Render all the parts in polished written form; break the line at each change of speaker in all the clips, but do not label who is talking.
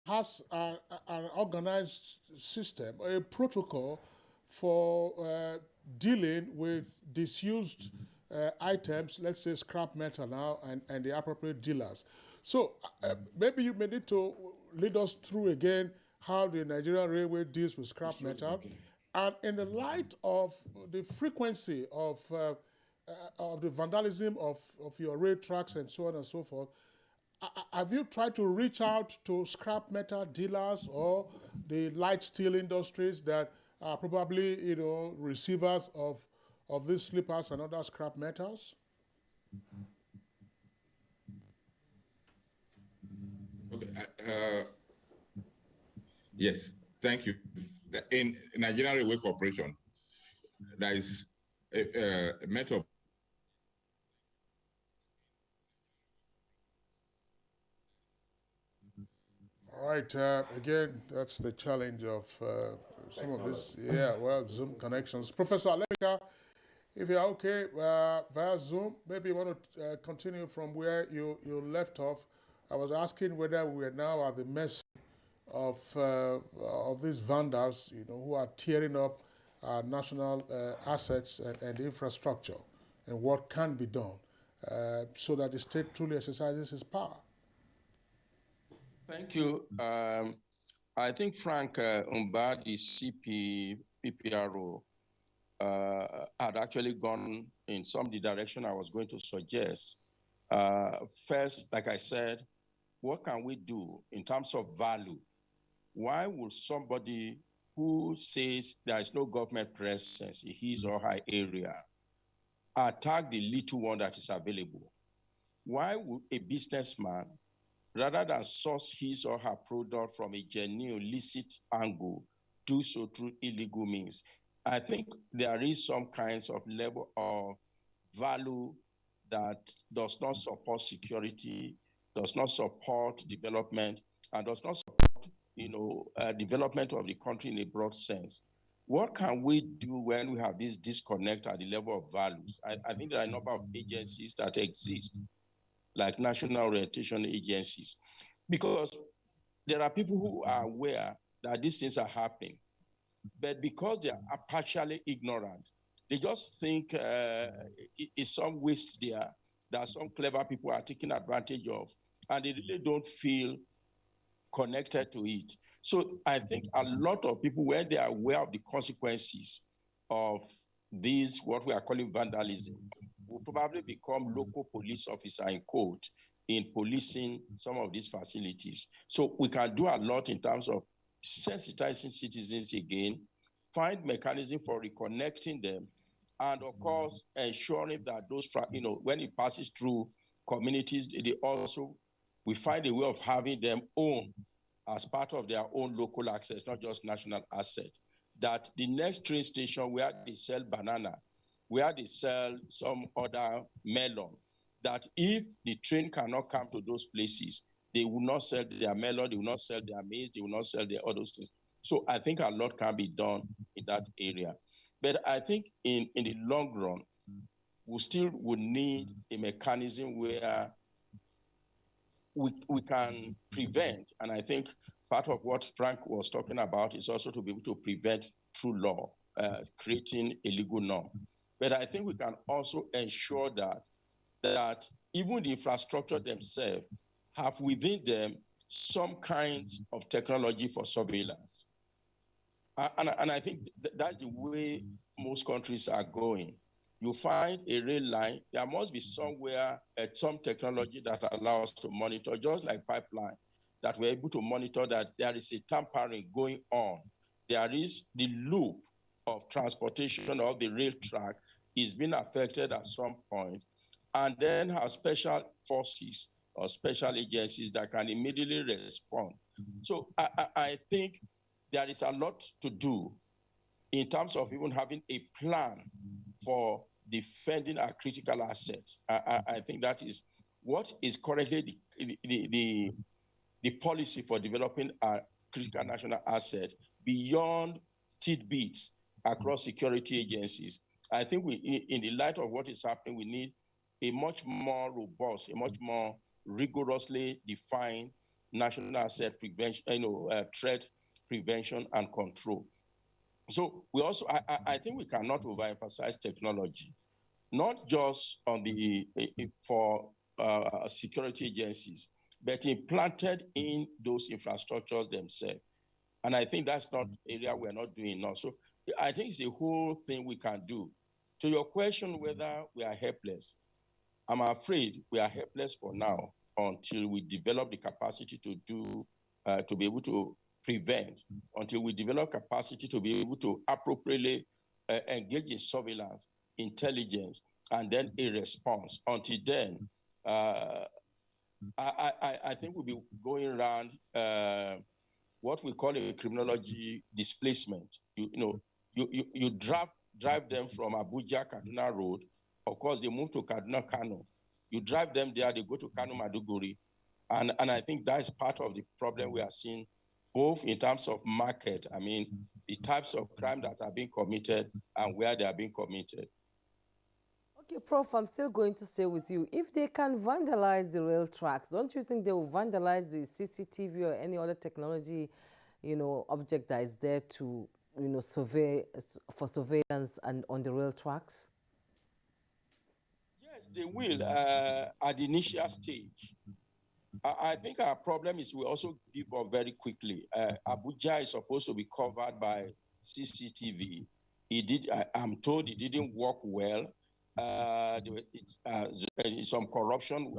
has an organized system, a protocol for dealing with disused items, let's say scrap metal now, and the appropriate dealers. So maybe you may need to lead us through again how the Nigerian Railway deals with scrap metal. Okay. And in the light of the frequency of the vandalism of your rail tracks and so on and so forth, have you tried to reach out to scrap metal dealers or the light steel industries that are probably, receivers of these slippers and other scrap metals?
Okay. Yes, thank you. In Nigerian Railway Corporation, there is a method.
All right. Again, that's the challenge of some of this. Yeah, well, Zoom connections. Professor Alemika, if you're okay via Zoom, maybe you want to continue from where you left off. I was asking whether we are now at the mercy of these vandals, who are tearing up our national assets and infrastructure, and what can be done so that the state truly exercises its power.
Thank you. I think Frank Umbad, the PPRO, had actually gone in some the direction I was going to suggest. First, like I said, what can we do in terms of value? Why would somebody who says there is no government presence in his or her area attack the little one that is available? Why would a businessman, rather than source his or her product from a genuine licit angle, do so through illegal means? I think there is some kinds of level of value that does not support security, does not support development, and does not support, development of the country in a broad sense. What can we do when we have this disconnect at the level of values? I think there are a number of agencies that exist, like national orientation agencies, because there are people who are aware that these things are happening, but because they are partially ignorant, they just think it's some waste there that some clever people are taking advantage of, and they really don't feel connected to it. So I think a lot of people, when they are aware of the consequences of this, what we are calling vandalism, will probably become local police officer in quote in policing some of these facilities. So we can do a lot in terms of sensitizing citizens again, find mechanism for reconnecting them, and of course ensuring that those, when it passes through communities, we find a way of having them own as part of their own local access, not just national asset. That the next train station where they sell banana, where they sell some other melon, that if the train cannot come to those places, they will not sell their melon, they will not sell their maize, they will not sell their other things. So I think a lot can be done in that area. But I think in the long run, we still would need a mechanism where we can prevent, and I think part of what Frank was talking about is also to be able to prevent through law, creating a legal norm. But I think we can also ensure that even the infrastructure themselves have within them some kinds of technology for surveillance. And I think that's the way most countries are going. You find a rail line, there must be somewhere some technology that allows to monitor, just like pipeline, that we're able to monitor that there is a tampering going on. There is the loop of transportation of the rail track is being affected at some point, and then have special forces or special agencies that can immediately respond. So I think there is a lot to do in terms of even having a plan for defending our critical assets. I think that is what is currently the policy for developing our critical national assets beyond tidbits across security agencies. I think in the light of what is happening, we need a much more robust, a much more rigorously defined national asset prevention, threat prevention and control. So we also, I think we cannot overemphasize technology, not just on for security agencies, but implanted in those infrastructures themselves. And I think that's not area we're not doing now. So I think it's a whole thing we can do. To your question whether we are helpless, I'm afraid we are helpless for now until we develop the capacity to be able to prevent, until we develop capacity to be able to appropriately engage in surveillance, intelligence, and then a response. Until then, I think we'll be going around what we call a criminology displacement. You drive them from Abuja, Kaduna Road. Of course, they move to Kaduna, Kano. You drive them there, they go to Kano, Maduguri. And I think that is part of the problem we are seeing, both in terms of market, I mean, the types of crime that are being committed and where they are being committed.
Okay, Prof, I'm still going to stay with you. If they can vandalize the rail tracks, don't you think they will vandalize the CCTV or any other technology, object that is there to, survey for surveillance and on the rail tracks?
Yes, they will at the initial stage. I think our problem is we also give up very quickly. Abuja is supposed to be covered by CCTV. I'm told it didn't work well. Some corruption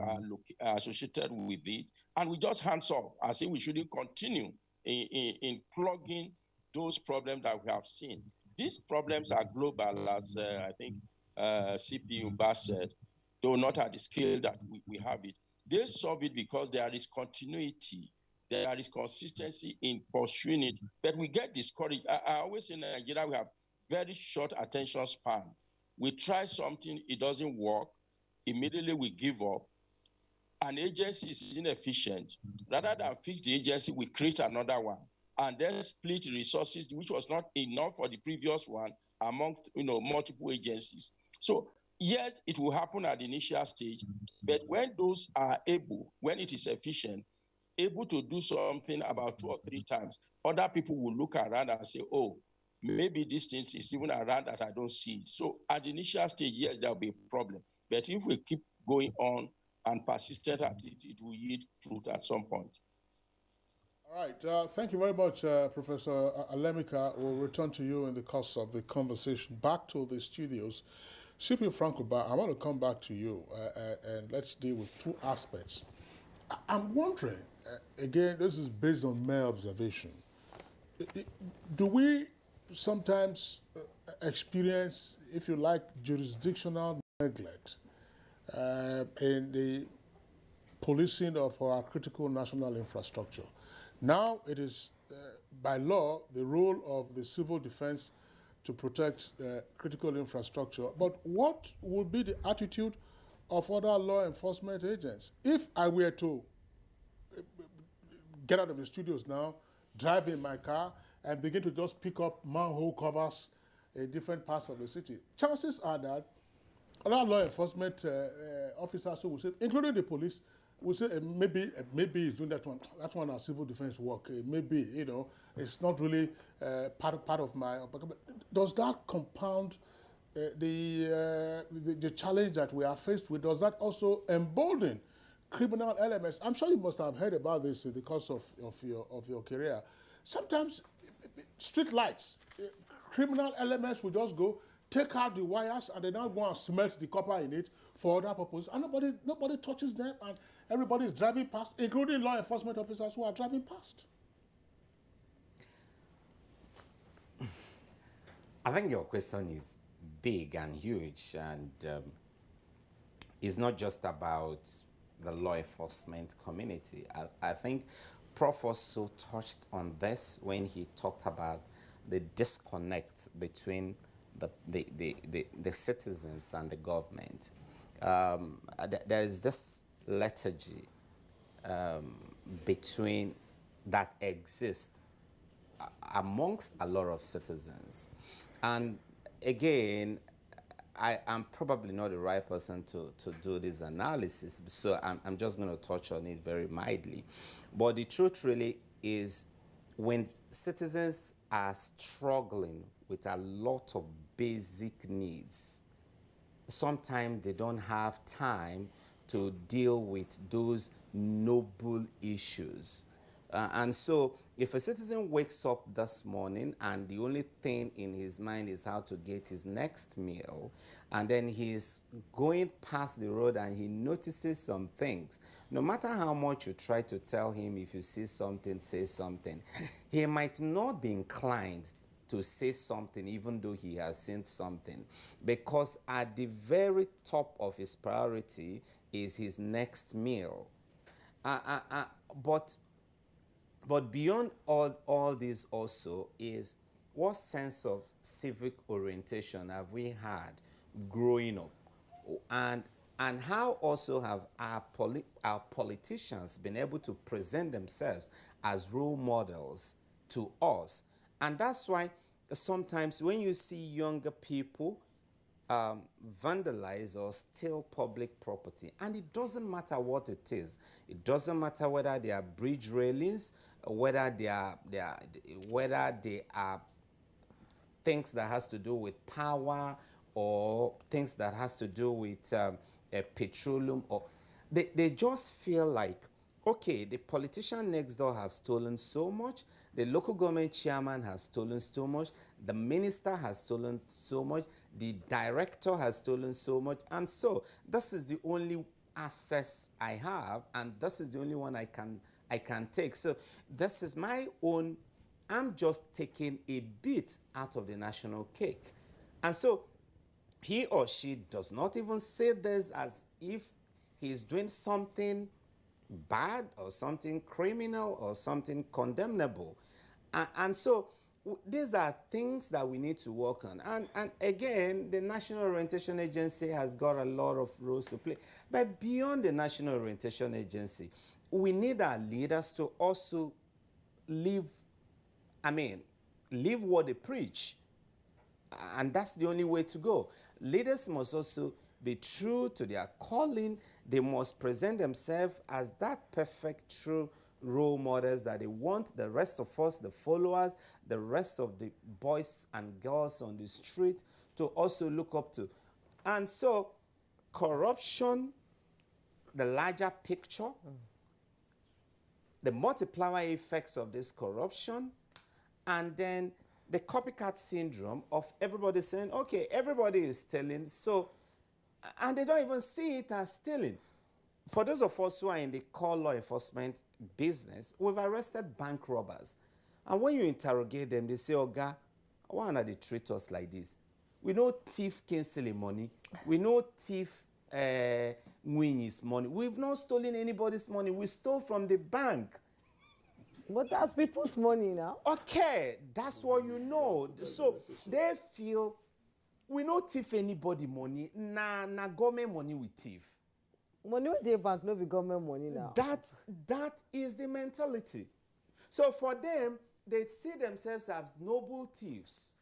associated with it, and we just hands off. I say we shouldn't continue in plugging those problems that we have seen. These problems are global, as I think CP Umba said, though not at the scale that we have it. They solve it because there is continuity, there is consistency in pursuing it, but we get discouraged. I always say in Nigeria, we have very short attention span. We try something, it doesn't work, immediately we give up. An agency is inefficient. Rather than fix the agency, we create another one and then split resources, which was not enough for the previous one, among multiple agencies. So yes, it will happen at the initial stage, but when those are able, when it is efficient, able to do something about 2 or 3 times, other people will look around and say, oh, maybe this thing is even around that I don't see it. So at the initial stage, yes, there'll be a problem. But if we keep going on and persistent at it, it will yield fruit at some point.
All right. Thank you very much, Professor Alemika. We'll return to you in the course of the conversation. Back to the studios. CP Francoba, I want to come back to you and let's deal with 2 aspects. I'm wondering, again, this is based on mere observation. Do we sometimes experience, if you like, jurisdictional neglect in the policing of our critical national infrastructure? Now it is, by law, the role of the civil defense to protect critical infrastructure. But what would be the attitude of other law enforcement agents? If I were to get out of the studios now, drive in my car, and begin to just pick up manhole covers in different parts of the city, chances are that other law enforcement officers who will say, including the police, will say maybe he's doing that one. That one is civil defense work. Maybe it's not really part of my. Does that compound the challenge that we are faced with? Does that also embolden criminal elements? I'm sure you must have heard about this in the course of your career. Sometimes street lights, criminal elements will just go, take out the wires, and they now go and smelt the copper in it for other purposes. And nobody touches them, and everybody is driving past, including law enforcement officers who are driving past.
I think your question is big and huge, and it's not just about the law enforcement community. I think Prof also touched on this when he talked about the disconnect between the citizens and the government. There is this lethargy between that exists amongst a lot of citizens. And again, I am probably not the right person to do this analysis, so I'm just going to touch on it very mildly. But the truth really is, when citizens are struggling with a lot of basic needs, sometimes they don't have time to deal with those noble issues. And so if a citizen wakes up this morning and the only thing in his mind is how to get his next meal, and then he's going past the road and he notices some things, no matter how much you try to tell him, if you see something, say something, he might not be inclined to say something even though he has seen something, because at the very top of his priority is his next meal. But beyond all this also is, what sense of civic orientation have we had growing up? And how also have our politicians been able to present themselves as role models to us? And that's why sometimes when you see younger people vandalize or steal public property, and it doesn't matter what it is, it doesn't matter whether they are bridge railings, whether they are things that has to do with power, or things that has to do with petroleum, or they just feel like, okay, the politician next door have stolen so much, the local government chairman has stolen so much, the minister has stolen so much, the director has stolen so much, and so this is the only access I have, and this is the only one I can take. So this is my own, I'm just taking a bit out of the national cake. And so he or she does not even say this as if he's doing something bad or something criminal or something condemnable. And so these are things that we need to work on. And again, the National Orientation Agency has got a lot of roles to play. But beyond the National Orientation Agency, we need our leaders to also live what they preach. And that's the only way to go. Leaders must also be true to their calling. They must present themselves as that perfect, true role models that they want the rest of us, the followers, the rest of the boys and girls on the street to also look up to. And so corruption, the larger picture, the multiplier effects of this corruption, and then the copycat syndrome of everybody saying, okay, everybody is stealing, so, and they don't even see it as stealing. For those of us who are in the core law enforcement business, we've arrested bank robbers. And when you interrogate them, they say, Oga, why are they treat us like this? We know thief Kinsley money. We know thief Mwinyi's money. We've not stolen anybody's money. We stole from the bank.
But that's people's money now.
Okay, that's what you know. So they feel, we no thief anybody money. Na government money we thief.
Money with the bank, no be government money now.
That is the mentality. So for them, they see themselves as noble thieves.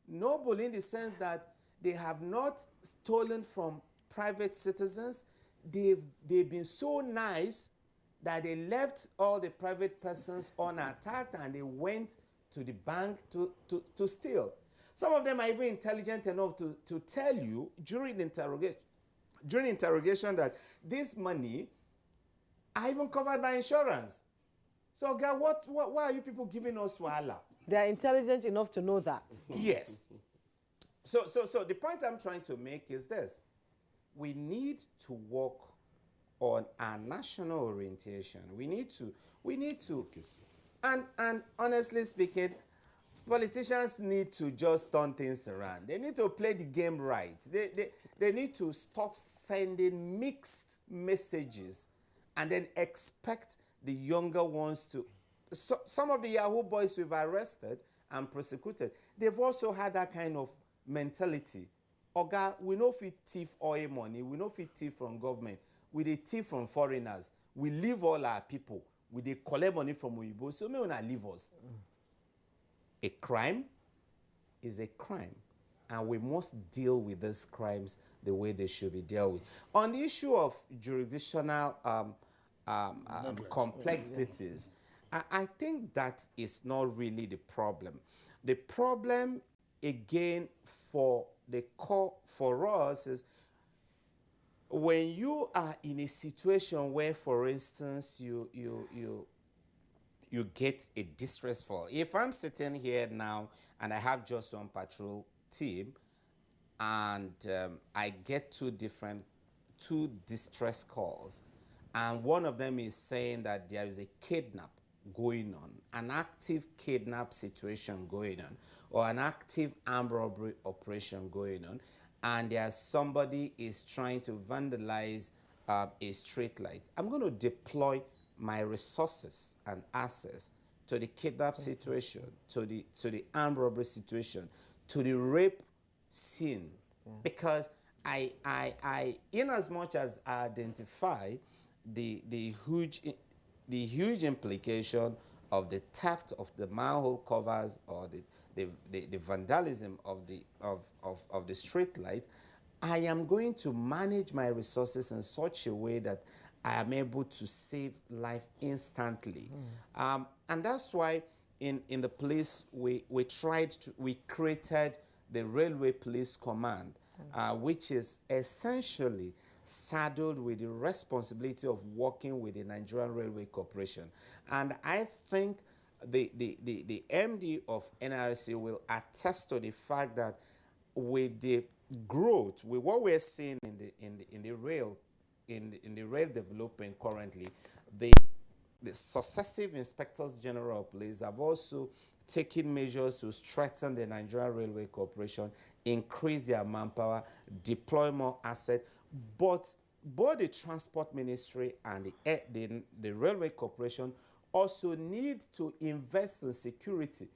Noble in the sense that they have not stolen from private citizens. They've been so nice that they left all the private persons unattacked and they went to the bank to steal. Some of them are even intelligent enough to tell you during interrogation that this money are even covered by insurance. So, God, why are you people giving us wahala?
They are intelligent enough to know that.
Yes. So the point I'm trying to make is this. We need to work on our national orientation. We need to, and honestly speaking, politicians need to just turn things around. They need to play the game right. They need to stop sending mixed messages and then expect the younger ones to. So, some of the Yahoo boys we've arrested and prosecuted, they've also had that kind of mentality. Oga, we know if we thief oil money, we know if we thief from government, we dey thief from foreigners, we leave all our people, we dey collect money from Oyibo, so may una leave us. A crime is a crime. and we must deal with these crimes the way they should be dealt with. On the issue of jurisdictional complexities, I think that is not really the problem. The problem, again, for us is when you are in a situation where, for instance, you get a distress call. If I'm sitting here now and I have just one patrol team, and I get two distress calls, and one of them is saying that there is a kidnap going on, an active kidnap situation going on, or an active armed robbery operation going on, and there's somebody is trying to vandalize a street light, I'm going to deploy my resources and access to the kidnap situation, to the armed robbery situation, to the rape scene, because I in as much as I identify the huge implication of the theft of the manhole covers or the vandalism of the street light, I am going to manage my resources in such a way that I am able to save life instantly. And that's why in the police we created the Railway Police Command, which is essentially saddled with the responsibility of working with the Nigerian Railway Corporation. And I think the MD of NRC will attest to the fact that with the growth, with what we're seeing in the rail development currently, the successive inspectors general of police have also taken measures to strengthen the Nigerian Railway Corporation, increase their manpower, deploy more assets. But both the Transport Ministry and the Railway Corporation also need to invest in security.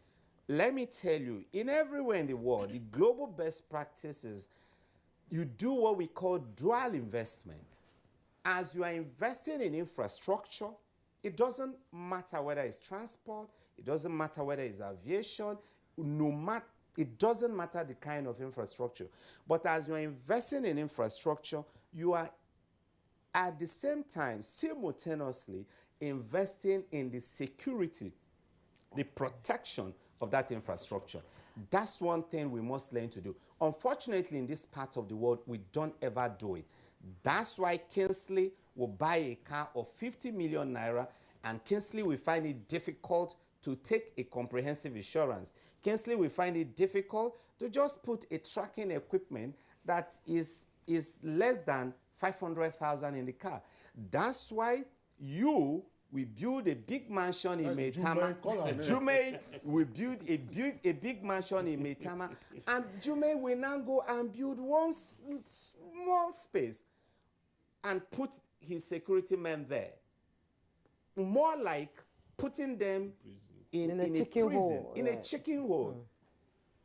Let me tell you, in everywhere in the world, the global best practices, you do what we call dual investment. As you are investing in infrastructure, it doesn't matter whether it's transport, it doesn't matter whether it's aviation, it doesn't matter the kind of infrastructure. But as you are investing in infrastructure, you are at the same time simultaneously investing in the security, the protection of that infrastructure. That's one thing we must learn to do. Unfortunately, in this part of the world, we don't ever do it. That's why Kingsley will buy a car of 50 million naira, and Kingsley will find it difficult to take a comprehensive insurance. Kingsley will find it difficult to just put a tracking equipment that is less than 500,000 in the car. That's why you will build a big mansion in Maitama. Jume will build a big mansion in Maitama, and Jume will now go and build one small space and put his security men there. More like putting them in a prison, in a chicken hole.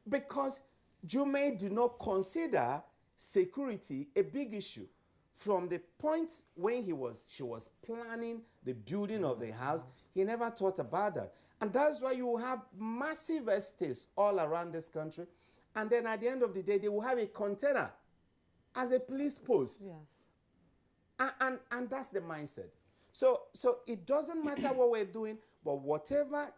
Because Jume do not consider security a big issue. From the point when she was planning the building of the house, he never thought about that. And that's why you have massive estates all around this country. And then at the end of the day, they will have a container as a police post. Yes. And that's the mindset. So it doesn't matter what we're doing, but whatever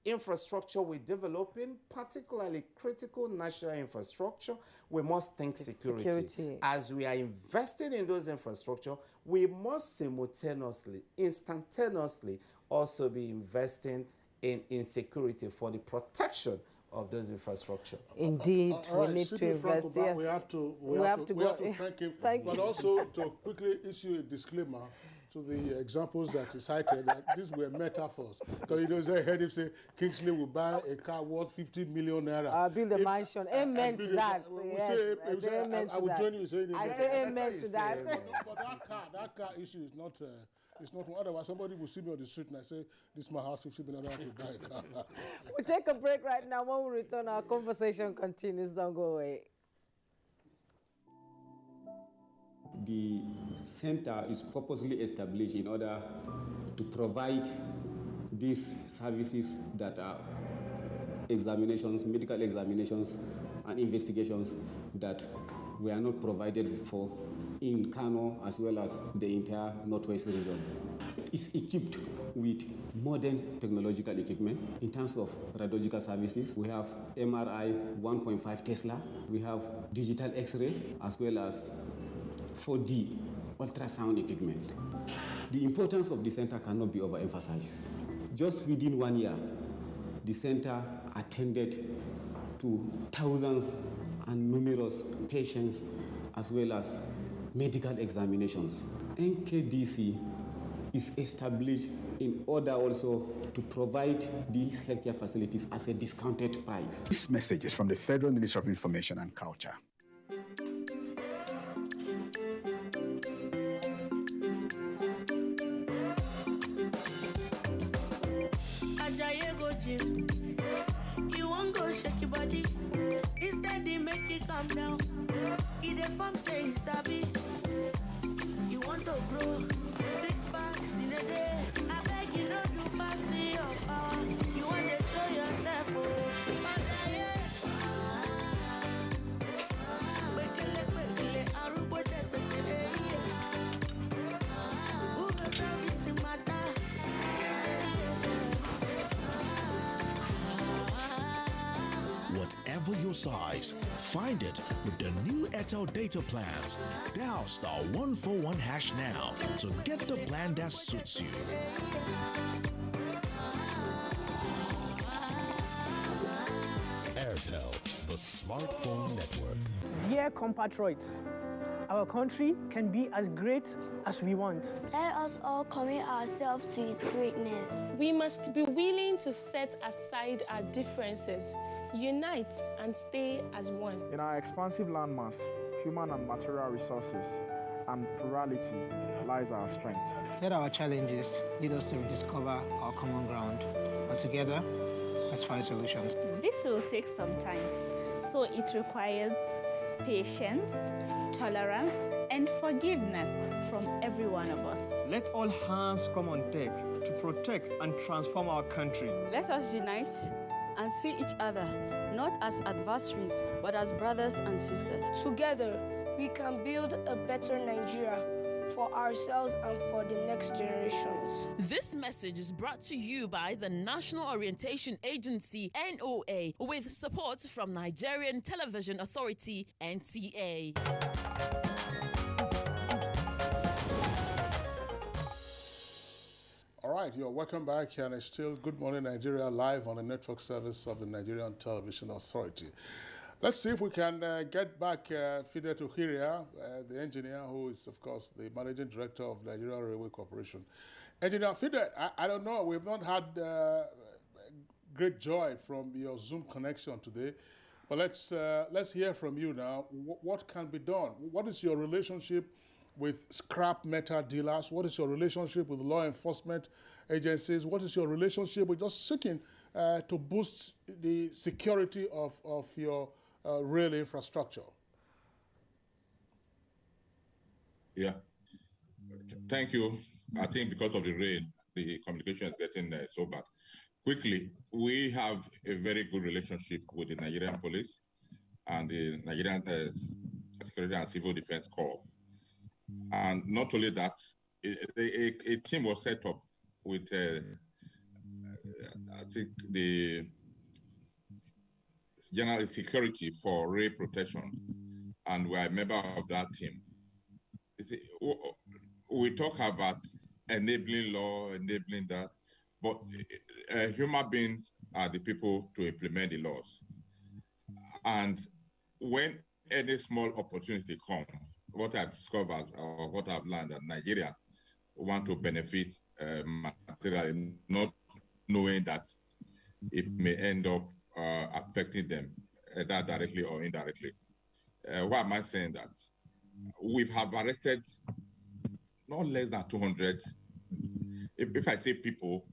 infrastructure we're developing, particularly critical national infrastructure, we must think security. As we are investing in those infrastructure, we must simultaneously, instantaneously, also be investing in security for the protection of those infrastructure.
Indeed, we need to invest. Yes.
We have to thank him, but also to quickly issue a disclaimer to the examples that he cited, that these were metaphors. Because I heard him say Kingsley will buy a car worth 50 million naira.
I'll build a mansion. Amen to that.
I will join you saying
I say amen to that.
But that car issue is not. It's not. Otherwise, somebody will see me on the street and I say, "This is my house, 50 million naira to buy a car."
We'll take a break right now. When we return, our conversation continues. Don't go away.
The center is purposely established in order to provide these services that are examinations, medical examinations, and investigations that were not provided for in Kano as well as the entire Northwest region. It's equipped with modern technological equipment in terms of radiological services. We have MRI 1.5 Tesla. We have digital X-ray as well as 4D ultrasound equipment. The importance of the center cannot be overemphasized. Just within 1 year, the center attended to thousands and numerous patients as well as medical examinations. NKDC is established in order also to provide these healthcare facilities as a discounted price.
This message is from the Federal Ministry of Information and Culture.
You won't go shake your body. Instead, they make it calm down. Eat the farm, say sabi. You want to grow 6 packs in a day. I beg you, don't do pass your power. You want to show yourself, oh.
Whatever your size, find it with the new Airtel data plans. Dial *141# now to get the plan that suits you. Airtel, the smartphone network.
Dear compatriots, our country can be as great as we want.
Let us all commit ourselves to its greatness.
We must be willing to set aside our differences, unite and stay as one.
In our expansive landmass, human and material resources, and plurality lies our strength.
Let our challenges lead us to rediscover our common ground, and together, let's find solutions.
This will take some time, so it requires patience, tolerance, and forgiveness from every one of us.
Let all hands come on deck to protect and transform our country.
Let us unite and see each other not as adversaries, but as brothers and sisters.
Together, we can build a better Nigeria for ourselves and for the next generations.
This message is brought to you by the National Orientation Agency, NOA, with support from Nigerian Television Authority, NTA.
All right, you're welcome back, and it's still Good Morning Nigeria live on the network service of the Nigerian Television Authority. Let's see if we can get back Fide Tuhiria, the engineer, who is, of course, the managing director of Nigerian Railway Corporation. Engineer Fide, I don't know, we've not had great joy from your Zoom connection today, but let's hear from you now. What can be done? What is your relationship with scrap metal dealers? What is your relationship with law enforcement agencies? What is your relationship with just seeking to boost the security of your rail infrastructure?
Yeah, thank you. I think because of the rain, the communication is getting so bad. Quickly, we have a very good relationship with the Nigerian police and the Nigerian Security and Civil Defense Corps. And not only that, a team was set up with, I think, the General Security for Rail Protection, and we're a member of that team. We talk about enabling law, enabling that, but human beings are the people to implement the laws. And when any small opportunity comes, what I've discovered or what I've learned that Nigeria want to benefit materially, not knowing that it may end up affecting them either directly or indirectly. Why am I saying that? We have arrested not less than 200. If I say people,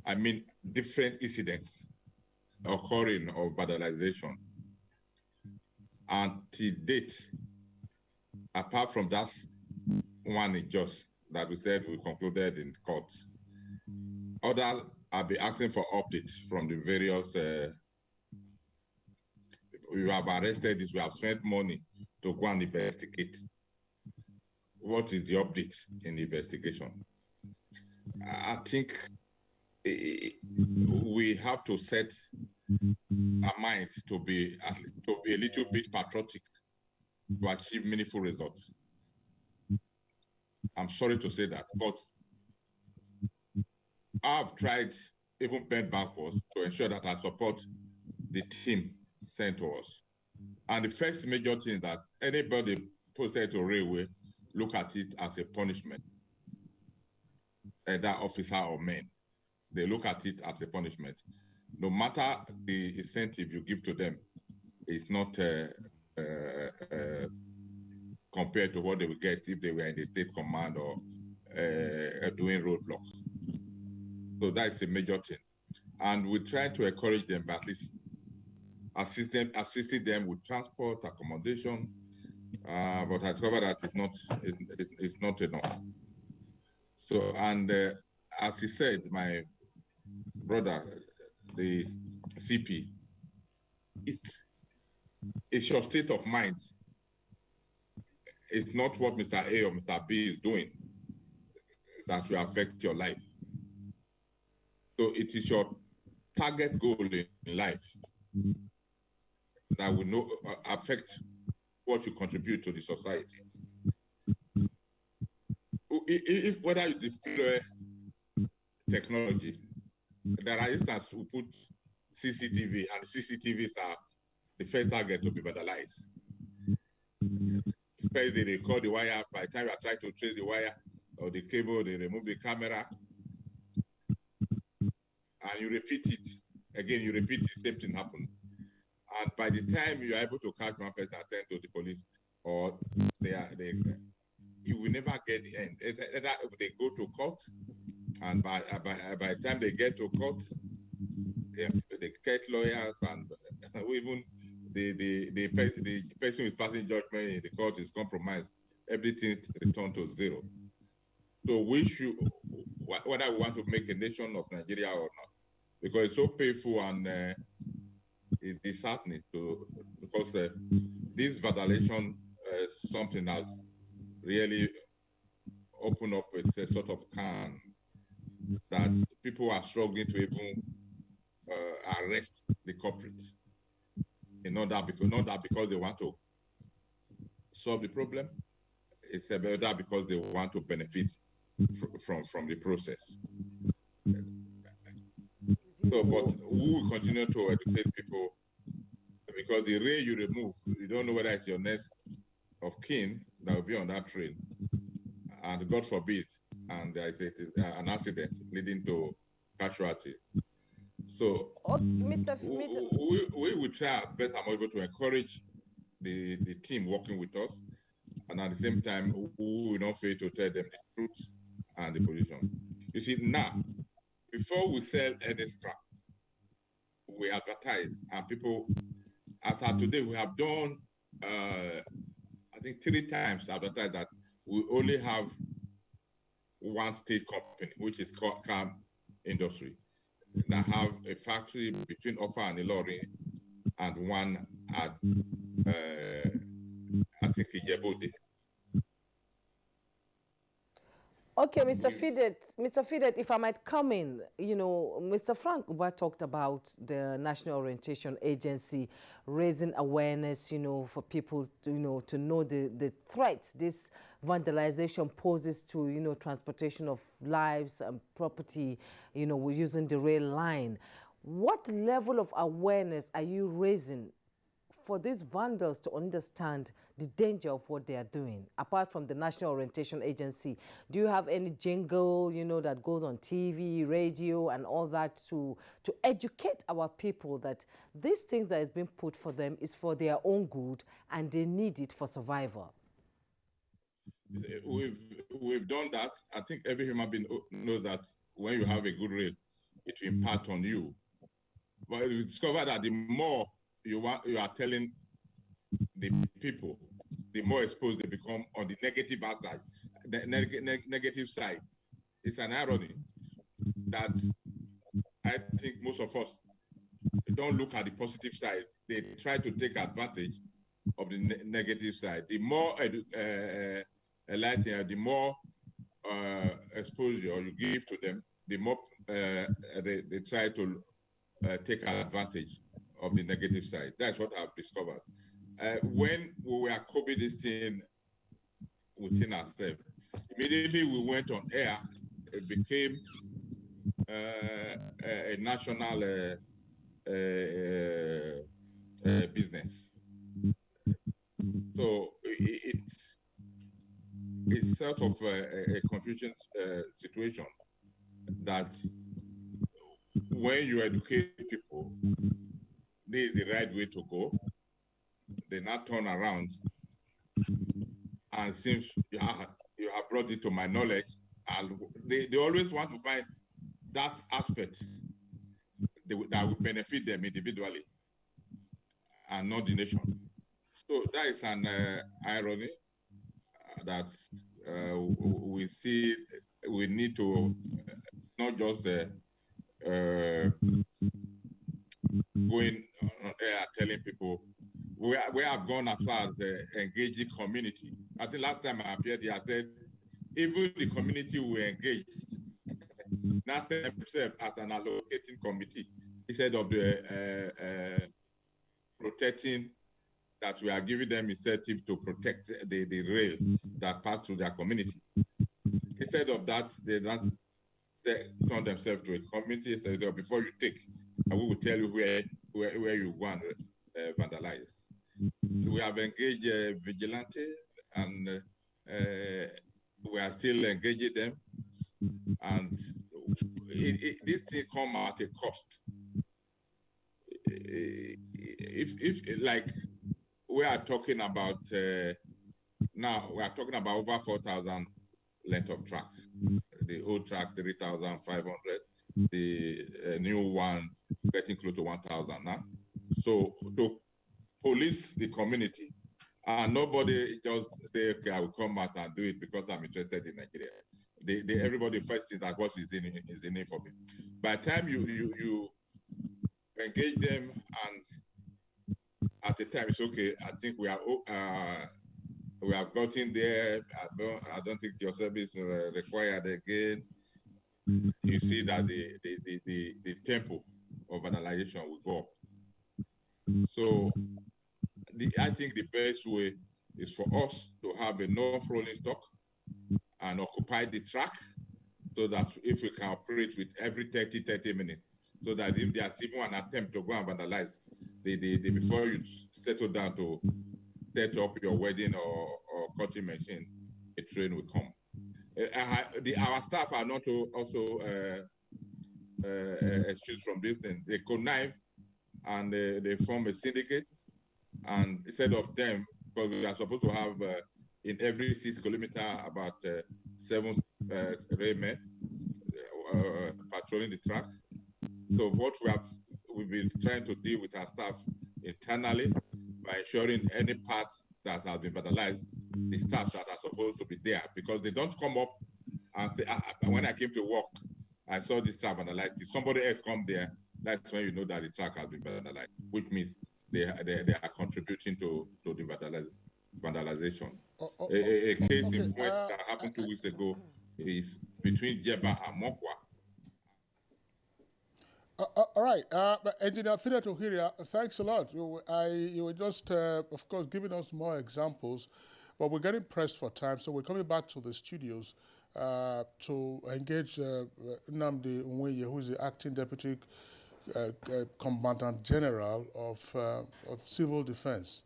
I mean different incidents occurring of vandalization. And to date, apart from that one in just that we said we concluded in court, others have been asking for updates from the various we have arrested this, we have spent money to go and investigate. What is the update in the investigation? I think we have to set our minds to be a little bit patriotic to achieve meaningful results. I'm sorry to say that, but I've tried, even bent backwards, to ensure that I support the team sent to us. And the first major thing is that anybody posted to railway look at it as a punishment. Either officer or men, they look at it as a punishment. No matter the incentive you give to them, it's not compared to what they would get if they were in the state command or doing roadblocks. So that's a major thing. And we try to encourage them, but at least assisting them with transport, accommodation. But I discovered that it's not enough. So, and as he said, my brother, the CP, it's your state of mind. It's not what Mr. A or Mr. B is doing that will affect your life. So it is your target goal in life that will affect what you contribute to the society. If whether you deploy technology, there are instances who put CCTV, and CCTVs are the first target to be vandalized. First, they record the wire. By the time you are trying to trace the wire or the cable, they remove the camera, and you repeat it again. You repeat the same thing happen, and by the time you are able to catch one person and send to the police, or you will never get the end. Either they go to court, and by the time they get to court, they get lawyers, and even the person who is passing judgment in the court is compromised. Everything returned to zero. So we should, whether we want to make a nation of Nigeria or not, because it's so painful and it's disheartening because this vandalization is something that's really opened up with a sort of can that people are struggling to even arrest the culprit. Not that because they want to solve the problem, it's about because they want to benefit from the process. So, but we will continue to educate people, because the ray you remove, you don't know whether it's your next of kin that will be on that train, and God forbid, and there is an accident leading to casualty. So we will try our best and able to encourage the team working with us, and at the same time, we will not fail to tell them the truth and the position. You see, now, before we sell any scrap, we advertise, and people, as of today, we have done, I think 3 times advertise that we only have one state company, which is called CAM Industry, that have a factory between Offa and Ilorin, and one at, I think, Ijebode.
Okay, Mr. Fidet, if I might come in, you know, Mr. Frank Uba talked about the National Orientation Agency raising awareness, you know, for people to, to know the threats this vandalization poses to, transportation of lives and property, we're using the rail line. What level of awareness are you raising for these vandals to understand the danger of what they are doing? Apart from the National Orientation Agency, do you have any jingle, that goes on TV, radio, and all that to educate our people that these things that is being put for them is for their own good and they need it for survival?
We've done that. I think every human being knows that when you have a good rail, it will impact on you. But we discovered that the more you are telling the people, the more exposed they become on the negative side, the negative side. It's an irony that I think most of us don't look at the positive side. They try to take advantage of the negative side. The more enlightened, the more exposure you give to them, the more they try to take advantage of the negative side. That's what I've discovered. When we were coping this thing within ourselves, immediately we went on air. It became a national business. So it's sort of a confusion situation that when you educate people, this is the right way to go. They now turn around and seems you have brought it to my knowledge, and they always want to find that aspect that will benefit them individually and not the nation. So that is an irony that we see. We need to not just going on air telling people. We have gone as far as engaging community. I think last time I appeared here, I said, even the community we engaged now set themselves as an allocating committee instead of the protecting, that we are giving them incentive to protect the rail that pass through their community. Instead of that, they turn themselves to a committee and say, before you take, and we will tell you where you go and vandalize. We have engaged vigilante, and we are still engaging them. And this thing come at a cost. If like we are talking about now, we are talking about over 4,000 length of track. The old track 3,500. The new one getting close to 1,000 now. So to police the community, and nobody just say, okay, I will come out and do it because I'm interested in Nigeria. Everybody first is like, what is in it for me? By the time you engage them, and at the time it's okay, I think we have gotten there. I don't think your service is required again. You see that the tempo of vandalization will go up. So I think the best way is for us to have enough rolling stock and occupy the track, so that if we can operate with every 30 minutes, so that if there's even an attempt to go and vandalize, before you settle down to set up your wedding or cutting machine, a train will come. Our staff are not also excused from this thing. They connive and they form a syndicate, and instead of them, because we are supposed to have in every 6 kilometers about 7 railmen patrolling the track. So what we've been trying to deal with our staff internally by ensuring any parts that have been vandalized, the staff that are supposed to be there, because they don't come up and say, when I came to work, I saw this track vandalized. If somebody else come there, that's when you know that the track has been vandalized, which means they are contributing to the vandalization. A case in point that happened 2 weeks ago is between Jeba and Mokwa.
All right, Engineer Fideto Hiria, thanks a lot. You were just, of course, giving us more examples, but we're getting pressed for time, so we're coming back to the studios to engage Nnamdi Nweye, who is the Acting Deputy Commandant General of Civil Defense.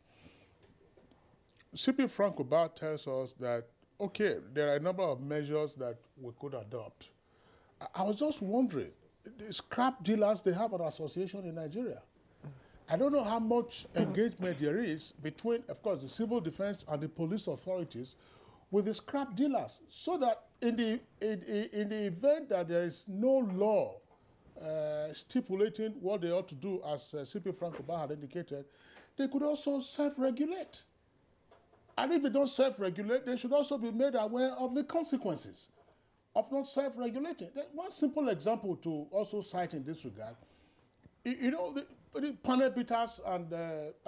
CP Frank Oba tells us that, okay, there are a number of measures that we could adopt. I was just wondering, the scrap dealers, they have an association in Nigeria. I don't know how much engagement there is between, of course, the civil defense and the police authorities with the scrap dealers, so that in the event that there is no law stipulating what they ought to do, as CP Frank Oba had indicated, they could also self-regulate. And if they don't self-regulate, they should also be made aware of the consequences of not self-regulating. One simple example to also cite in this regard, You know, the panel beaters and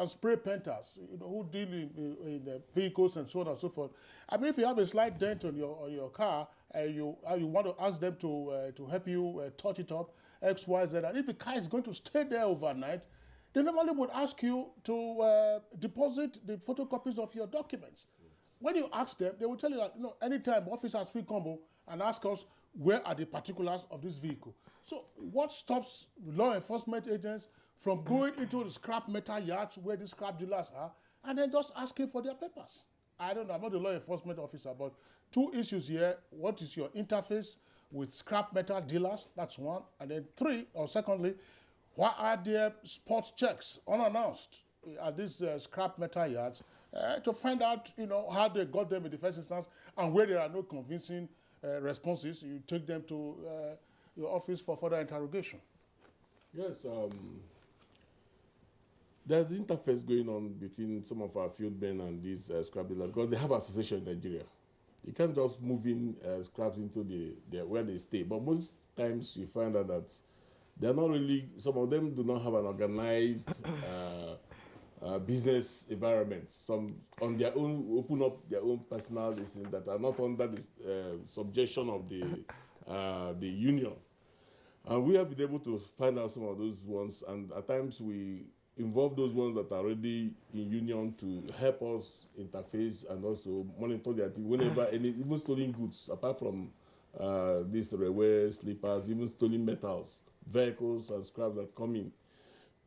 spray painters, you know, who deal in vehicles and so on and so forth. I mean, if you have a slight dent on your car, you want to ask them to help you touch it up, X, Y, Z. And if the car is going to stay there overnight, they normally would ask you to deposit the photocopies of your documents. When you ask them, they will tell you that, you know, anytime officers feel combo and ask us where are the particulars of this vehicle. So what stops law enforcement agents from going into the scrap metal yards where the scrap dealers are and then just asking for their papers? I don't know, I'm not a law enforcement officer, but two issues here. What is your interface with scrap metal dealers? That's one. And then secondly, why are there spot checks unannounced at these scrap metal yards to find out, you know, how they got them in the first instance, and where there are no convincing responses, you take them to your office for further interrogation?
Yes, there's interface going on between some of our field men and these scrap dealers because they have association in Nigeria. You can't just move in scraps into where they stay. But most times you find out that they're not really, some of them do not have an organized business environment. Some on their own open up their own personal business that are not under the subjection of the union. And we have been able to find out some of those ones, and at times we involve those ones that are already in union to help us interface and also monitor their activity whenever even stolen goods, apart from these railway sleepers, even stolen metals, vehicles and scraps that come in.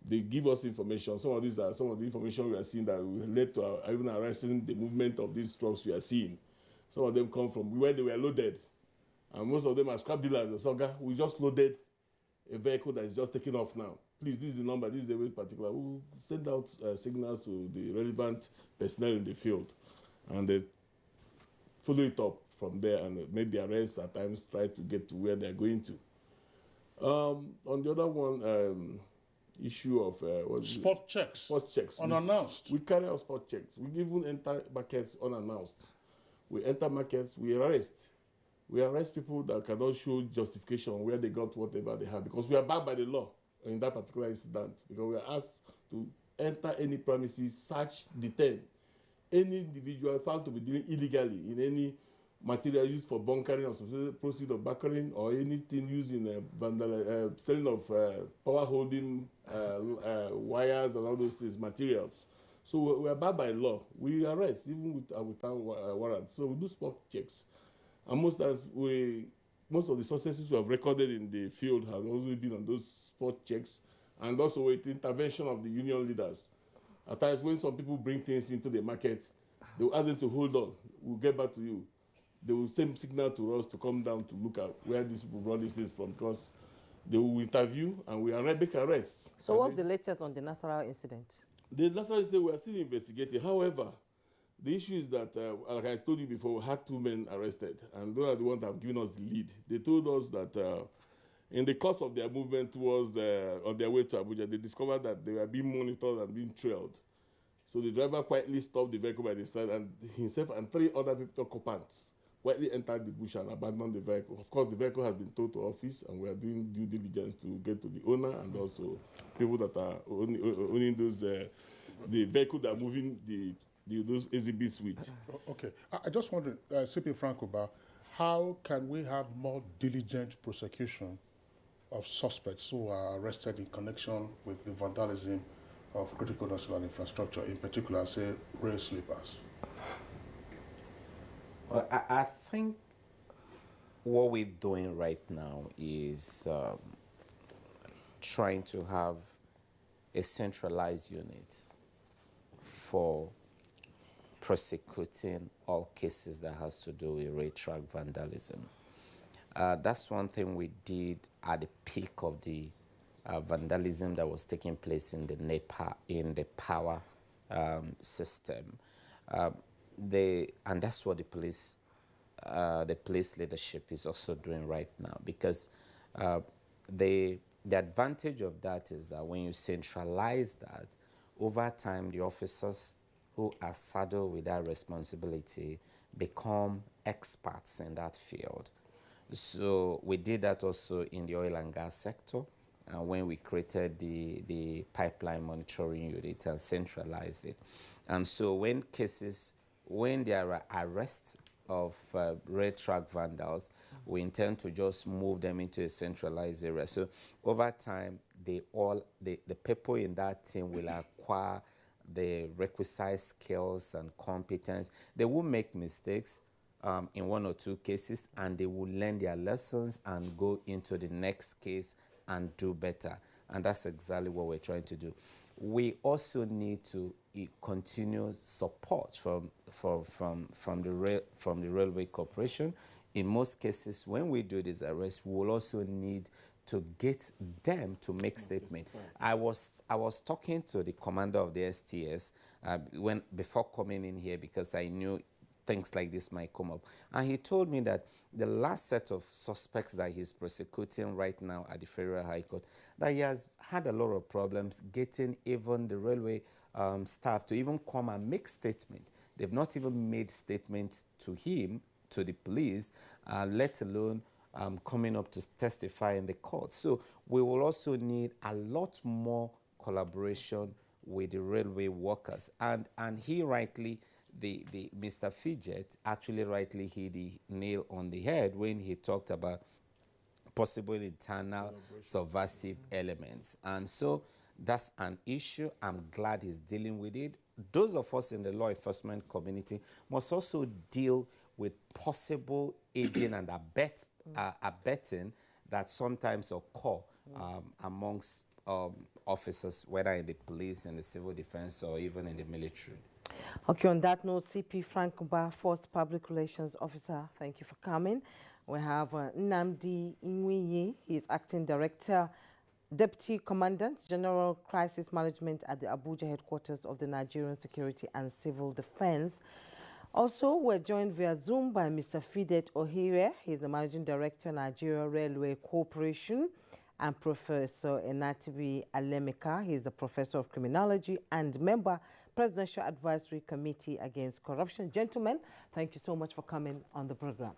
They give us information. Some of these are some of the information we are seeing that will lead to even arresting the movement of these trucks we are seeing. Some of them come from where they were loaded. And most of them are scrap dealers. So, we just loaded a vehicle that is just taking off now. Please, this is the number, this is the way particular. We will send out signals to the relevant personnel in the field. And they follow it up from there and make the arrests at times, try to get to where they're going to. On the other one, issue of
spot checks.
Spot checks.
Unannounced.
We carry out spot checks. We even enter markets unannounced. We enter markets, we arrest. We arrest people that cannot show justification where they got whatever they have, because we are backed by the law in that particular incident, because we are asked to enter any premises, search, detain any individual found to be dealing illegally in any material used for bunkering or some proceed of bunkering or anything used in selling of power holding wires and all those things, materials. So we are bound by law. We arrest even without warrants. So we do spot checks. And most of the successes we have recorded in the field have also been on those spot checks, and also with the intervention of the union leaders. At times when some people bring things into the market, they will ask them to hold on, we'll get back to you. They will send signal to us to come down to look at where these people brought these things from, because they will interview and we make arrests.
So what's the latest on the Nasarawa incident?
The Nasarawa incident, we are still investigating. However, the issue is that, like I told you before, we had 2 men arrested, and those are the ones that have given us the lead. They told us that in the course of their movement towards, on their way to Abuja, they discovered that they were being monitored and being trailed. So the driver quietly stopped the vehicle by the side, and himself and 3 other occupants quietly entered the bush and abandoned the vehicle. Of course, the vehicle has been towed to office, and we are doing due diligence to get to the owner and also people that are owning those, the vehicle that are moving those exhibits with.
Okay, I just wonder, CP Francoba, how can we have more diligent prosecution of suspects who are arrested in connection with the vandalism of critical national infrastructure, in particular, say, rail sleepers?
Well, I think what we're doing right now is trying to have a centralized unit for prosecuting all cases that has to do with rail track vandalism. That's one thing we did at the peak of the vandalism that was taking place in the power system. And that's what the police leadership is also doing right now, because the advantage of that is that when you centralize that, over time the officers who are saddled with that responsibility become experts in that field. So we did that also in the oil and gas sector. when we created the pipeline monitoring unit and centralized it. And so when there are arrests of rail track vandals, we intend to just move them into a centralized area. So over time, the people in that team will acquire the requisite skills and competence. They will make mistakes in one or two cases, and they will learn their lessons and go into the next case and do better. And that's exactly what we're trying to do. We also need to continue support from the Railway Corporation. In most cases, when we do this arrest, we will also need to get them to make statements. I was talking to the commander of the STS before coming in here, because I knew things like this might come up. And he told me that the last set of suspects that he's prosecuting right now at the Federal High Court, that he has had a lot of problems getting even the railway staff to even come and make statements. They've not even made statements to him, to the police, let alone coming up to testify in the court. So we will also need a lot more collaboration with the railway workers. And he rightly, Mr. Fidget actually rightly hit the nail on the head when he talked about possible internal subversive elements. And so that's an issue. I'm glad he's dealing with it. Those of us in the law enforcement community must also deal with possible aiding and abetting that sometimes occur amongst officers, whether in the police, in the civil defense, or even in the military.
Okay, on that note, CP Frank Mba, Force Public Relations Officer, thank you for coming. We have Nnamdi Inwiyi, he is Acting Director, Deputy Commandant, General Crisis Management at the Abuja headquarters of the Nigerian Security and Civil Defense. Also, we're joined via Zoom by Mr. Fidet Ohire. He's the Managing Director, Nigeria Railway Corporation, and Professor Enatibi Alemeka. He's the Professor of Criminology and member, Presidential Advisory Committee Against Corruption. Gentlemen, thank you so much for coming on the program.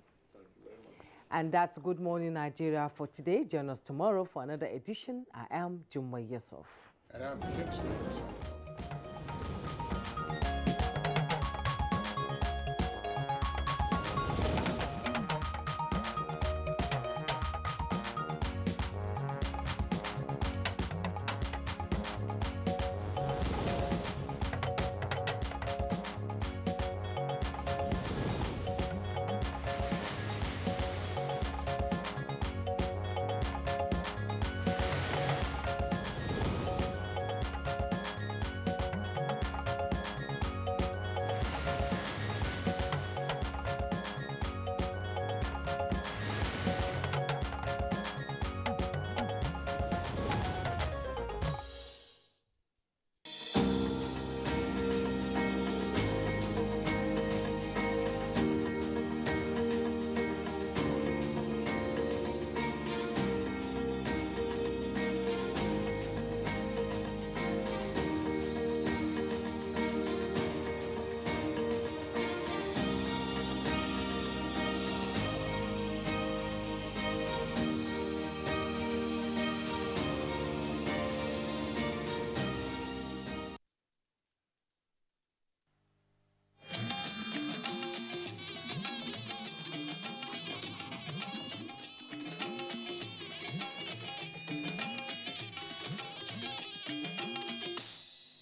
And that's Good Morning Nigeria for today. Join us tomorrow for another edition. I am Jumma Yusuf.
And I'm Kingston.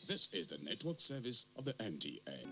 This is the network service of the NTA.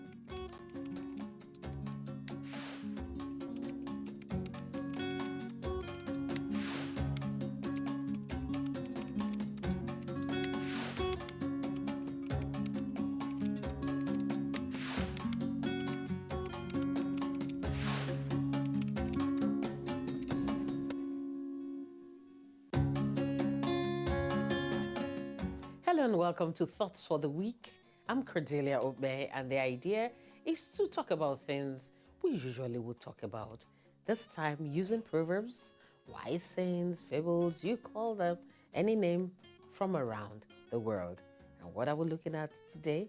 Hello and welcome to Thoughts for the Week. I'm Cordelia Obe, and the idea is to talk about things we usually would talk about. This time using proverbs, wise sayings, fables, you call them any name from around the world. And what are we looking at today?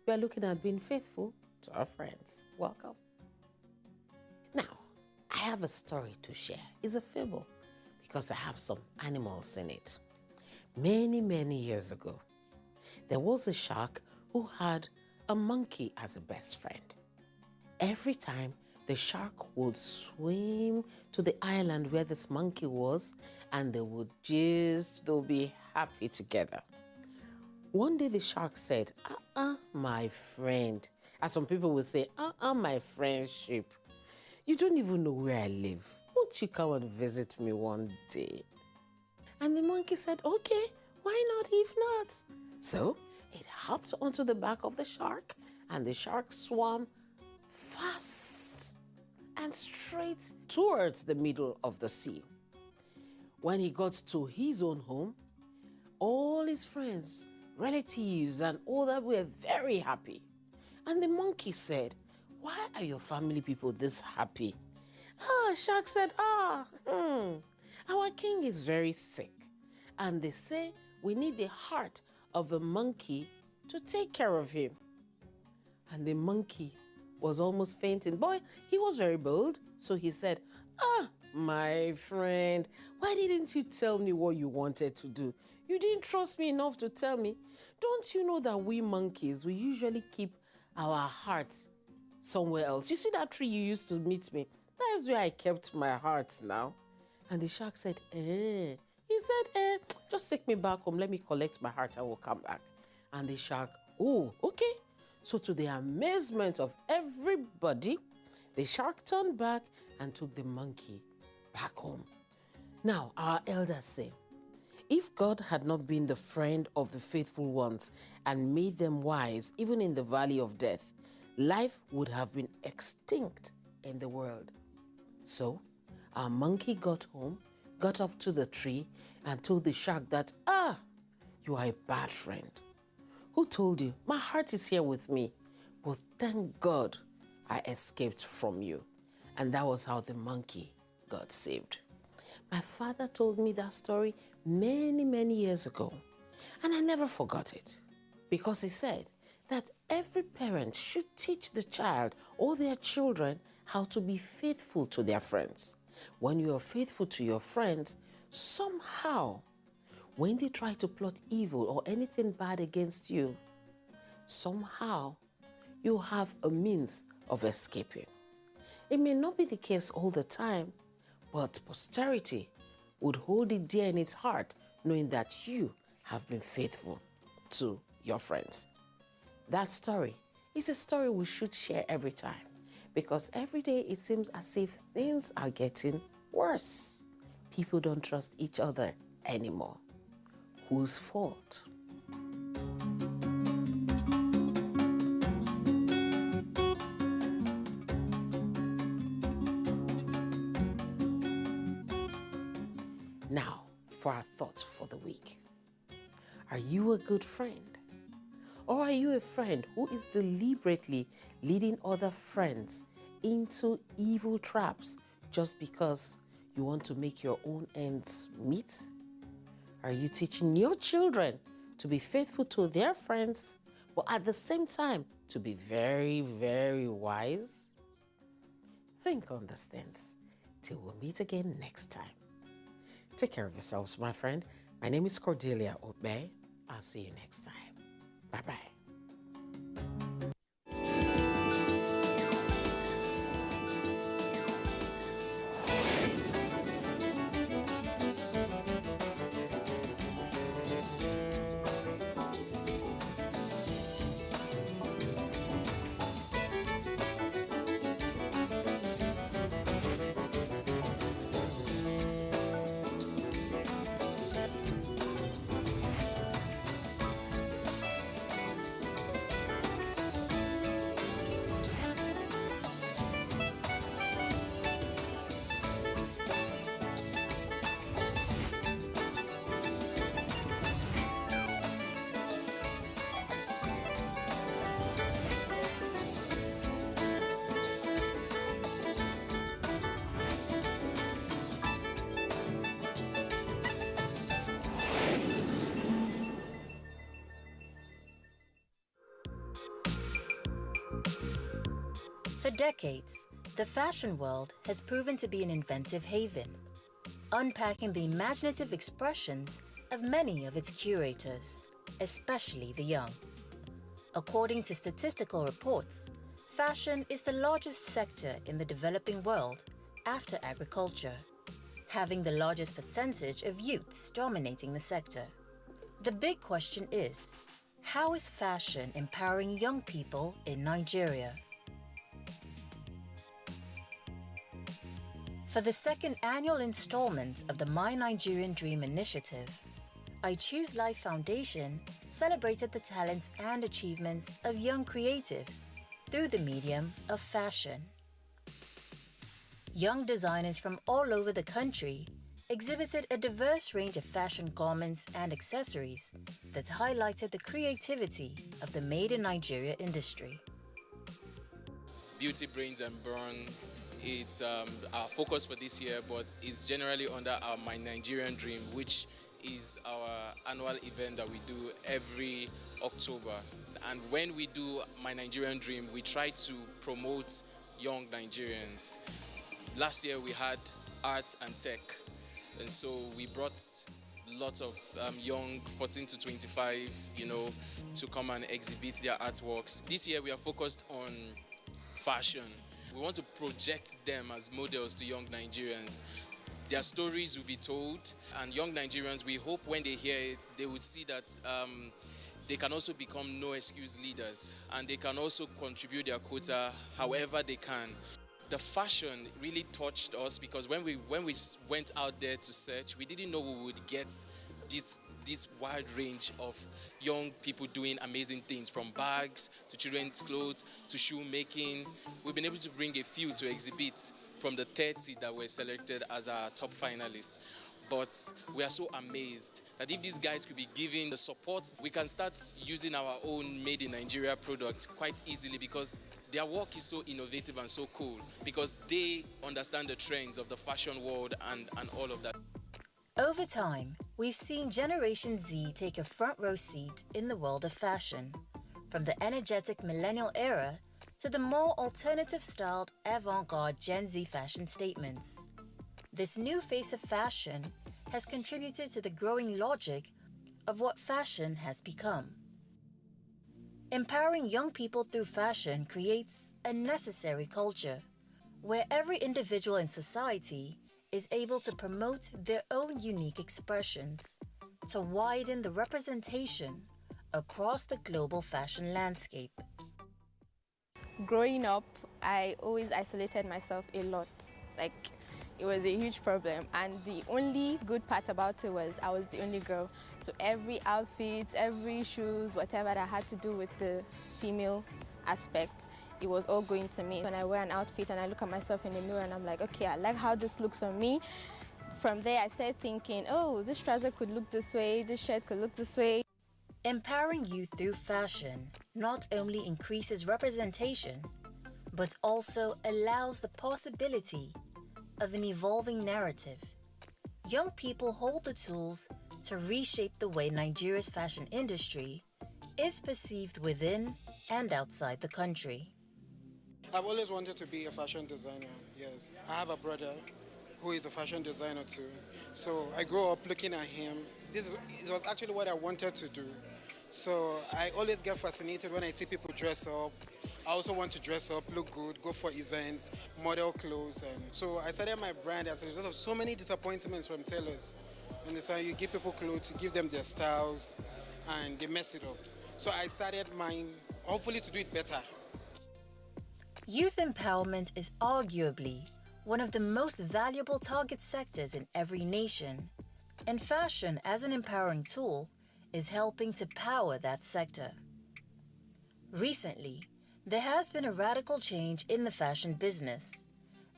We are looking at being faithful to our friends. Welcome. Now, I have a story to share. It's a fable because I have some animals in it. Many, many years ago, there was a shark who had a monkey as a best friend. Every time the shark would swim to the island where this monkey was, and they'll be happy together. One day the shark said, my friend. As some people would say, my friendship. You don't even know where I live. Won't you come and visit me one day? And the monkey said, okay, why not if not? So it hopped onto the back of the shark, and the shark swam fast and straight towards the middle of the sea. When he got to his own home, all his friends, relatives, and all that were very happy. And the monkey said, why are your family people this happy? Shark said, our king is very sick. And they say we need the heart of a monkey to take care of him. And the monkey was almost fainting. Boy, he was very bold. So he said, my friend, why didn't you tell me what you wanted to do? You didn't trust me enough to tell me. Don't you know that we monkeys, we usually keep our hearts somewhere else? You see that tree you used to meet me? That's where I kept my heart now. And the shark said, He said, just take me back home. Let me collect my heart. I will come back. And the shark, okay. So to the amazement of everybody, the shark turned back and took the monkey back home. Now, our elders say, if God had not been the friend of the faithful ones and made them wise, even in the valley of death, life would have been extinct in the world. So, our monkey got home, got up to the tree, and told the shark that, you are a bad friend. Who told you? My heart is here with me. But thank God I escaped from you. And that was how the monkey got saved. My father told me that story many, many years ago. And I never forgot it. Because he said that every parent should teach the child or their children how to be faithful to their friends. When you are faithful to your friends, somehow, when they try to plot evil or anything bad against you, somehow you have a means of escaping. It may not be the case all the time, but posterity would hold it dear in its heart, knowing that you have been faithful to your friends. That story is a story we should share every time, because every day it seems as if things are getting worse. People don't trust each other anymore. Whose fault? Now, for our thoughts for the week. Are you a good friend? Or are you a friend who is deliberately leading other friends into evil traps just because you want to make your own ends meet? Are you teaching your children to be faithful to their friends, but at the same time to be very, very wise? Think on these things till we meet again next time. Take care of yourselves, my friend. My name is Cordelia Obe. I'll see you next time. Bye-bye.
For decades, the fashion world has proven to be an inventive haven, unpacking the imaginative expressions of many of its curators, especially the young. According to statistical reports, fashion is the largest sector in the developing world after agriculture, having the largest percentage of youths dominating the sector. The big question is, how is fashion empowering young people in Nigeria? For the second annual installment of the My Nigerian Dream initiative, I Choose Life Foundation celebrated the talents and achievements of young creatives through the medium of fashion. Young designers from all over the country exhibited a diverse range of fashion garments and accessories that highlighted the creativity of the Made in Nigeria industry.
Beauty, Brains and Burn, it's our focus for this year, but it's generally under our My Nigerian Dream, which is our annual event that we do every October. And when we do My Nigerian Dream, we try to promote young Nigerians. Last year we had art and tech, and so we brought lots of young 14 to 25, to come and exhibit their artworks. This year we are focused on fashion. We want to project them as models to young Nigerians. Their stories will be told, and young Nigerians, we hope when they hear it, they will see that they can also become no-excuse leaders, and they can also contribute their quota however they can. The fashion really touched us because when we went out there to search, we didn't know we would get this wide range of young people doing amazing things, from bags to children's clothes to shoemaking. We've been able to bring a few to exhibit from the 30 that were selected as our top finalists. But we are so amazed that if these guys could be given the support, we can start using our own Made in Nigeria product quite easily, because their work is so innovative and so cool, because they understand the trends of the fashion world and all of that.
Over time, we've seen Generation Z take a front row seat in the world of fashion, from the energetic millennial era to the more alternative-styled avant-garde Gen Z fashion statements. This new face of fashion has contributed to the growing logic of what fashion has become. Empowering young people through fashion creates a necessary culture where every individual in society is able to promote their own unique expressions to widen the representation across the global fashion landscape.
Growing up, I always isolated myself a lot. It was a huge problem, and the only good part about it was I was the only girl. So every outfit, every shoes, whatever that had to do with the female aspect, it was all going to me. When I wear an outfit and I look at myself in the mirror and I'm like, okay, I like how this looks on me. From there, I started thinking, oh, this trouser could look this way, this shirt could look this way.
Empowering youth through fashion not only increases representation, but also allows the possibility of an evolving narrative. Young people hold the tools to reshape the way Nigeria's fashion industry is perceived within and outside the country.
I've always wanted to be a fashion designer, yes. I have a brother who is a fashion designer too. So I grew up looking at him. It was actually what I wanted to do. So I always get fascinated when I see people dress up. I also want to dress up, look good, go for events, model clothes. And so I started my brand as a result of so many disappointments from tailors. And so you give people clothes, you give them their styles, and they mess it up. So I started mine, hopefully to do it better.
Youth empowerment is arguably one of the most valuable target sectors in every nation, and fashion as an empowering tool is helping to power that sector. Recently, there has been a radical change in the fashion business,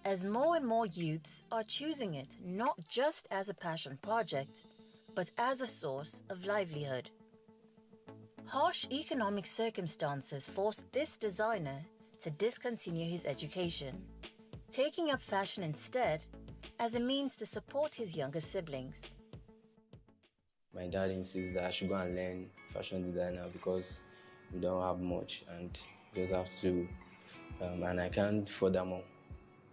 as more and more youths are choosing it not just as a passion project, but as a source of livelihood. Harsh economic circumstances forced this designer to discontinue his education, taking up fashion instead as a means to support his younger siblings.
My dad insists that I should go and learn fashion designer because we don't have much and just have to, and I can't furthermore.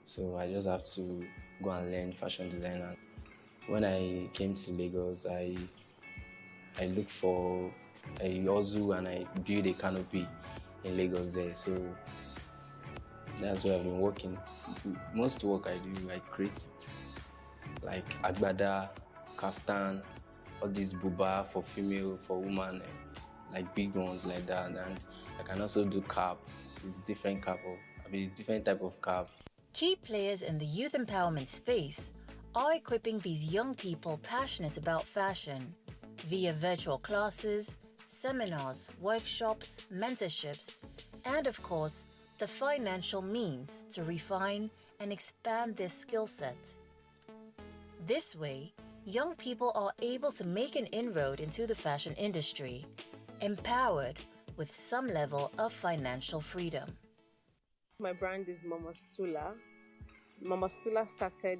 So I just have to go and learn fashion designer. When I came to Lagos, I I look for a hustle and I build a canopy in Lagos there. So that's where I've been working. Most work I do, I create it. Like agbada, kaftan, all these buba for female, for woman, like big ones like that. And I can also do cap. It's different cap different type of cap.
Key players in the youth empowerment space are equipping these young people passionate about fashion via virtual classes, seminars, workshops, mentorships, and of course, the financial means to refine and expand their skill set. This way, young people are able to make an inroad into the fashion industry, empowered with some level of financial freedom.
My brand is Mama Stula. Mama Stula started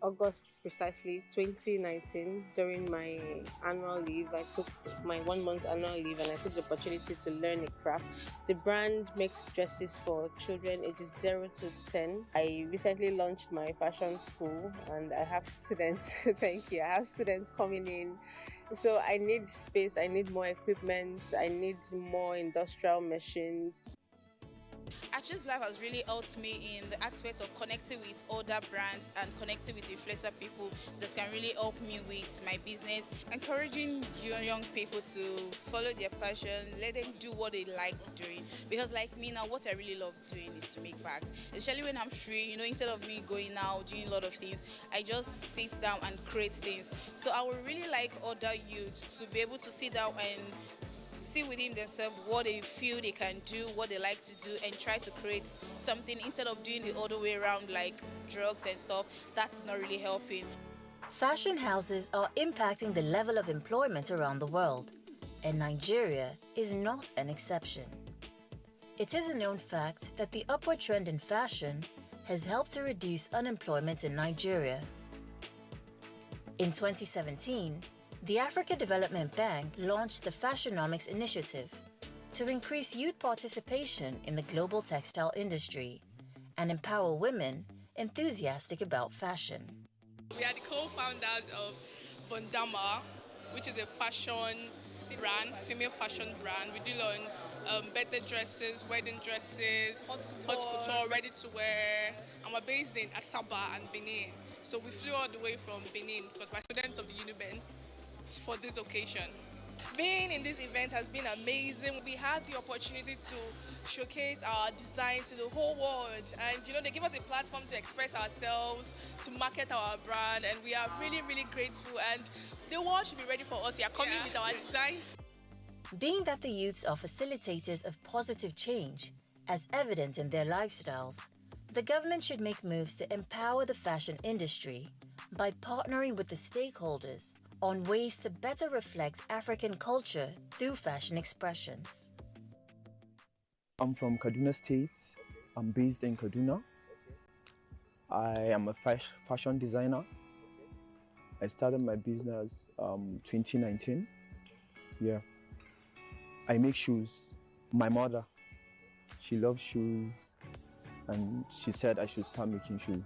August precisely 2019 during my annual leave. I took my 1 month annual leave and I took the opportunity to learn a craft. The brand makes dresses for children ages 0 to 10. I recently launched my fashion school and I have students, thank you, I have students coming in. So I need space, I need more equipment, I need more industrial machines.
I Choose Life has really helped me in the aspect of connecting with other brands and connecting with influencer people that can really help me with my business. Encouraging young people to follow their passion, let them do what they like doing. Because like me now, what I really love doing is to make bags. Especially when I'm free, instead of me going out, doing a lot of things, I just sit down and create things. So I would really like other youths to be able to sit down and see within themselves what they feel they can do, what they like to do, and try to create something instead of doing the other way around like drugs and stuff. That's not really helping.
Fashion houses are impacting the level of employment around the world, and Nigeria is not an exception. It is a known fact that the upward trend in fashion has helped to reduce unemployment in Nigeria. In 2017, the Africa Development Bank launched the Fashionomics Initiative to increase youth participation in the global textile industry and empower women enthusiastic about fashion.
We are the co-founders of Vondama, which is a fashion brand, female fashion brand. We deal on birthday dresses, wedding dresses, haute couture, ready to wear, and we're based in Asaba and Benin. So we flew all the way from Benin because we're students of the UNIBEN for this occasion. Being in this event has been amazing. We had the opportunity to showcase our designs to the whole world, and they give us a platform to express ourselves, to market our brand, and we are really, really grateful, and the world should be ready for us. We are coming with our designs.
Being that the youths are facilitators of positive change, as evident in their lifestyles, the government should make moves to empower the fashion industry by partnering with the stakeholders on ways to better reflect African culture through fashion expressions.
I'm from Kaduna State. I'm based in Kaduna. I am a fashion designer. I started my business 2019. Yeah. I make shoes. My mother, she loves shoes, and she said I should start making shoes.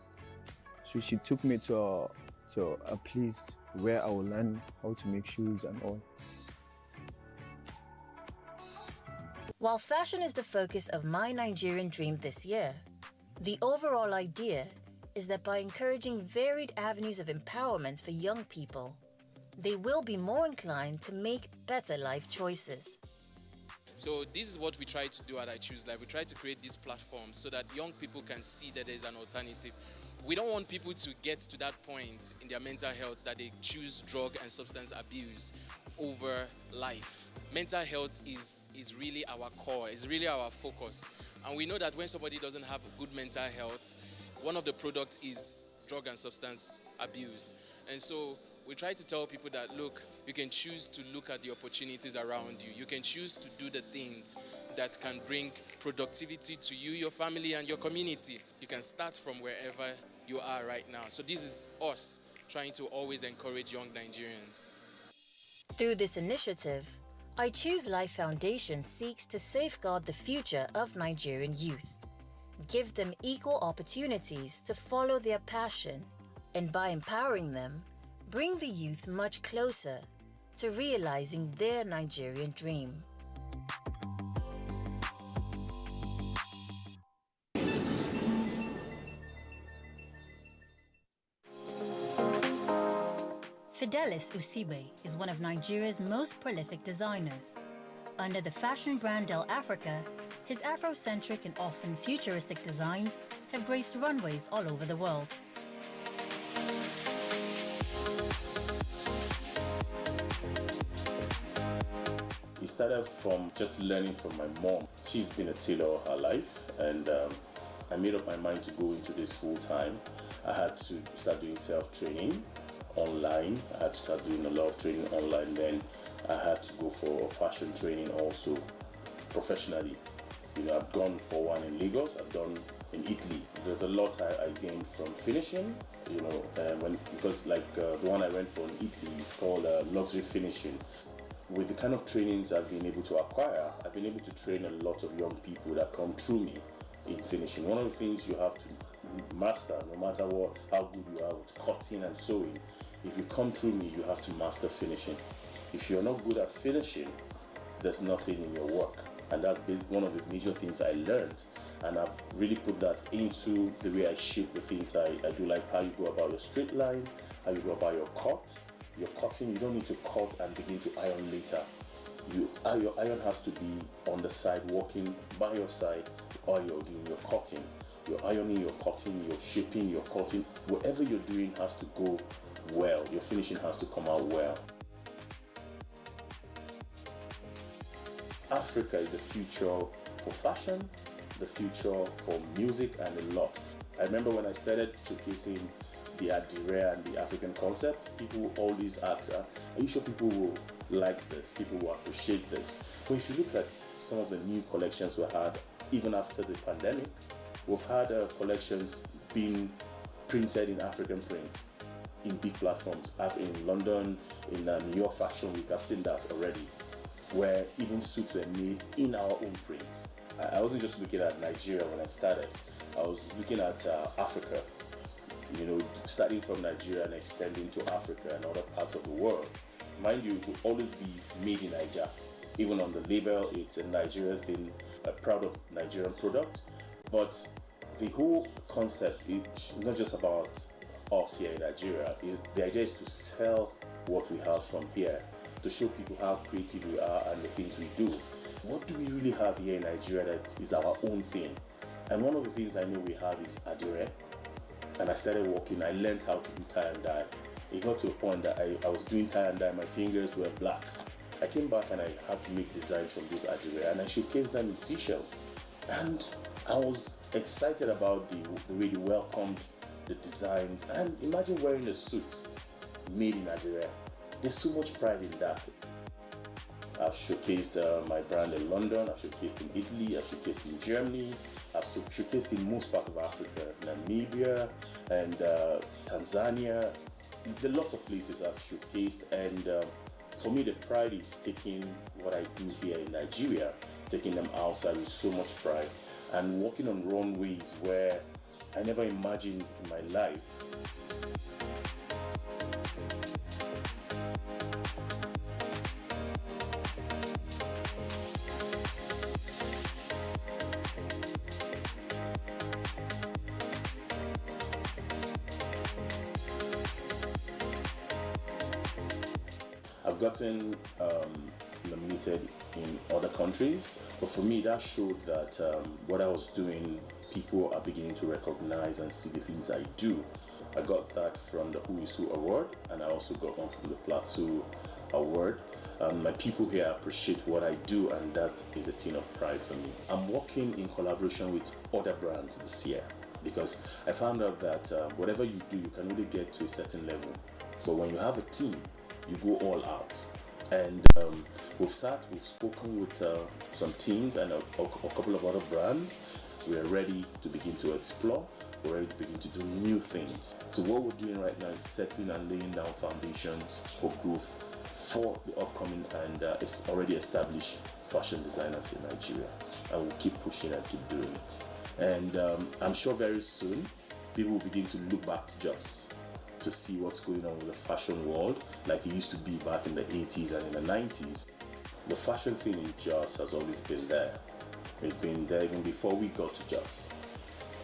So she took me to a place where I will learn how to make shoes and all.
While fashion is the focus of My Nigerian Dream this year, the overall idea is that by encouraging varied avenues of empowerment for young people, they will be more inclined to make better life choices.
So this is what we try to do at I Choose Life. We try to create these platforms so that young people can see that there is an alternative. We don't want people to get to that point in their mental health that they choose drug and substance abuse over life. Mental health is really our core, is really our focus. And we know that when somebody doesn't have good mental health, one of the products is drug and substance abuse. And so we try to tell people that, look, you can choose to look at the opportunities around you. You can choose to do the things that can bring productivity to you, your family, and your community. You can start from wherever you are right now. So this is us trying to always encourage young Nigerians.
Through this initiative, I Choose Life Foundation seeks to safeguard the future of Nigerian youth, give them equal opportunities to follow their passion, and by empowering them, bring the youth much closer to realizing their Nigerian dream. Fidelis Usibe is one of Nigeria's most prolific designers. Under the fashion brand Del Africa, his Afrocentric and often futuristic designs have graced runways all over the world.
It started from just learning from my mom. She's been a tailor all her life, and I made up my mind to go into this full time. I had to start doing self-training online. I had to start doing a lot of training online. Then I had to go for fashion training also professionally. You know, I've gone for one in Lagos, I've done in Italy. There's a lot I gained from finishing, you know, because like the one I went for in Italy, it's called luxury finishing. With the kind of trainings I've been able to acquire, I've been able to train a lot of young people that come through me in finishing. One of the things you have to master, no matter how good you are with cutting and sewing, if you come through me, you have to master finishing. If you're not good at finishing, there's nothing in your work. And that's one of the major things I learned. And I've really put that into the way I shape the things I do, like how you go about your straight line, how you go about your cut. Your cutting, you don't need to cut and begin to iron later. Your iron has to be on the side, working by your side while you're doing your cutting. You're ironing, you're cutting, you're shaping, you're cutting. Whatever you're doing has to go well. Your finishing has to come out well. Africa is the future for fashion, the future for music, and a lot. I remember when I started showcasing the Adire and the African concept, people always ask, are you sure people will like this? People will appreciate this? But if you look at some of the new collections we had, even after the pandemic, we've had collections being printed in African prints in big platforms. In London, in New York Fashion Week, I've seen that already, where even suits were made in our own prints. I wasn't just looking at Nigeria when I started, I was looking at Africa. You know, starting from Nigeria and extending to Africa and other parts of the world. Mind you, it will always be made in Nigeria. Even on the label, it's a Nigerian thing, a proud of Nigerian product. But the whole concept is not just about us here in Nigeria. The idea is to sell what we have from here, to show people how creative we are and the things we do. What do we really have here in Nigeria that is our own thing? And one of the things I know we have is Adire. And I started working, I learned how to do tie and dye. It got to a point that I was doing tie and dye, my fingers were black. I came back and I had to make designs from those Adire, and I showcased them in Seychelles. And I was excited about the way they welcomed the designs. And imagine wearing a suit made in Adire. There's so much pride in that. I've showcased my brand in London, I've showcased in Italy, I've showcased in Germany, I've showcased in most parts of Africa, Namibia and Tanzania. There are lots of places I've showcased, and for me the pride is taking what I do here in Nigeria, taking them outside with so much pride, and walking on runways where I never imagined in my life. I've gotten nominated in other countries, but for me that showed that what I was doing, people are beginning to recognize and see the things I do. I got that from the Who is Who Award, and I also got one from the Plateau Award. My people here appreciate what I do, and that is a thing of pride for me. I'm working in collaboration with other brands this year, because I found out that whatever you do, you can only get to a certain level. But when you have a team, you go all out. And we've spoken with some teams and a couple of other brands. We're ready to begin to explore. We're ready to begin to do new things. So what we're doing right now is setting and laying down foundations for growth for the upcoming and already established fashion designers in Nigeria. And we'll keep pushing and keep doing it. And I'm sure very soon, people will begin to look back to Jos to see what's going on with the fashion world, like it used to be back in the 80s and in the 90s. The fashion thing in Jos has always been there. It's been there even before we got to Jos.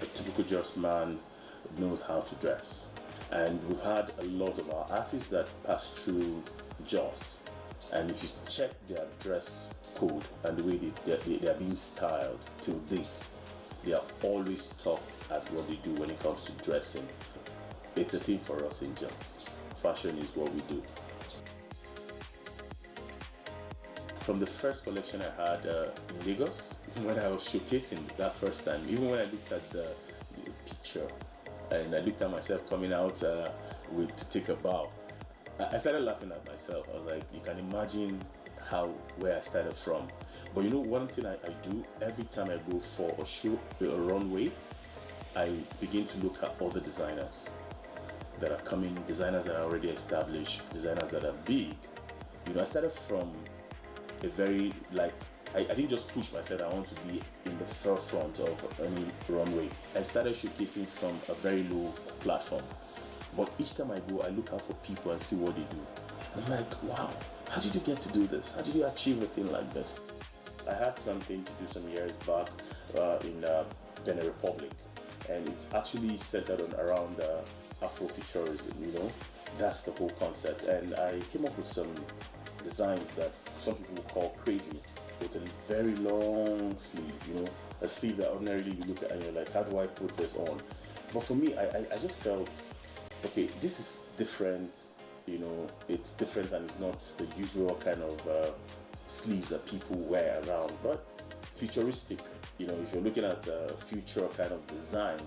A typical Jos man knows how to dress. And we've had a lot of our artists that pass through Jos. And if you check their dress code and the way they are being styled till date, they are always top at what they do when it comes to dressing. It's a thing for us in Jos. Fashion is what we do. From the first collection I had in Lagos, when I was showcasing that first time, even when I looked at the picture and I looked at myself coming out to take a bow, I started laughing at myself. I was like, you can imagine where I started from. But you know, one thing I do every time I go for a show, a runway, I begin to look at other designers that are coming, designers that are already established, designers that are big. You know, I started from a very, I didn't just push myself, I want to be in the forefront of any runway. I started showcasing from a very low platform. But each time I go, I look out for people and see what they do. I'm like, wow, how did you get to do this? How did you achieve a thing like this? I had something to do some years back in Benin Republic, and it's actually centered around Afrofuturism, you know? That's the whole concept. And I came up with some designs that some people would call crazy, with a very long sleeve, you know, a sleeve that ordinarily you look at and you're like, how do I put this on? But for me, I just felt, okay, this is different, you know, it's different and it's not the usual kind of sleeves that people wear around, but futuristic. You know, if you're looking at a future kind of design,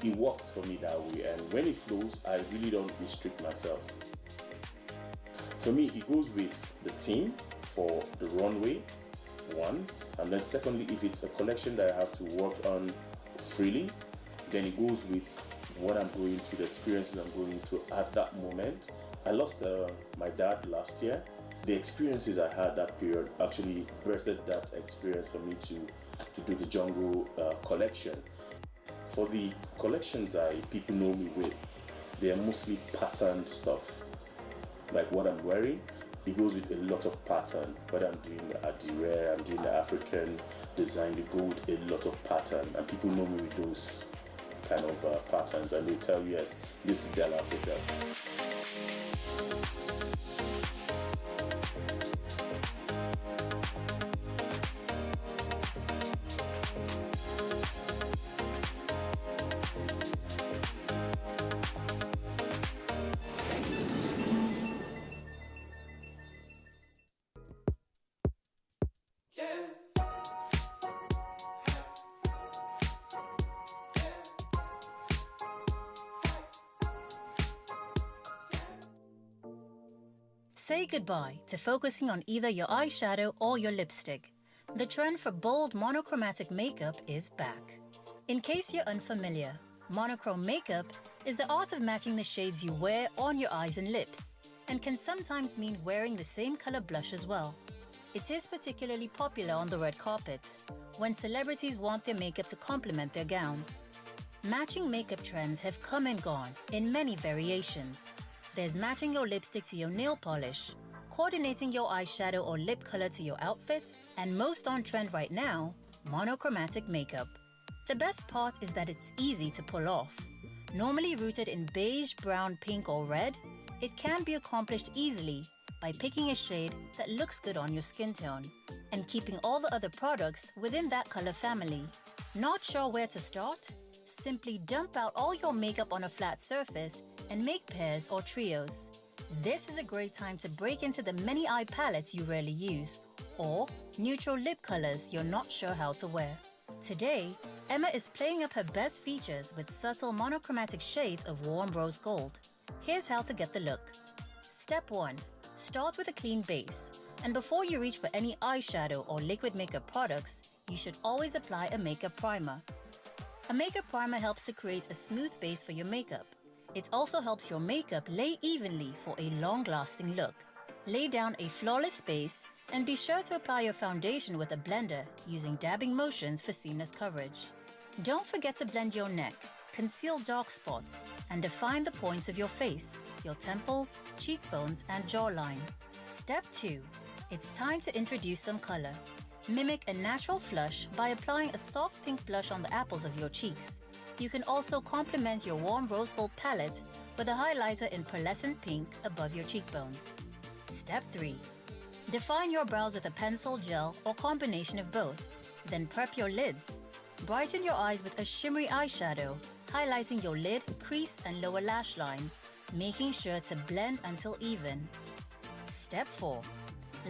it works for me that way. And when it flows, I really don't restrict myself. For me, it goes with the theme for the runway, one, and then secondly, if it's a collection that I have to work on freely, then it goes with what I'm going through, the experiences I'm going through at that moment. I lost my dad last year. The experiences I had that period actually birthed that experience for me to do the Jungle collection. For the collections people know me with, they are mostly patterned stuff. Like what I'm wearing, it goes with a lot of pattern. Whether I'm doing the Adire, I'm doing the African design, they go with a lot of pattern. And people know me with those kind of patterns, and they'll tell you, yes, this is Del Africa.
Say goodbye to focusing on either your eyeshadow or your lipstick. The trend for bold monochromatic makeup is back. In case you're unfamiliar, monochrome makeup is the art of matching the shades you wear on your eyes and lips, and can sometimes mean wearing the same color blush as well. It is particularly popular on the red carpet, when celebrities want their makeup to complement their gowns. Matching makeup trends have come and gone in many variations. There's matching your lipstick to your nail polish, coordinating your eyeshadow or lip color to your outfit, and most on trend right now, monochromatic makeup. The best part is that it's easy to pull off. Normally rooted in beige, brown, pink, or red, it can be accomplished easily by picking a shade that looks good on your skin tone and keeping all the other products within that color family. Not sure where to start? Simply dump out all your makeup on a flat surface and make pairs or trios. This is a great time to break into the many eye palettes you rarely use, or neutral lip colors you're not sure how to wear. Today, Emma is playing up her best features with subtle monochromatic shades of warm rose gold. Here's how to get the look. Step 1. Start with a clean base, and before you reach for any eyeshadow or liquid makeup products, you should always apply a makeup primer. A makeup primer helps to create a smooth base for your makeup. It also helps your makeup lay evenly for a long-lasting look. Lay down a flawless base and be sure to apply your foundation with a blender using dabbing motions for seamless coverage. Don't forget to blend your neck, conceal dark spots, and define the points of your face, your temples, cheekbones, and jawline. Step 2. It's time to introduce some color. Mimic a natural flush by applying a soft pink blush on the apples of your cheeks. You can also complement your warm rose gold palette with a highlighter in pearlescent pink above your cheekbones. Step 3. Define your brows with a pencil, gel, or combination of both. Then prep your lids. Brighten your eyes with a shimmery eyeshadow, highlighting your lid, crease, and lower lash line, making sure to blend until even. Step 4.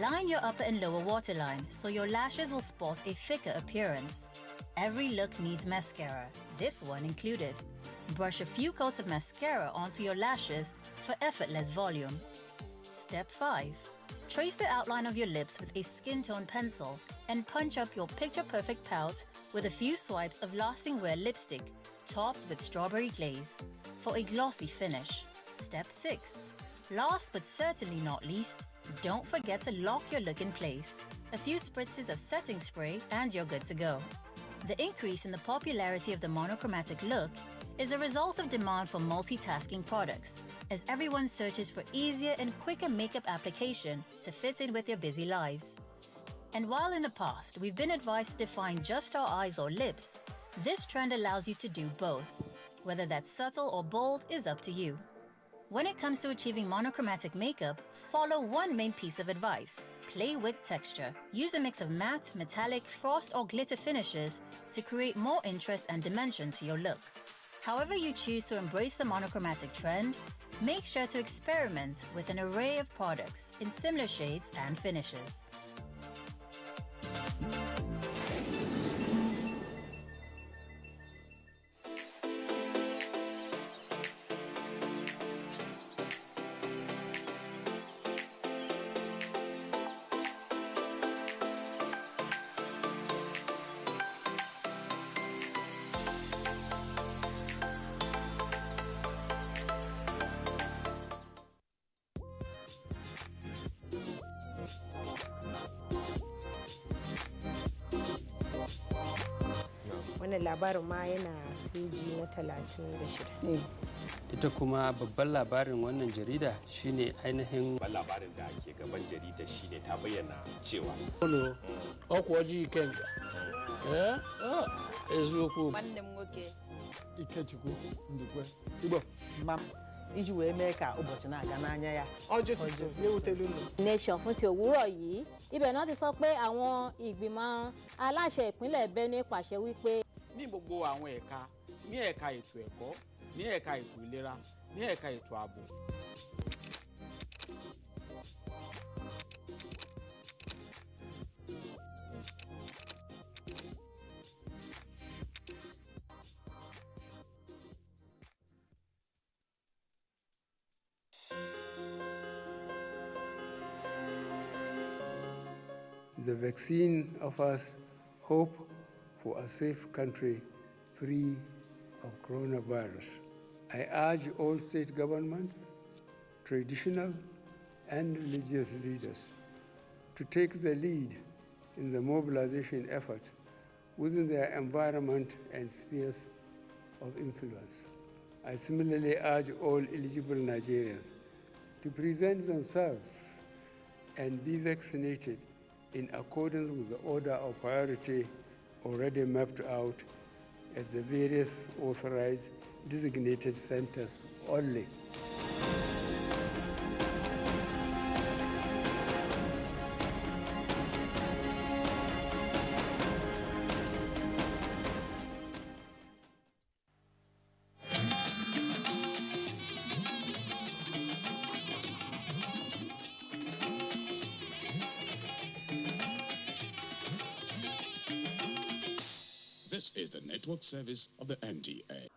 Line your upper and lower waterline so your lashes will sport a thicker appearance. Every look needs mascara, this one included. Brush a few coats of mascara onto your lashes for effortless volume. Step 5. Trace the outline of your lips with a skin tone pencil and punch up your picture-perfect pout with a few swipes of lasting wear lipstick topped with strawberry glaze for a glossy finish. Step 6. Last but certainly not least, don't forget to lock your look in place. A few spritzes of setting spray and you're good to go. The increase in the popularity of the monochromatic look is a result of demand for multitasking products, as everyone searches for easier and quicker makeup application to fit in with their busy lives. And while in the past we've been advised to define just our eyes or lips, this trend allows you to do both. Whether that's subtle or bold is up to you. When it comes to achieving monochromatic makeup, follow one main piece of advice. Play with texture. Use a mix of matte, metallic, frost or glitter finishes to create more interest and dimension to your look. However you choose to embrace the monochromatic trend, make sure to experiment with an array of products in similar shades and finishes.
wannan labarin ma yana peji na 36.
Ita kuma babban labarin wannan jarida shine ainihin labarin da ke gaban jarida shine ta bayyana cewa
ọkwa ojii kenga eziokwu
nwanne m nwoke
Ikechukwu Ndukwe Igbo mam
iji wee mee ka ụbọchị na-aga n'anya ya
ọjọ́ yewutelu unu.
Nation fún ti òwúrọ̀ yìí ibẹ̀ náà ti sọ pé àwọn ìgbìmọ̀ aláṣẹ ìpínlẹ̀ Benue pàṣẹ wípé.
ní gbogbo àwọn ẹ̀ka ní ẹ̀ka ètò ẹ̀kọ́ ní ẹ̀ka ètò ìlera ní ẹ̀ka ètò ààbò.
The vaccine offers hope for a safe country free of coronavirus. I urge all state governments, traditional and religious leaders to take the lead in the mobilization effort within their environment and spheres of influence. I similarly urge all eligible Nigerians to present themselves and be vaccinated in accordance with the order of priority already mapped out at the various authorized designated centers only.
This is the network service of the NTA.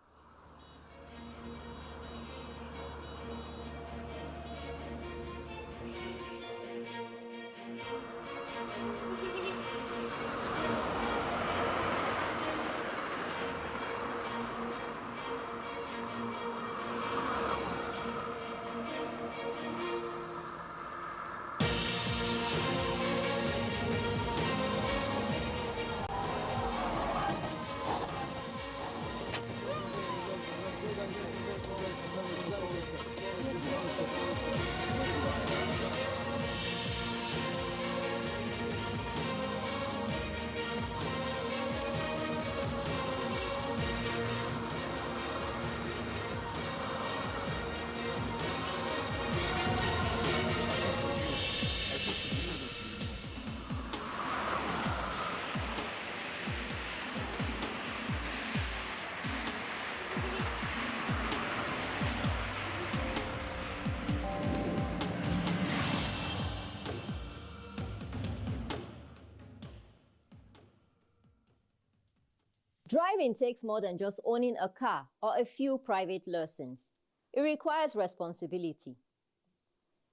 Driving takes more than just owning a car or a few private lessons. It requires responsibility.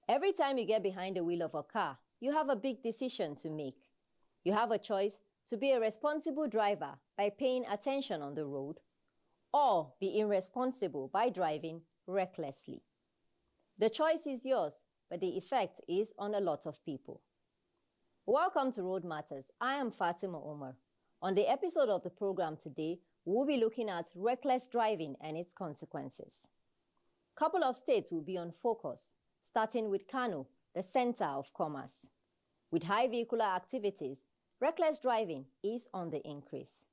Every time you get behind the wheel of a car, you have a big decision to make. You have a choice to be a responsible driver by paying attention on the road, or be irresponsible by driving recklessly. The choice is yours, but the effect is on a lot of people. Welcome to Road Matters. I am Fatima Omar. On the episode of the program today, we'll be looking at reckless driving and its consequences. A couple of states will be on focus, starting with Kano, the center of commerce. With high vehicular activities, reckless driving is on the increase.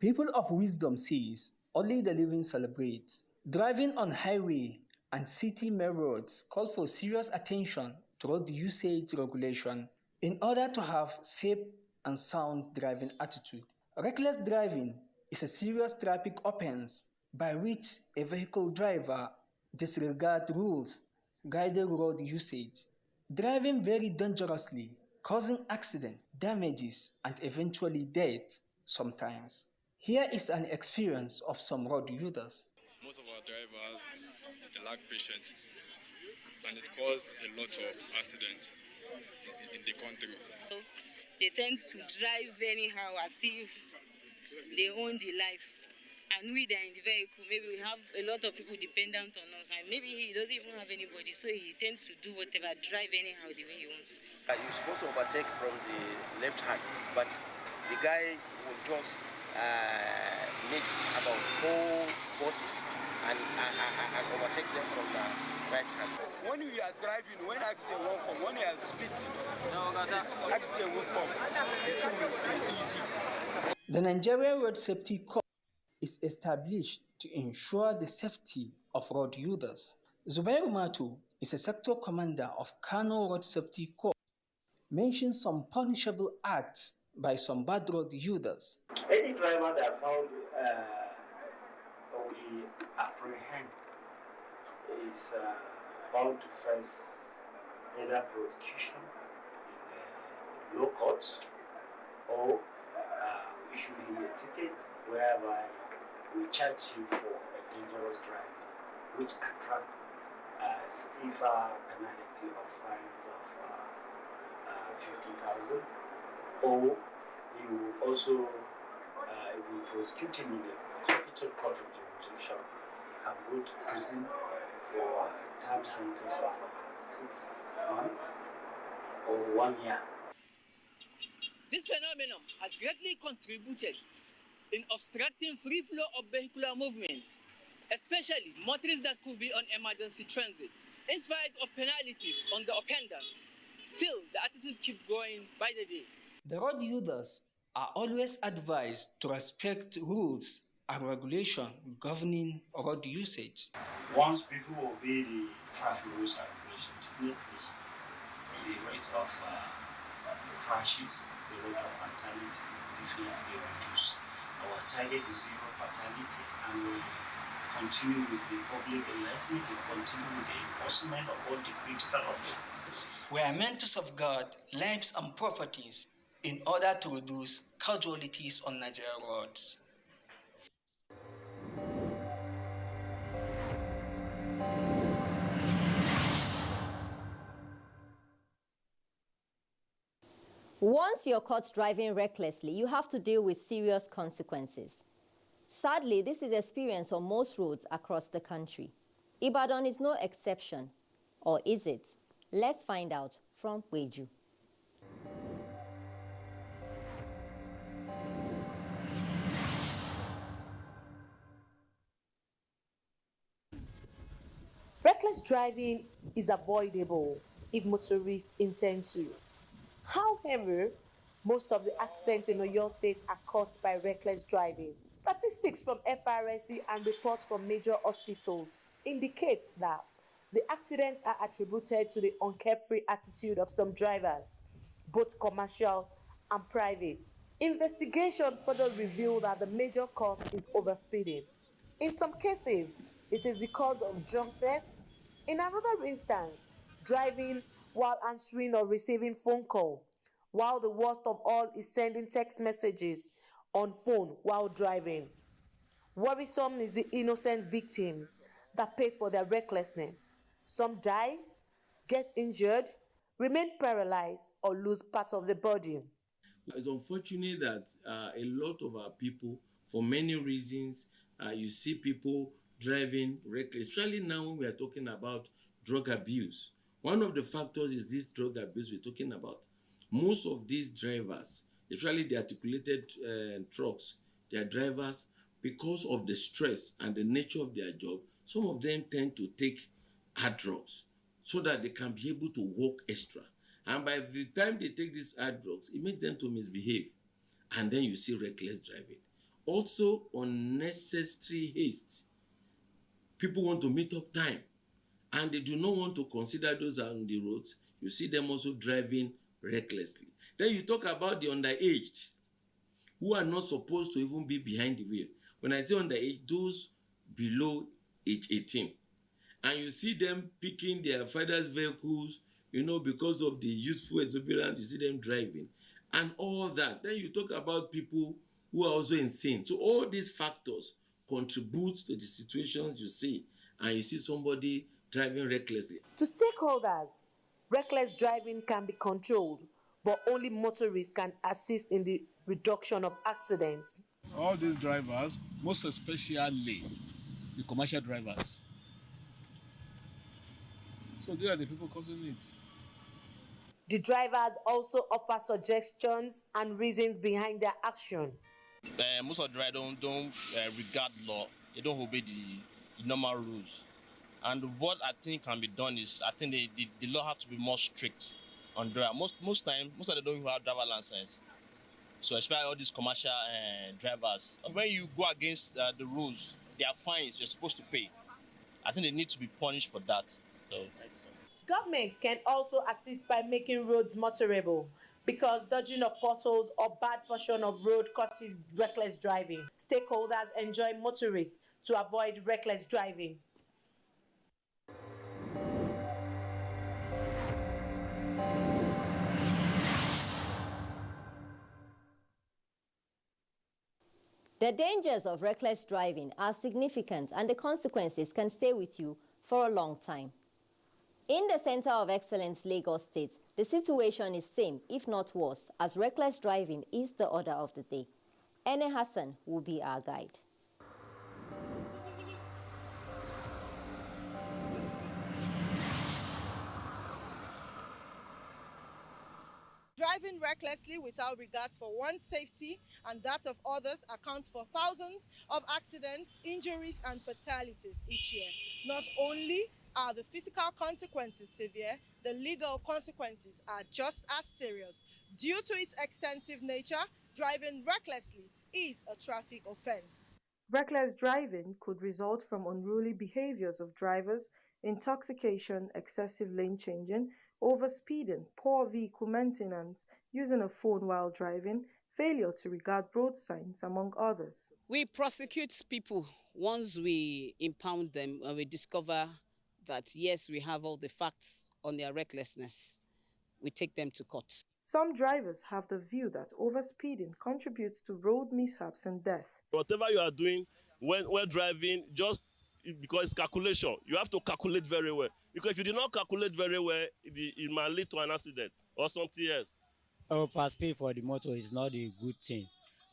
People of wisdom says, only the living celebrates. Driving on highway and city main roads call for serious attention to road usage regulation in order to have safe and sound driving attitude. Reckless driving is a serious traffic offense by which a vehicle driver disregards rules guiding road usage, driving very dangerously, causing accident, damages, and eventually death sometimes. Here is an experience of some road users.
Most of our drivers, they lack patience, and it causes a lot of accidents in the country.
They tend to drive anyhow as if they own the life. And we that are in the vehicle, maybe we have a lot of people dependent on us, and maybe he doesn't even have anybody, so he tends to do whatever, drive anyhow the way he wants.
You're supposed to overtake from the left hand, but the guy will just mix about 4 buses and overtake them from the right hand.
When we are driving, when accident will come, when you are speed, accident will come. It will be easy.
The Nigerian Road Safety Corps is established to ensure the safety of road users. Zubair Matu is a sector commander of Kano Road Safety Corps. Mentions some punishable acts by some bad road users.
Any driver that found or we apprehend is bound to face either prosecution in law courts or issue him a ticket whereby we charge him for a dangerous driving, which attract stiffer penalty of fines of 50,000. Or you will also, if we prosecute him in the capital court of jurisdiction, he can go to prison for a term sentence of 6 months or 1 year.
This phenomenon has greatly contributed in obstructing free flow of vehicular movement, especially motorists that could be on emergency transit. In spite of penalties on the offenders, still the attitude keeps going by the day.
The road users are always advised to respect rules and regulation governing road usage.
Once people obey the traffic rules and regulations, definitely the rate of crashes, the rate of fatality definitely reduce. Our target is 0 fatality, and we continue with the public enlightenment, we continue with the enforcement of all the critical offenses.
We are meant to safeguard lives and properties in order to reduce casualties on Nigerian roads.
Once you're caught driving recklessly, you have to deal with serious consequences. Sadly, this is experienced on most roads across the country. Ibadan is no exception. Or is it? Let's find out from Weju.
Reckless driving is avoidable if motorists intend to. However, most of the accidents in Oyo State are caused by reckless driving. Statistics from FRSC and reports from major hospitals indicates that the accidents are attributed to the uncarefree attitude of some drivers, both commercial and private. Investigation further revealed that the major cause is overspeeding. In some cases, it is because of drunkenness. In another instance, driving while answering or receiving phone call, while the worst of all is sending text messages on phone while driving. Worrisome is the innocent victims that pay for their recklessness. Some die, get injured, remain paralyzed, or lose parts of the body.
It's unfortunate that a lot of our people, for many reasons, you see people driving reckless, especially now when we are talking about drug abuse. One of the factors is this drug abuse we're talking about. Most of these drivers, especially the articulated trucks, their drivers, because of the stress and the nature of their job, some of them tend to take hard drugs so that they can be able to work extra. And by the time they take these hard drugs, it makes them to misbehave. And then you see reckless driving. Also, unnecessary haste. People want to meet up time, and they do not want to consider those on the roads. You see them also driving recklessly. Then you talk about the underage, who are not supposed to even be behind the wheel. When I say underage, those below age 18. And you see them picking their father's vehicles, because of the youthful exuberance, you see them driving and all that. Then you talk about people who are also insane. So all these factors contribute to the situations you see, and you see somebody driving recklessly.
To stakeholders, reckless driving can be controlled, but only motorists can assist in the reduction of accidents.
All these drivers, most especially the commercial drivers, so they are the people causing it.
The drivers also offer suggestions and reasons behind their action.
Most of the drivers don't regard law. They don't obey the normal rules. And what I think can be done is, I think the law has to be more strict on drivers. Most of them don't even have driver license. So especially all these commercial drivers. When you go against the rules, there are fines you're supposed to pay. I think they need to be punished for that. So.
Governments can also assist by making roads motorable, because dodging of potholes or bad portion of road causes reckless driving. Stakeholders enjoin motorists to avoid reckless driving.
The dangers of reckless driving are significant, and the consequences can stay with you for a long time. In the Center of Excellence, Lagos State, the situation is same, if not worse, as reckless driving is the order of the day. Ene Hassan will be our guide.
Driving recklessly without regards for one's safety and that of others accounts for thousands of accidents, injuries, and fatalities each year. Not only are the physical consequences severe, the legal consequences are just as serious. Due to its extensive nature, driving recklessly is a traffic offense.
Reckless driving could result from unruly behaviors of drivers, intoxication, excessive lane changing, overspeeding, poor vehicle maintenance, using a phone while driving, failure to regard road signs, among others.
We prosecute people once we impound them and we discover that, yes, we have all the facts on their recklessness. We take them to court.
Some drivers have the view that overspeeding contributes to road mishaps and death.
Whatever you are doing when driving, just because it's calculation, you have to calculate very well. Because if you do not calculate very well, it might lead to an accident or something else.
Overspeed for the motor is not a good thing.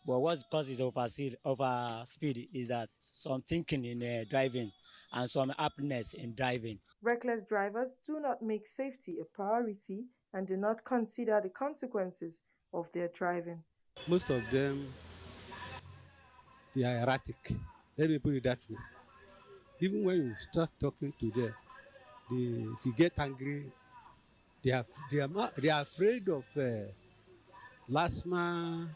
But what causes overspeed is that some thinking in driving and some happiness in driving.
Reckless drivers do not make safety a priority and do not consider the consequences of their driving.
Most of them, they are erratic. Let me put it that way. Even when you start talking to them, they get angry. They are afraid of LASMA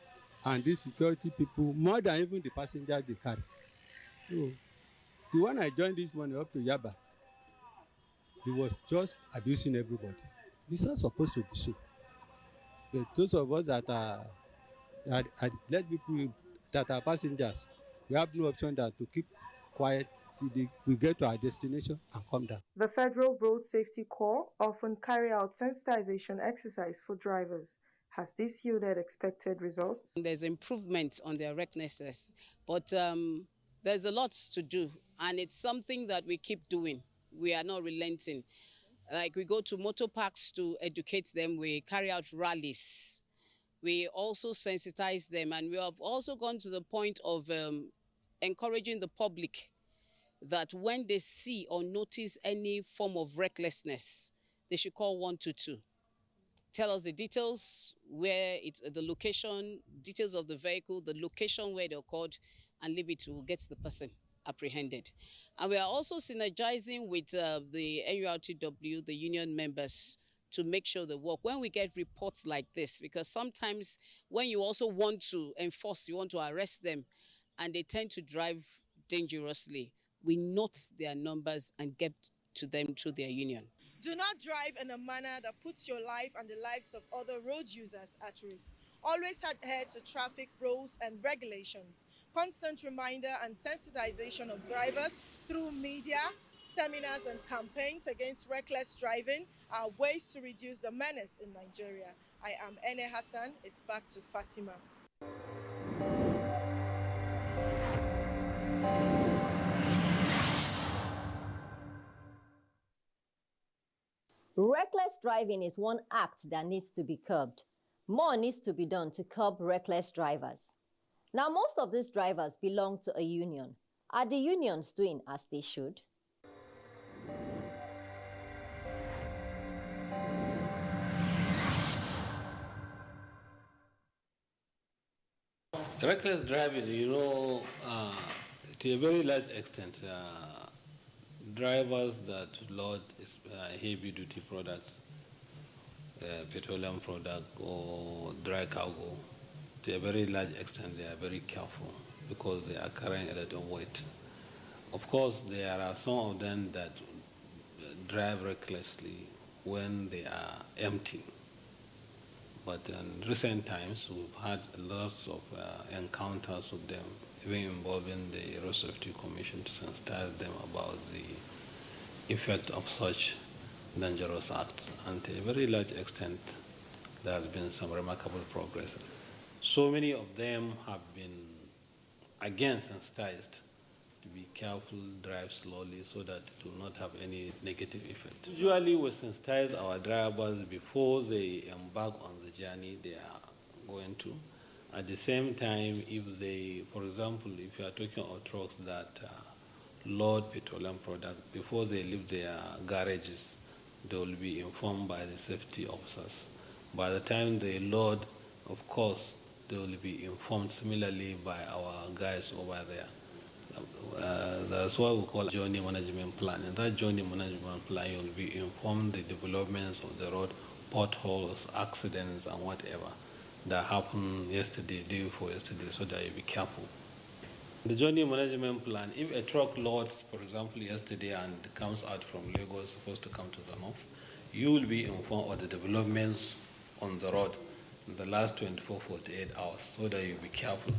and these security people more than even the passengers they carry. So, the one I joined this morning up to Yaba, he was just abusing everybody. This is supposed to be so. But those of us that are let people that are passengers, we have no option than to keep
quiet till we get to our destination and come down.
The Federal Road Safety Corps often carry out sensitization exercise for drivers. Has this yielded expected results?
There's improvement on their recklessness, but there's a lot to do, and it's something that we keep doing. We are not relenting. Like, we go to motor parks to educate them, we carry out rallies. We also sensitize them, and we have also gone to the point of encouraging the public that when they see or notice any form of recklessness, they should call 122. Tell us the details, where it's the location, details of the vehicle, the location where they occurred, and leave it to get the person apprehended. And we are also synergizing with the NURTW, the union members, to make sure they work. When we get reports like this, because sometimes when you also want to enforce, you want to arrest them, and they tend to drive dangerously, we note their numbers and get to them through their union.
Do not drive in a manner that puts your life and the lives of other road users at risk. Always adhere to traffic rules and regulations. Constant reminder and sensitization of drivers through media, seminars and campaigns against reckless driving are ways to reduce the menace in Nigeria. I am Ene Hassan. It's back to Fatima.
Reckless driving is one act that needs to be curbed. More needs to be done to curb reckless drivers. Now, most of these drivers belong to a union. Are the unions doing as they should?
Reckless driving, to a very large extent, drivers that load heavy-duty products, petroleum product or dry cargo, to a very large extent they are very careful because they are carrying a lot of weight. Of course, there are some of them that drive recklessly when they are empty. But in recent times, we've had lots of encounters with them, even involving the Road Safety Commission to sensitize them about the effect of such dangerous acts. And to a very large extent, there has been some remarkable progress. So many of them have been, again, sensitized to be careful, drive slowly, so that it will not have any negative effect. Usually we sensitize our drivers before they embark on the journey they are going to. At the same time, if they, for example, if you are talking about trucks that load petroleum products, before they leave their garages, they will be informed by the safety officers. By the time they load, of course, they will be informed similarly by our guys over there. That's what we call journey management plan. In that journey management plan, you'll be informed the developments of the road, potholes, accidents, and whatever that happened yesterday, day before yesterday, so that you be careful. The journey management plan, if a truck loads, for example, yesterday and comes out from Lagos, supposed to come to the north, you will be informed of the developments on the road in the last 24, 48 hours, so that you be careful.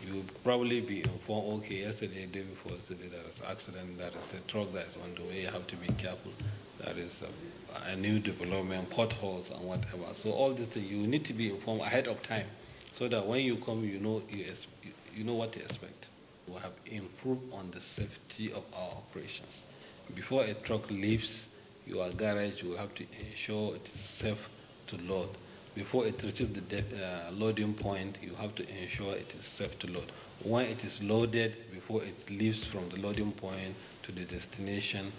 You will probably be informed, okay, yesterday, day before yesterday, there is an accident, there is a truck that is on the way, you have to be careful. There is a new development, potholes and whatever. So all these things, you need to be informed ahead of time, so that when you come, you know what to expect. We have improved on the safety of our operations. Before a truck leaves your garage, you have to ensure it is safe to load. Before it reaches the loading point, you have to ensure it is safe to load. When it is loaded, before it leaves from the loading point to the destination,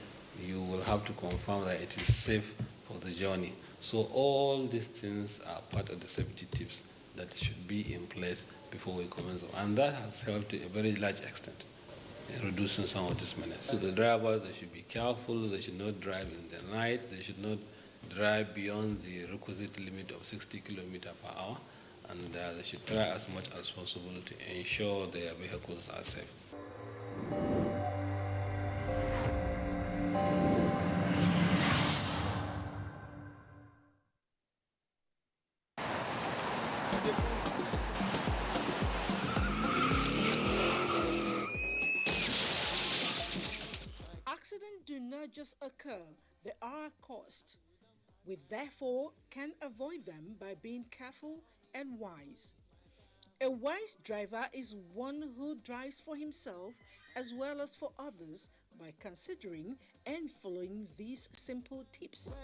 you will have to confirm that it is safe for the journey. So all these things are part of the safety tips that should be in place before we commence. And that has helped to a very large extent in reducing some of this menace. So the drivers, they should be careful, they should not drive in the night, they should not drive beyond the requisite limit of 60 kilometers per hour, and they should try as much as possible to ensure their vehicles are safe.
not just occur, they are caused. We therefore can avoid them by being careful and wise. A wise driver is one who drives for himself as well as for others by considering and following these simple tips.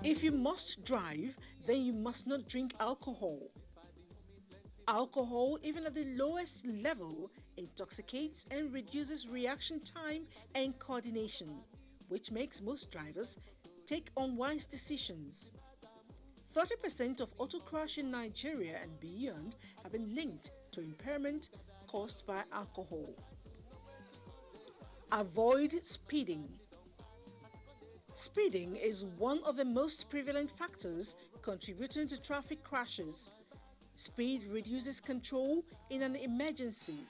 If you must drive, then you must not drink alcohol. Alcohol, even at the lowest level, intoxicates and reduces reaction time and coordination, which makes most drivers take unwise decisions. 30% of auto crash in Nigeria and beyond have been linked to impairment caused by alcohol. Avoid speeding. Speeding is one of the most prevalent factors contributing to traffic crashes. Speed reduces control in an emergency.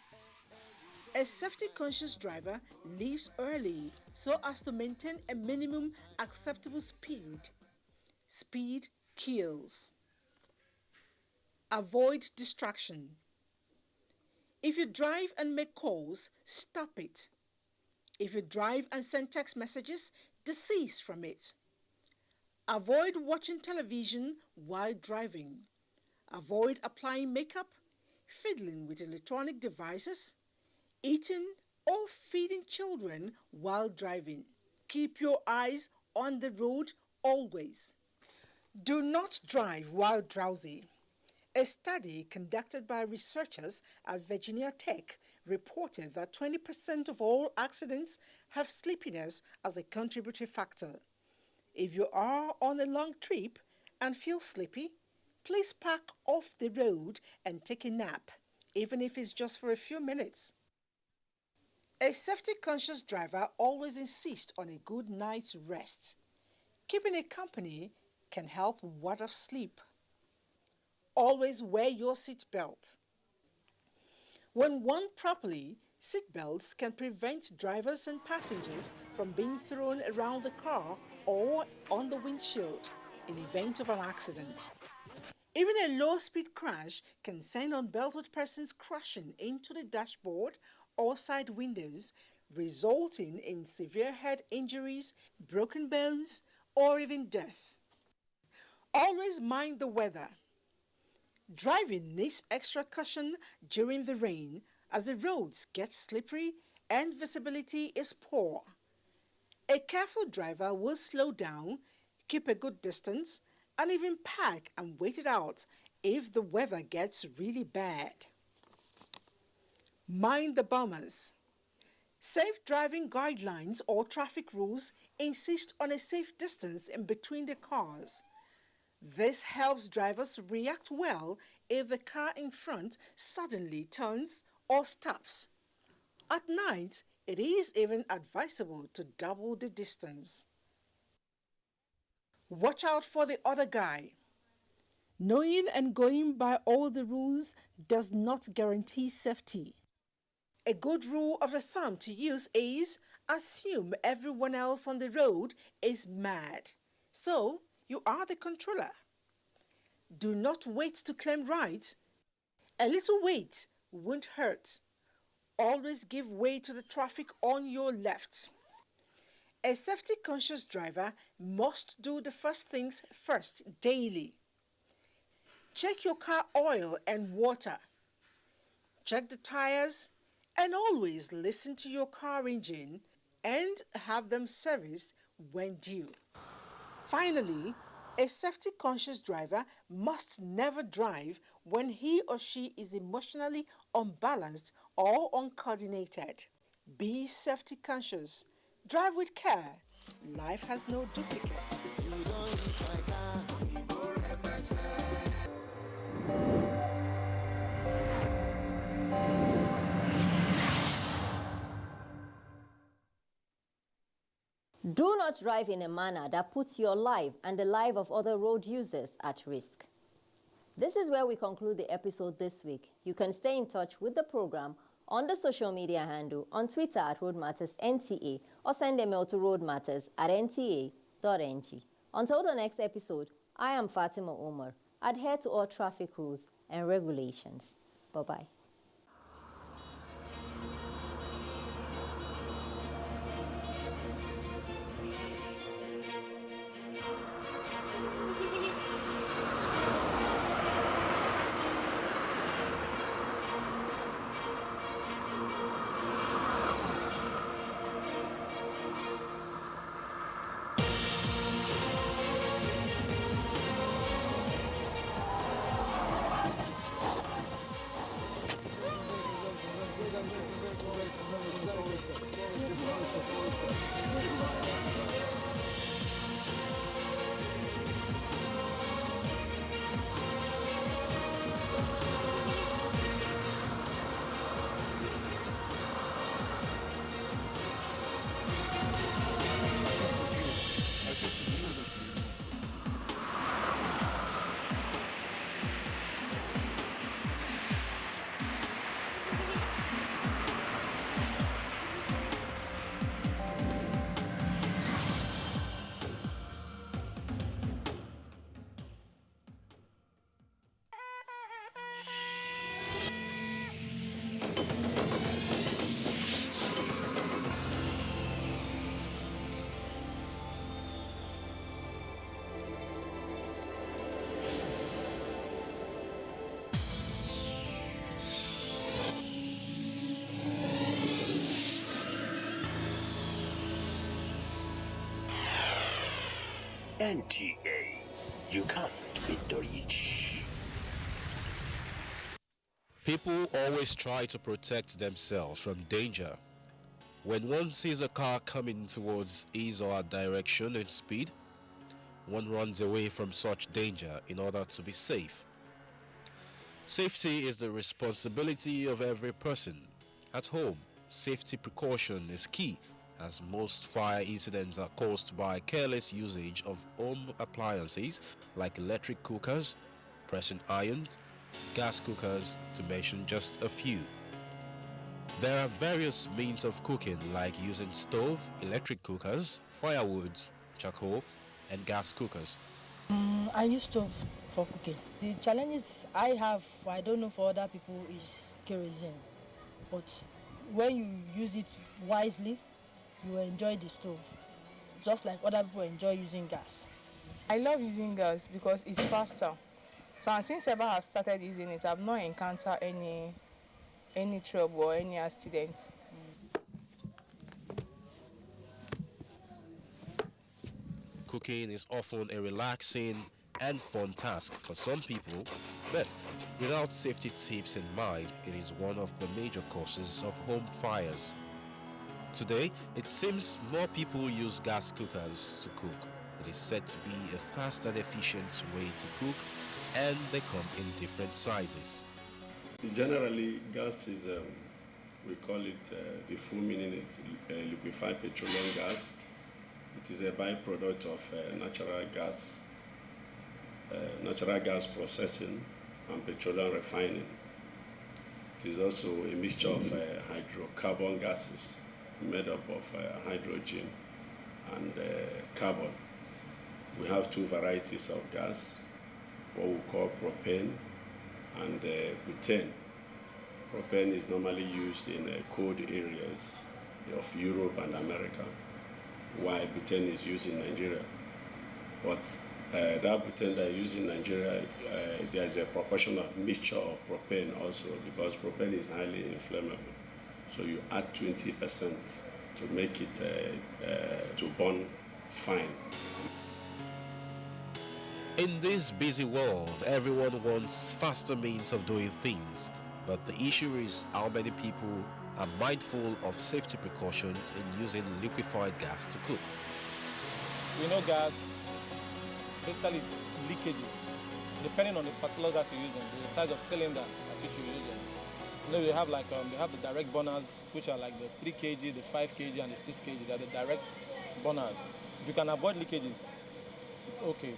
A safety-conscious driver leaves early so as to maintain a minimum acceptable speed. Speed kills. Avoid distraction. If you drive and make calls, stop it. If you drive and send text messages, desist from it. Avoid watching television while driving. Avoid applying makeup, fiddling with electronic devices, eating or feeding children while driving. Keep your eyes on the road always. Do not drive while drowsy. A study conducted by researchers at Virginia Tech reported that 20% of all accidents have sleepiness as a contributory factor. If you are on a long trip and feel sleepy, please park off the road and take a nap, even if it's just for a few minutes. A safety-conscious driver always insists on a good night's rest. Keeping a company can help ward off sleep. Always wear your seatbelt. When worn properly, seatbelts can prevent drivers and passengers from being thrown around the car or on the windshield in the event of an accident. Even a low-speed crash can send unbelted persons crashing into the dashboard or side windows, resulting in severe head injuries, broken bones, or even death. Always mind the weather. Driving needs extra caution during the rain as the roads get slippery and visibility is poor. A careful driver will slow down, keep a good distance, and even park and wait it out if the weather gets really bad. Mind the bummers. Safe driving guidelines or traffic rules insist on a safe distance in between the cars. This helps drivers react well if the car in front suddenly turns or stops. At night, it is even advisable to double the distance. Watch out for the other guy. Knowing and going by all the rules does not guarantee safety. A good rule of the thumb to use is assume everyone else on the road is mad, so you are the controller. Do not wait to claim rights. A little wait won't hurt. Always give way to the traffic on your left. A safety-conscious driver must do the first things first daily. Check your car oil and water. Check the tires and always listen to your car engine and have them serviced when due. Finally, a safety-conscious driver must never drive when he or she is emotionally unbalanced or uncoordinated. Be safety-conscious. Drive with care. Life has no duplicate.
Do not drive in a manner that puts your life and the life of other road users at risk. This is where we conclude the episode this week. You can stay in touch with the program on the social media handle on Twitter at RoadMattersNTA or send a mail to roadmatters@nta.ng. Until the next episode, I am Fatima Omar. Adhere to all traffic rules and regulations. Bye-bye.
NTA, you can't beat the rich.
People always try to protect themselves from danger. When one sees a car coming towards his or her direction in speed, one runs away from such danger in order to be safe. Safety is the responsibility of every person. At home, safety precaution is key, as most fire incidents are caused by careless usage of home appliances like electric cookers, pressing irons, gas cookers, to mention just a few. There are various means of cooking like using stove, electric cookers, firewoods, charcoal, and gas cookers.
I use stove for cooking. The challenges I have, I don't know for other people, is kerosene. But when you use it wisely, you will enjoy the stove, just like other people enjoy using gas.
I love using gas because it's faster. So and since ever I've started using it, I've not encountered any trouble or any accident.
Cooking is often a relaxing and fun task for some people, but without safety tips in mind, it is one of the major causes of home fires. Today, it seems more people use gas cookers to cook. It is said to be a fast and efficient way to cook, and they come in different sizes.
Generally, gas is, we call it, the full meaning is liquefied petroleum gas. It is a byproduct of natural gas processing and petroleum refining. It is also a mixture of hydrocarbon gases made up of hydrogen and carbon. We have two varieties of gas, what we call propane and butane. Propane is normally used in cold areas of Europe and America, while butane is used in Nigeria. But that butane that is used in Nigeria, there is a proportion of mixture of propane also, because propane is highly inflammable. So you add 20% to make it to burn fine.
In this busy world, everyone wants faster means of doing things, but the issue is how many people are mindful of safety precautions in using liquefied gas to cook.
We know gas, basically it's leakages. Depending on the particular gas you're using, the size of cylinder at which you're using. You know, you have like they have the direct burners, which are like the 3 kg, the 5 kg, and the 6 kg. They're the direct burners. If you can avoid leakages, it's okay.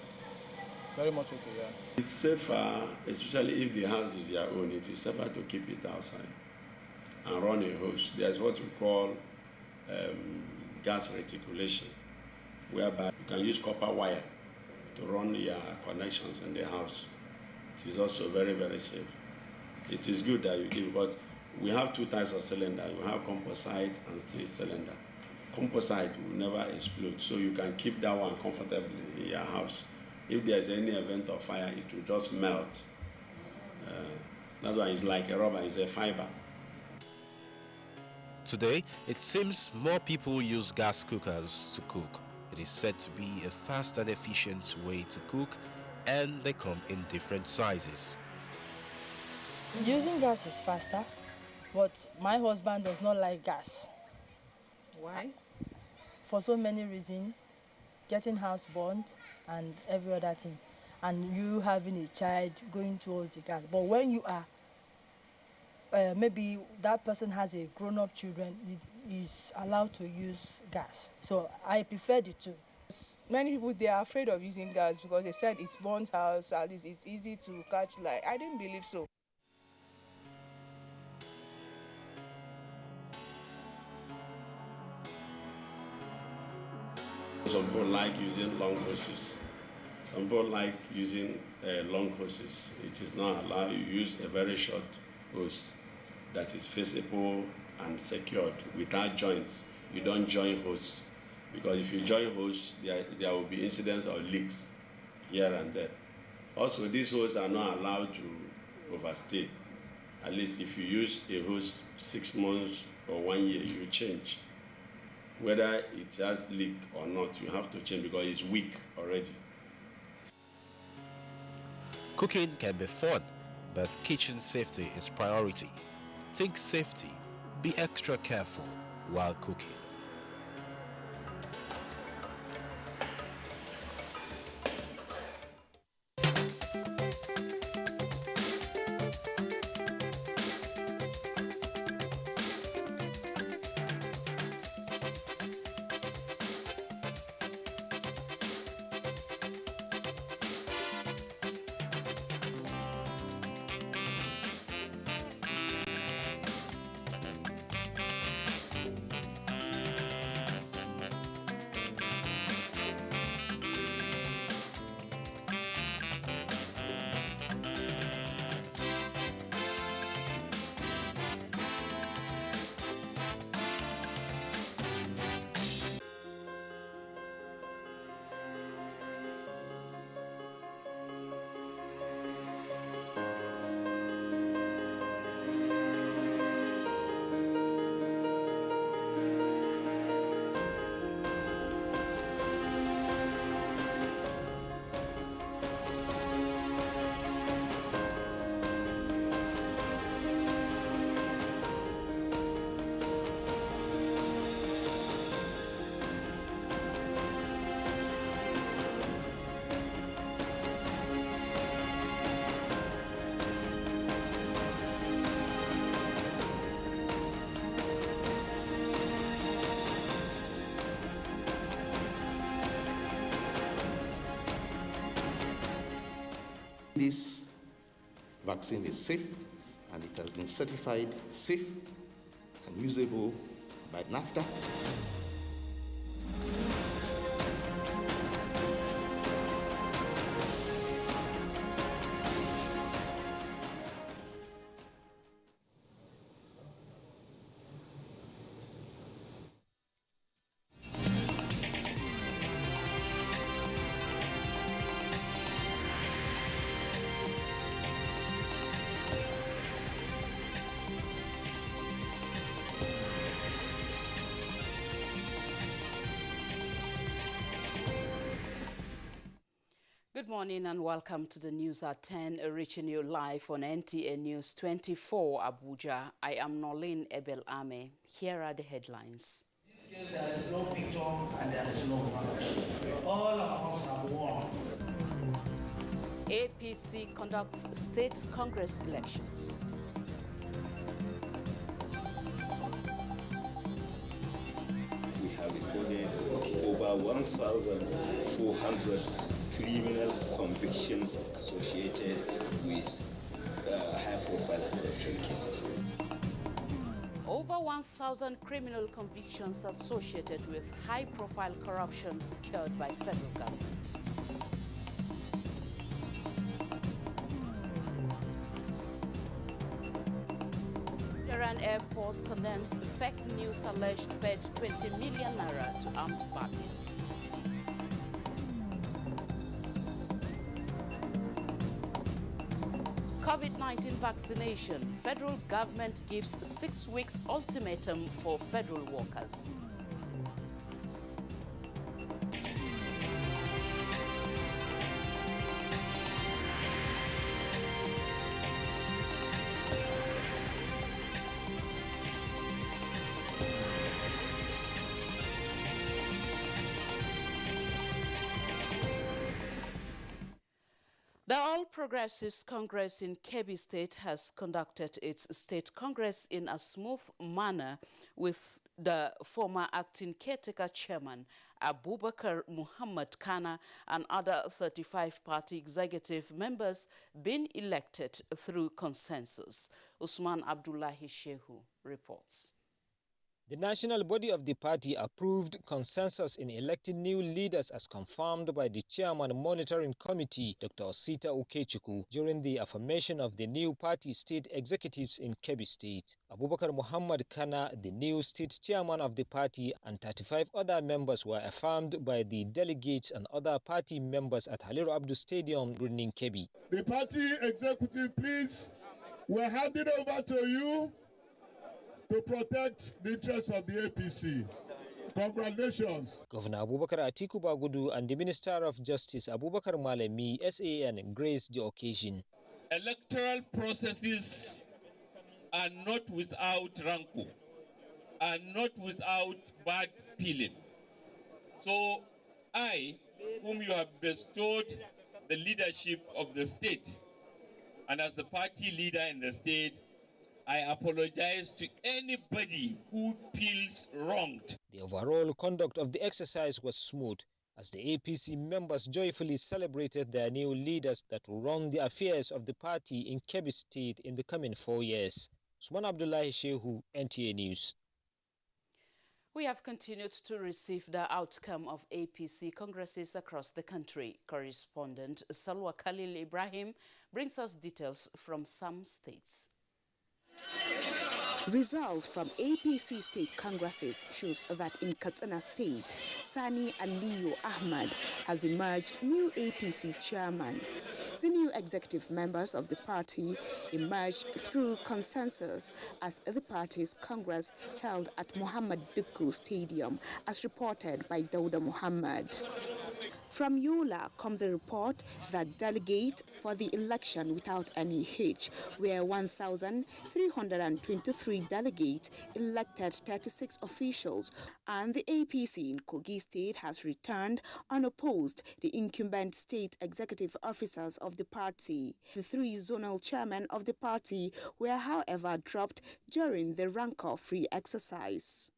Very much okay, yeah.
It's safer, especially if the house is your own, it is safer to keep it outside and run a hose. There's what we call gas reticulation, whereby you can use copper wire to run your connections in the house. It is also very, very safe. It is good that you give, but we have two types of cylinder. We have composite and steel cylinder. Composite will never explode, so you can keep that one comfortably in your house. If there's any event of fire, it will just melt. That one is like a rubber, it's a fiber.
Today, it seems more people use gas cookers to cook. It is said to be a fast and efficient way to cook, and they come in different sizes.
Using gas is faster, but my husband does not like gas.
Why?
for so many reasons, getting house bond and every other thing, and you having a child going towards the gas. But when you are, maybe that person has a grown-up children, is allowed to use gas. So I prefer the two.
Many people, they are afraid of using gas because they said it burns house, at least it's easy to catch light. I didn't believe so.
Some people like using long hoses. Some people like using long hoses. It is not allowed. You use a very short hose that is feasible and secured without joints. You don't join hose, because if you join hose, there will be incidents of leaks here and there. Also, these hoses are not allowed to overstay. At least if you use a hose 6 months or 1 year, you change. Whether it has leak or not, you have to change because it's weak already.
Cooking can be fun, but kitchen safety is priority. Think safety. Be extra careful while cooking.
This vaccine is safe, and it has been certified safe and usable by NAFTA.
Good morning and welcome to the news at 10, reaching you live on NTA News 24 Abuja. I am Nolin Ebel Ame. Here are the headlines.
In this case, there is no victim and there is no punishment. All of us have won.
APC conducts state congress elections.
We have recorded over 1,400 criminal convictions associated with high-profile corruption cases.
Over 1,000 criminal convictions associated with high-profile corruption secured by federal government. Nigerian Air Force condemns fake news alleged paid 20 million naira to armed bandits. COVID-19 vaccination. Federal government gives 6 weeks ultimatum for federal workers. Progressives Congress in Kebbi State has conducted its state congress in a smooth manner with the former acting caretaker chairman Abubakar Muhammad Kana and other 35 party executive members being elected through consensus. Usman Abdullahi Shehu reports.
The national body of the party approved consensus in electing new leaders as confirmed by the chairman monitoring committee, Dr. Osita Ukechukwu, during the affirmation of the new party state executives in Kebbi State. Abubakar Muhammad Kana, the new state chairman of the party, and 35 other members were affirmed by the delegates and other party members at Haliru Abdu Stadium, Birnin Kebbi.
The party executive, please, we're handing over to you to protect the interests of the APC. Congratulations.
Governor Abubakar Atiku Bagudu and the Minister of Justice Abubakar Malemi, SAN, graced the occasion.
Electoral processes are not without rancor, are not without bad feeling. So I, whom you have bestowed the leadership of the state, and as the party leader in the state, I apologize to anybody who feels wronged.
The overall conduct of the exercise was smooth, as the APC members joyfully celebrated their new leaders that will run the affairs of the party in Kebbi State in the coming 4 years. Usman Abdullahi Shehu, NTA News.
We have continued to receive the outcome of APC congresses across the country. Correspondent Salwa Khalil Ibrahim brings us details from some states.
Results from APC state congresses shows that in Katsina State, Sani Aliyu Ahmad has emerged new APC chairman. The new executive members of the party emerged through consensus as the party's congress held at Muhammad Dukku Stadium, as reported by Dauda Muhammad. From Yola comes a report that delegates for the election without any hitch were 1,323 delegates elected 36 officials, and the APC in Kogi State has returned unopposed the incumbent state executive officers of the party. The 3 zonal chairmen of the party were, however, dropped during the rancor-free exercise.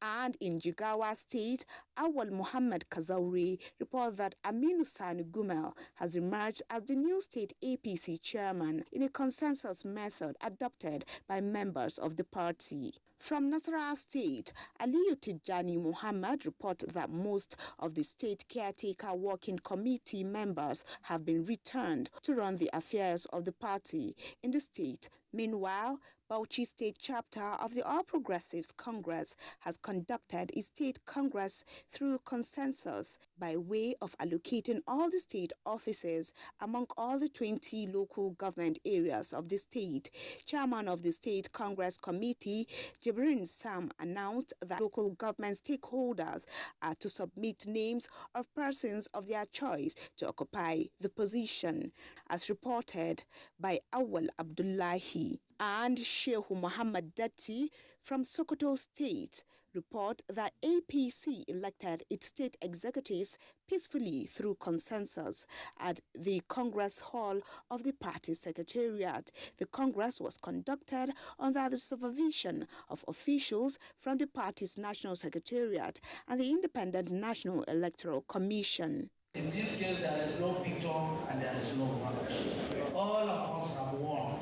And in Jigawa State, Awal Muhammad Kazauri reports that Aminu Sani Gumel has emerged as the new state APC chairman in a consensus method adopted by members of the party. From Nasarawa State, Aliyu Tijani Muhammad reports that most of the state caretaker working committee members have been returned to run the affairs of the party in the state. Meanwhile, Bauchi State chapter of the All Progressives Congress has conducted its state congress through consensus by way of allocating all the state offices among all the 20 local government areas of the state. Chairman of the State Congress Committee, Jibrin Sam, announced that local government stakeholders are to submit names of persons of their choice to occupy the position, as reported by Awal Abdullahi. And Sheikh Muhammad Datti from Sokoto State report that APC elected its state executives peacefully through consensus at the Congress Hall of the party secretariat. The Congress was conducted under the supervision of officials from the party's national secretariat and the Independent National Electoral Commission.
In this case, there is no victor and there is no winner. All of us have won.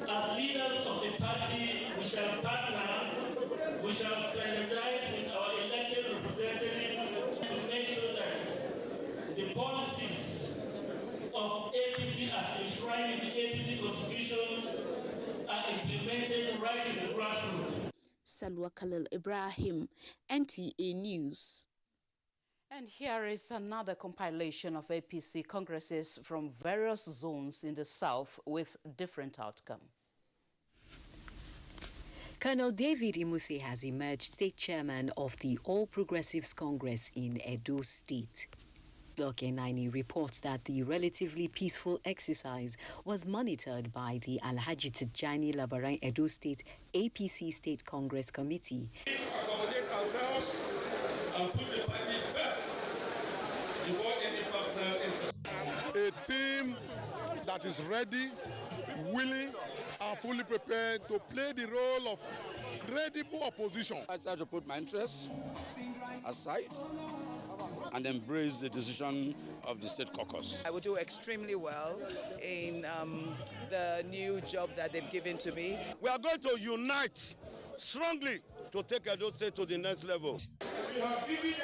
As leaders of the party, we shall partner, we shall synergize with our elected representatives to make sure that the policies of APC as enshrined in the APC Constitution are implemented right to the grassroots.
Salwa Khalil Ibrahim, NTA News.
And here is another compilation of APC congresses from various zones in the south with different outcome.
Colonel David Imuse has emerged state chairman of the All Progressives Congress in Edo State. Block N90 reports that the relatively peaceful exercise was monitored by the Alhaji Tijani Labaran Edo State APC State Congress Committee.
To accommodate ourselves and put the party first before any personal interest. A team that is ready, willing, and fully prepared to play the role of credible opposition.
I decided to put my interests aside and embrace the decision of the state caucus.
I will do extremely well in the new job that they've given to me.
We are going to unite strongly to take Edo State to the next level.
We have given them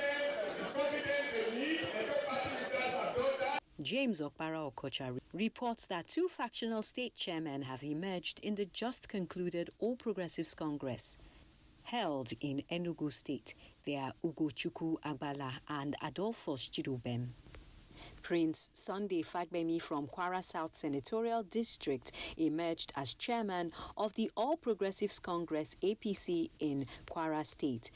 the confidence they need, and the party leaders have done that.
James Okpara Okocha reports that two factional state chairmen have emerged in the just concluded All Progressives Congress held in Enugu State. They are Ugochukwu Agbala and Adolphus Chidubem. Prince Sunday Fagbemi from Kwara South Senatorial District emerged as chairman of the All Progressives Congress APC in Kwara State.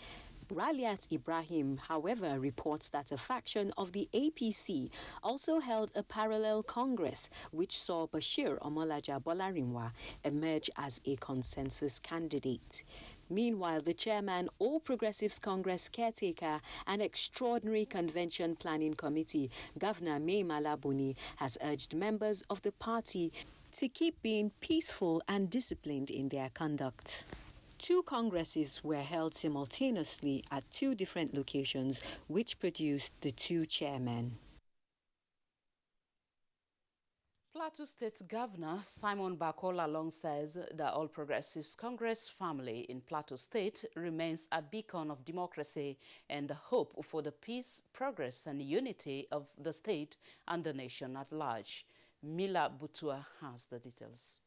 Raliat Ibrahim, however, reports that a faction of the APC also held a parallel congress, which saw Bashir Omolaja Bolarinwa emerge as a consensus candidate. Meanwhile, the chairman, All Progressives Congress caretaker and Extraordinary Convention Planning Committee, Governor May Malabuni, has urged members of the party to keep being peaceful and disciplined in their conduct. Two congresses were held simultaneously at two different locations, which produced the two chairmen.
Plateau State Governor Simon Bakola says the All Progressives Congress family in Plateau State remains a beacon of democracy and the hope for the peace, progress and unity of the state and the nation at large. Mila Butua has the details.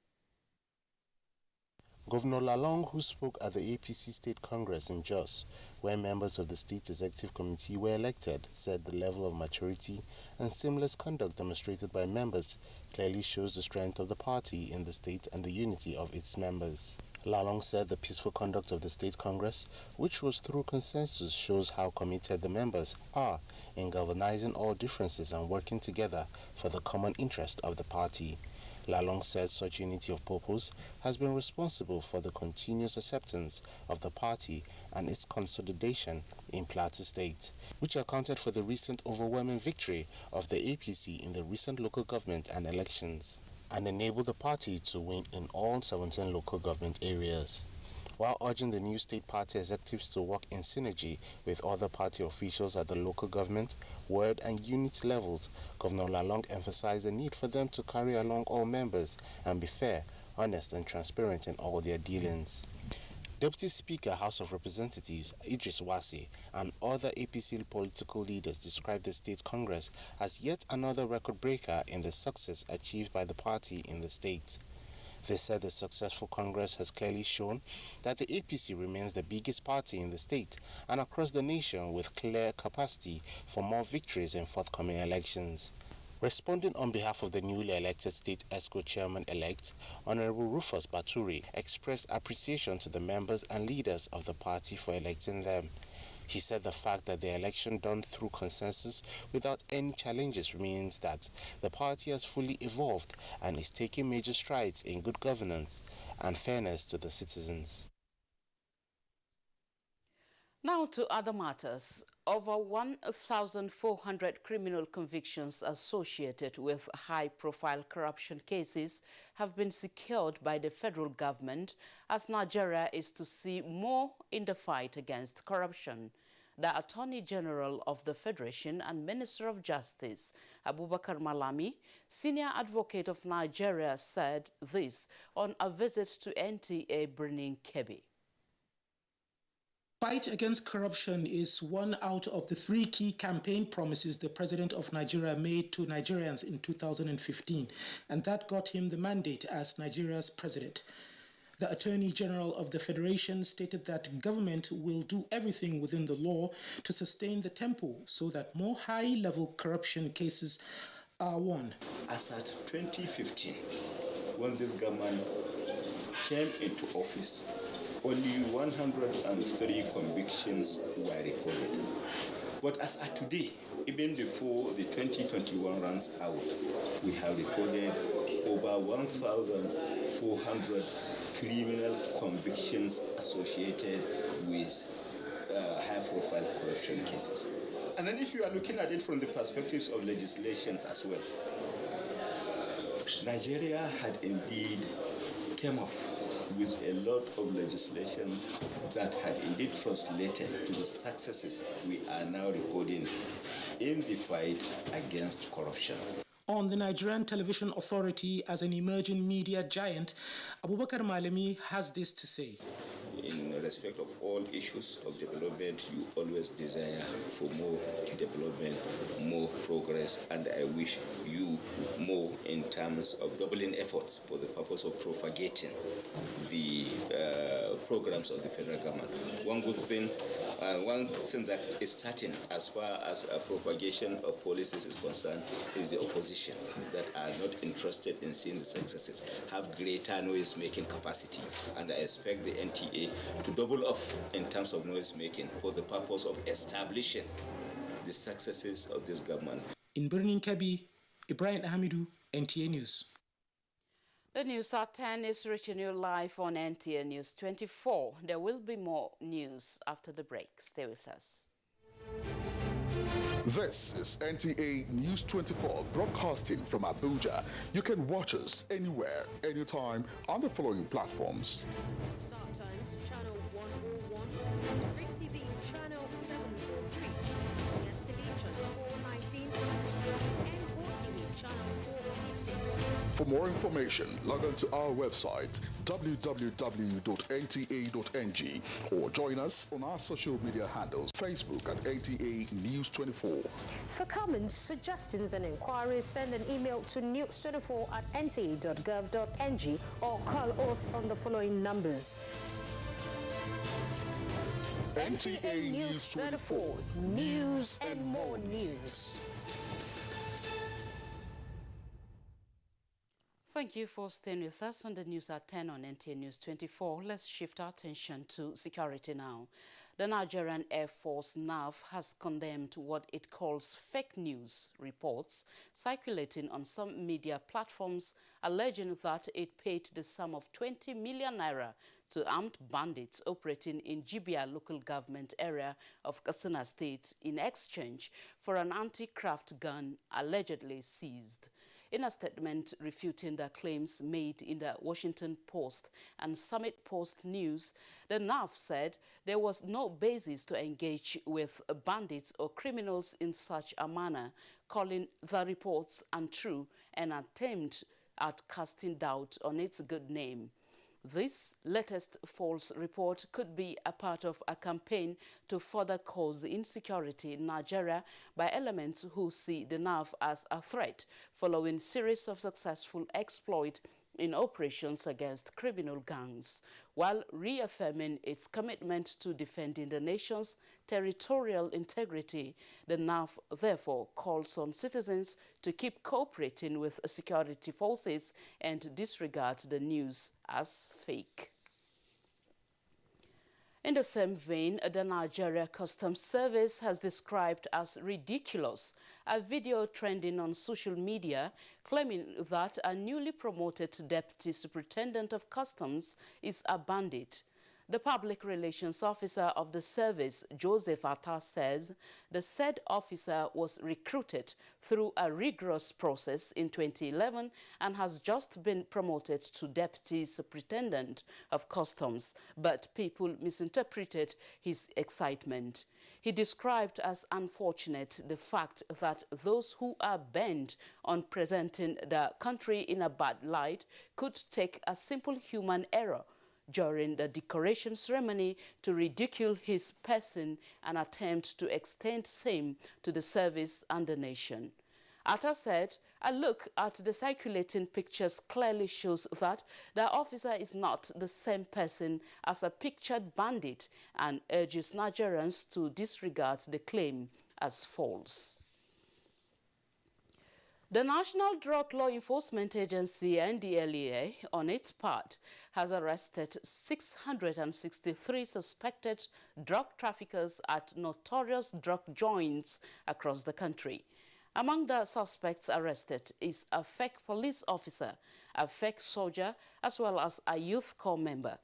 Governor Lalong, who spoke at the APC State Congress in Jos, where members of the State Executive Committee were elected, said the level of maturity and seamless conduct demonstrated by members clearly shows the strength of the party in the state and the unity of its members. Lalong said the peaceful conduct of the State Congress, which was through consensus, shows how committed the members are in galvanizing all differences and working together for the common interest of the party. Lalong said such unity of purpose has been responsible for the continuous acceptance of the party and its consolidation in Plateau State, which accounted for the recent overwhelming victory of the APC in the recent local government and elections, and enabled the party to win in all 17 local government areas. While urging the new state party executives to work in synergy with other party officials at the local government, ward and unit levels, Governor Lalong emphasized the need for them to carry along all members and be fair, honest and transparent in all their dealings. Deputy Speaker, House of Representatives Idris Wase and other APC political leaders described the State Congress as yet another record breaker in the success achieved by the party in the state. They said the successful Congress has clearly shown that the APC remains the biggest party in the state and across the nation with clear capacity for more victories in forthcoming elections. Responding on behalf of the newly elected State ESCO Chairman-elect, Honorable Rufus Baturi expressed appreciation to the members and leaders of the party for electing them. He said the fact that the election done through consensus without any challenges means that the party has fully evolved and is taking major strides in good governance and fairness to the citizens.
Now to other matters. Over 1,400 criminal convictions associated with high-profile corruption cases have been secured by the federal government as Nigeria is to see more in the fight against corruption. The Attorney General of the Federation and Minister of Justice, Abubakar Malami, Senior Advocate of Nigeria, said this on a visit to NTA Birnin Kebbi.
Fight against corruption is one out of the three key campaign promises the President of Nigeria made to Nigerians in 2015, and that got him the mandate as Nigeria's president. The Attorney General of the Federation stated that government will do everything within the law to sustain the tempo so that more high-level corruption cases are won.
As at 2015, when this government came into office, only 103 convictions were recorded. But as at today, even before the 2021 runs out, we have recorded over 1,400 criminal convictions associated with high-profile corruption cases. And then if you are looking at it from the perspectives of legislations as well, Nigeria had indeed came up with a lot of legislations that had indeed translated to the successes we are now recording in the fight against corruption.
On the Nigerian Television Authority as an emerging media giant, Abubakar Malami has this to say.
In respect of all issues of development, you always desire for more development, more progress, and I wish you more in terms of doubling efforts for the purpose of propagating the programs of the federal government. One thing that is certain as far as propagation of policies is concerned is the opposition that are not interested in seeing the successes have greater noise-making capacity, and I expect the NTA to double up in terms of noise-making for the purpose of establishing the successes of this government.
In Birnin Kebbi, Ibrahim Hamidu, NTA News.
The News at 10 is reaching you live on NTA News 24. There will be more news after the break. Stay with us.
This is NTA News 24 broadcasting from Abuja. You can watch us anywhere, anytime on the following platforms.
Start Times, Channel 101, Greek TV, Channel 743, DSTV, Channel 419, and GoTV, Channel 486.
For more information, log on to our website www.nta.ng or join us on our social media handles, Facebook at NTA News 24.
For comments, suggestions and inquiries, send an email to news24@nta.gov.ng or call us on the following numbers.
NTA News 24.
News and more news.
Thank you for staying with us on the News at 10 on NTA News 24. Let's shift our attention to security now. The Nigerian Air Force NAF has condemned what it calls fake news reports circulating on some media platforms alleging that it paid the sum of 20 million naira to armed bandits operating in Jibia local government area of Katsina State in exchange for an anti-craft gun allegedly seized. In a statement refuting the claims made in the Washington Post and Summit Post News, the NAF said there was no basis to engage with bandits or criminals in such a manner, calling the reports untrue and attempt at casting doubt on its good name. This latest false report could be a part of a campaign to further cause insecurity in Nigeria by elements who see the NAF as a threat following series of successful exploits in operations against criminal gangs, while reaffirming its commitment to defending the nation's territorial integrity. The NAF therefore calls on citizens to keep cooperating with security forces and disregard the news as fake. In the same vein, the Nigeria Customs Service has described as ridiculous a video trending on social media claiming that a newly promoted Deputy Superintendent of Customs is a bandit. The Public Relations Officer of the service, Joseph Atta, says the said officer was recruited through a rigorous process in 2011 and has just been promoted to Deputy Superintendent of Customs, but people misinterpreted his excitement. He described as unfortunate the fact that those who are bent on presenting the country in a bad light could take a simple human error during the decoration ceremony to ridicule his person and attempt to extend same to the service and the nation. Atta said, a look at the circulating pictures clearly shows that the officer is not the same person as a pictured bandit and urges Nigerians to disregard the claim as false. The National Drug Law Enforcement Agency, NDLEA, on its part, has arrested 663 suspected drug traffickers at notorious drug joints across the country. Among the suspects arrested is a fake police officer, a fake soldier, as well as a youth corps member.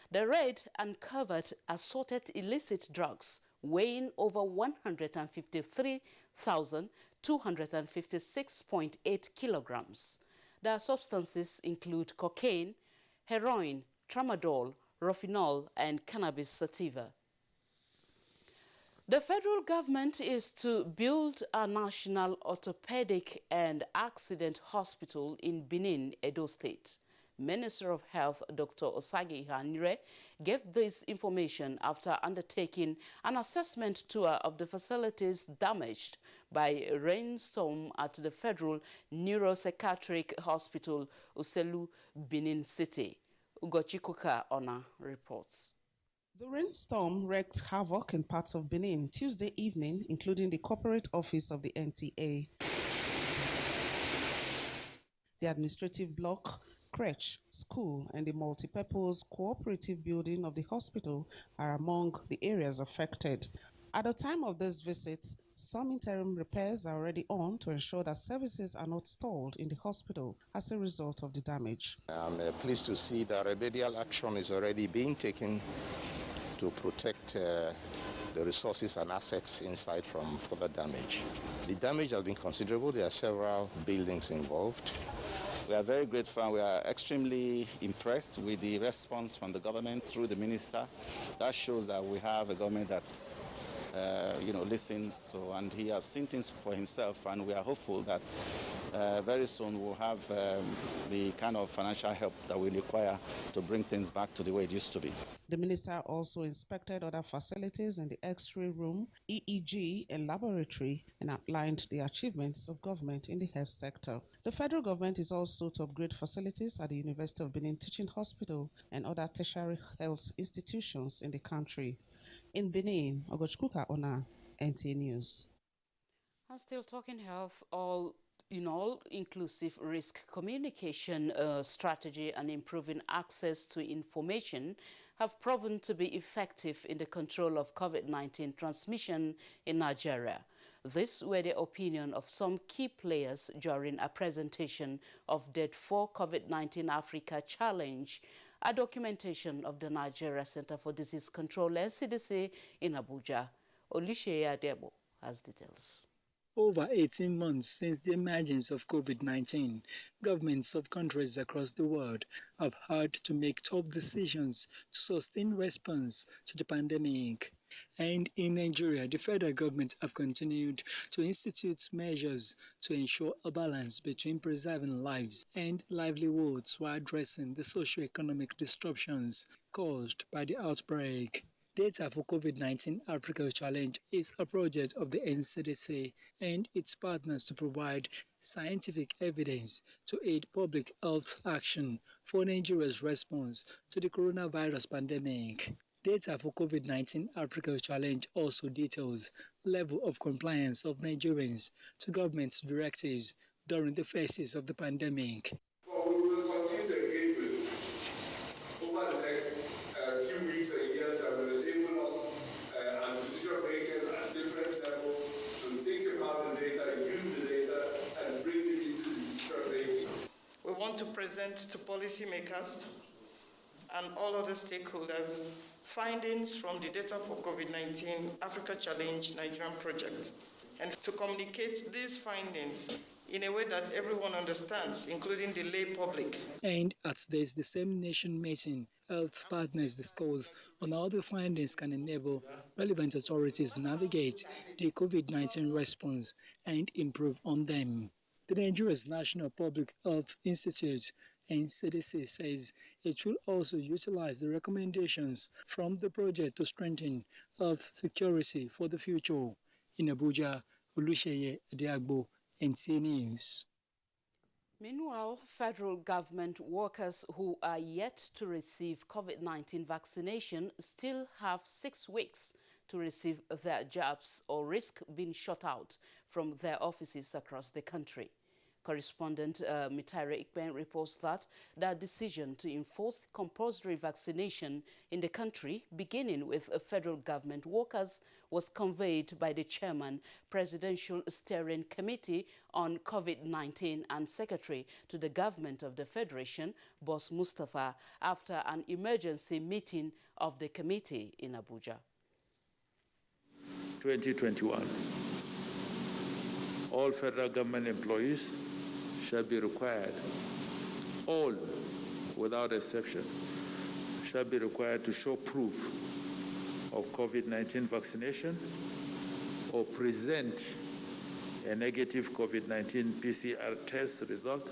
The raid uncovered assorted illicit drugs weighing over 153,256.8 kilograms. The substances include cocaine, heroin, tramadol, rofinol, and cannabis sativa. The federal government is to build a national orthopedic and accident hospital in Benin, Edo State. Minister of Health Dr. Osagi Hanire gave this information after undertaking an assessment tour of the facilities damaged by a rainstorm at the Federal Neuropsychiatric Hospital, Uselu, Benin City. Ugochikuka Ona reports.
The rainstorm wreaked havoc in parts of Benin Tuesday evening, including the corporate office of the NTA. The administrative block, crèche, school, and the multipurpose cooperative building of the hospital are among the areas affected. At the time of this visit, some interim repairs are already on to ensure that services are not stalled in the hospital as a result of the damage.
I'm pleased to see that remedial action is already being taken to protect the resources and assets inside from further damage. The damage has been considerable. There are several buildings involved.
We are very grateful and we are extremely impressed with the response from the government through the minister. That shows that we have a government that listens, and he has seen things for himself, and we are hopeful that very soon we'll have the kind of financial help that we require to bring things back to the way it used to be.
The minister also inspected other facilities in the X-ray room, EEG, and laboratory, and outlined the achievements of government in the health sector. The federal government is also to upgrade facilities at the University of Benin Teaching Hospital and other tertiary health institutions in the country. In Benin, Ogochkuka Ona, NTA News.
I'm still talking health. Inclusive risk communication strategy and improving access to information have proven to be effective in the control of COVID-19 transmission in Nigeria. This were the opinion of some key players during a presentation of Date 4 COVID-19 Africa Challenge, a documentation of the Nigeria Center for Disease Control (NCDC) in Abuja. Olisheya Debo has details.
Over 18 months since the emergence of COVID-19, governments of countries across the world have had to make tough decisions to sustain response to the pandemic. And in Nigeria, the federal government have continued to institute measures to ensure a balance between preserving lives and livelihoods while addressing the socio-economic disruptions caused by the outbreak. Data for COVID-19 Africa Challenge is a project of the NCDC and its partners to provide scientific evidence to aid public health action for Nigeria's response to the coronavirus pandemic. Data for COVID-19 Africa Challenge also details level of compliance of Nigerians to government directives during the phases of the pandemic.
We will continue the engagement over the next few weeks and years that will enable us and decision makers at different levels to think about the data, use the data, and bring it into the decision making.
We want to present to policymakers and all other stakeholders findings from the Data for COVID-19 Africa Challenge Nigerian project, and to communicate these findings in a way that everyone understands, including the lay public.
And at this, the same nation meeting, health partners discuss on how the findings can enable relevant authorities navigate the COVID-19 response and improve on them. The Nigeria's National Public Health Institute NCDC says it will also utilize the recommendations from the project to strengthen health security for the future. In Abuja, Olusheye Adiagbo, NTA News.
Meanwhile, federal government workers who are yet to receive COVID-19 vaccination still have 6 weeks to receive their jabs or risk being shut out from their offices across the country. Correspondent Mitare Ikpen reports that the decision to enforce compulsory vaccination in the country, beginning with federal government workers, was conveyed by the chairman, Presidential Steering Committee on COVID-19 and Secretary to the Government of the Federation, Boss Mustafa, after an emergency meeting of the committee in Abuja.
2021. All federal government employees
shall be required, all without exception, shall be required to show proof of COVID-19 vaccination or present a negative COVID-19 PCR test result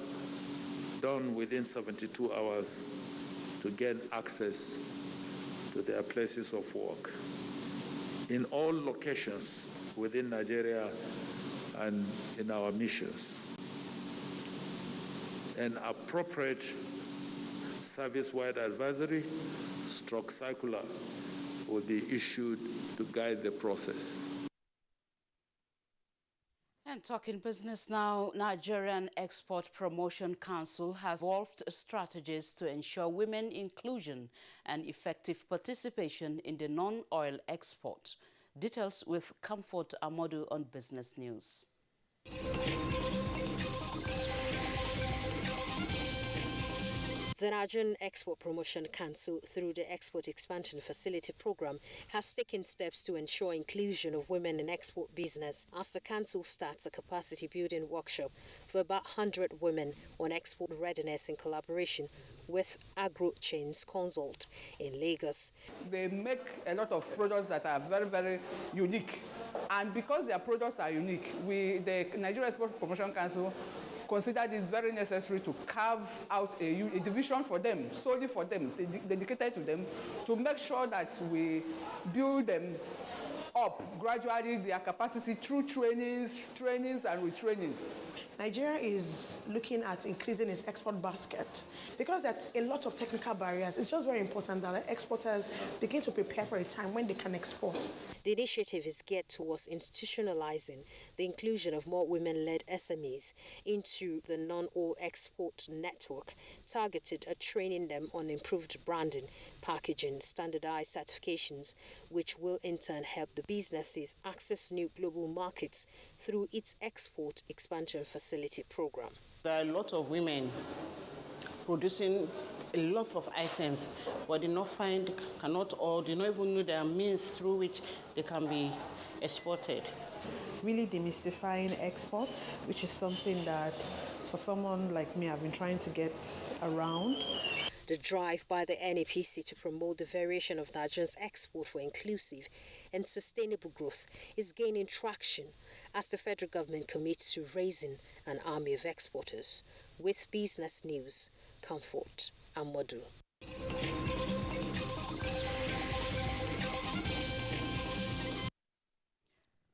done within 72 hours to gain access to their places of work in all locations within Nigeria and in our missions. An appropriate service-wide advisory / circular will be issued to guide the process.
And talking business now, Nigerian Export Promotion Council has evolved strategies to ensure women inclusion and effective participation in the non-oil export. Details with Comfort Amodu on Business News.
The Nigerian Export Promotion Council, through the Export Expansion Facility Program, has taken steps to ensure inclusion of women in export business as the council starts a capacity building workshop for about 100 women on export readiness in collaboration with Agro Chains Consult in Lagos.
They make a lot of products that are very, very unique. And because their products are unique, the Nigerian Export Promotion Council considered it very necessary to carve out a division for them, solely for them, dedicated to them, to make sure that we build them up gradually, their capacity through trainings and retrainings.
Nigeria is looking at increasing its export basket. Because there's a lot of technical barriers, it's just very important that our exporters begin to prepare for a time when they can export.
The initiative is geared towards institutionalizing the inclusion of more women-led SMEs into the non-oil export network, targeted at training them on improved branding, packaging, standardized certifications, which will in turn help the businesses access new global markets through its Export Expansion Facility program.
There are a lot of women producing a lot of items, but they do not even know their means through which they can be exported.
Really demystifying export, which is something that for someone like me, I've been trying to get around.
The drive by the NAPC to promote the variation of Nigeria's export for inclusive and sustainable growth is gaining traction as the federal government commits to raising an army of exporters. With Business News, Comfort Amodu.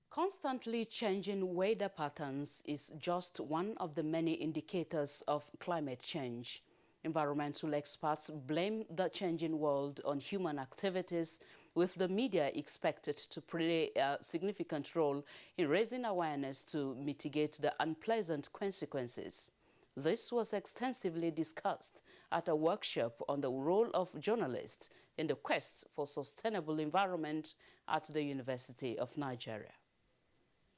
Constantly changing weather patterns is just one of the many indicators of climate change. Environmental experts blame the changing world on human activities, with the media expected to play a significant role in raising awareness to mitigate the unpleasant consequences. This was extensively discussed at a workshop on the role of journalists in the quest for sustainable environment at the University of Nigeria.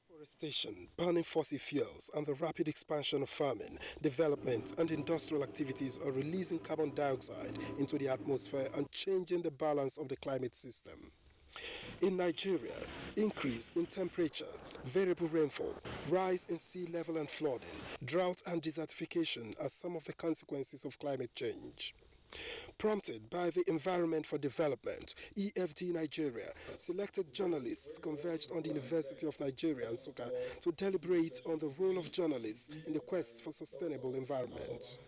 Deforestation, burning fossil fuels, and the rapid expansion of farming, development, and industrial activities are releasing carbon dioxide into the atmosphere and changing the balance of the climate system. In Nigeria, increase in temperature, variable rainfall, rise in sea level and flooding, drought and desertification are some of the consequences of climate change. Prompted by the Environment for Development, EFD Nigeria, selected journalists converged on the University of Nigeria, Nsukka, to deliberate on the role of journalists in the quest for sustainable environment.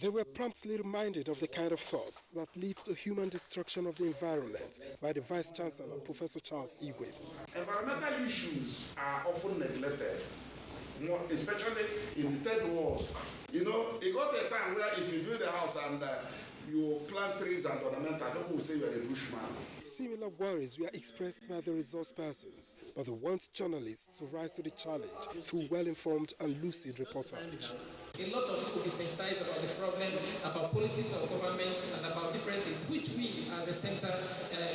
They were promptly reminded of the kind of thoughts that lead to human destruction of the environment by the Vice-Chancellor, Professor Charles Igwe.
Environmental issues are often neglected, especially in the third world. You know, it got a time where if you build a house and you plant trees and ornamental, people will say you're a bushman.
Similar worries were expressed by the resource persons, but they want journalists to rise to the challenge through well-informed and lucid reportage.
A lot of people will be sensitized about the problem, about policies of government, and about different things, which we as a center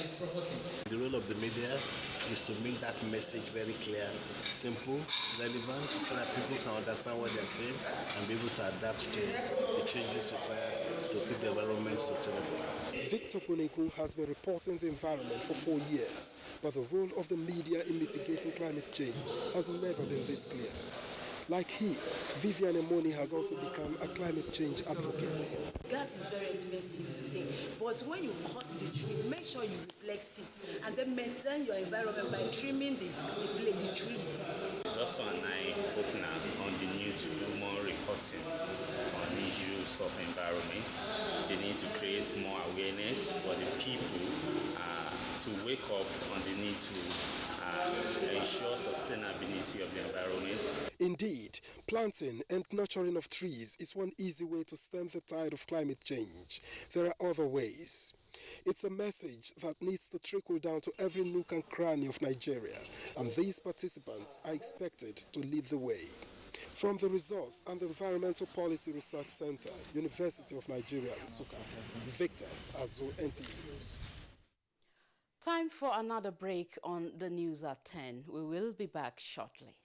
is promoting.
The role of the media is to make that message very clear, simple, relevant, so that people can understand what they're saying and be able to adapt to the changes required to keep the environment sustainable.
Victor Boneku has been reporting the environment for 4 years, but the role of the media in mitigating climate change has never been this clear. Like he, Vivian Emoni has also become a climate change advocate.
Gas is very expensive today, but when you cut the tree, make sure you replace it and then maintain your environment by trimming the trees.
It's also an eye-opener on the need to do more reporting on issues of environment. They need to create more awareness for the people to wake up on the need to ensure sustainability of the environment.
Indeed, planting and nurturing of trees is one easy way to stem the tide of climate change. There are other ways. It's a message that needs to trickle down to every nook and cranny of Nigeria, and these participants are expected to lead the way. From the Resource and Environmental Policy Research Center, University of Nigeria, Nsukka, Victor Azu, NTA News.
Time for another break on the news at 10. We will be back shortly.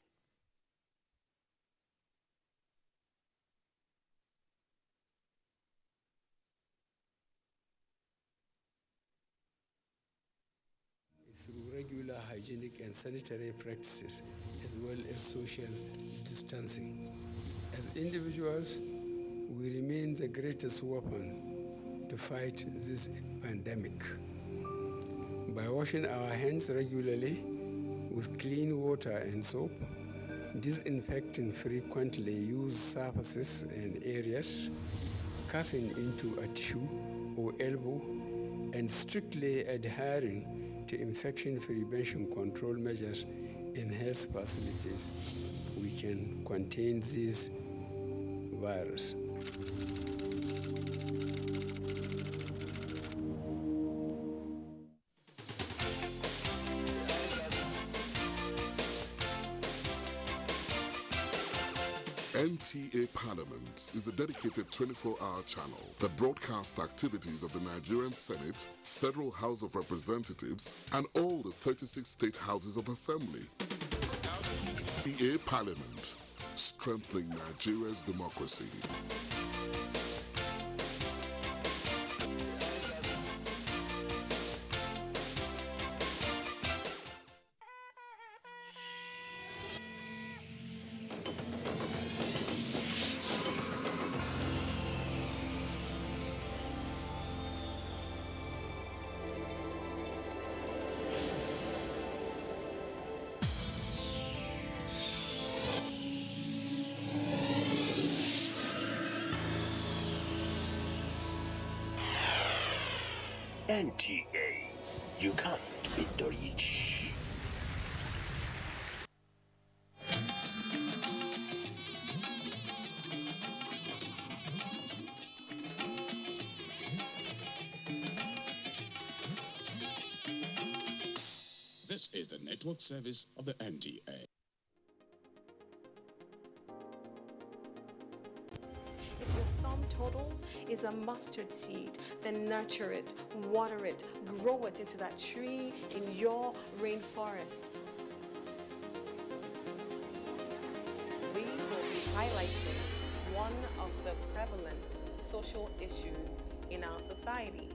Through regular hygienic and sanitary practices, as well as social distancing. As individuals, we remain the greatest weapon to fight this pandemic. By washing our hands regularly with clean water and soap, disinfecting frequently used surfaces and areas, coughing into a tissue or elbow, and strictly adhering to infection prevention control measures in health facilities, we can contain this virus.
NTA Parliament is a dedicated 24-hour channel that broadcasts the activities of the Nigerian Senate, Federal House of Representatives, and all the 36 state houses of assembly. NTA Parliament, strengthening Nigeria's democracy.
NTA, you can't beat the rich.
This is the network service of the NTA.
Total is a mustard seed, then nurture it, water it, grow it into that tree in your rainforest. We will be highlighting one of the prevalent social issues in our society.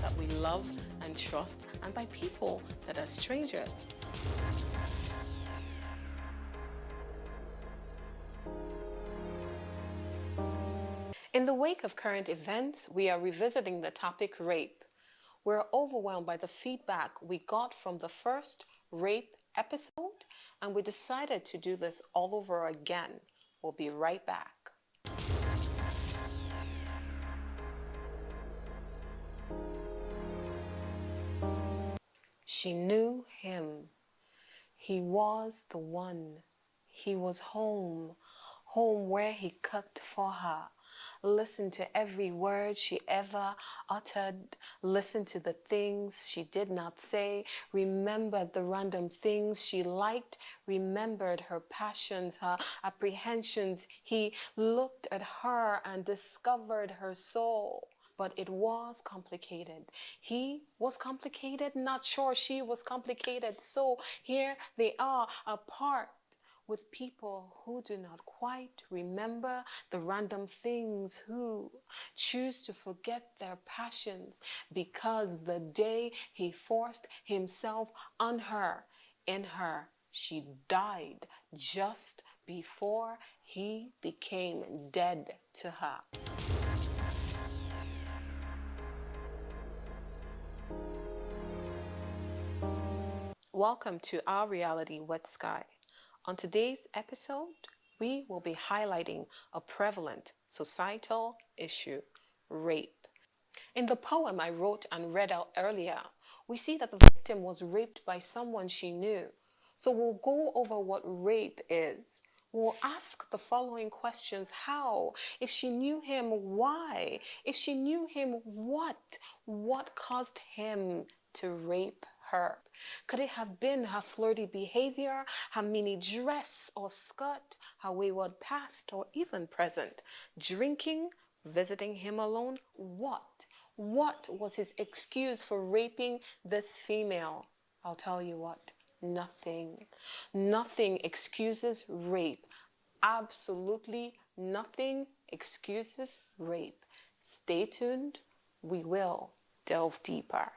That we love and trust, and by people that are strangers. In the wake of current events, we are revisiting the topic rape. We're overwhelmed by the feedback we got from the first rape episode, and we decided to do this all over again. We'll be right back. She knew him. He was the one. he was home, home where he cooked for her, listened to every word she ever uttered, listened to the things she did not say, remembered the random things she liked, remembered her passions, her apprehensions. He looked at her and discovered her soul. But it was complicated. He was complicated, not sure she was complicated. So here they are apart, with people who do not quite remember the random things, who choose to forget their passions because the day he forced himself on her, in her, she died just before he became dead to her. Welcome to Our Reality Wet Sky. On today's episode, we will be highlighting a prevalent societal issue, rape. In the poem I wrote and read out earlier, we see that the victim was raped by someone she knew. So we'll go over what rape is. We'll ask the following questions. How? If she knew him, why? If she knew him, what? What caused him to rape her? Could it have been her flirty behavior, her mini dress or skirt, her wayward past or even present? Drinking, visiting him alone? What? What was his excuse for raping this female? I'll tell you what. Nothing. Nothing excuses rape. Absolutely nothing excuses rape. Stay tuned. We will delve deeper.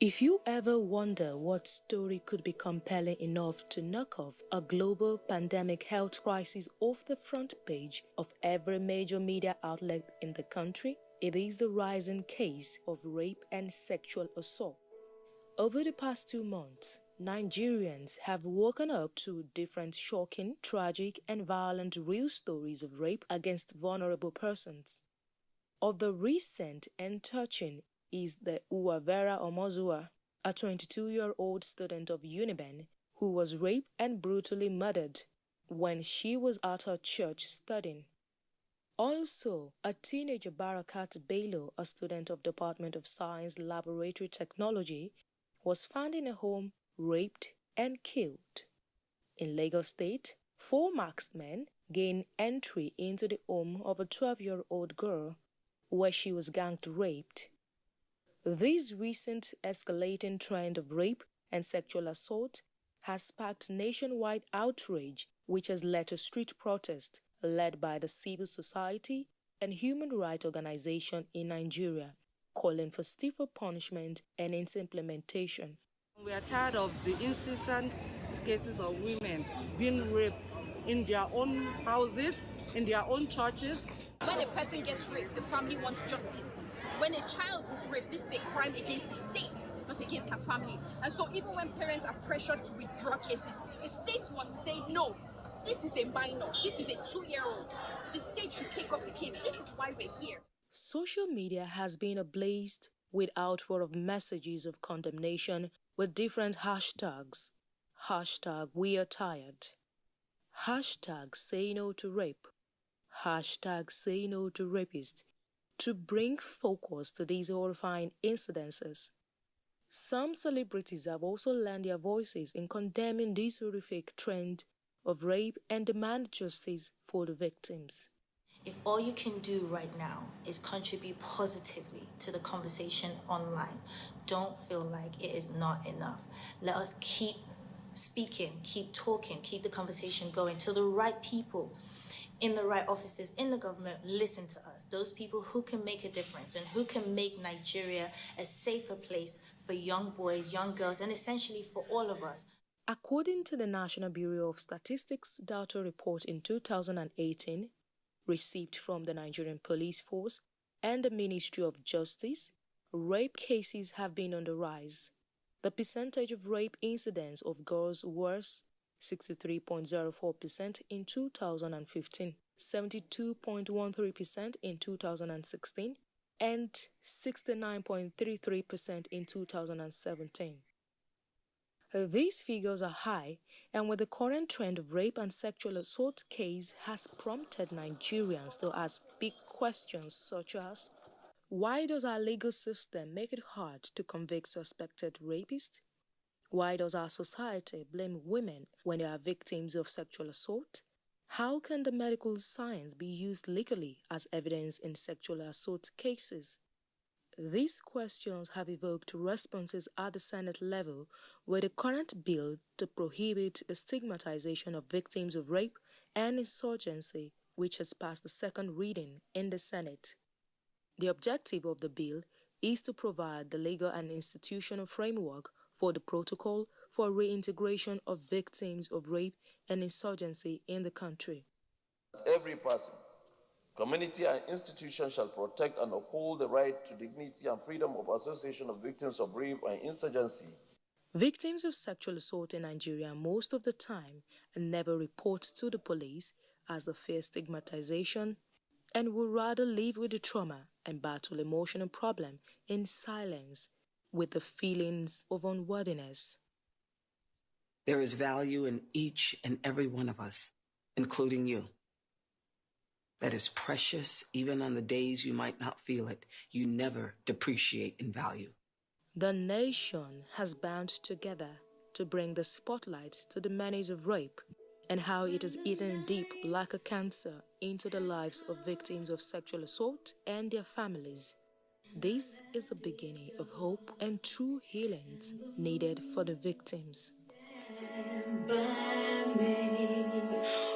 If you ever wonder what story could be compelling enough to knock off a global pandemic health crisis off the front page of every major media outlet in the country, it is the rising case of rape and sexual assault. Over the past 2 months, Nigerians have woken up to different shocking, tragic, and violent real stories of rape against vulnerable persons. Of the recent and touching is the Uwavera Omozua, a 22-year-old student of Uniben who was raped and brutally murdered when she was at her church studying. Also, a teenager Barakat Bello, a student of Department of Science Laboratory Technology, was found in a home, raped and killed. In Lagos State, 4 masked men gained entry into the home of a 12-year-old girl where she was gang raped. This recent escalating trend of rape and sexual assault has sparked nationwide outrage, which has led to street protests led by the civil society and human rights organizations in Nigeria, calling for stiffer punishment and its implementation.
We are tired of the incessant cases of women being raped in their own houses, in their own churches.
When a person gets raped, the family wants justice. When a child is raped, this is a crime against the state, not against her family. And so even when parents are pressured to withdraw cases, the state must say, no, this is a minor, this is a 2-year-old. The state should take up the case. This is why we're here.
Social media has been ablaze with outward of messages of condemnation with different hashtags. Hashtag we are tired. Hashtag say no to rape. Hashtag say no to rapists, to bring focus to these horrifying incidences. Some celebrities have also lent their voices in condemning this horrific trend of rape and demand justice for the victims.
If all you can do right now is contribute positively to the conversation online, don't feel like it is not enough. Let us keep speaking, keep talking, keep the conversation going till the right people in the right offices in the government listen to us. Those people who can make a difference and who can make Nigeria a safer place for young boys, young girls, and essentially for all of us.
According to the National Bureau of Statistics data report in 2018, received from the Nigerian Police Force and the Ministry of Justice, rape cases have been on the rise. The percentage of rape incidents of girls was 63.04% in 2015, 72.13% in 2016,
and 69.33% in 2017. These figures are high, and with the current trend of rape and sexual assault case has prompted Nigerians to ask big questions such as, why does our legal system make it hard to convict suspected rapists? Why does our society blame women when they are victims of sexual assault? How can the medical science be used legally as evidence in sexual assault cases? These questions have evoked responses at the Senate level, where the current bill to prohibit the stigmatization of victims of rape and insurgency, which has passed the second reading in the Senate. The objective of the bill is to provide the legal and institutional framework for the protocol for reintegration of victims of rape and insurgency in the country.
Every person, community and institution shall protect and uphold the right to dignity and freedom of association of victims of rape and insurgency.
Victims of sexual assault in Nigeria most of the time never report to the police as they fear stigmatization and would rather live with the trauma and battle emotional problem in silence with the feelings of unworthiness.
There is value in each and every one of us, including you. That is precious even on the days you might not feel it. You never depreciate in value.
The nation has bound together to bring the spotlight to the menace of rape and how it has eaten deep like a cancer into the lives of victims of sexual assault and their families. This is the beginning of hope and true healings needed for the victims.
Stand by me,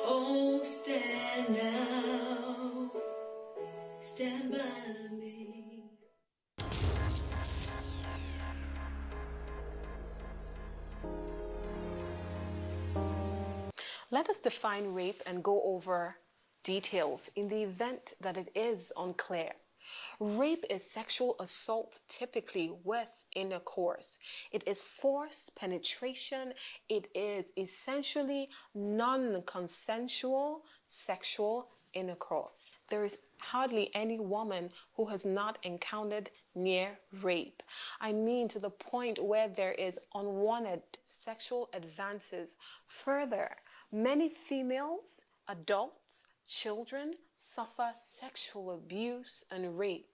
oh stand now, stand by me.
Let us define rape and go over details in the event that it is unclear. Rape is sexual assault, typically with intercourse. It is forced penetration. It is essentially non-consensual sexual intercourse. There is hardly any woman who has not encountered near rape. I mean, to the point where there is unwanted sexual advances. Further, many females, adults, children suffer sexual abuse and rape.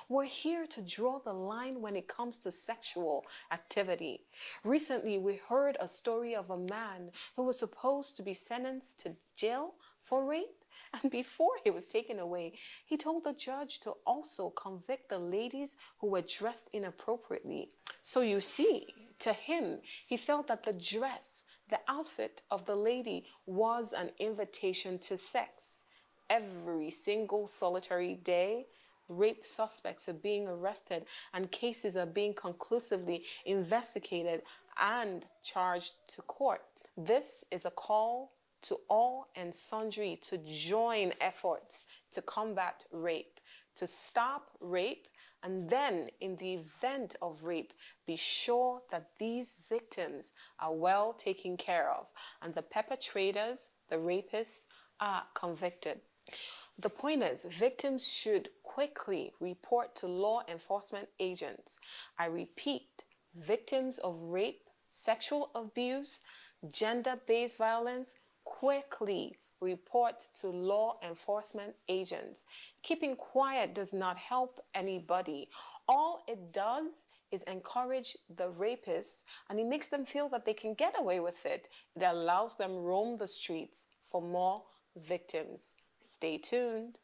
We're here to draw the line when it comes to sexual activity. Recently, we heard a story of a man who was supposed to be sentenced to jail for rape. And before he was taken away, he told the judge to also convict the ladies who were dressed inappropriately. So you see, to him, he felt that the dress, the outfit of the lady was an invitation to sex. Every single solitary day, rape suspects are being arrested and cases are being conclusively investigated and charged to court. This is a call to all and sundry to join efforts to combat rape, to stop rape, and then in the event of rape, be sure that these victims are well taken care of and the perpetrators, the rapists, are convicted. The point is, victims should quickly report to law enforcement agents. I repeat, victims of rape, sexual abuse, gender-based violence, quickly report to law enforcement agents. Keeping quiet does not help anybody. All it does is encourage the rapists, and it makes them feel that they can get away with it. It allows them roam the streets for more victims. Stay tuned.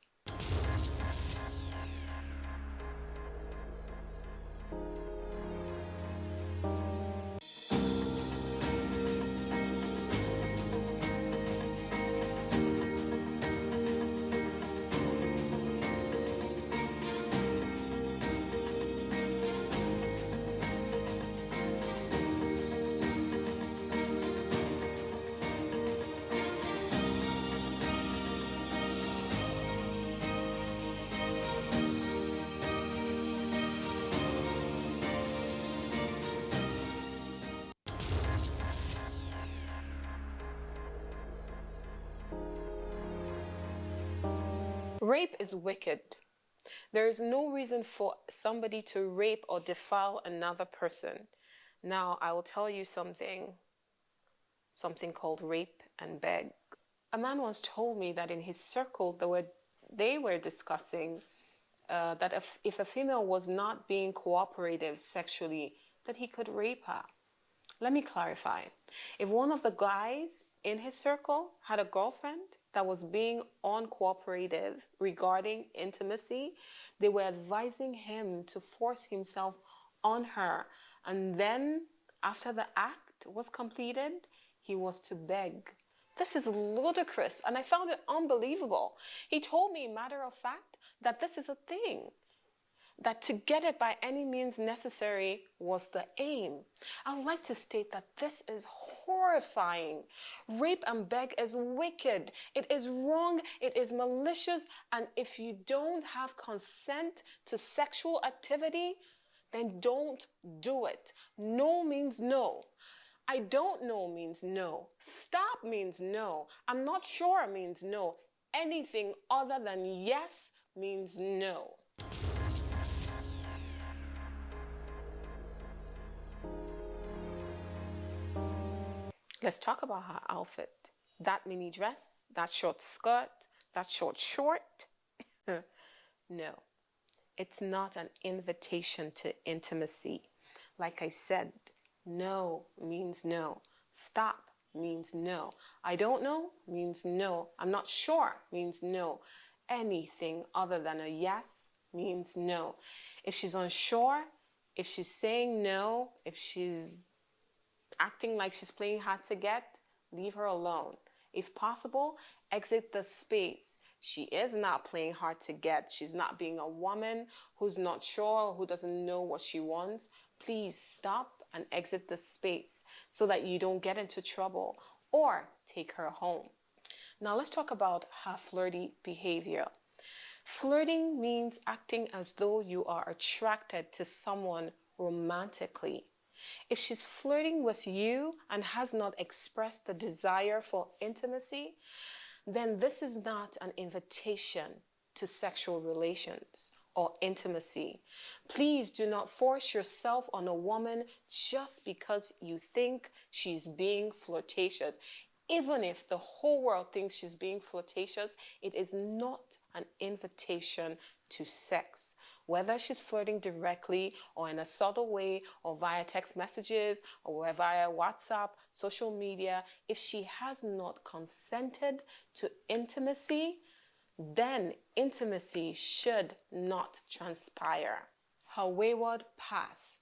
Rape is wicked. There is no reason for somebody to rape or defile another person. Now, I will tell you something called rape and beg. A man once told me that in his circle, they were discussing that if a female was not being cooperative sexually, that he could rape her. Let me clarify. If one of the guys in his circle had a girlfriend that was being uncooperative regarding intimacy, they were advising him to force himself on her. And then, after the act was completed, he was to beg. This is ludicrous, and I found it unbelievable. He told me, matter of fact, that this is a thing, that to get it by any means necessary was the aim. I would like to state that this is horrifying. Rape and beg is wicked. It is wrong. It is malicious. And if you don't have consent to sexual activity, then don't do it. No means no. I don't know means no. Stop means no. I'm not sure means no. Anything other than yes means no. Let's talk about her outfit. That mini dress, that short skirt, that short short. No, it's not an invitation to intimacy. Like I said, no means no. Stop means no. I don't know means no. I'm not sure means no. Anything other than a yes means no. If she's unsure, if she's saying no, if she's acting like she's playing hard to get, leave her alone. If possible, exit the space. She is not playing hard to get. She's not being a woman who's not sure, who doesn't know what she wants. Please stop and exit the space so that you don't get into trouble, or take her home. Now let's talk about her flirty behavior. Flirting means acting as though you are attracted to someone romantically. If she's flirting with you and has not expressed the desire for intimacy, then this is not an invitation to sexual relations or intimacy. Please do not force yourself on a woman just because you think she's being flirtatious. Even if the whole world thinks she's being flirtatious, it is not an invitation to sex. Whether she's flirting directly or in a subtle way or via text messages or via WhatsApp, social media, if she has not consented to intimacy, then intimacy should not transpire. Her wayward past.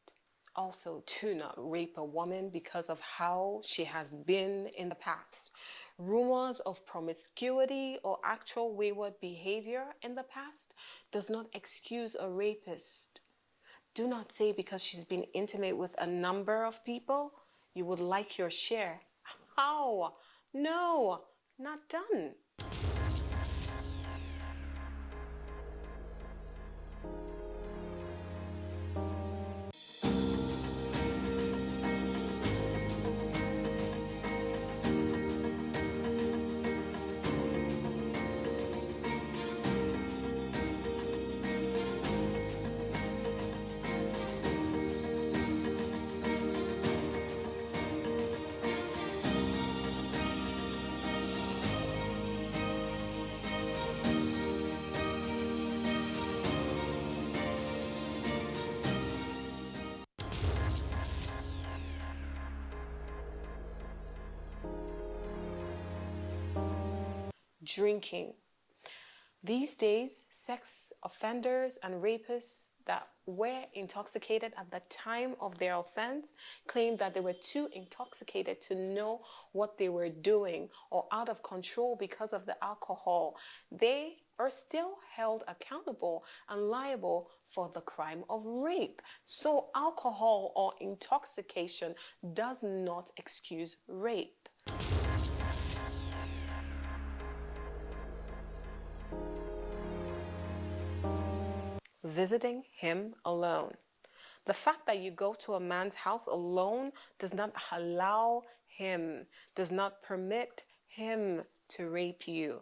Also, do not rape a woman because of how she has been in the past. Rumors of promiscuity or actual wayward behavior in the past does not excuse a rapist. Do not say because she's been intimate with a number of people, you would like your share. How? No, not done. Drinking. These days, sex offenders and rapists that were intoxicated at the time of their offense claim that they were too intoxicated to know what they were doing or out of control because of the alcohol. They are still held accountable and liable for the crime of rape. So alcohol or intoxication does not excuse rape. Visiting him alone. The fact that you go to a man's house alone does not allow him, does not permit him to rape you.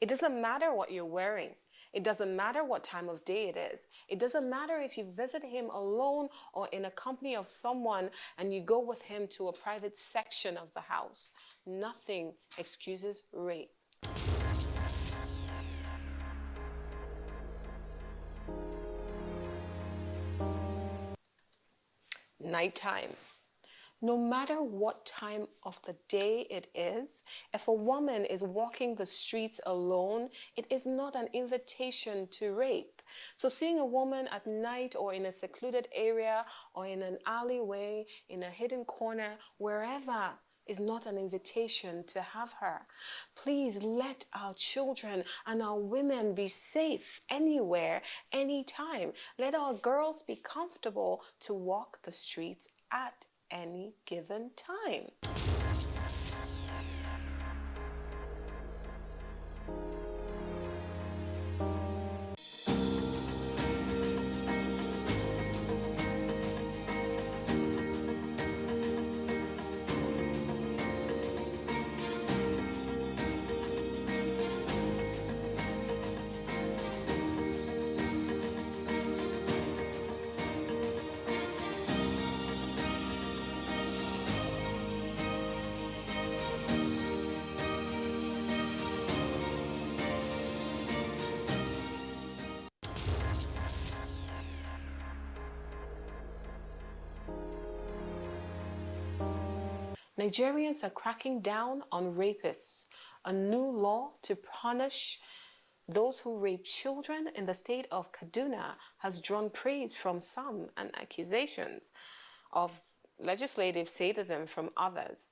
It doesn't matter what you're wearing. It doesn't matter what time of day it is. It doesn't matter if you visit him alone or in a company of someone and you go with him to a private section of the house. Nothing excuses rape. Nighttime. No matter what time of the day it is, if a woman is walking the streets alone, it is not an invitation to rape. So seeing a woman at night or in a secluded area or in an alleyway, in a hidden corner, wherever, is not an invitation to have her. Please let our children and our women be safe anywhere, anytime. Let our girls be comfortable to walk the streets at any given time. Nigerians are cracking down on rapists. A new law to punish those who rape children in the state of Kaduna has drawn praise from some and accusations of legislative sadism from others.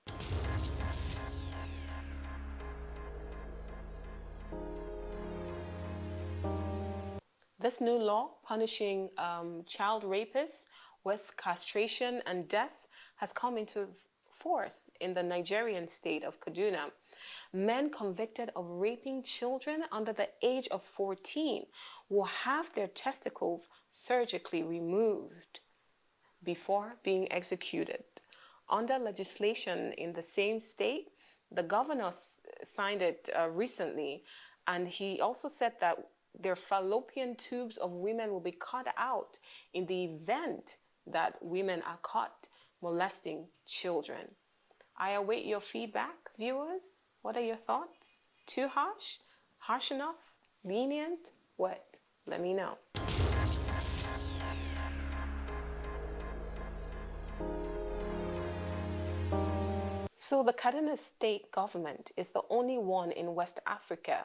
This new law punishing child rapists with castration and death has come into force in the Nigerian state of Kaduna. Men convicted of raping children under the age of 14 will have their testicles surgically removed before being executed. Under legislation in the same state, the governor signed it recently, and he also said that their fallopian tubes of women will be cut out in the event that women are caught molesting children. I await your feedback, viewers. What are your thoughts? Too harsh? Harsh enough? Lenient? What? Let me know. So the Kaduna state government is the only one in West Africa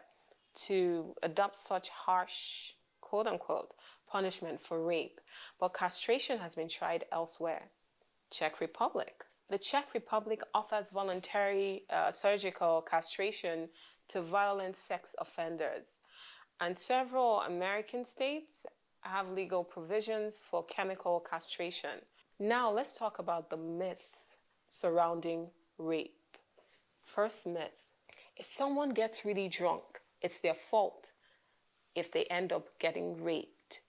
to adopt such harsh, quote-unquote, punishment for rape. But castration has been tried elsewhere. Czech Republic. The Czech Republic offers voluntary surgical castration to violent sex offenders. And several American states have legal provisions for chemical castration. Now let's talk about the myths surrounding rape. First myth: if someone gets really drunk, it's their fault if they end up getting raped.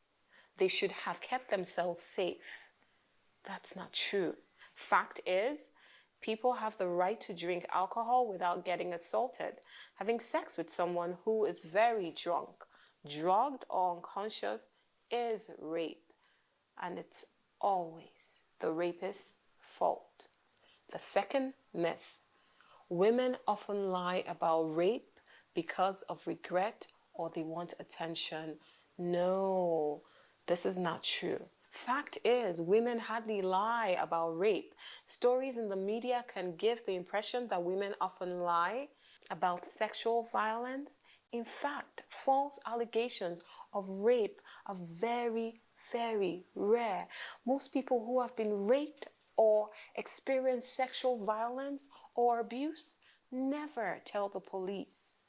They should have kept themselves safe. That's not true. Fact is, people have the right to drink alcohol without getting assaulted. Having sex with someone who is very drunk, drugged or unconscious is rape. And it's always the rapist's fault. The second myth: women often lie about rape because of regret or they want attention. No, this is not true. Fact is, women hardly lie about rape. Stories in the media can give the impression that women often lie about sexual violence. In fact, false allegations of rape are very, very rare. Most people who have been raped or experienced sexual violence or abuse never tell the police.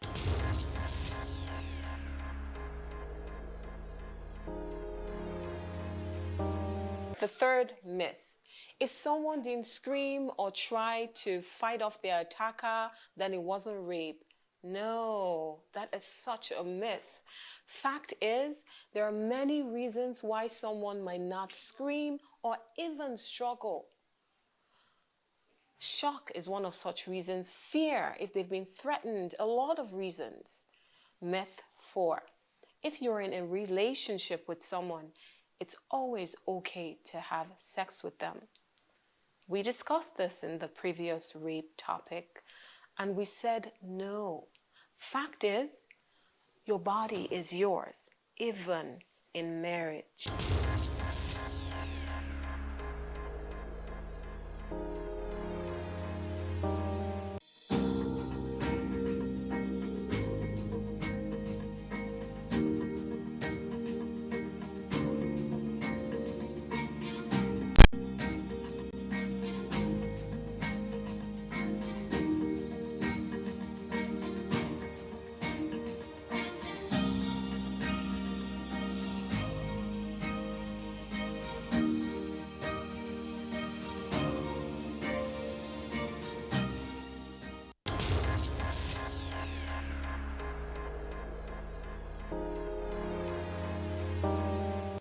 The third myth: if someone didn't scream or try to fight off their attacker, then it wasn't rape. No, that is such a myth. Fact is, there are many reasons why someone might not scream or even struggle. Shock is one of such reasons. Fear, if they've been threatened, a lot of reasons. Myth 4. If you're in a relationship with someone, it's always okay to have sex with them. We discussed this in the previous rape topic, and we said no. Fact is, your body is yours, even in marriage.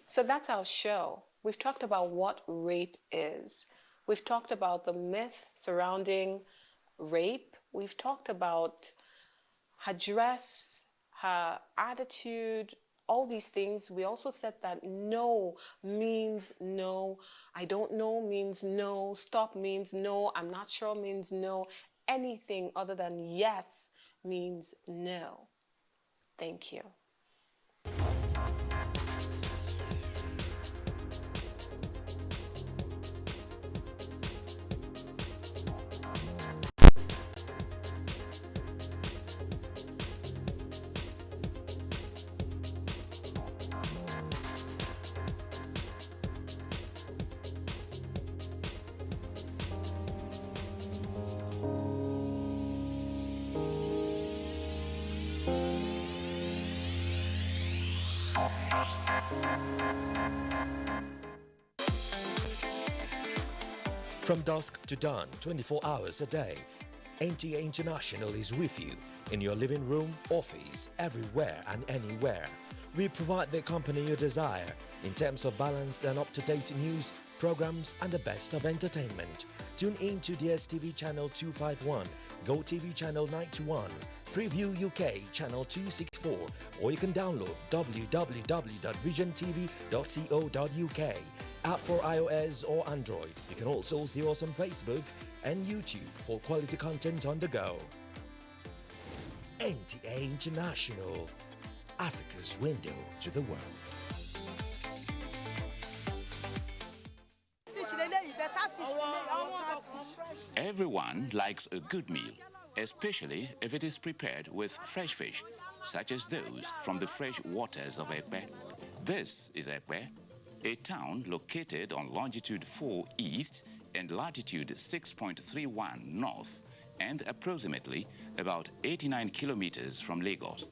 So that's our show. We've talked about what rape is. We've talked about the myth surrounding rape. We've talked about her dress, her attitude, all these things. We also said that no means no. I don't know means no. Stop means no. I'm not sure means no. Anything other than yes means no. Thank you.
From dusk to dawn, 24 hours a day, NTA International is with you in your living room, office, everywhere and anywhere. We provide the company you desire in terms of balanced and up-to-date news, programs and the best of entertainment. Tune in to DSTV channel 251, GoTV channel 91, Freeview UK channel 264, or you can download www.visiontv.co.uk. App for iOS or Android. You can also see us on Facebook and YouTube for quality content on the go. NTA International, Africa's window to the world.
Everyone likes a good meal, especially if it is prepared with fresh fish, such as those from the fresh waters of Ekpe. This is Ekpe, a town located on longitude 4 east and latitude 6.31 north, and approximately about 89 kilometers from Lagos.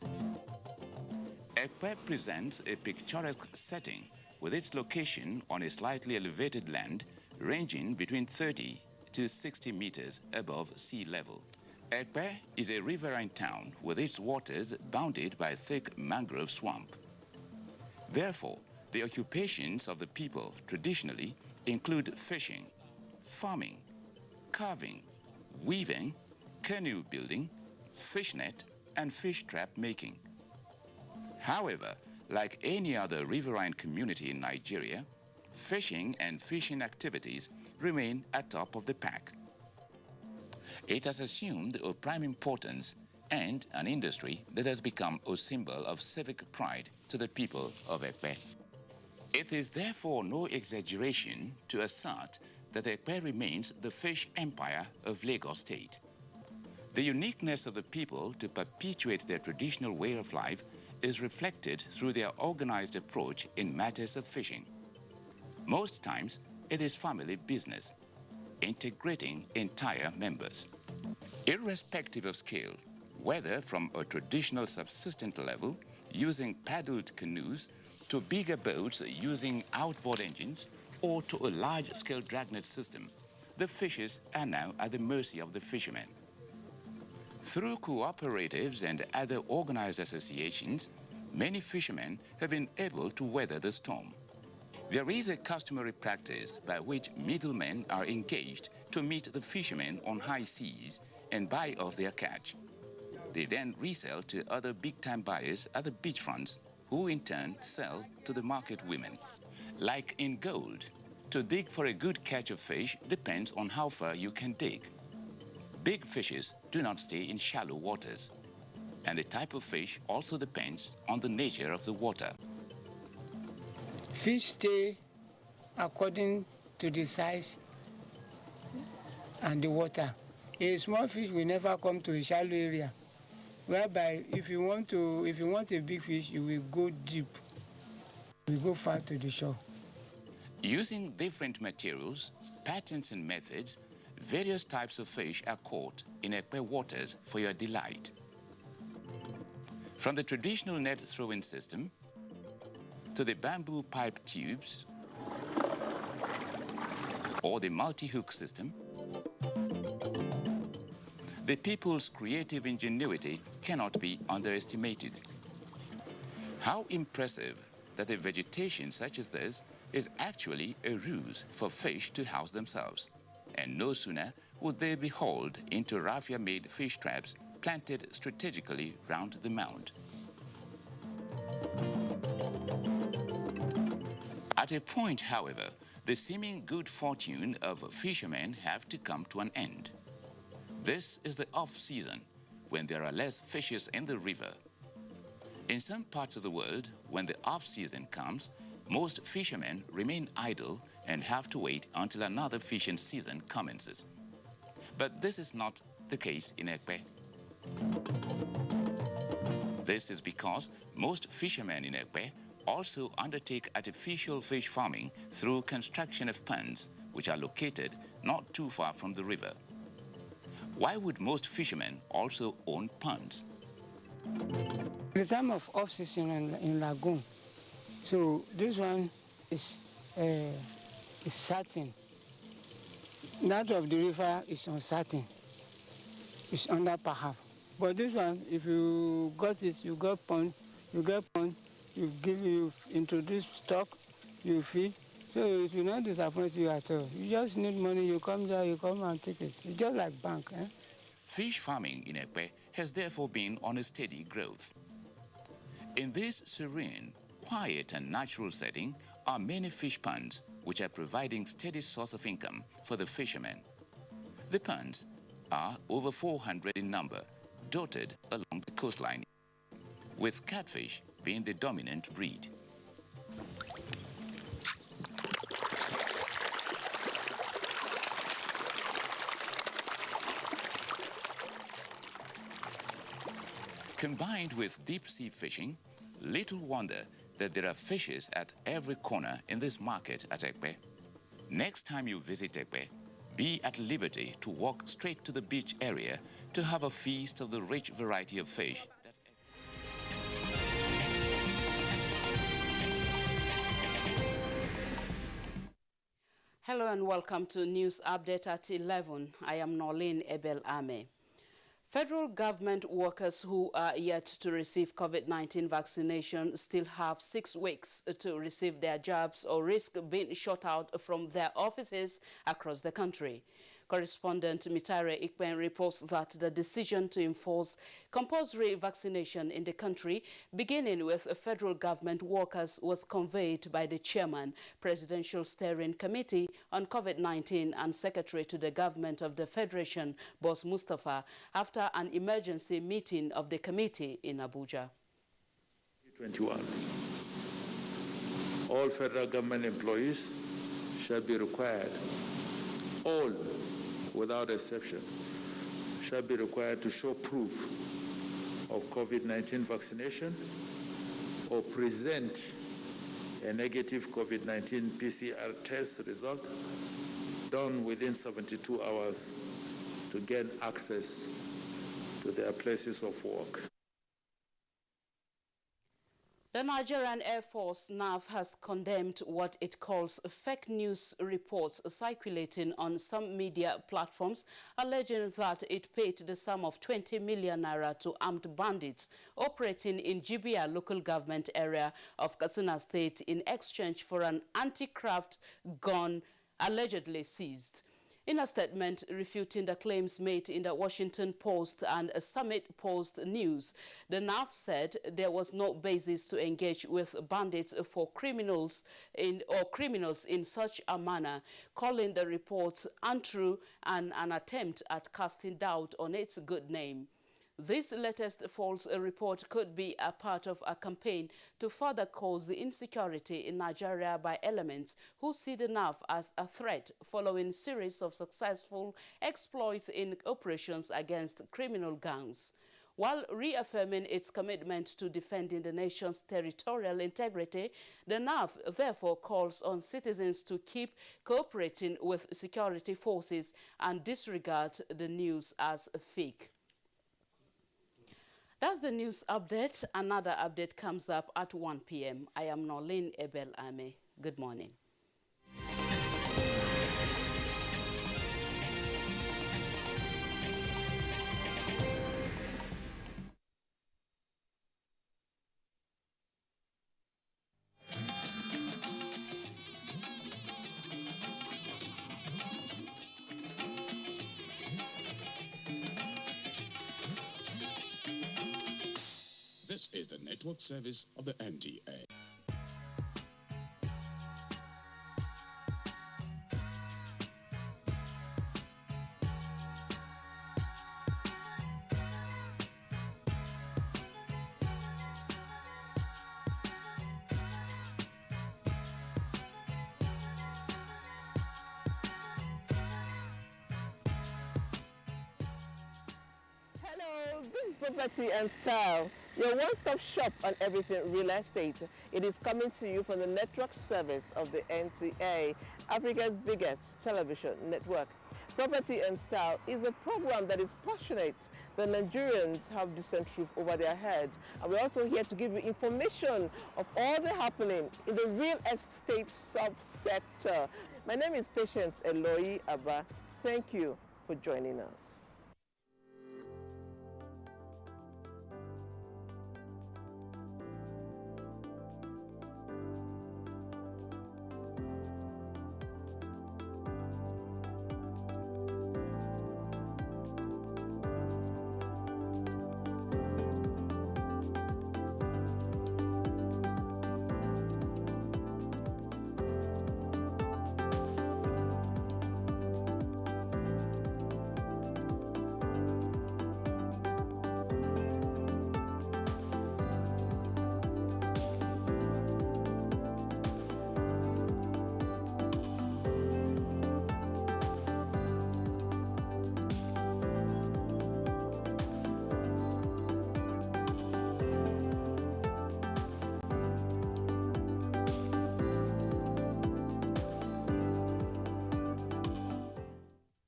Ekpe presents a picturesque setting with its location on a slightly elevated land ranging between 30 to 60 meters above sea level. Ekpe is a riverine town with its waters bounded by thick mangrove swamp. Therefore, the occupations of the people traditionally include fishing, farming, carving, weaving, canoe building, fishnet, and fish trap making. However, like any other riverine community in Nigeria, fishing and fishing activities remain at top of the pack. It has assumed a prime importance and an industry that has become a symbol of civic pride to the people of Ekpe. It is therefore no exaggeration to assert that Ekpe remains the fish empire of Lagos State. The uniqueness of the people to perpetuate their traditional way of life is reflected through their organized approach in matters of fishing. Most times, it is family business, integrating entire members. Irrespective of scale, whether from a traditional subsistent level, using paddled canoes, to bigger boats using outboard engines, or to a large-scale dragnet system, the fishes are now at the mercy of the fishermen. Through cooperatives and other organized associations, many fishermen have been able to weather the storm. There is a customary practice by which middlemen are engaged to meet the fishermen on high seas and buy off their catch. They then resell to other big-time buyers at the beachfronts, who in turn sell to the market women. Like in gold, to dig for a good catch of fish depends on how far you can dig. Big fishes do not stay in shallow waters, and the type of fish also depends on the nature of the water.
Fish stay according to the size and the water. A small fish will never come to a shallow area, whereby if you want a big fish, you will go deep. You go far to the shore.
Using different materials, patterns and methods, various types of fish are caught in Ekpe waters for your delight. From the traditional net throwing system to the bamboo pipe tubes or the multi-hook system, the people's creative ingenuity cannot be underestimated. How impressive that a vegetation such as this is actually a ruse for fish to house themselves. And no sooner would they be hauled into raffia-made fish traps planted strategically round the mound. At a point, however, the seeming good fortune of fishermen have to come to an end. This is the off-season, when there are less fishes in the river. In some parts of the world, when the off-season comes, most fishermen remain idle and have to wait until another fishing season commences. But this is not the case in Ekpe. This is because most fishermen in Ekpe also undertake artificial fish farming through construction of ponds, which are located not too far from the river. Why would most fishermen also own ponds?
The time of off-season in lagoon, so this one is certain. That of the river is uncertain. It's under perhaps. But this one, if you got it, you get pond, you introduce stock, you feed. So it will not disappoint you at all. You just need money, you come there, you come and take it. It's just like bank.
Fish farming in Ekpe has therefore been on a steady growth. In this serene, quiet and natural setting are many fish ponds which are providing steady source of income for the fishermen. The ponds are over 400 in number, dotted along the coastline, with catfish being the dominant breed. Combined with deep-sea fishing, little wonder that there are fishes at every corner in this market at Ekpe. Next time you visit Ekpe, be at liberty to walk straight to the beach area to have a feast of the rich variety of fish.
Hello and welcome to News Update at 11. I am Nolin Ebel-Ame. Federal government workers who are yet to receive COVID-19 vaccination still have 6 weeks to receive their jobs or risk being shut out from their offices across the country. Correspondent Mitare Ikpen reports that the decision to enforce compulsory vaccination in the country, beginning with federal government workers, was conveyed by the chairman, Presidential Steering Committee on COVID-19 and Secretary to the Government of the Federation, Boss Mustafa, after an emergency meeting of the committee in Abuja.
21. All federal government employees shall be required, all without exception, shall be required to show proof of COVID-19 vaccination or present a negative COVID-19 PCR test result done within 72 hours to gain access to their places of work.
The Nigerian Air Force NAF has condemned what it calls fake news reports circulating on some media platforms, alleging that it paid the sum of 20 million naira to armed bandits operating in Jibia local government area of Katsina State in exchange for an anti-craft gun allegedly seized. In a statement refuting the claims made in the Washington Post and Summit Post News, the NAF said there was no basis to engage with bandits for criminals in such a manner, calling the reports untrue and an attempt at casting doubt on its good name. This latest false report could be a part of a campaign to further cause the insecurity in Nigeria by elements who see the NAF as a threat following series of successful exploits in operations against criminal gangs. While reaffirming its commitment to defending the nation's territorial integrity, the NAF therefore calls on citizens to keep cooperating with security forces and disregard the news as fake. That's the news update. Another update comes up at 1 p.m. I am Nolin Ebel Ame. Good morning.
This is the network service of the NTA.
Property and Style, your one-stop shop on everything real estate. It is coming to you from the network service of the NTA, Africa's biggest television network. Property and Style is a program that is passionate. The Nigerians have decent roof over their heads, and we're also here to give you information of all the happening in the real estate subsector. My name is Patience Eloy Abba. Thank you for joining us.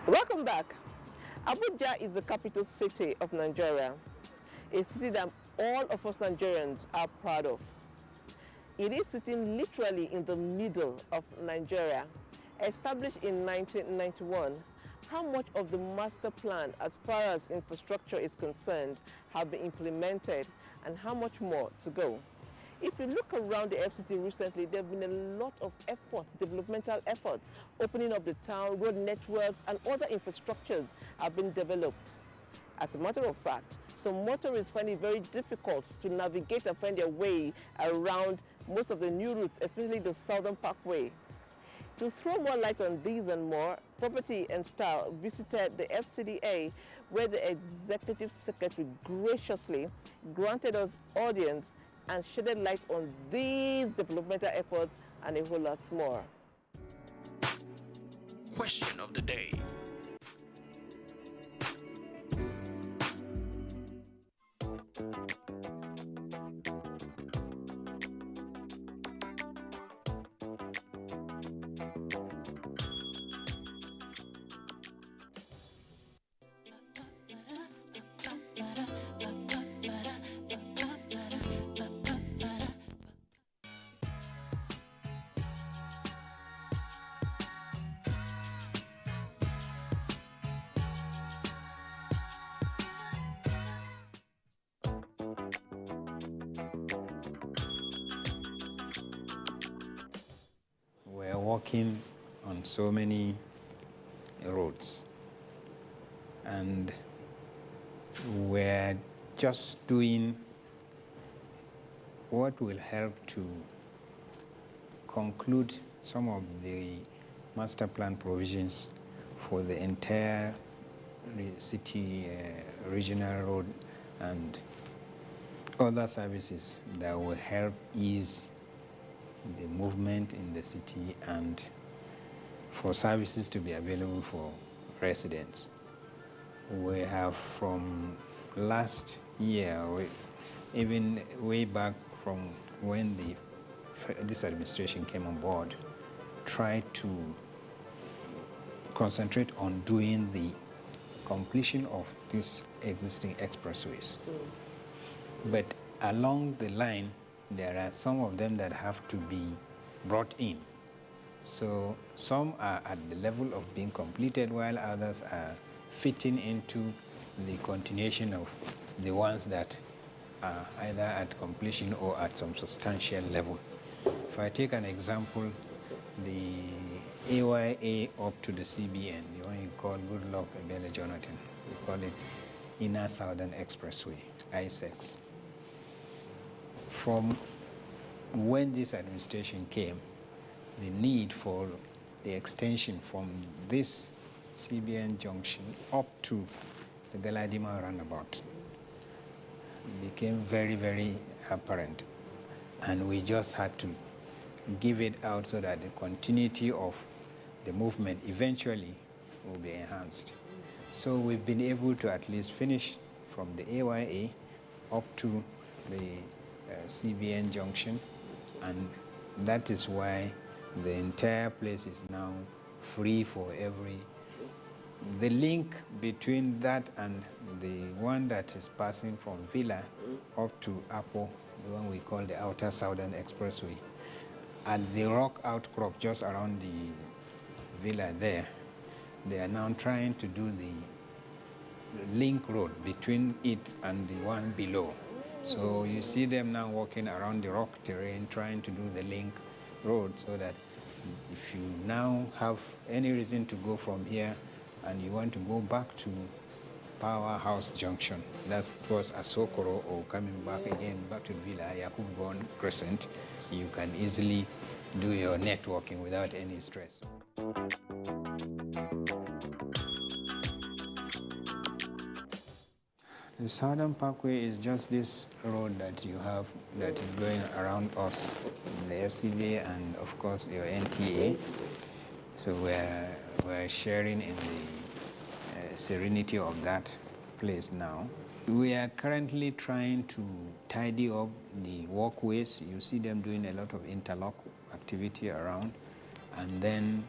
Welcome back. Abuja is the capital city of Nigeria, a city that all of us Nigerians are proud of. It is sitting literally in the middle of Nigeria. Established in 1991, how much of the master plan as far as infrastructure is concerned have been implemented and how much more to go? If you look around the FCT recently, there have been a lot of efforts, developmental efforts, opening up the town, road networks, and other infrastructures have been developed. As a matter of fact, some motorists find it very difficult to navigate and find their way around most of the new routes, especially the Southern Parkway. To throw more light on these and more, Property and Style visited the FCDA, where the Executive Secretary graciously granted us audience and shedded light on these developmental efforts and a whole lot more.
Question of the day.
We're working on so many
roads. And we're just doing what will help to conclude some of the master plan provisions for the entire city regional road and other services that will help ease the movement in the city and for services to be available for residents. We have from last year, even way back from when this administration came on board, tried to concentrate on doing the completion of these existing expressways. But along the line, there are some of them that have to be brought in. So some are at the level of being completed, while others are fitting into the continuation of the ones that are either at completion or at some substantial level. If I take an example, the AYA up to the CBN, the one you call Goodluck Ebele Jonathan, we call it Inner Southern Expressway, ISEX. From when this administration came, the need for the extension from this CBN junction up to the Galadima roundabout became very, very apparent. And we just had to give it out so that the continuity of the movement eventually will be enhanced. So we've been able to at least finish from the AYA up to the CBN junction, and that is why the entire place is now free for the link between that and the one that is passing from Villa up to Apo, the one we call the Outer Southern Expressway. At the rock outcrop just around the Villa there, they are now trying to do the link road between it and the one below. So you see them now walking around the rock terrain trying to do the link road, so that if you now have any reason to go from here and you want to go back to Powerhouse Junction, that was Asokoro, or coming back again back to Villa, Yakub Crescent, you can easily do your networking without any stress. The Southern Parkway is just this road that you have that is going around us, the FCDA and of course your NTA. So we're sharing in the serenity of that place now. We are currently trying to tidy up the walkways. You see them doing a lot of interlock activity around. And then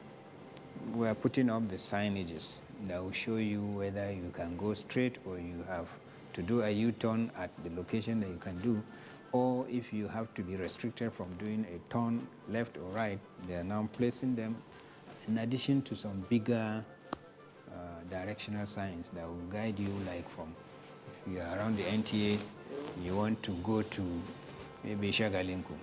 we're putting up the signages that will show you whether you can go straight or you have to do a U-turn at the location that you can do, or if you have to be restricted from doing a turn left or right, they are now placing them in addition to some bigger directional signs that will guide you, like from if you are around the NTA, you want to go to maybe Shagalinku,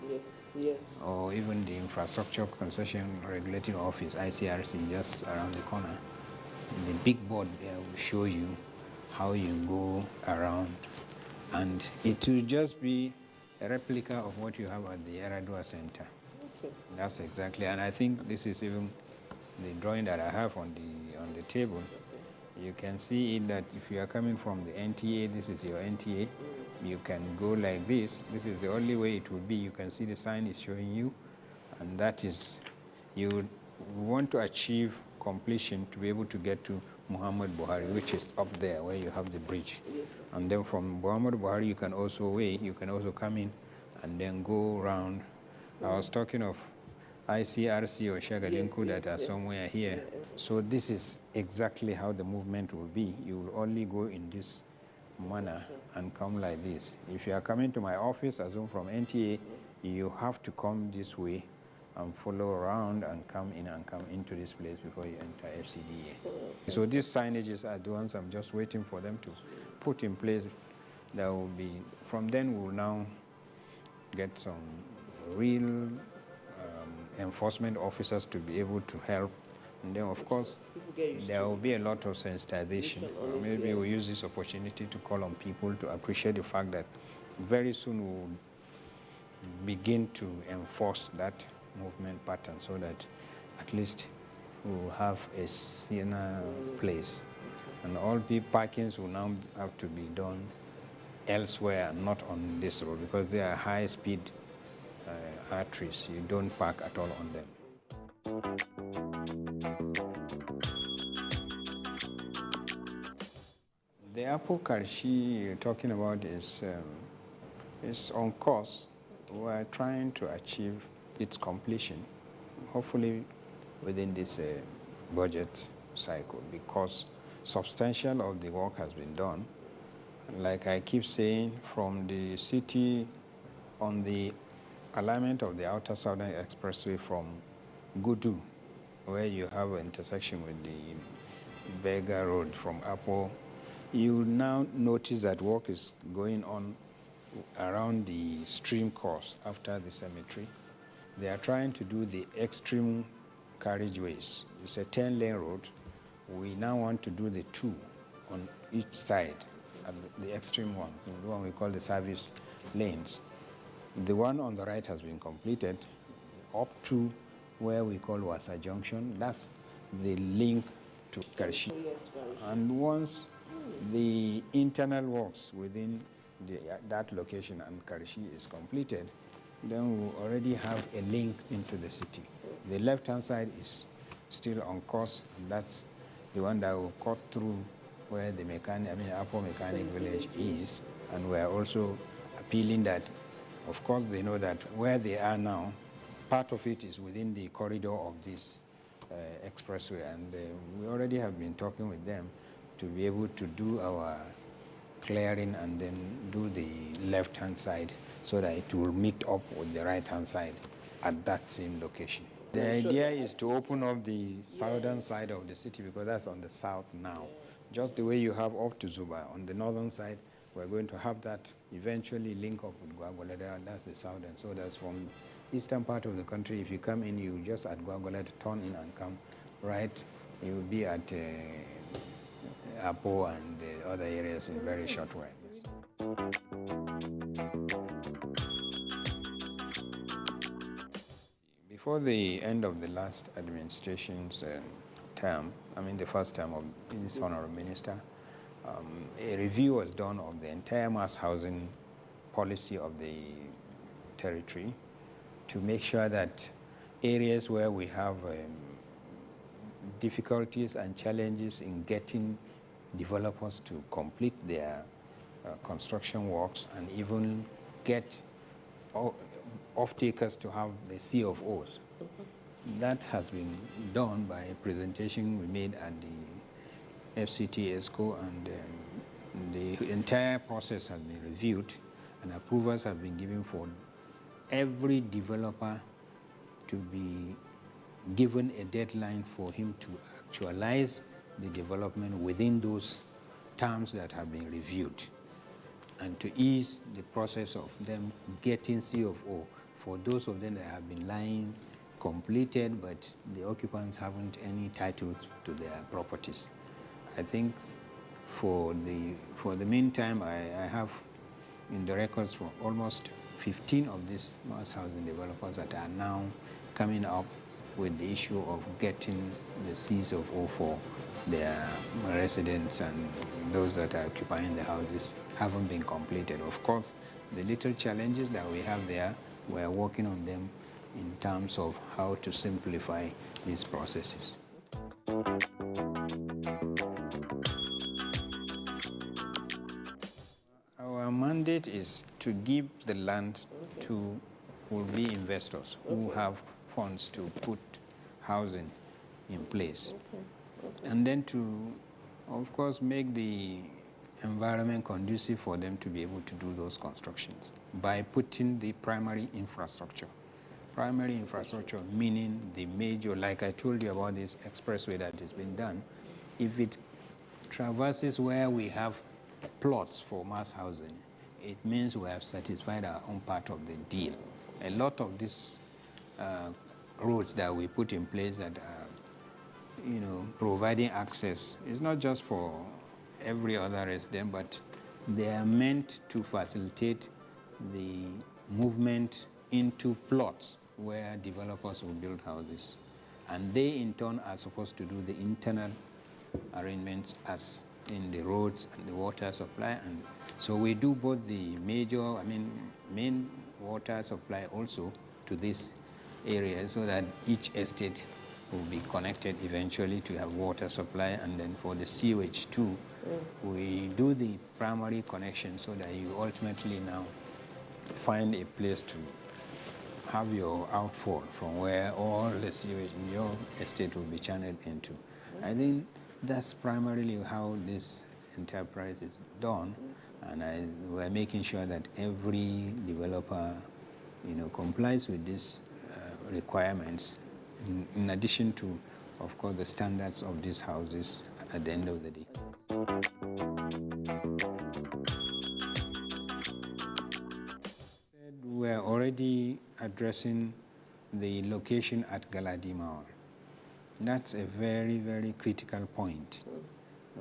yes,
or even the Infrastructure Concession Regulating Office, ICRC, just around the corner. The big board there will show you how you go around, and it will just be a replica of what you have at the Yaradua Center. Okay. That's exactly, and I think this is even the drawing that I have on the table. Okay. You can see it that if you are coming from the NTA, this is your NTA. You can go like this. This is the only way it will be. You can see the sign is showing you, and that is, you want to achieve completion to be able to get to Muhammad Buhari, which is up there where you have the bridge. Yes. And then from Muhammad Buhari, you can also come in and then go around. I was talking of ICRC or Shagalinku that are somewhere here. So this is exactly how the movement will be. You will only go in this manner and come like this. If you are coming to my office, assume from NTA, you have to come this way and follow around and come into this place before you enter FCDA. So these signages are the ones I'm just waiting for them to put in place. That will be, from then we'll now get some real enforcement officers to be able to help And then, of course, there will be a lot of sensitization. Maybe we'll use this opportunity to call on people to appreciate the fact that very soon we'll begin to enforce that movement pattern so that at least we'll have a saner place. And all parkings will now have to be done elsewhere, not on this road, because they are high-speed arteries. You don't park at all on them. The Apo Karshi you're talking about is on course. We're trying to achieve its completion, hopefully within this budget cycle, because substantial of the work has been done. Like I keep saying, from the city on the alignment of the Outer Southern Expressway from Gudu, where you have an intersection with the Bega Road from Apo, you now notice that work is going on around the stream course after the cemetery. They are trying to do the extreme carriageways. It's a 10-lane road. We now want to do the 2 on each side, the extreme one, the one we call the service lanes. The one on the right has been completed up to where we call Wasa Junction. That's the link to Karshi. And once the internal works within that location and Karshi is completed, then we already have a link into the city. The left-hand side is still on course, and that's the one that will cut through where the Apo Mechanic Village is, and we're also appealing that, of course, they know that where they are now, part of it is within the corridor of this expressway, and we already have been talking with them to be able to do our clearing and then do the left-hand side so that it will meet up with the right-hand side at that same location. The idea is to open up the southern side of the city, because that's on the south now. Just the way you have up to Zuba. On the northern side, we're going to have that eventually link up with Gwagwalada, and that's the southern. So that's from eastern part of the country. If you come in, you just at Gwagwalada, turn in and come right. You will be at Apo and other areas in very short while. Before the end of the last administration's term, the first term of this honorable minister, a review was done of the entire mass housing policy of the territory to make sure that areas where we have difficulties and challenges in getting developers to complete their construction works and even get off-takers to have the CFOs. That has been done by a presentation we made at the FCT ESCO, and the entire process has been reviewed, and approvals have been given for every developer to be given a deadline for him to actualize the development within those terms that have been reviewed, and to ease the process of them getting CFO for those of them that have been lying completed, but the occupants haven't any titles to their properties. I think for the meantime, I have in the records for almost 15 of these mass housing developers that are now coming up with the issue of getting the CFO for their residents, and those that are occupying the houses haven't been completed. Of course, the little challenges that we have there, we're working on them in terms of how to simplify these processes. Our mandate is to give the land to will-be investors who have funds to put housing in place. And then to, of course, make the environment conducive for them to be able to do those constructions by putting the primary infrastructure. Primary infrastructure meaning the major, like I told you about this expressway that has been done, if it traverses where we have plots for mass housing, it means we have satisfied our own part of the deal. A lot of these roads that we put in place that are providing access. It's not just for every other resident, but they are meant to facilitate the movement into plots where developers will build houses. And they, in turn, are supposed to do the internal arrangements as in the roads and the water supply. And so we do both the main water supply also to this area, so that each estate will be connected eventually to have water supply. And then for the sewage too, we do the primary connection so that you ultimately now find a place to have your outfall from where all the sewage in your estate will be channeled into. I think that's primarily how this enterprise is done, and we're making sure that every developer, complies with these requirements, in addition to, of course, the standards of these houses at the end of the day. We're already addressing the location at Galadima. That's a very, very critical point.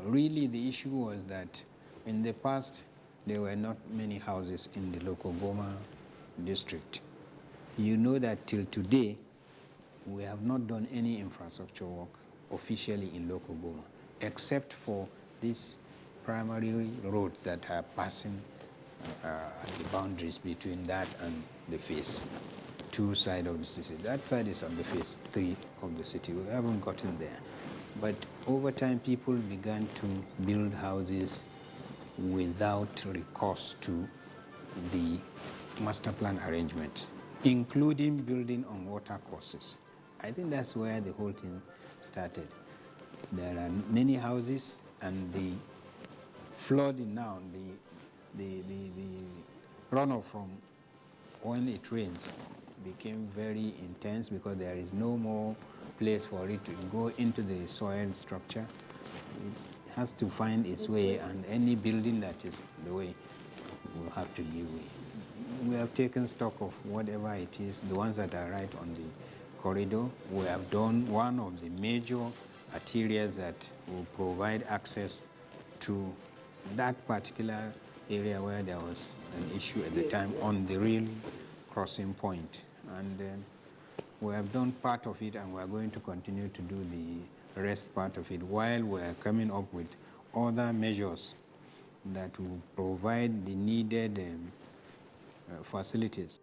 Really, the issue was that in the past, there were not many houses in the local Goma district. You know that till today, we have not done any infrastructure work officially in local Goma, except for these primary roads that are passing at the boundaries between that and the phase 2 side of the city. That side is on the phase 3 of the city. We haven't gotten there. But over time, people began to build houses without recourse to the master plan arrangement, including building on water courses. I think that's where the whole thing started. There are many houses, and the flooding now, the runoff from when it rains became very intense because there is no more place for it to go into the soil structure. It has to find its way, and any building that is the way will have to give way. We have taken stock of whatever it is, the ones that are right on the corridor. We have done one of the major arterials that will provide access to that particular area where there was an issue at the time on the real crossing point. And we have done part of it, and we are going to continue to do the rest part of it while we are coming up with other measures that will provide the needed facilities.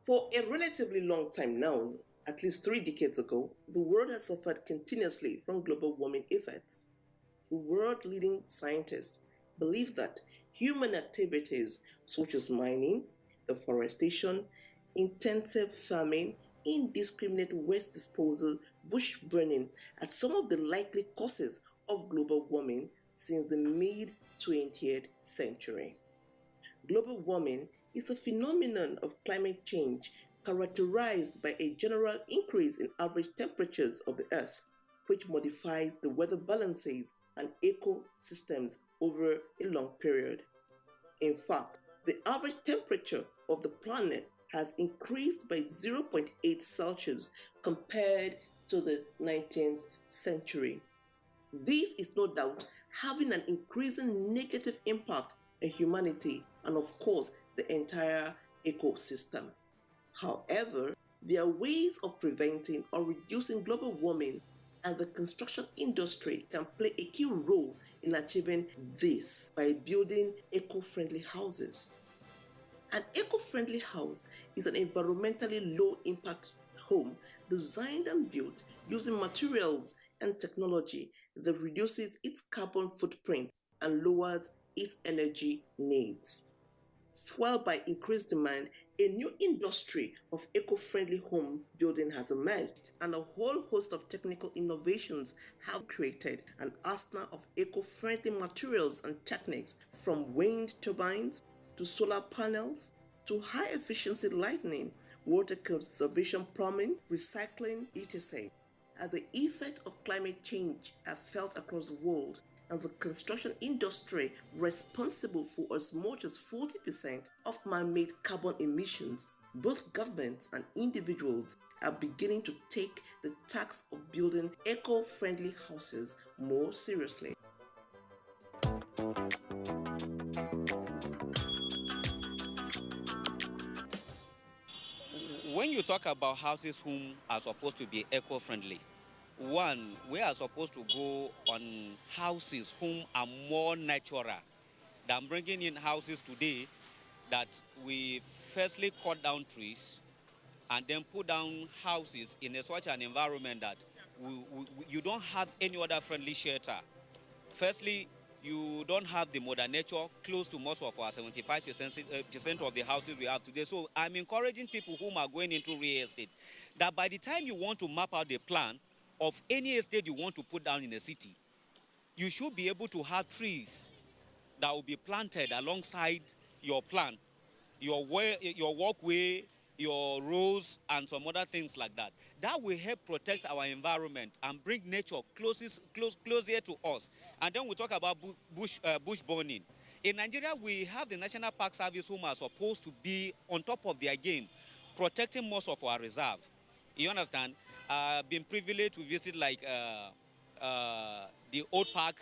For a relatively long time now, at least 3 decades ago, the world has suffered continuously from global warming effects. The world-leading scientists believe that human activities such as mining, deforestation, intensive farming, indiscriminate waste disposal, bush burning are some of the likely causes of global warming since the mid-20th century. Global warming is a phenomenon of climate change characterized by a general increase in average temperatures of the Earth, which modifies the weather balances and ecosystems over a long period. In fact, the average temperature of the planet has increased by 0.8 Celsius compared to the 19th century. This is no doubt having an increasing negative impact on humanity and, of course, the entire ecosystem. However, there are ways of preventing or reducing global warming, and the construction industry can play a key role in achieving this by building eco-friendly houses. An eco-friendly house is an environmentally low-impact home designed and built using materials and technology that reduces its carbon footprint and lowers its energy needs. Fueled by increased demand, a new industry of eco-friendly home building has emerged, and a whole host of technical innovations have created an arsenal of eco-friendly materials and techniques, from wind turbines to solar panels to high-efficiency lighting, water conservation plumbing, recycling, etc. As the effect of climate change are felt across the world, and the construction industry responsible for as much as 40% of man-made carbon emissions, both governments and individuals are beginning to take the task of building eco-friendly houses more seriously.
When you talk about houses whom are supposed to be eco-friendly, one, we are supposed to go on houses whom are more natural than bringing in houses today that we firstly cut down trees and then put down houses in such an environment that you don't have any other friendly shelter. Firstly, you don't have the mother nature close to most of our 75% of the houses we have today. So I'm encouraging people who are going into real estate that by the time you want to map out the plan of any estate you want to put down in the city, you should be able to have trees that will be planted alongside your plan, your walkway, your roads, and some other things like that. That will help protect our environment and bring nature closer to us. And then we talk about bush burning. In Nigeria, we have the National Park Service who are supposed to be on top of their game, protecting most of our reserve. You understand? I've been privileged to visit like the Old Park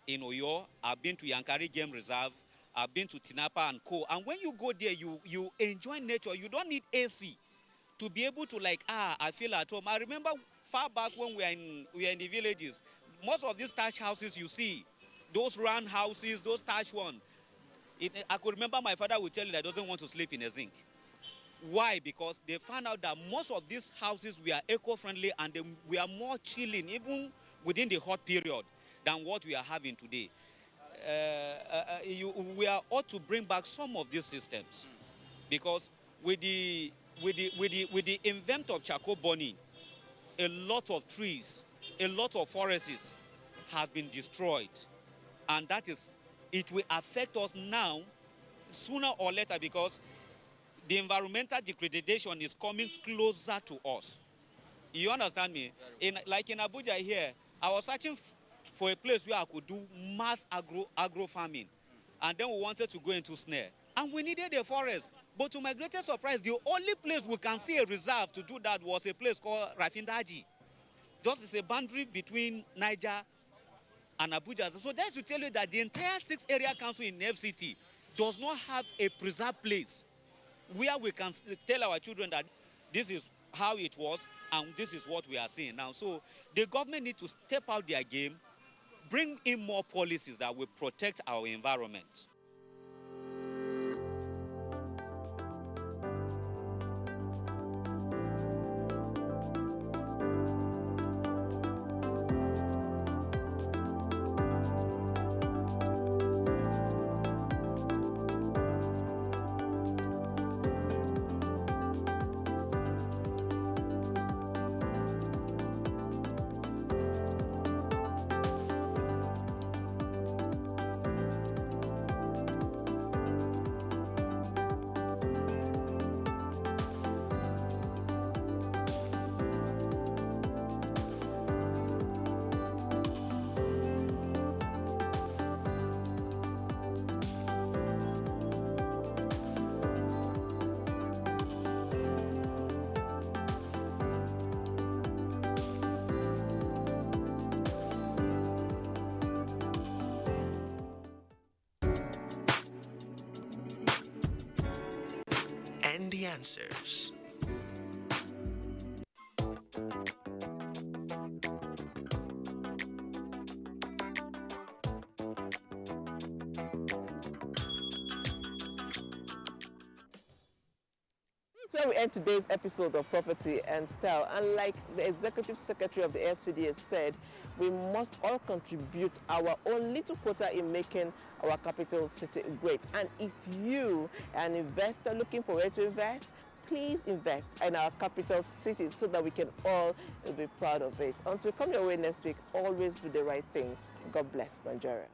in Oyo. I've been to Yankari Game Reserve. I've been to Tinapa and Co. And when you go there, you enjoy nature. You don't need AC to be able to I feel at home. I remember far back when we were in the villages, most of these thatch houses you see, those round houses, those thatch ones, I could remember my father would tell you that he doesn't want to sleep in a zinc. Why? Because they found out that most of these houses were eco-friendly and we are more chilling even within the hot period than what we are having today. We are ought to bring back some of these systems, because with the invent of charcoal burning, a lot of trees, a lot of forests have been destroyed, and it will affect us now, sooner or later, because the environmental degradation is coming closer to us. You understand me? Like in Abuja here, I was searching for a place where I could do mass agro farming. And then we wanted to go into snare. And we needed a forest. But to my greatest surprise, the only place we can see a reserve to do that was a place called Rafindaji. Just is a boundary between Niger and Abuja. So that's to tell you that the entire 6 area council in FCT does not have a preserved place where we can tell our children that this is how it was and this is what we are seeing now. So the government needs to step out their game, bring in more policies that will protect our environment.
and the answers.
This is where we end today's episode of Property and Style. And like the Executive Secretary of the FCDA said, we must all contribute our own little quota in making our capital city great. And if you are an investor looking for where to invest, please invest in our capital city so that we can all be proud of it. Until we come your way next week, always do the right thing. God bless Nigeria.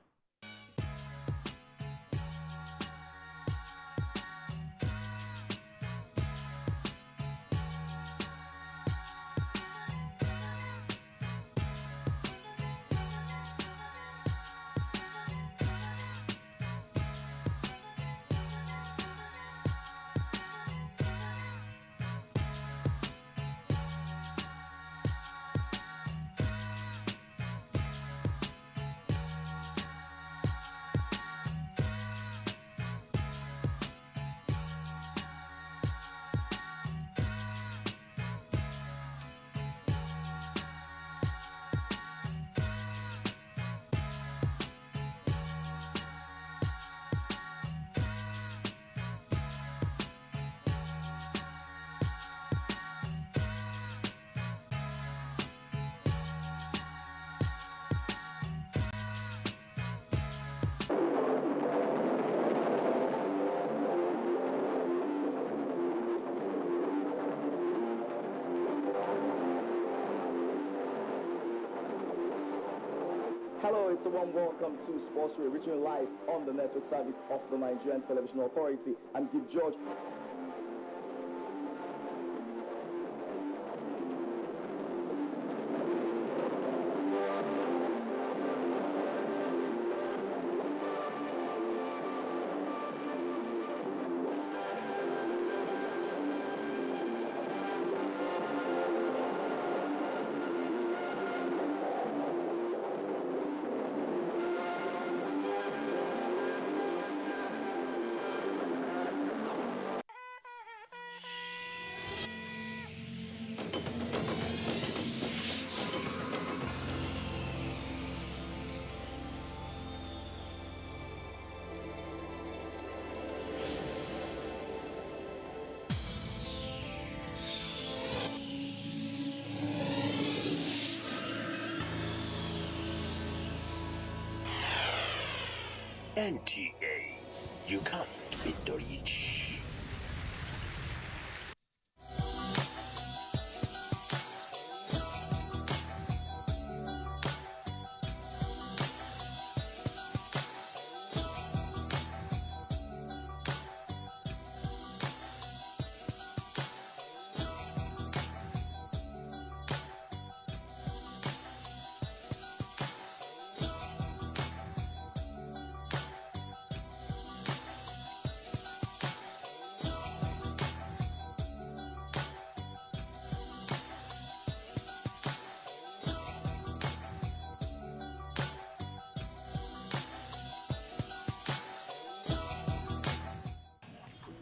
Hello, it's a warm welcome to Sports Ray, reaching you live on the network service of the Nigerian Television Authority. And give George.
NTA, you can't beat the rich.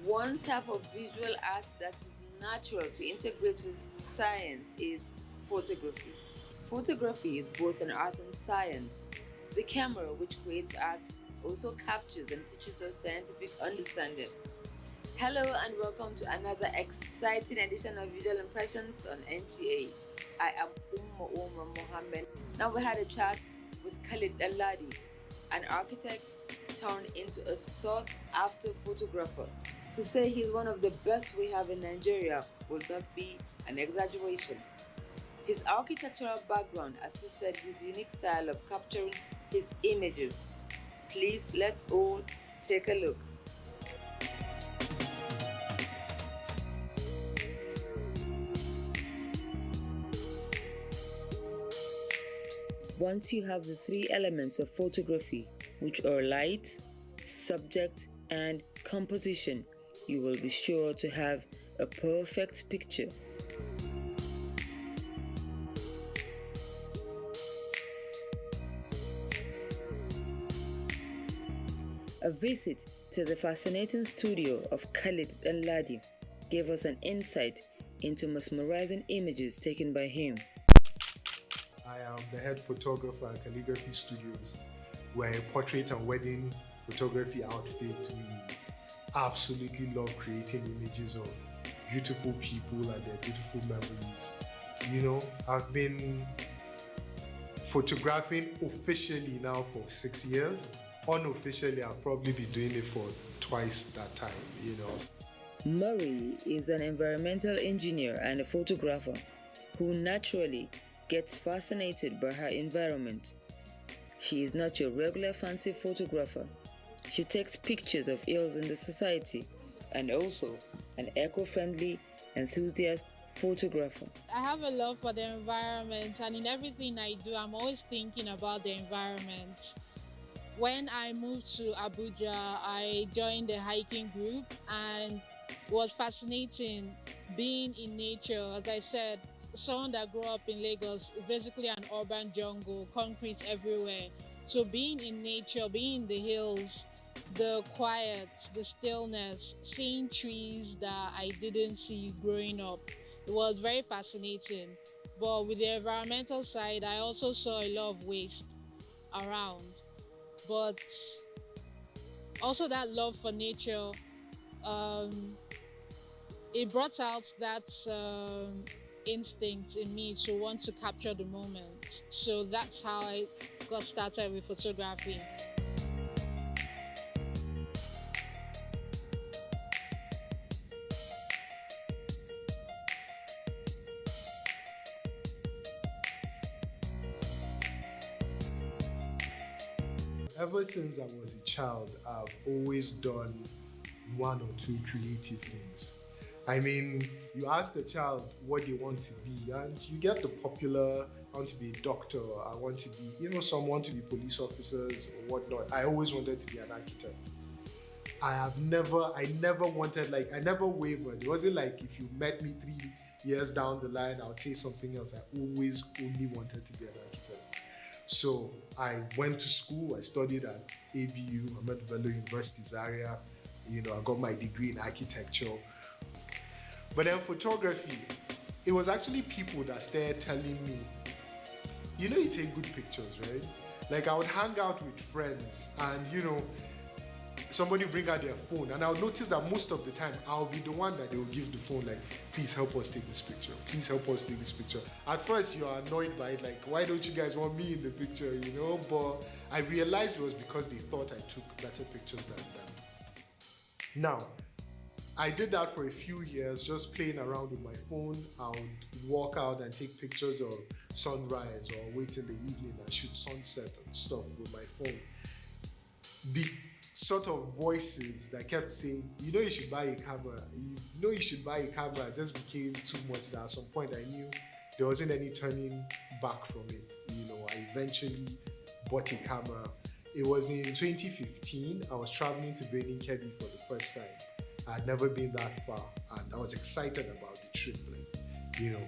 One type of visual art that is natural to integrate with science is photography. Photography is both an art and science. The camera, which creates art, also captures and teaches us scientific understanding. Hello and welcome to another exciting edition of Visual Impressions on NTA. I am Umar Mohammed. Now we had a chat with Khalid Aladi, an architect turned into a sought-after photographer. To say he's one of the best we have in Nigeria would not be an exaggeration. His architectural background assisted his unique style of capturing his images. Please, let's all take a look. Once you have the three elements of photography, which are light, subject, and composition, you will be sure to have a perfect picture. A visit to the fascinating studio of Khalid Aladi
gave us an insight into mesmerizing images taken by him.
I am the head photographer at Calligraphy Studios. We're a portrait and wedding photography outfit. We absolutely love creating images of beautiful people and their beautiful memories. You know, I've been photographing officially now for 6 years. Unofficially, I'll probably be doing it for twice that time, you know.
Murray is an environmental engineer and a photographer who naturally gets fascinated by her environment. She is not your regular fancy photographer. She takes pictures of ills in the society and also an eco-friendly enthusiast photographer.
I have a love for the environment, and in everything I do, I'm always thinking about the environment. When I moved to Abuja, I joined a hiking group, and it was fascinating being in nature. As I said, someone that grew up in Lagos is basically an urban jungle, concrete everywhere. So being in nature, being in the hills, the quiet, the stillness, seeing trees that I didn't see growing up, it was very fascinating. But with the environmental side, I also saw a lot of waste around. But also that love for nature, it brought out that instinct in me to want to capture the moment. So that's how I got started with photography.
Ever since I was a child, I've always done one or two creative things. I mean, you ask a child what they want to be, and you get the popular, I want to be a doctor, I want to be, you know, someone to be police officers or whatnot. I always wanted to be an architect. I never wanted, like, I never wavered. It wasn't like if you met me 3 years down the line, I would say something else. I always only wanted to be an architect. So I went to school, I studied at ABU, Ahmed Bello University Zaria. You know, I got my degree in architecture. But then photography, it was actually people that started telling me, you know, you take good pictures, right? Like I would hang out with friends and, you know, somebody would bring out their phone and I would notice that most of the time I'll be the one that they will give the phone like, please help us take this picture. Please help us take this picture. At first you're annoyed by it, like, why don't you guys want me in the picture, you know? But I realized it was because they thought I took better pictures than them. Now, I did that for a few years, just playing around with my phone. I would walk out and take pictures of sunrise or wait in the evening and shoot sunset and stuff with my phone. The sort of voices that kept saying, you know you should buy a camera, just became too much that at some point I knew there wasn't any turning back from it. You know, I eventually bought a camera. It was in 2015, I was traveling to Benin Kebbi for the first time. I had never been that far and I was excited about the trip. Like, you know,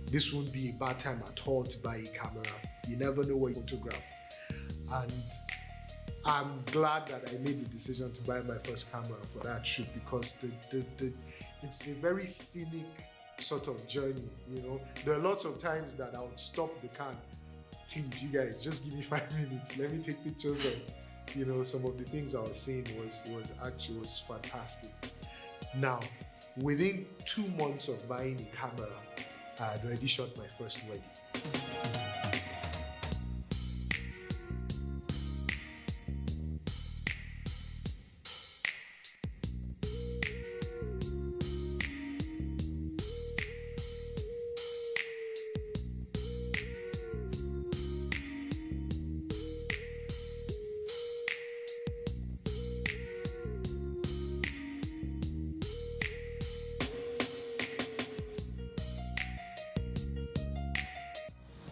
this wouldn't be a bad time at all to buy a camera. You never know what you photograph. And I'm glad that I made the decision to buy my first camera for that trip because it's a very scenic sort of journey, you know. There are lots of times that I would stop the car. Please, you guys, just give me 5 minutes. Let me take pictures of, you know, some of the things I was seeing was fantastic. Now, within 2 months of buying a camera, I had already shot my first wedding.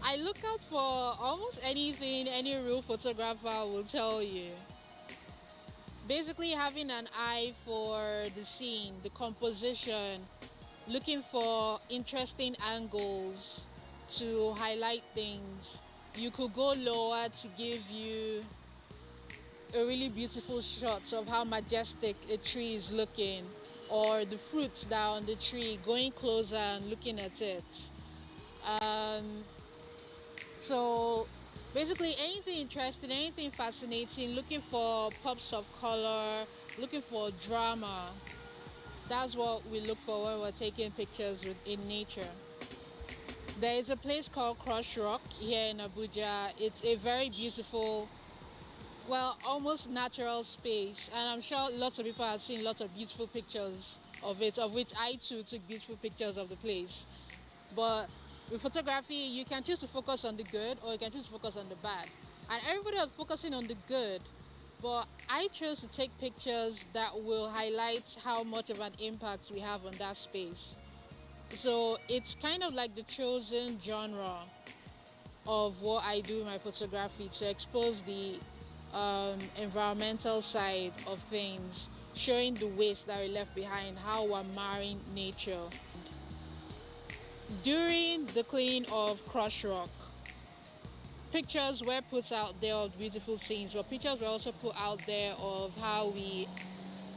I look out for almost anything any real photographer will tell you. Basically having an eye for the scene, the composition, looking for interesting angles to highlight things. You could go lower to give you a really beautiful shot of how majestic a tree is looking. or the fruits that are on the tree, going closer and looking at it. So basically anything interesting, anything fascinating, looking for pops of color, looking for drama. That's what we look for when we're taking pictures in nature. There is a place called Crush Rock here in Abuja. It's a very beautiful, well, almost natural space, and I'm sure lots of people have seen lots of beautiful pictures of it, of which I too took beautiful pictures of the place. But with photography, you can choose to focus on the good or you can choose to focus on the bad. And everybody was focusing on the good, but I chose to take pictures that will highlight how much of an impact we have on that space. So it's kind of like the chosen genre of what I do in my photography, to expose the environmental side of things, showing the waste that we left behind, how we're marring nature. During the cleaning of Crush Rock, pictures were put out there of beautiful scenes, but pictures were also put out there of how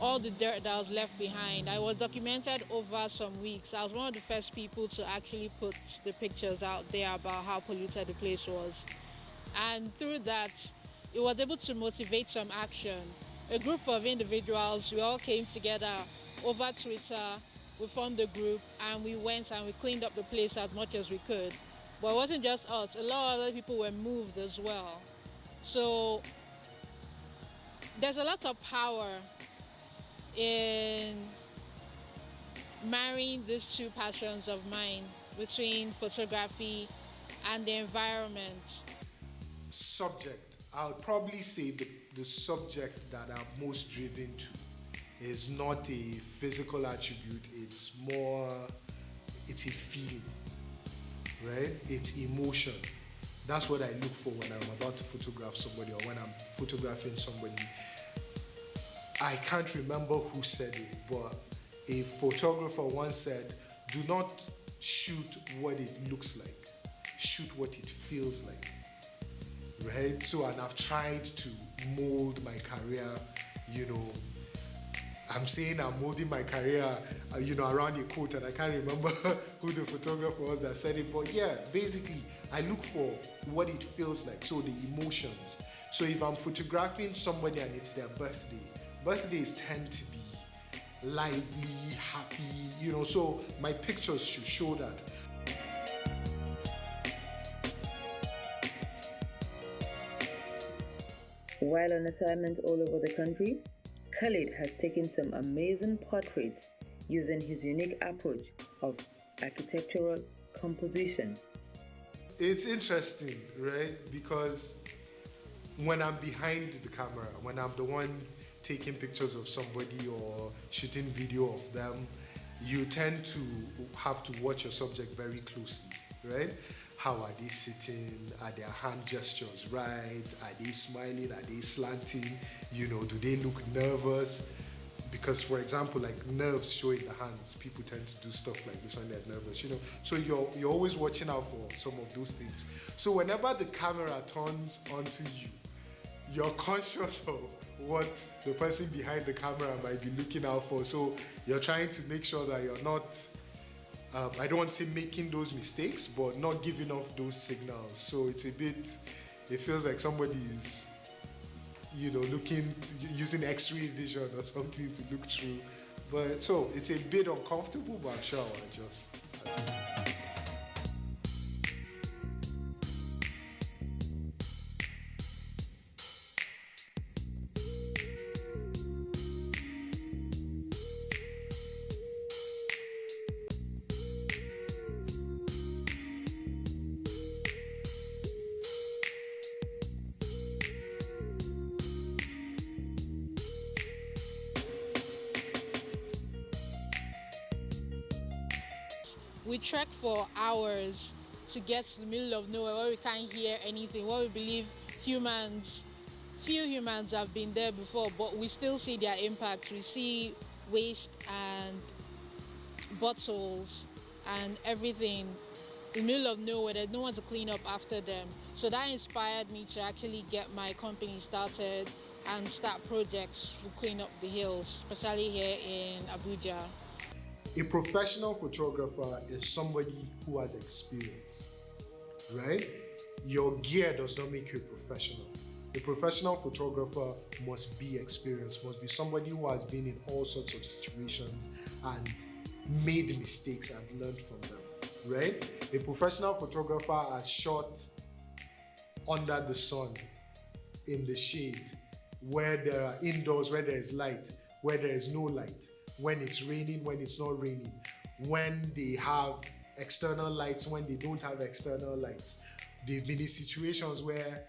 all the dirt that was left behind. I was documented over some weeks. I was one of the first people to actually put the pictures out there about how polluted the place was. And through that, it was able to motivate some action. A group of individuals, we all came together over Twitter, we formed a group, and we went and we cleaned up the place as much as we could. But it wasn't just us, a lot of other people were moved as well. So there's a lot of power in marrying these two passions of mine between photography and the environment.
Subject, I would probably say the subject that I'm most driven to is not a physical attribute, it's a feeling, right? It's emotion. That's what I look for when I'm about to photograph somebody or when I'm photographing somebody. I can't remember who said it, but a photographer once said, do not shoot what it looks like, shoot what it feels like, right? So, and I've tried to mold my career, I'm saying I'm molding my career, around a quote, and I can't remember who the photographer was that said it, but yeah, basically, I look for what it feels like, so the emotions. So if I'm photographing somebody and it's their birthday, birthdays tend to be lively, happy, so my pictures should show that.
While on assignment all over the country, Khalid has taken some amazing portraits using his unique approach of architectural composition.
It's interesting, right? Because when I'm behind the camera, when I'm the one taking pictures of somebody or shooting video of them, you tend to have to watch your subject very closely, right? How are they sitting? Are their hand gestures right? Are they smiling? Are they slanting? Do they look nervous? Because, for example, like nerves show in the hands, people tend to do stuff like this when they're nervous, So you're always watching out for some of those things. So whenever the camera turns onto you, you're conscious of what the person behind the camera might be looking out for. So you're trying to make sure that you're not, I don't want to say making those mistakes, but not giving off those signals. So it feels like somebody is, using X-ray vision or something to look through. But so it's a bit uncomfortable, but I'm sure I'll adjust.
We trek for hours to get to the middle of nowhere where we can't hear anything, where we believe few humans have been there before, but we still see their impact. We see waste and bottles and everything in the middle of nowhere. There's no one to clean up after them. So that inspired me to actually get my company started and start projects to clean up the hills, especially here in Abuja.
A professional photographer is somebody who has experience, right? Your gear does not make you a professional. A professional photographer must be experienced, must be somebody who has been in all sorts of situations and made mistakes and learned from them, right? A professional photographer has shot under the sun, in the shade, where there are indoors, where there is light, where there is no light, when it's raining, when it's not raining, when they have external lights, when they don't have external lights. They've been in situations where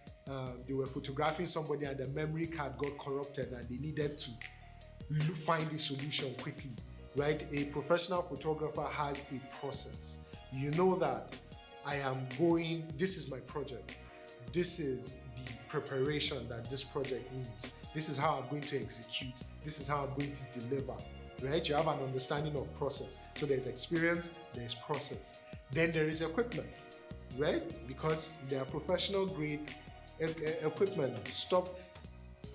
they were photographing somebody and the memory card got corrupted and they needed to find a solution quickly, right? A professional photographer has a process. You know that this is my project. This is the preparation that this project needs. This is how I'm going to execute. This is how I'm going to deliver, right? You have an understanding of process. So there's experience, there's process. Then there is equipment, right? Because they are professional grade equipment. Stop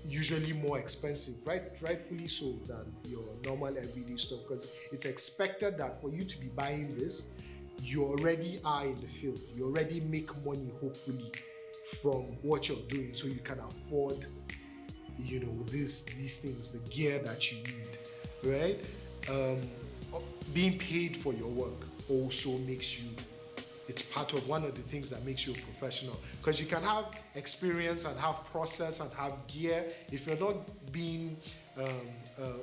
usually more expensive, right? Rightfully so, than your normal everyday stuff, because it's expected that for you to be buying this, you already are in the field. You already make money, hopefully, from what you're doing, so you can afford, these things, the gear that you need, right? Being paid for your work also makes you, it's part of one of the things that makes you a professional, because you can have experience and have process and have gear. If you're not being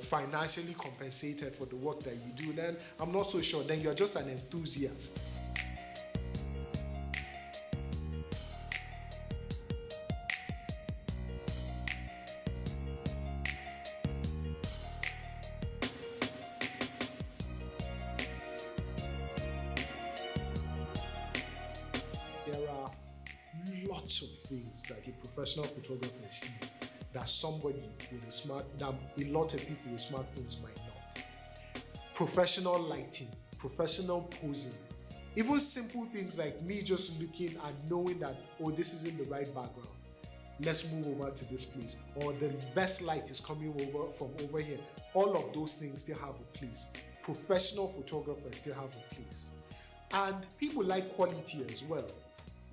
financially compensated for the work that you do, then I'm not so sure, then you're just an enthusiast. There are lots of things that a professional photographer sees that somebody with that a lot of people with smartphones might not. Professional lighting, professional posing, even simple things like me just looking and knowing that, oh, this isn't the right background. Let's move over to this place. Or the best light is coming over from over here. All of those things still have a place. Professional photographers still have a place. And people like quality as well,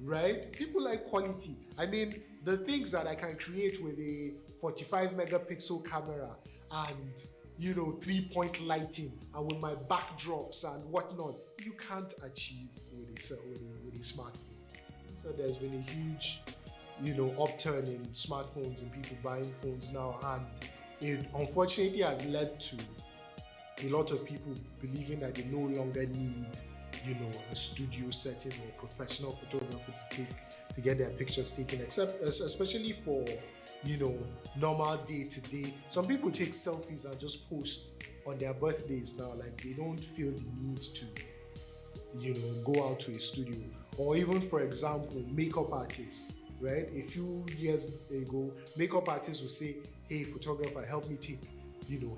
right? People like quality. I mean, the things that I can create with a 45 megapixel camera and 3-point lighting and with my backdrops and whatnot, you can't achieve with a smartphone. So there's been a huge upturn in smartphones and people buying phones now, and it unfortunately has led to a lot of people believing that they no longer need a studio setting or a professional photographer to get their pictures taken, especially for normal day-to-day. Some people take selfies and just post on their birthdays now, like they don't feel the need to go out to a studio. Or even, for example, makeup artists, right? A few years ago, makeup artists will say, hey, photographer, help me take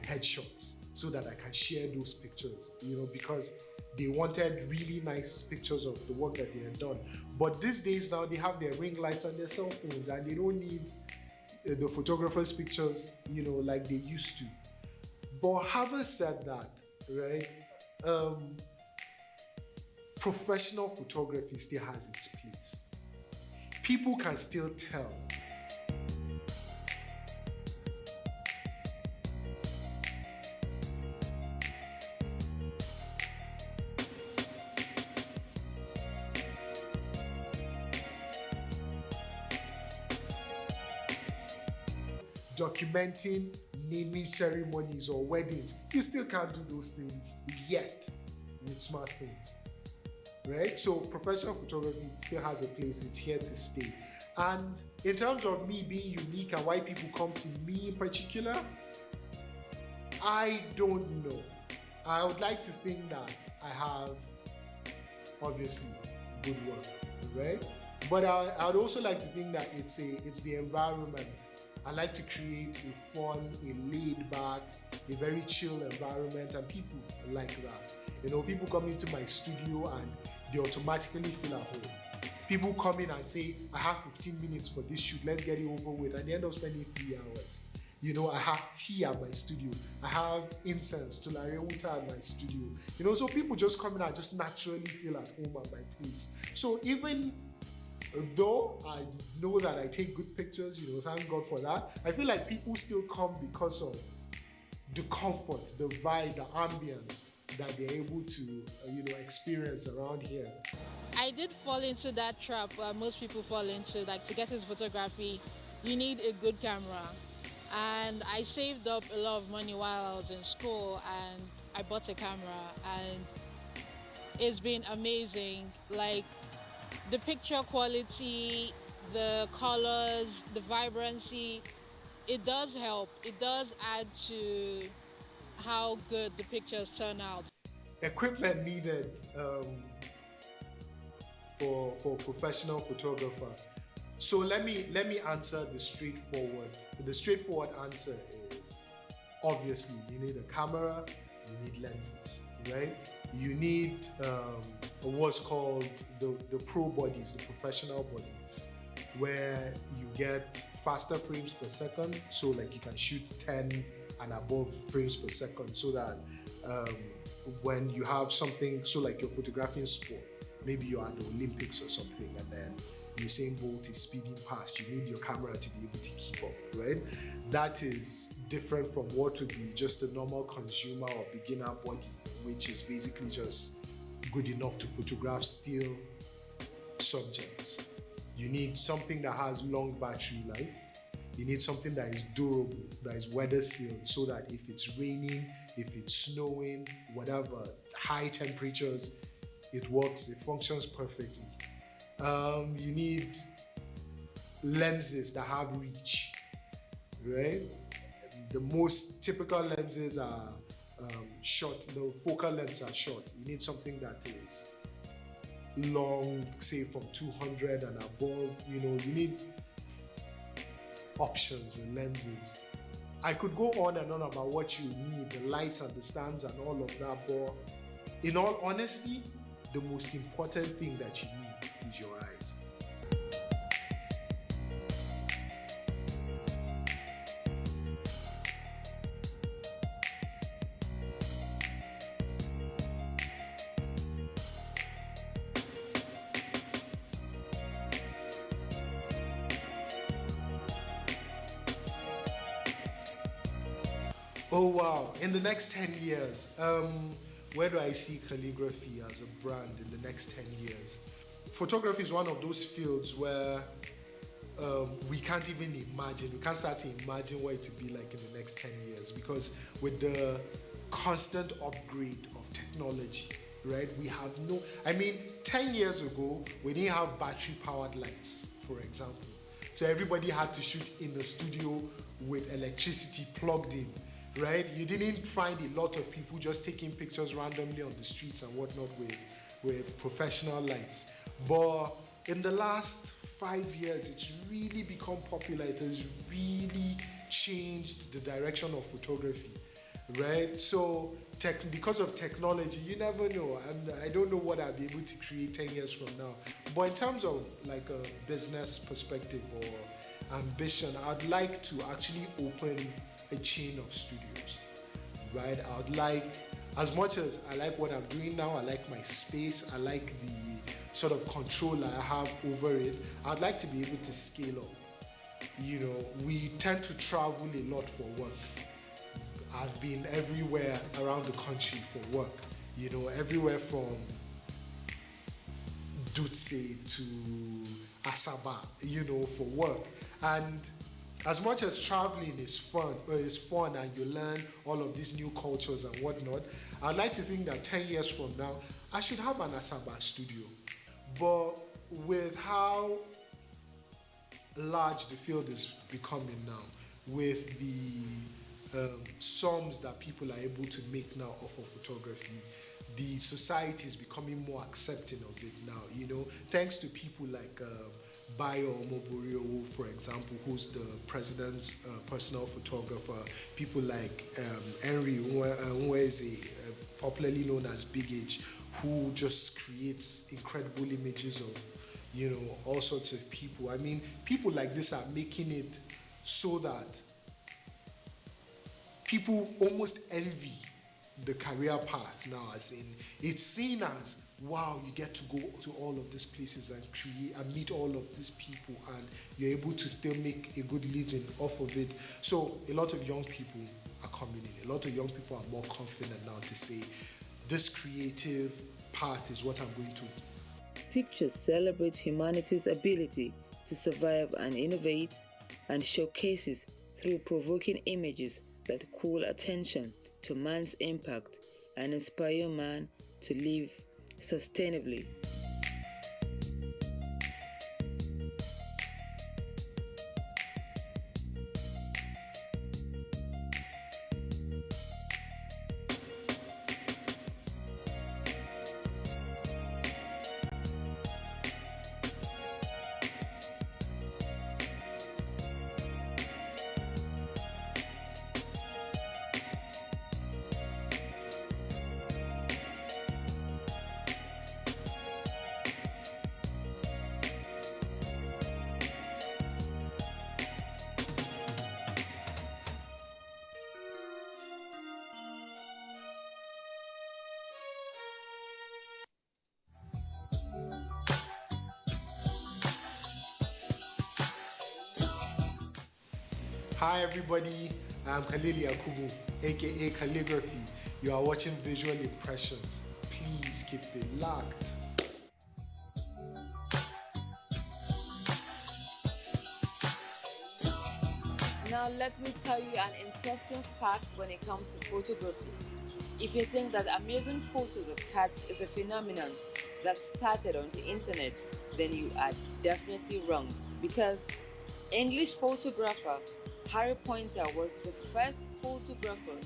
headshots so that I can share those pictures, because they wanted really nice pictures of the work that they had done. But these days now, they have their ring lights and their cell phones, and they don't need the photographer's pictures, like they used to. But having said that, right, professional photography still has its place. People can still tell. Documenting naming ceremonies or weddings, you still can't do those things yet with smartphones, right? So professional photography still has a place. It's here to stay. And in terms of me being unique and why people come to me in particular, I don't know. I would like to think that I have obviously good work, right? But I would also like to think that it's the environment. I like to create a fun, a laid back, a very chill environment, and people like that. People come into my studio and they automatically feel at home. People come in and say, I have 15 minutes for this shoot, let's get it over with, and they end up spending 3 hours. You know, I have tea at my studio. I have incense, tulare uta at my studio. You know, so people just come in and just naturally feel at home at my place. So even though I know that I take good pictures, you know, thank God for that, I feel like people still come because of the comfort, the vibe, the ambience that they're able to, you know, experience around here.
I did fall into that trap most people fall into. Like, to get into photography, you need a good camera. And I saved up a lot of money while I was in school, and I bought a camera, and it's been amazing. Like, the picture quality, the colors, the vibrancy, it does help. It does add to how good the pictures turn out.
Equipment needed for professional photographer. So let me answer the straightforward. The straightforward answer is, obviously you need a camera, you need lenses, right? You need what's called the pro bodies, the professional bodies, where you get faster frames per second, so like you can shoot 10 and above frames per second, so that when you have something, so like you're photographing sport, maybe you're at the Olympics or something, and then Usain Bolt is speeding past, you need your camera to be able to keep up, right? That is different from what would be just a normal consumer or beginner body, which is basically just good enough to photograph still subjects. You need something that has long battery life. You need something that is durable, that is weather sealed, so that if it's raining, if it's snowing, whatever, high temperatures, it works, it functions perfectly. You need lenses that have reach, right? The most typical lenses are short, the focal lengths are short. You need something that is long, say from 200 and above. You know, you need options and lenses. I could go on and on about what you need, the lights and the stands and all of that, but in all honesty, the most important thing that you need is your eyes. Oh wow, in the next 10 years, where do I see calligraphy as a brand in the next 10 years? Photography is one of those fields where we can't even imagine, we can't start to imagine what it will be like in the next 10 years, because with the constant upgrade of technology, right, we have no, I mean, 10 years ago, we didn't have battery-powered lights, for example. So everybody had to shoot in the studio with electricity plugged in. Right? You didn't find a lot of people just taking pictures randomly on the streets and whatnot with professional lights. But in the last 5 years, it's really become popular. It has really changed the direction of photography, right? So because of technology, you never know. I don't know what I'll be able to create 10 years from now. But in terms of like a business perspective or ambition, I'd like to actually open a chain of studios, right? I would like, as much as I like what I'm doing now, I like my space, I like the sort of control I have over it, I'd like to be able to scale up. You know, we tend to travel a lot for work. I've been everywhere around the country for work, you know, everywhere from Dutse to Asaba, you know, for work. And as much as traveling is fun and you learn all of these new cultures and whatnot, I'd like to think that 10 years from now, I should have an Asaba studio. But with how large the field is becoming now, with the sums that people are able to make now off of photography, the society is becoming more accepting of it now, you know, thanks to people like Bayo Omoborio, for example, who's the president's personal photographer, people like Henry Nweze, popularly known as Big H, who just creates incredible images of, you know, all sorts of people. I mean, people like this are making it so that people almost envy the career path now, as in it's seen as, wow, you get to go to all of these places and create and meet all of these people, and you're able to still make a good living off of it. So a lot of young people are coming in. A lot of young people are more confident now to say, this creative path is what I'm going to.
Pictures celebrate humanity's ability to survive and innovate, and showcases through provoking images that call attention to man's impact and inspire man to live sustainably.
Hi everybody, I'm Khalil Yakubu, aka Calligraphy. You are watching Visual Impressions. Please keep it locked.
Now let me tell you an interesting fact when it comes to photography. If you think that amazing photos of cats is a phenomenon that started on the internet, then you are definitely wrong, because English photographer Harry Pointer was the first photographer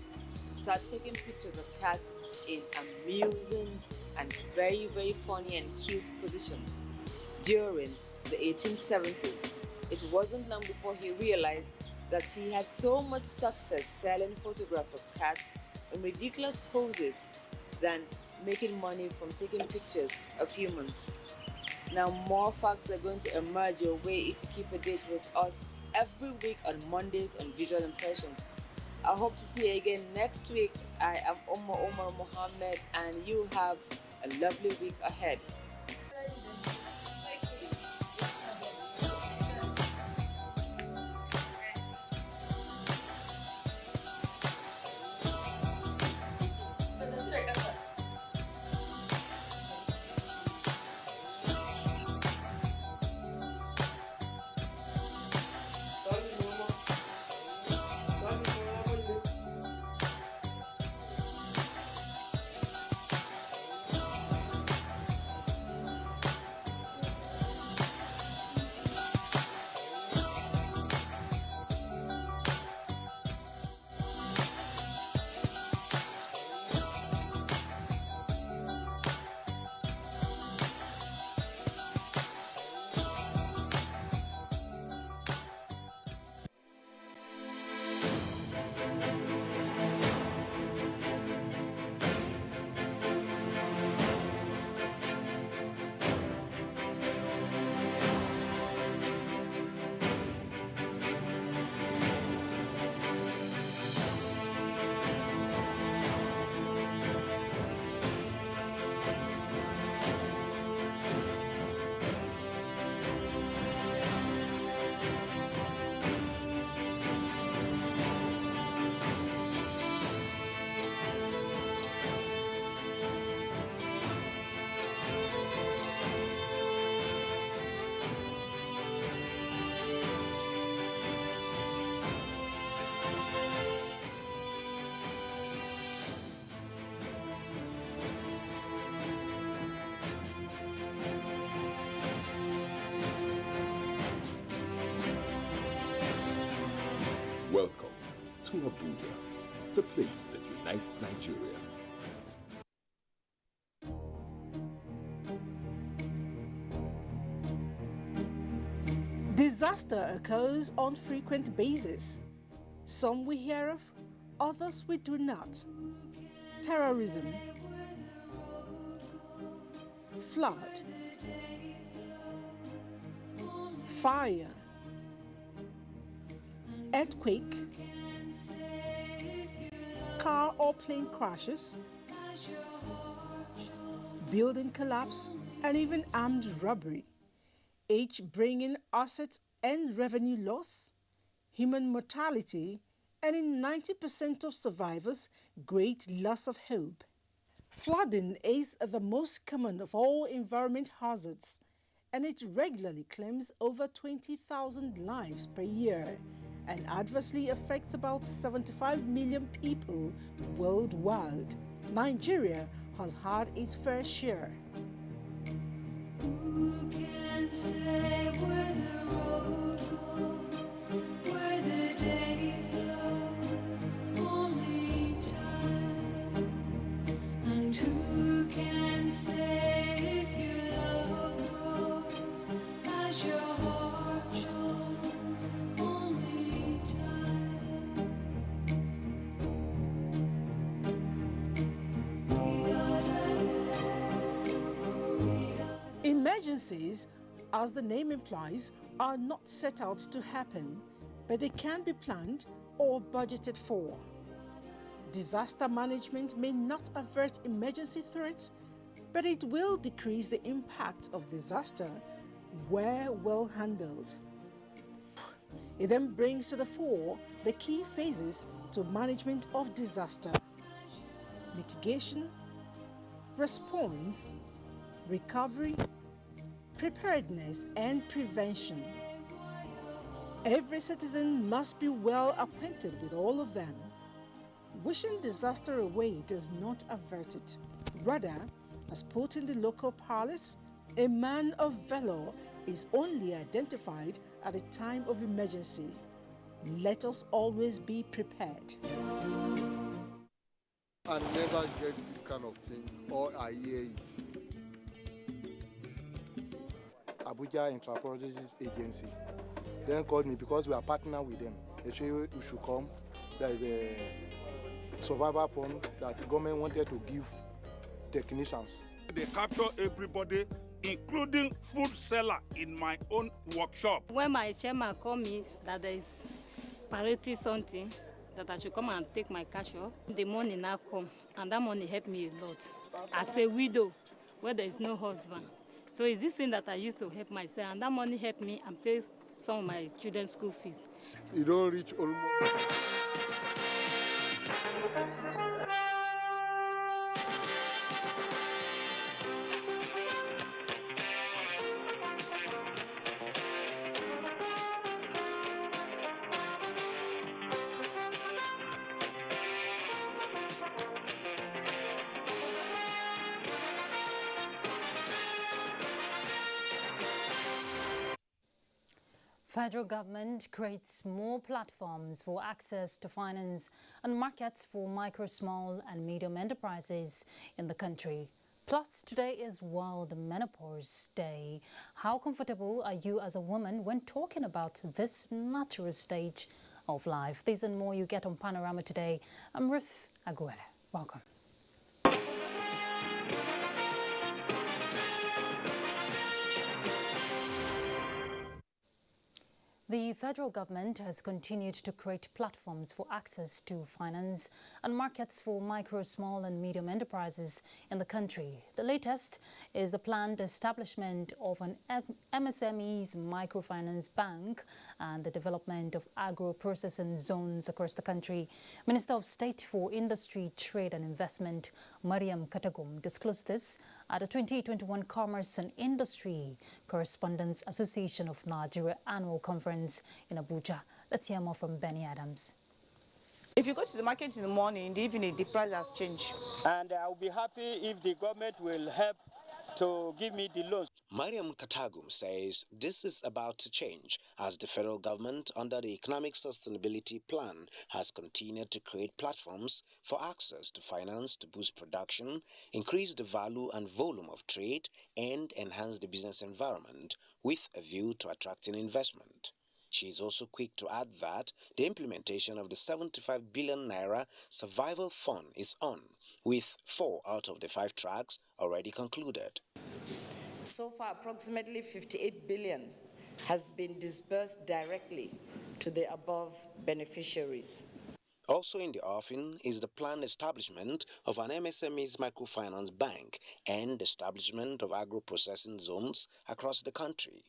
to start taking pictures of cats in amusing and very, very funny and cute positions during the 1870s. It wasn't long before he realized that he had so much success selling photographs of cats in ridiculous poses than making money from taking pictures of humans. Now, more facts are going to emerge your way if you keep a date with us every week on Mondays on Visual Impressions. I hope to see you again next week. I am Omar Mohammed, and you have a lovely week ahead.
Welcome to Abuja, the place that unites Nigeria.
Disaster occurs on frequent basis. Some we hear of, others we do not. Terrorism, flood, fire, earthquake, car or plane crashes, building collapse, and even armed robbery, each bringing assets and revenue loss, human mortality, and in 90% of survivors, great loss of hope. Flooding is the most common of all environment hazards, and it regularly claims over 20,000 lives per year and adversely affects about 75 million people worldwide. Nigeria has had its fair share.
Who can say where the road goes, where the day flows? Only time. And who can say if your love grows as your heart shows? Only time.
Emergencies, as the name implies, are not set out to happen, but they can be planned or budgeted for. Disaster management may not avert emergency threats, but it will decrease the impact of disaster where well handled. It then brings to the fore the key phases to management of disaster: mitigation, response, recovery, preparedness, and prevention. Every citizen must be well acquainted with all of them. Wishing disaster away does not avert it. Rather, as put in the local parlance, a man of valor is only identified at a time of emergency. Let us always be prepared.
I never get this kind of thing, or I hear it. Abuja Intraprojects Agency then called me because we are partner with them. They say we should come. There is a survivor fund that the government wanted to give technicians.
They capture everybody, including food seller in my own workshop.
When my chairman called me that there is parity something, that I should come and take my cash off, the money now come, and that money helped me a lot. As a widow, where there is no husband. So it's this thing that I used to help myself, and that money helped me and pay some of my children's school fees.
You don't reach almost.
Federal government creates more platforms for access to finance and markets for micro, small and medium enterprises in the country. Plus, today is World Menopause Day. How comfortable are you as a woman when talking about this natural stage of life? These and more you get on Panorama today. I'm Ruth Aguilera. Welcome. The federal government has continued to create platforms for access to finance and markets for micro, small and medium enterprises in the country. The latest is the planned establishment of an MSME's microfinance bank and the development of agro-processing zones across the country. Minister of State for Industry, Trade and Investment, Mariam Katagum, disclosed this at the 2021 Commerce and Industry Correspondents Association of Nigeria Annual Conference in Abuja. Let's hear more from Benny Adams.
If you go to the market in the morning, in the evening, the price has changed.
And I will be happy if the government will help to give me the loans.
Mariam Katagum says this is about to change as the federal government under the Economic Sustainability Plan has continued to create platforms for access to finance to boost production, increase the value and volume of trade, and enhance the business environment with a view to attracting investment. She is also quick to add that the implementation of the 75 billion naira survival fund is on, with 4 out of the 5 tracks already concluded.
So far, approximately 58 billion
has been disbursed directly to the above beneficiaries.
Also in the offing is the planned establishment of an MSME's microfinance bank and establishment of agro-processing zones across the country.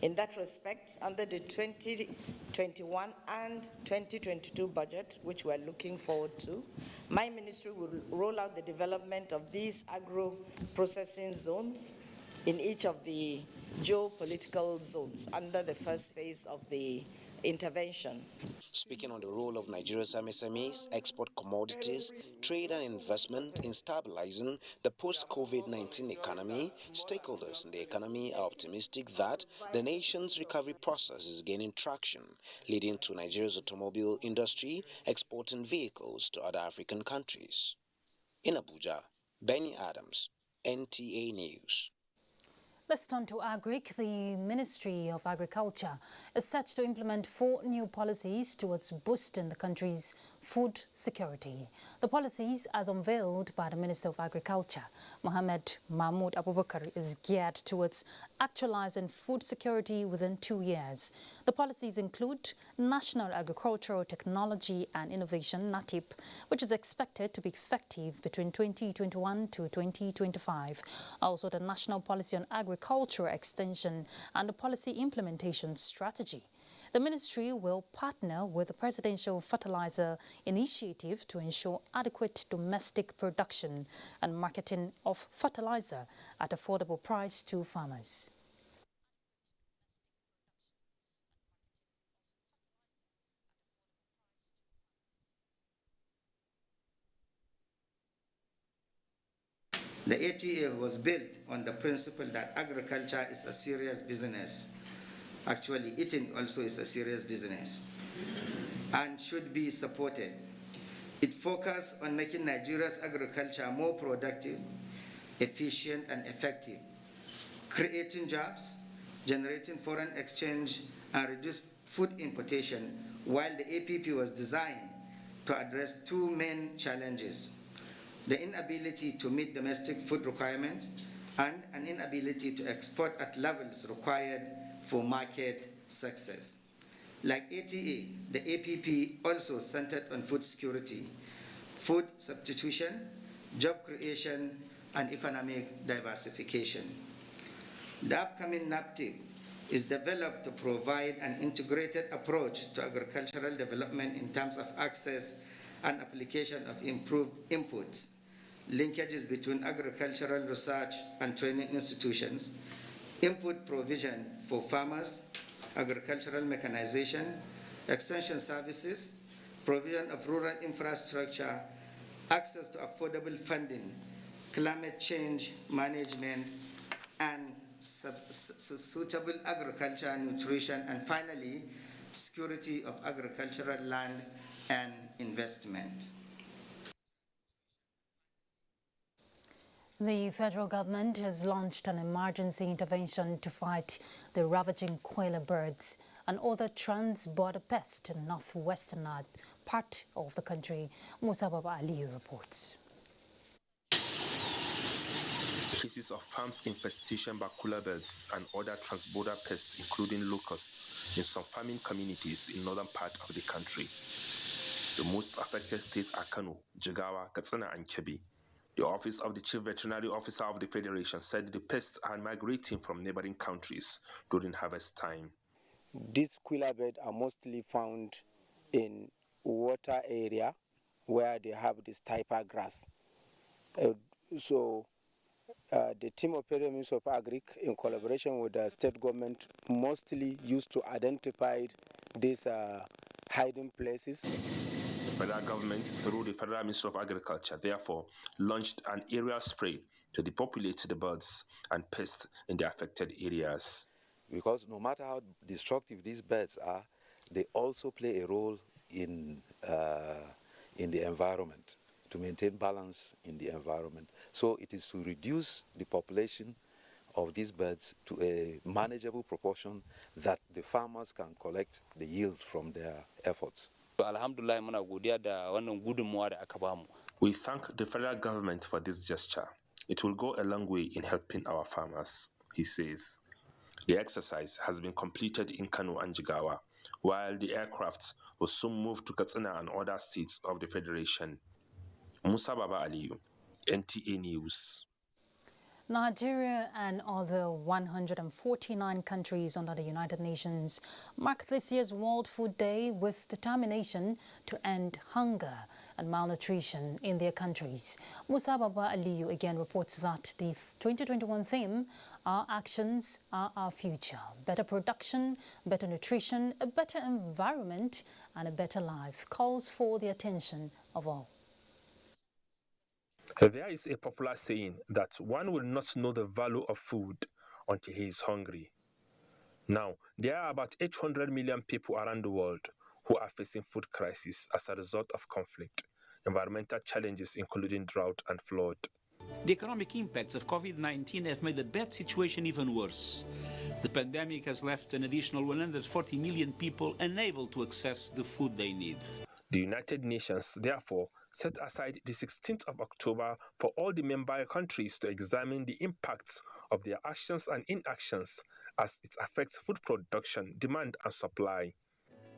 In that respect, under the 2021 and 2022 budget, which we're looking forward to, my ministry will roll out the development of these agro-processing zones in each of the geopolitical zones under the first phase of the intervention.
Speaking on the role of Nigeria's MSMEs, export commodities, trade and investment in stabilizing the post-COVID-19 economy, stakeholders in the economy are optimistic that the nation's recovery process is gaining traction, leading to Nigeria's automobile industry exporting vehicles to other African countries. In Abuja, Benny Adams, NTA News.
Let's turn to Agric. The Ministry of Agriculture is set to implement 4 new policies towards boosting the country's food security. The policies, as unveiled by the Minister of Agriculture, Mohamed Mahmoud Abubakar, is geared towards actualizing food security within 2 years. The policies include National Agricultural Technology and Innovation, NATIP, which is expected to be effective between 2021 to 2025. Also, the National Policy on Agricultural Extension and the Policy Implementation Strategy. The ministry will partner with the Presidential Fertilizer Initiative to ensure adequate domestic production and marketing of fertilizer at affordable price to farmers.
The ATA was built on the principle that agriculture is a serious business. Actually, eating also is a serious business and should be supported. It focused on making Nigeria's agriculture more productive, efficient, and effective, creating jobs, generating foreign exchange, and reduce food importation, while the APP was designed to address 2 main challenges: the inability to meet domestic food requirements and an inability to export at levels required for market success. Like ATA, the APP also centered on food security, food substitution, job creation, and economic diversification. The upcoming NAPTIP is developed to provide an integrated approach to agricultural development in terms of access and application of improved inputs, linkages between agricultural research and training institutions, input provision for farmers, agricultural mechanization, extension services, provision of rural infrastructure, access to affordable funding, climate change management, and suitable agriculture, nutrition, and finally, security of agricultural land and investments.
The federal government has launched an emergency intervention to fight the ravaging koala birds and other trans-border pests in the northwestern part of the country. Musa Baba Ali reports.
Cases of farms infestation by koala birds and other trans-border pests, including locusts, in some farming communities in northern part of the country. The most affected states are Kano, Jigawa, Katsina, and Kebbi. The Office of the Chief Veterinary Officer of the Federation said the pests are migrating from neighboring countries during harvest time.
These koala birds are mostly found in water area where they have this typer grass. The team of Federal Ministry of Agric, in collaboration with the state government, mostly used to identify these hiding places.
The federal government, through the Federal Ministry of Agriculture, therefore launched an aerial spray to depopulate the birds and pests in the affected areas.
Because no matter how destructive these birds are, they also play a role in the environment, to maintain balance in the environment. So it is to reduce the population of these birds to a manageable proportion that the farmers can collect the yield from their efforts.
We thank the federal government for this gesture. It will go a long way in helping our farmers, he says. The exercise has been completed in Kano and Jigawa, while the aircraft will soon move to Katsina and other states of the Federation. Musa Baba Aliyu, NTA News.
Nigeria and other 149 countries under the United Nations mark this year's World Food Day with determination to end hunger and malnutrition in their countries. Musa Baba Aliyu again reports that the 2021 theme, Our Actions Are Our Future, better production, better nutrition, a better environment and a better life, calls for the attention of all.
There is a popular saying that one will not know the value of food until he is hungry. Now, there are about 800 million people around the world who are facing food crisis as a result of conflict, environmental challenges including drought and flood.
The economic impacts of COVID-19 have made the bad situation even worse. The pandemic has left an additional 140 million people unable to access the food they need.
The United Nations, therefore, set aside the 16th of October for all the member countries to examine the impacts of their actions and inactions as it affects food production, demand and supply.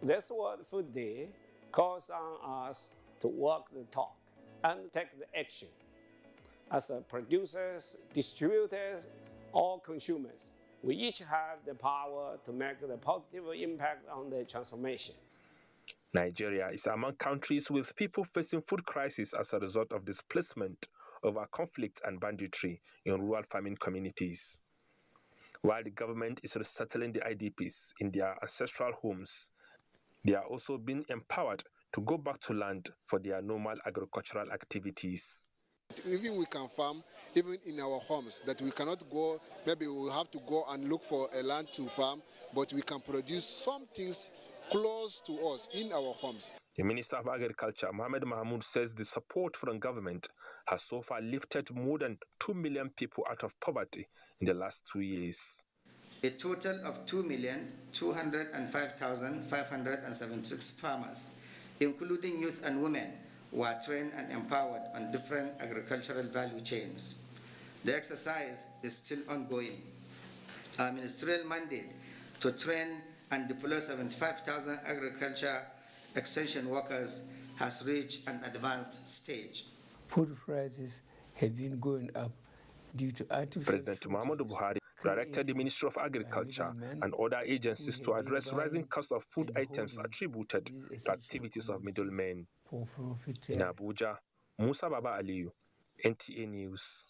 This World Food Day calls on us to walk the talk and take the action. As producers, distributors, or consumers, we each have the power to make the positive impact on the transformation.
Nigeria is among countries with people facing food crisis as a result of displacement over conflict and banditry in rural farming communities. While the government is resettling the IDPs in their ancestral homes, they are also being empowered to go back to land for their normal agricultural activities.
Even we can farm, even in our homes, that we cannot go, maybe we will have to go and look for a land to farm, but we can produce some things close to us in our homes.
The Minister of Agriculture, Mohamed Mahmoud, says the support from government has so far lifted more than 2 million people out of poverty in the last 2 years.
A total of 2,205,576 farmers, including youth and women, were trained and empowered on different agricultural value chains. The exercise is still ongoing. Our ministerial mandate to train and deploy 75,000 agriculture extension workers has reached an advanced stage.
Food prices have been going up due to artificial.
President Muhammadu Buhari directed the Ministry of Agriculture and other agencies to address rising costs of food items attributed to activities of middlemen. In Abuja, Musa Baba Aliyu, NTA News.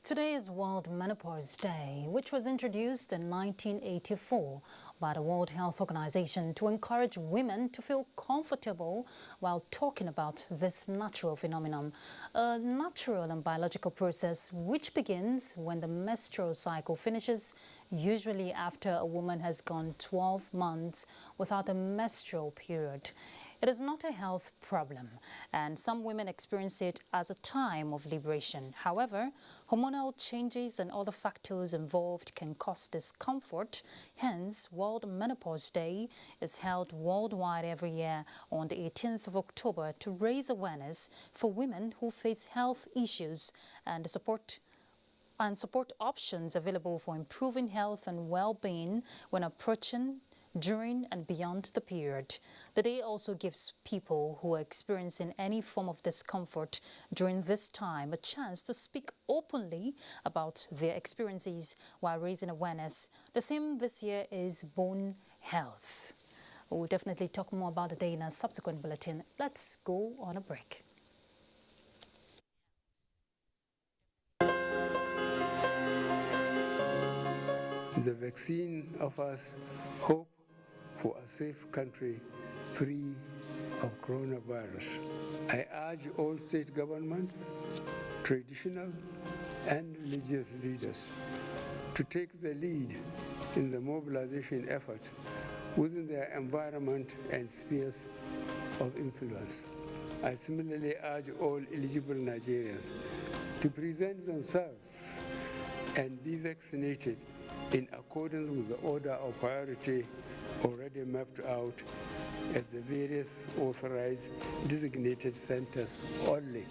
Today is World Menopause Day, which was introduced in 1984 by the World Health Organization to encourage women to feel comfortable while talking about this natural phenomenon, a natural and biological process which begins when the menstrual cycle finishes, usually after a woman has gone 12 months without a menstrual period. It is not a health problem, and some women experience it as a time of liberation. However, hormonal changes and other factors involved can cause discomfort. Hence, World Menopause Day is held worldwide every year on the 18th of October to raise awareness for women who face health issues and support options available for improving health and well-being when approaching, during and beyond the period. The day also gives people who are experiencing any form of discomfort during this time a chance to speak openly about their experiences while raising awareness. The theme this year is bone health. We'll definitely talk more about the day in a subsequent bulletin. Let's go on a break.
The vaccine offers hope for a safe country free of coronavirus. I urge all state governments, traditional and religious leaders to take the lead in the mobilization effort within their environment and spheres of influence. I similarly urge all eligible Nigerians to present themselves and be vaccinated in accordance with the order of priority already mapped out at the various authorized designated centers only.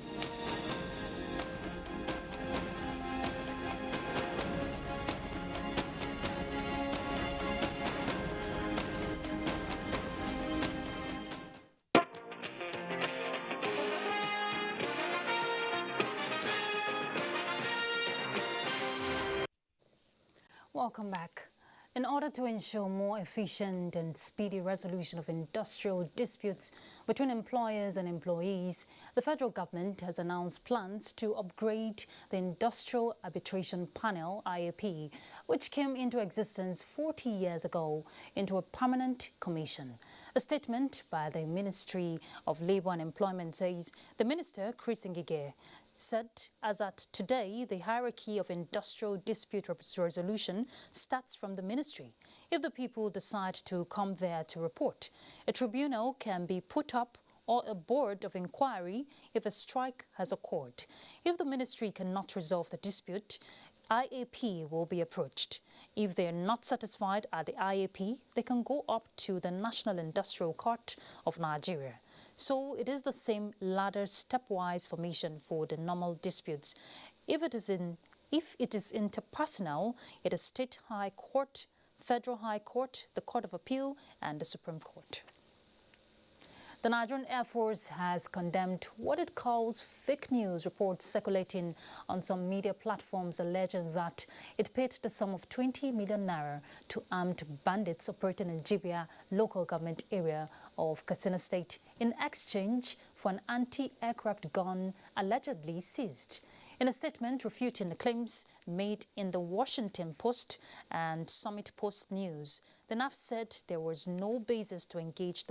Welcome back. In order to ensure more efficient and speedy resolution of industrial disputes between employers and employees, the federal government has announced plans to upgrade the Industrial Arbitration Panel, IAP, which came into existence 40 years ago, into a permanent commission. A statement by the Ministry of Labour and Employment says the Minister, Chris Ngige, said as at today, the hierarchy of industrial dispute resolution starts from the ministry. If the people decide to come there to report, a tribunal can be put up or a board of inquiry if a strike has occurred. If the ministry cannot resolve the dispute, IAP will be approached. If they are not satisfied at the IAP, they can go up to the National Industrial Court of Nigeria. So it is the same ladder stepwise formation for the normal disputes. If it is interpersonal, it is State High Court, Federal High Court, the Court of Appeal, and the Supreme Court. The Nigerian Air Force has condemned what it calls fake news reports circulating on some media platforms alleging that it paid the sum of 20 million naira to armed bandits operating in Jibia local government area of Katsina State in exchange for an anti-aircraft gun allegedly seized. In a statement refuting the claims made in the Washington Post and Summit Post News, the NAF said there was no basis to engage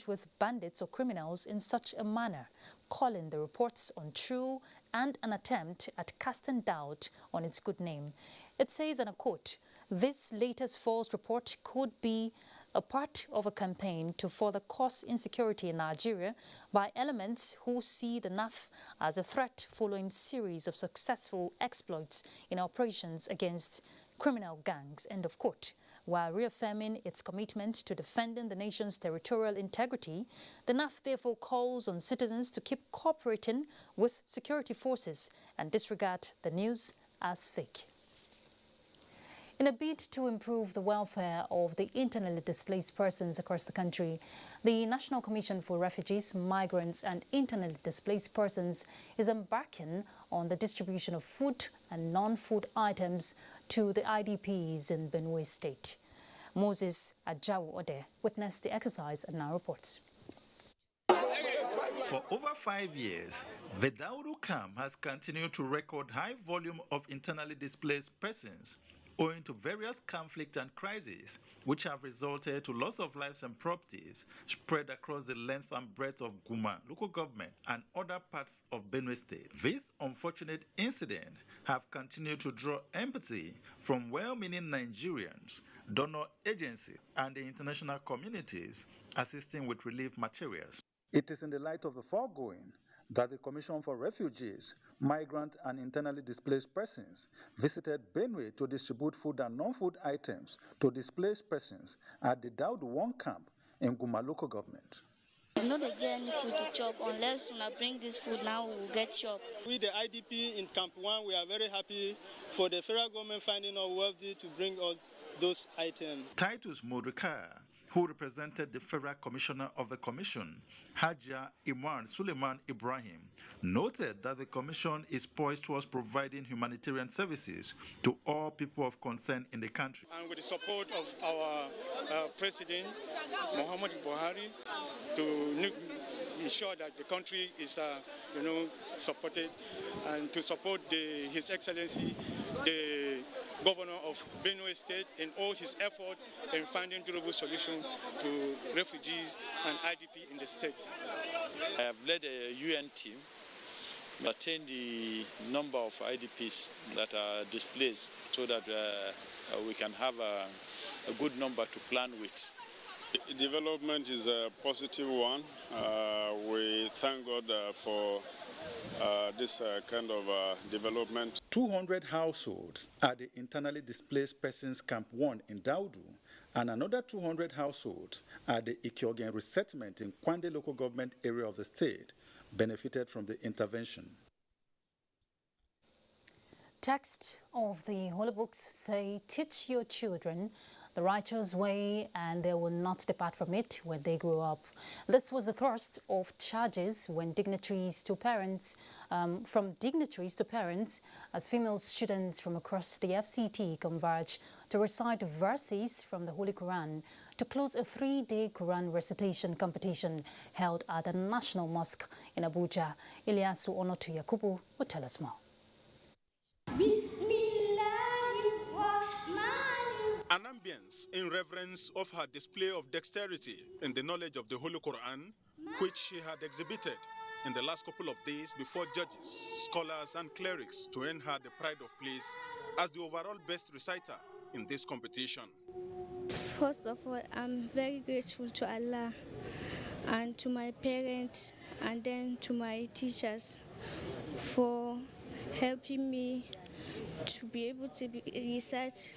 with bandits or criminals in such a manner, calling the reports untrue and an attempt at casting doubt on its good name. It says, and I quote, "This latest false report could be a part of a campaign to further cause insecurity in Nigeria by elements who see the NAF as a threat following series of successful exploits in operations against criminal gangs," end of quote. While reaffirming its commitment to defending the nation's territorial integrity, the NAF therefore calls on citizens to keep cooperating with security forces and disregard the news as fake. In a bid to improve the welfare of the internally displaced persons across the country, the National Commission for Refugees, Migrants and Internally Displaced Persons is embarking on the distribution of food and non-food items to the IDPs in Benue State. Moses Ajawu Ode witnessed the exercise and now reports.
For over 5 years, the Dauru camp has continued to record high volume of internally displaced persons owing to various conflicts and crises, which have resulted to loss of lives and properties spread across the length and breadth of Guma local government and other parts of Benue State. These unfortunate incidents have continued to draw empathy from well-meaning Nigerians, donor agencies, and the international communities assisting with relief materials. It is in the light of the foregoing that the Commission for Refugees, Migrant and Internally Displaced Persons visited Benue to distribute food and non-food items to displaced persons at the Daudu 1 camp in Guma local government.
We no dey get any food to chop unless when I bring this food now we will get chop.
We the IDP in Camp 1, we are very happy for the federal government finding us worthy to bring us those items.
Titus Modrika, who represented the Federal Commissioner of the Commission, Hajia Imran Suleiman Ibrahim, noted that the Commission is poised towards providing humanitarian services to all people of concern in the country.
And with the support of our President, Muhammad Buhari, to ensure that the country is supported, and to support His Excellency, the Governor of Benue State, in all his effort in finding durable solutions to refugees and IDP in the state.
I have led a UN team to attain the number of IDPs that are displaced so that we can have a good number to plan with.
The development is a positive one. We thank God for this kind of development.
200 households at the internally displaced persons Camp 1 in Daudu and another 200 households at the Ikyogen resettlement in Kwande local government area of the state benefited from the intervention.
Text of the Holy Books say, "Teach your children the righteous way and they will not depart from it when they grow up. This was the thrust of charges when dignitaries to parents, as female students from across the FCT converge to recite verses from the Holy Quran to close a 3-day Quran recitation competition held at the National Mosque in Abuja. Ilyasu Onotu Yakubu will tell us more.
An ambience in reverence of her display of dexterity in the knowledge of the Holy Quran, which she had exhibited in the last couple of days before judges, scholars and clerics to earn her the pride of place as the overall best reciter in this competition.
First of all, I'm very grateful to Allah and to my parents and then to my teachers for helping me to be able to recite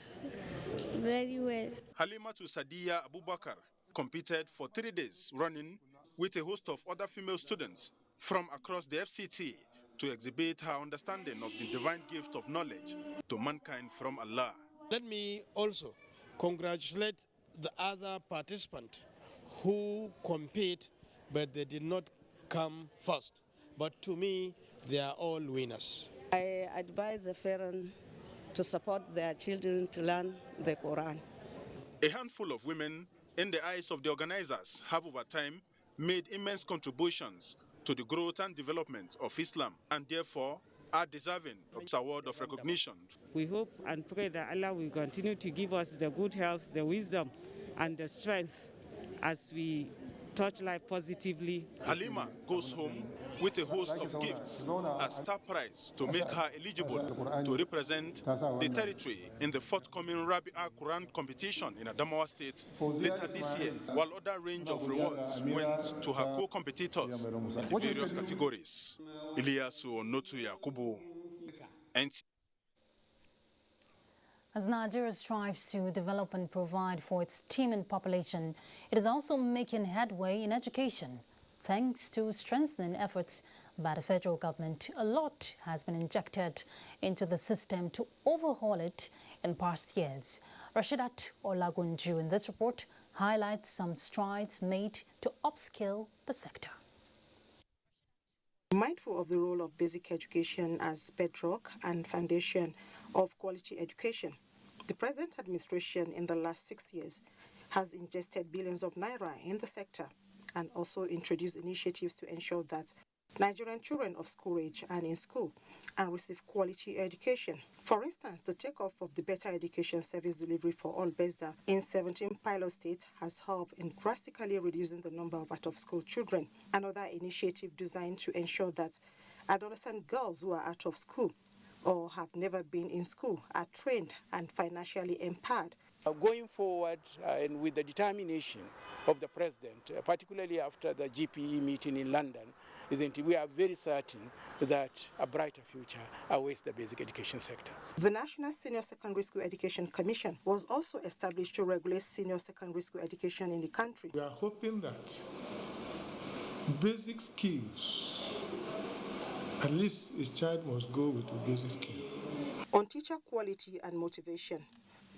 very well.
Halimatu Sadiya Abubakar competed for 3 days running with a host of other female students from across the FCT to exhibit her understanding of the divine gift of knowledge to mankind from Allah.
Let me also congratulate the other participants who compete, but they did not come first. But to me, they are all winners.
I advise the parents to support their children to learn the Quran.
A handful of women, in the eyes of the organizers, have over time made immense contributions to the growth and development of Islam and therefore are deserving of this award of recognition.
We hope and pray that Allah will continue to give us the good health, the wisdom and the strength as we touch life positively.
Halima goes home with a host of gifts as star prize to make her eligible to represent the territory in the forthcoming Rabi'a Quran competition in Adamawa State later this year, while other range of rewards went to her co-competitors in the various categories. Ilyasu Onotu Yakubu, NTA.
As Nigeria strives to develop and provide for its teeming population, it is also making headway in education. Thanks to strengthening efforts by the federal government, a lot has been injected into the system to overhaul it in past years. Rashidat Olagunju in this report highlights some strides made to upskill the sector.
Mindful of the role of basic education as bedrock and foundation of quality education, the present administration in the last 6 years has ingested billions of naira in the sector and also introduced initiatives to ensure that Nigerian children of school age are in school and receive quality education. For instance, the takeoff of the Better Education Service Delivery for All BESDA in 17 pilot states has helped in drastically reducing the number of out-of-school children. Another initiative designed to ensure that adolescent girls who are out of school or have never been in school are trained and financially empowered.
Going forward and with the determination of the President, particularly after the GPE meeting in London, we are very certain that a brighter future awaits the basic education sector.
The National Senior Secondary School Education Commission was also established to regulate senior secondary school education in the country.
We are hoping that basic skills, at least a child must go with a basic skill.
On teacher quality and motivation,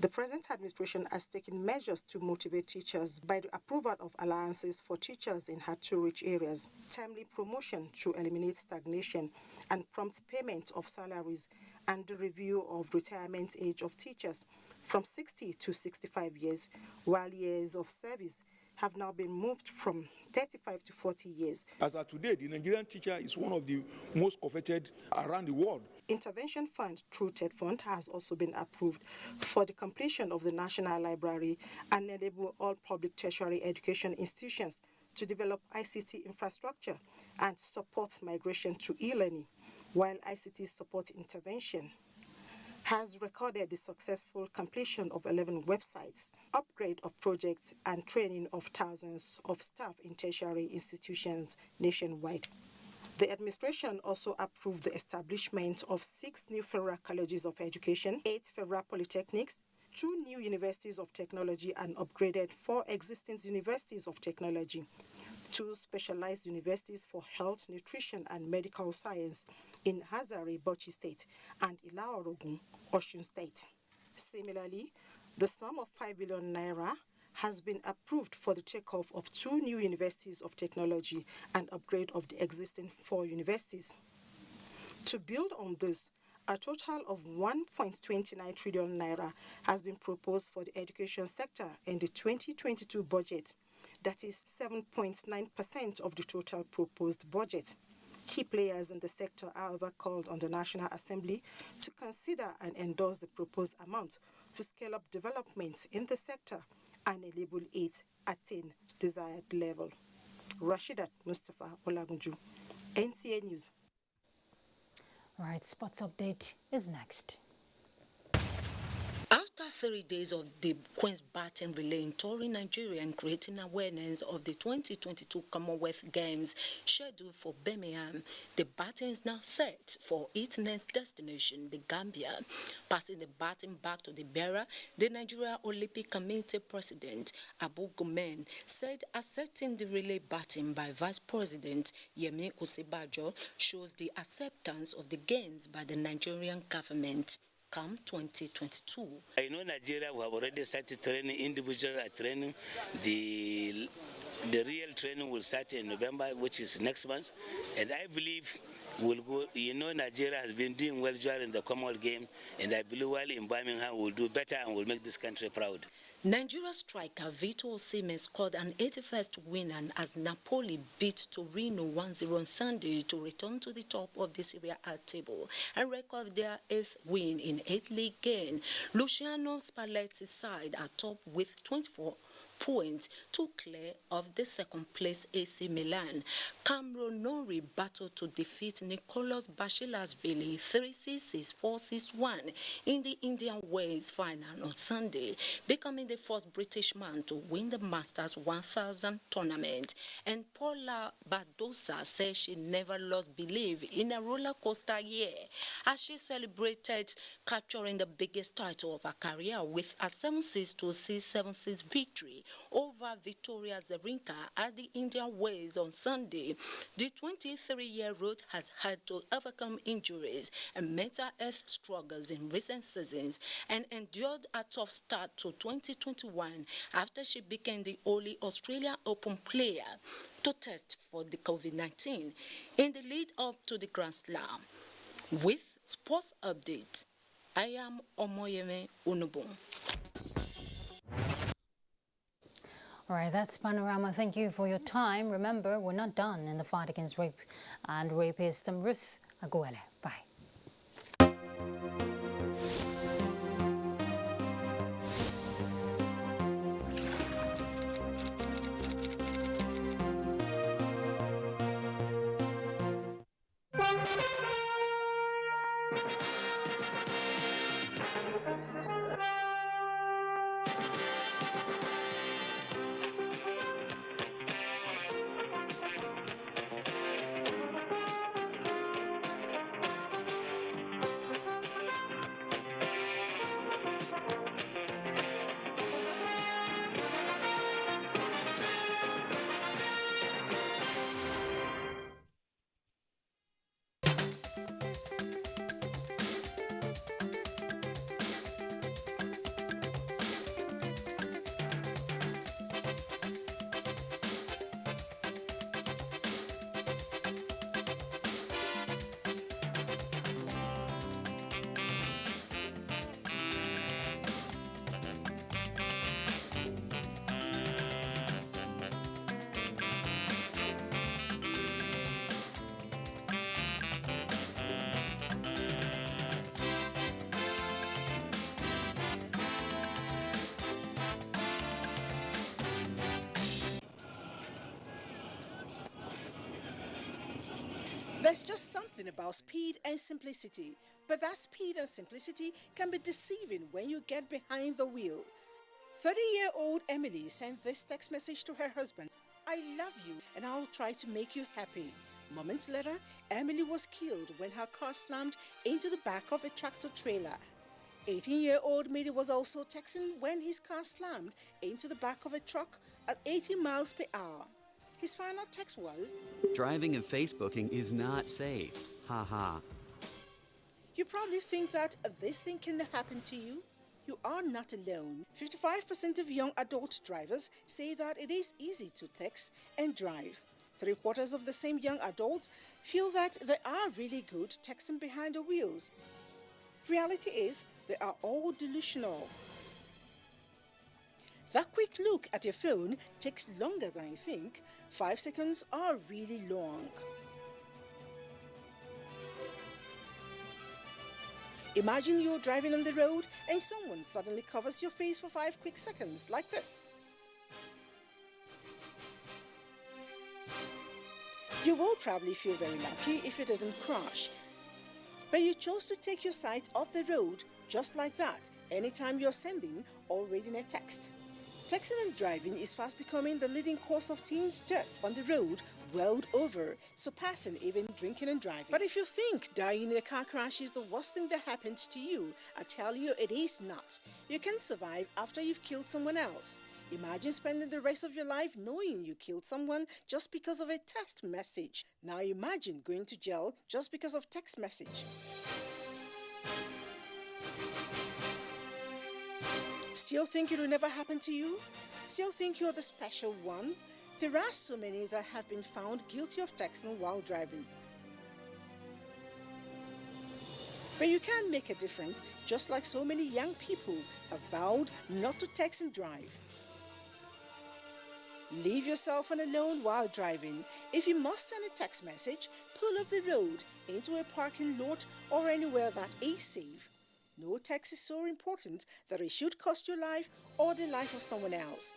the present administration has taken measures to motivate teachers by the approval of allowances for teachers in hard-to-reach areas, timely promotion to eliminate stagnation, and prompt payment of salaries, and the review of retirement age of teachers from 60 to 65 years, while years of service have now been moved from 35 to 40 years.
As of today, the Nigerian teacher is one of the most coveted around the world.
Intervention fund through TED Fund has also been approved for the completion of the National Library and enable all public tertiary education institutions to develop ICT infrastructure and support migration to e-learning, while ICT support intervention has recorded the successful completion of 11 websites, upgrade of projects, and training of thousands of staff in tertiary institutions nationwide. The administration also approved the establishment of 6 new federal colleges of education, 8 federal polytechnics, 2 new universities of technology, and upgraded 4 existing universities of technology, 2 specialized universities for health, nutrition, and medical science in Hazare, Bauchi State, and Ilaorogun, Osun State. Similarly, The sum of 5 billion naira has been approved for the takeoff of 2 new universities of technology and upgrade of the existing 4 universities. To build on this, a total of 1.29 trillion naira has been proposed for the education sector in the 2022 budget. That is 7.9% of the total proposed budget. Key players in the sector are however called on the National Assembly to consider and endorse the proposed amount to scale up development in the sector and enable it attain desired level. Rashidat Mustafa Olagunju, NTA News.
All right, sports update is next.
After 3 days of the Queen's Baton relay in touring Nigeria and creating awareness of the 2022 Commonwealth Games scheduled for Birmingham, the baton is now set for its next destination, the Gambia. Passing the baton back to the bearer, the Nigeria Olympic Committee President Abu Gomen said accepting the relay baton by Vice President Yemi Osibajo shows the acceptance of the gains by the Nigerian government. Come 2022.
I know Nigeria we have already started training, individual training. The real training will start in November, which is next month, and I believe we'll go. You know, Nigeria has been doing well during the Commonwealth game, and I believe while in Birmingham we'll do better and we'll make this country proud.
Nigeria striker Vito Osimhen scored an 81st win as Napoli beat Torino 1-0 on Sunday to return to the top of the Serie A table and record their 8th win in 8 league games. Luciano Spalletti's side are top with 24 points to clear of the second place AC Milan. Cameron Norrie battled to defeat Nicolas Basilashvili 3-6, 4-6-1 in the Indian Wells final on Sunday, becoming the first British man to win the Masters 1000 tournament. And Paula Badosa says she never lost belief in a roller coaster year as she celebrated capturing the biggest title of her career with a 7-6 to 6-7-6 victory over Victoria Zerinka at the Indian Wells on Sunday. The 23-year-old has had to overcome injuries and mental health struggles in recent seasons and endured a tough start to 2021 after she became the only Australia Open player to test for the COVID-19 in the lead up to the Grand Slam. With sports updates, I am Omoyeme Unubun.
All right, that's Panorama. Thank you for your time. Remember, we're not done in the fight against rape and rapist Ruth Aguele. Bye.
There's just something about speed and simplicity, but that speed and simplicity can be deceiving when you get behind the wheel. 30-year-old Emily sent this text message to her husband: "I love you and I'll try to make you happy." Moments later, Emily was killed when her car slammed into the back of a tractor trailer. 18-year-old Midi was also texting when his car slammed into the back of a truck at 80 miles per hour. His final text was,
"Driving and Facebooking is not safe. Ha ha."
You probably think that this thing can happen to you. you are not alone. 55% of young adult drivers say that it is easy to text and drive. 3/4 of the same young adults feel that they are really good texting behind the wheels. Reality is, they are all delusional. That quick look at your phone takes longer than you think. 5 seconds are really long. Imagine you're driving on the road and someone suddenly covers your face for 5 quick seconds, like this. You will probably feel very lucky if you didn't crash. But you chose to take your sight off the road just like that anytime you're sending or reading a text. Texting and driving is fast becoming the leading cause of teens' death on the road world over, surpassing even drinking and driving. But if you think dying in a car crash is the worst thing that happened to you, I tell you it is not. You can survive after you've killed someone else. Imagine spending the rest of your life knowing you killed someone just because of a text message. Now imagine going to jail just because of text message. Still think it will never happen to you? Still think you're the special one? There are so many that have been found guilty of texting while driving. But you can make a difference, just like so many young people have vowed not to text and drive. Leave your cell phone alone while driving. If you must send a text message, pull off the road into a parking lot or anywhere that is safe. No text is so important that it should cost your life or the life of someone else.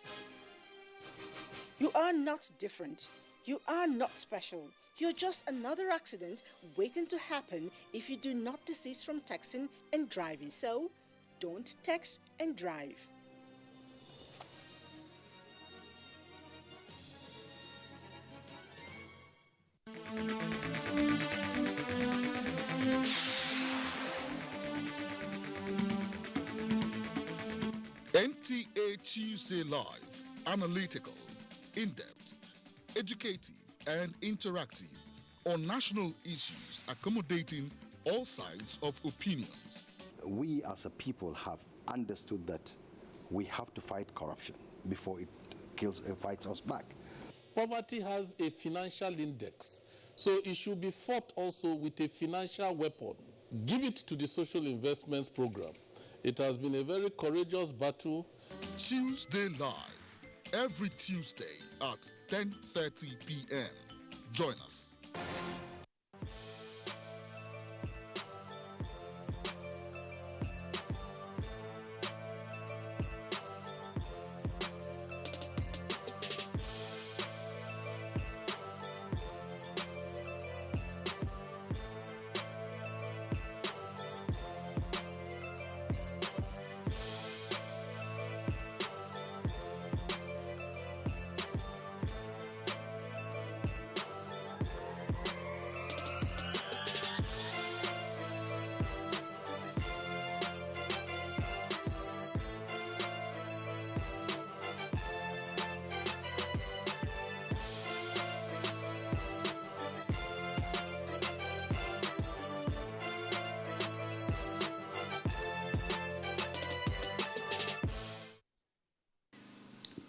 You are not different. You are not special. You're just another accident waiting to happen if you do not desist from texting and driving. So, don't text and drive.
NTA Tuesday Live, analytical, in-depth, educative and interactive on national issues accommodating all sides of opinions.
We as a people have understood that we have to fight corruption before it fights us back.
Poverty has a financial index, so it should be fought also with a financial weapon. Give it to the social investments program. It has been a very courageous battle.
Tuesday Live, every Tuesday at 10:30 p.m. Join us.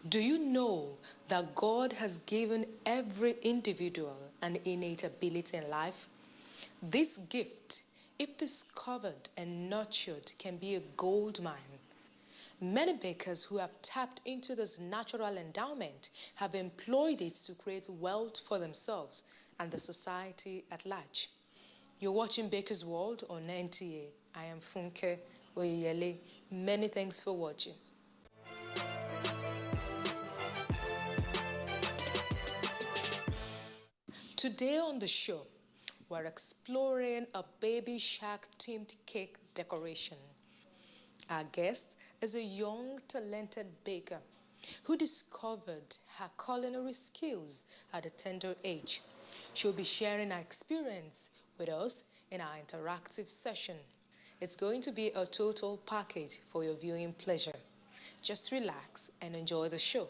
Do you know that God has given every individual an innate ability in life? This gift, if discovered and nurtured, can be a gold mine. Many bakers who have tapped into this natural endowment have employed it to create wealth for themselves and the society at large. You're watching Baker's World on NTA. I am Funke Oyeyele. Many thanks for watching. Today on the show, we're exploring a baby shark themed cake decoration. Our guest is a young, talented baker who discovered her culinary skills at a tender age. She'll be sharing her experience with us in our interactive session. It's going to be a total package for your viewing pleasure. Just relax and enjoy the show.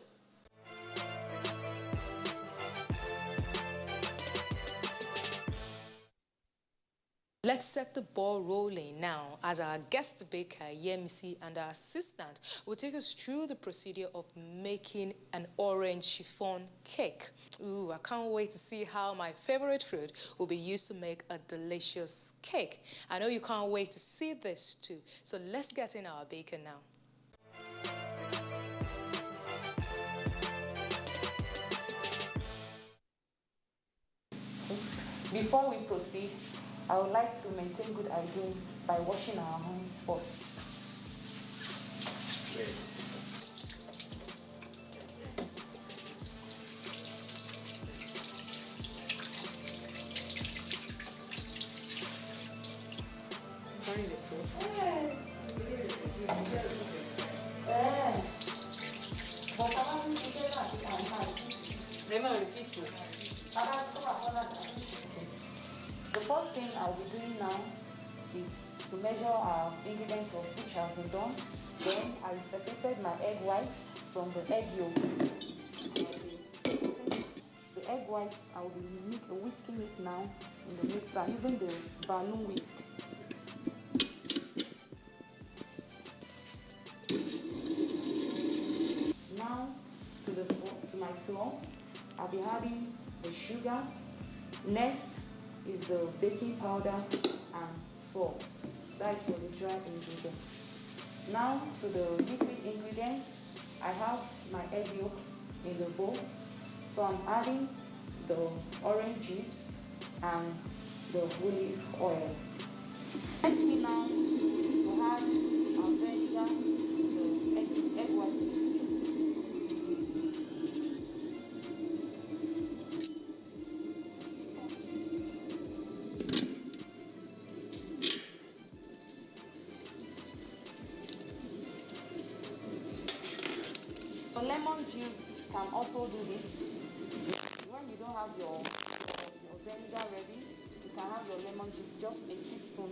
Let's set the ball rolling now as our guest baker, Yemisi, and our assistant will take us through the procedure of making an orange chiffon cake. Ooh, I can't wait to see how my favorite fruit will be used to make a delicious cake. I know you can't wait to see this too. So let's get in our baker now. Before we proceed, I would like to maintain good hygiene by washing our hands first.
Great.
Turning the soup. The first thing I'll be doing now is to measure our ingredients of which have been done. Then I separated my egg whites from the egg yolk. The egg whites, I will be whisking it now in the mixer using the balloon whisk. Now to my flour, I'll be adding the sugar. Next is the baking powder and salt. That is for the dry ingredients. Now to the liquid ingredients, I have my egg yolk in the bowl. So I'm adding the orange juice and the olive oil. Next thing now is to add our vinegar to the egg white mixture. Lemon juice can also do this. When you don't have your vinegar ready, you can have your lemon juice, just a teaspoon.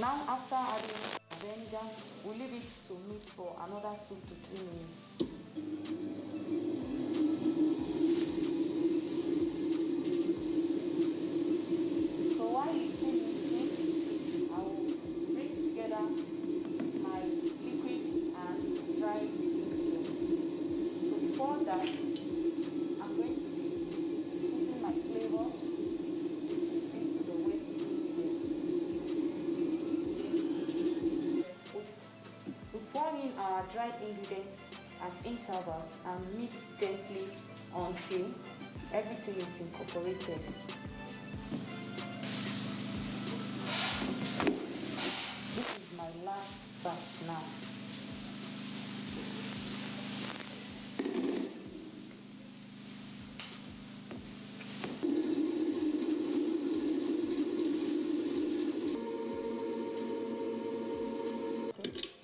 Now after adding vinegar, we leave it to mix for another 2 to 3 minutes. So while it's still mixing, I will bring together my liquid and dry ingredients. So before that, I'm going to be putting my flavor into the wet ingredients. We pour in our dried ingredients at intervals and mix gently until everything is incorporated. This is my last batch now.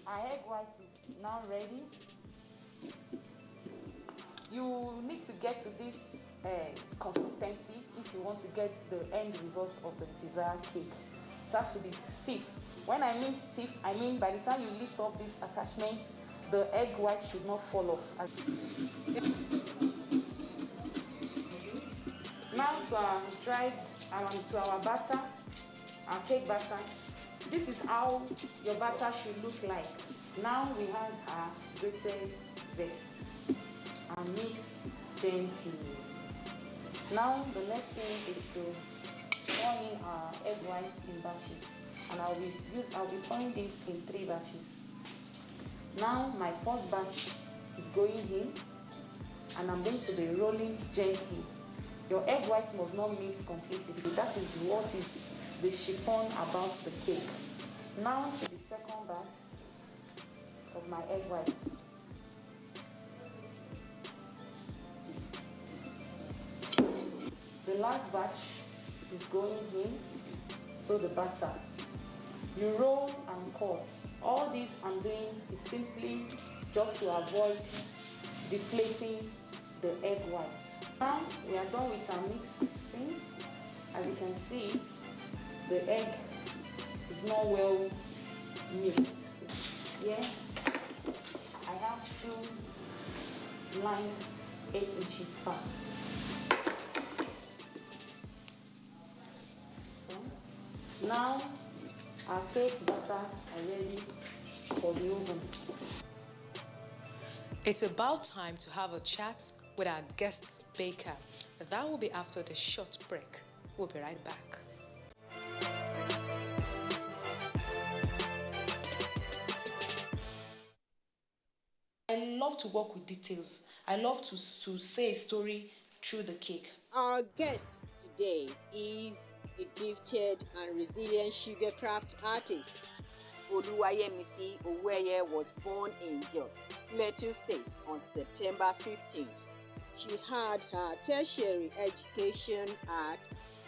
Our egg white is now ready. You need to get to this consistency if you want to get the end results of the desired cake. It has to be stiff. When I mean stiff, I mean by the time you lift up this attachment, the egg white should not fall off. Now to our batter, our cake batter. This is how your batter should look like. Now we have our grated zest and mix gently. Now the next thing is to pour in our egg whites in batches, and I'll be pouring this in 3 batches. Now my first batch is going in, and I'm going to be rolling gently. Your egg whites must not mix completely, because that is what is the chiffon about the cake. Now to the second batch of my egg whites. The last batch is going in to the batter. You roll and cut. All this I'm doing is simply just to avoid deflating the egg whites. Now we are done with our mixing. As you can see, the egg is not well mixed. Here I have 2 lined 8-inch pan. So
Now, our cake batter are ready for the oven.
It's about time to have a chat with our guest baker. That will be after the short break. We'll be right back.
I love to work with details. I love to say a story through the cake.
Our guest today is a gifted and resilient sugar craft artist. Oluwayemisi Oweye was born in Jos, Plateau State on September 15th. She had her tertiary education at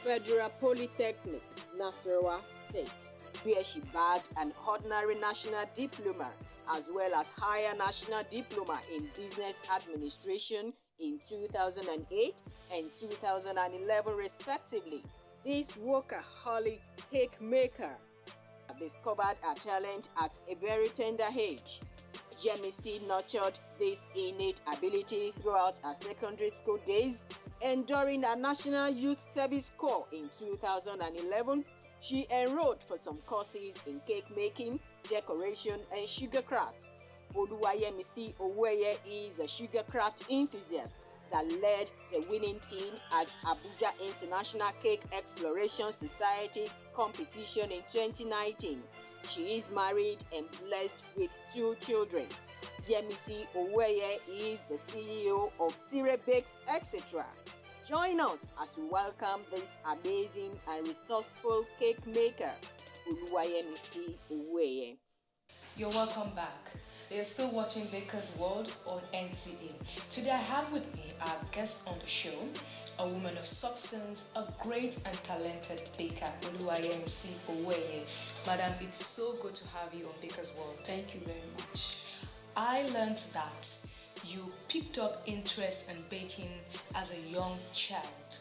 Federal Polytechnic, Nasarawa State, where she bagged an ordinary national diploma as well as higher national diploma in business administration in 2008 and 2011 respectively. This workaholic cake maker discovered her talent at a very tender age. Yemisi nurtured this innate ability throughout her secondary school days, and during her National Youth Service Corps in 2011, she enrolled for some courses in cake making, decoration, and sugar craft. Oluwayemisi Oweye is a sugar craft enthusiast that led the winning team at Abuja International Cake Exploration Society competition in 2019. She is married and blessed with 2 children. Yemisi Oweye is the CEO of Sire Bakes, etc. Join us as we welcome this amazing and resourceful cake maker, Oluwayemisi Oweye.
You're welcome back. You're still watching Baker's World on NTA. Today I have with me our guest on the show, a woman of substance, a great and talented baker, Oluwayemisi Oweye. Madam, it's so good to have you on Baker's World.
Thank you very much.
I learned that you picked up interest in baking as a young child.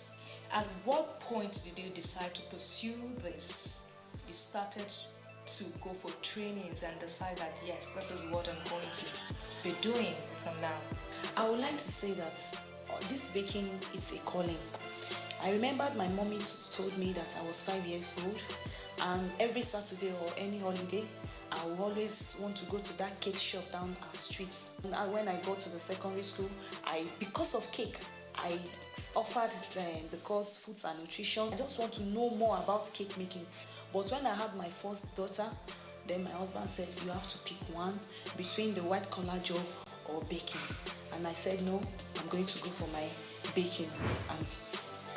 At what point did you decide to pursue this? You started to go for trainings and decide that yes, this is what I'm going to be doing from now.
I would like to say that this baking, it's a calling. I remembered my mommy told me that I was 5 years old, and every Saturday or any holiday, I would always want to go to that cake shop down our streets. And when I got to the secondary school, because of cake, I offered the course Foods and Nutrition. I just want to know more about cake making. But when I had my first daughter, then my husband said, you have to pick one between the white collar job or baking. And I said, no, I'm going to go for my baking. And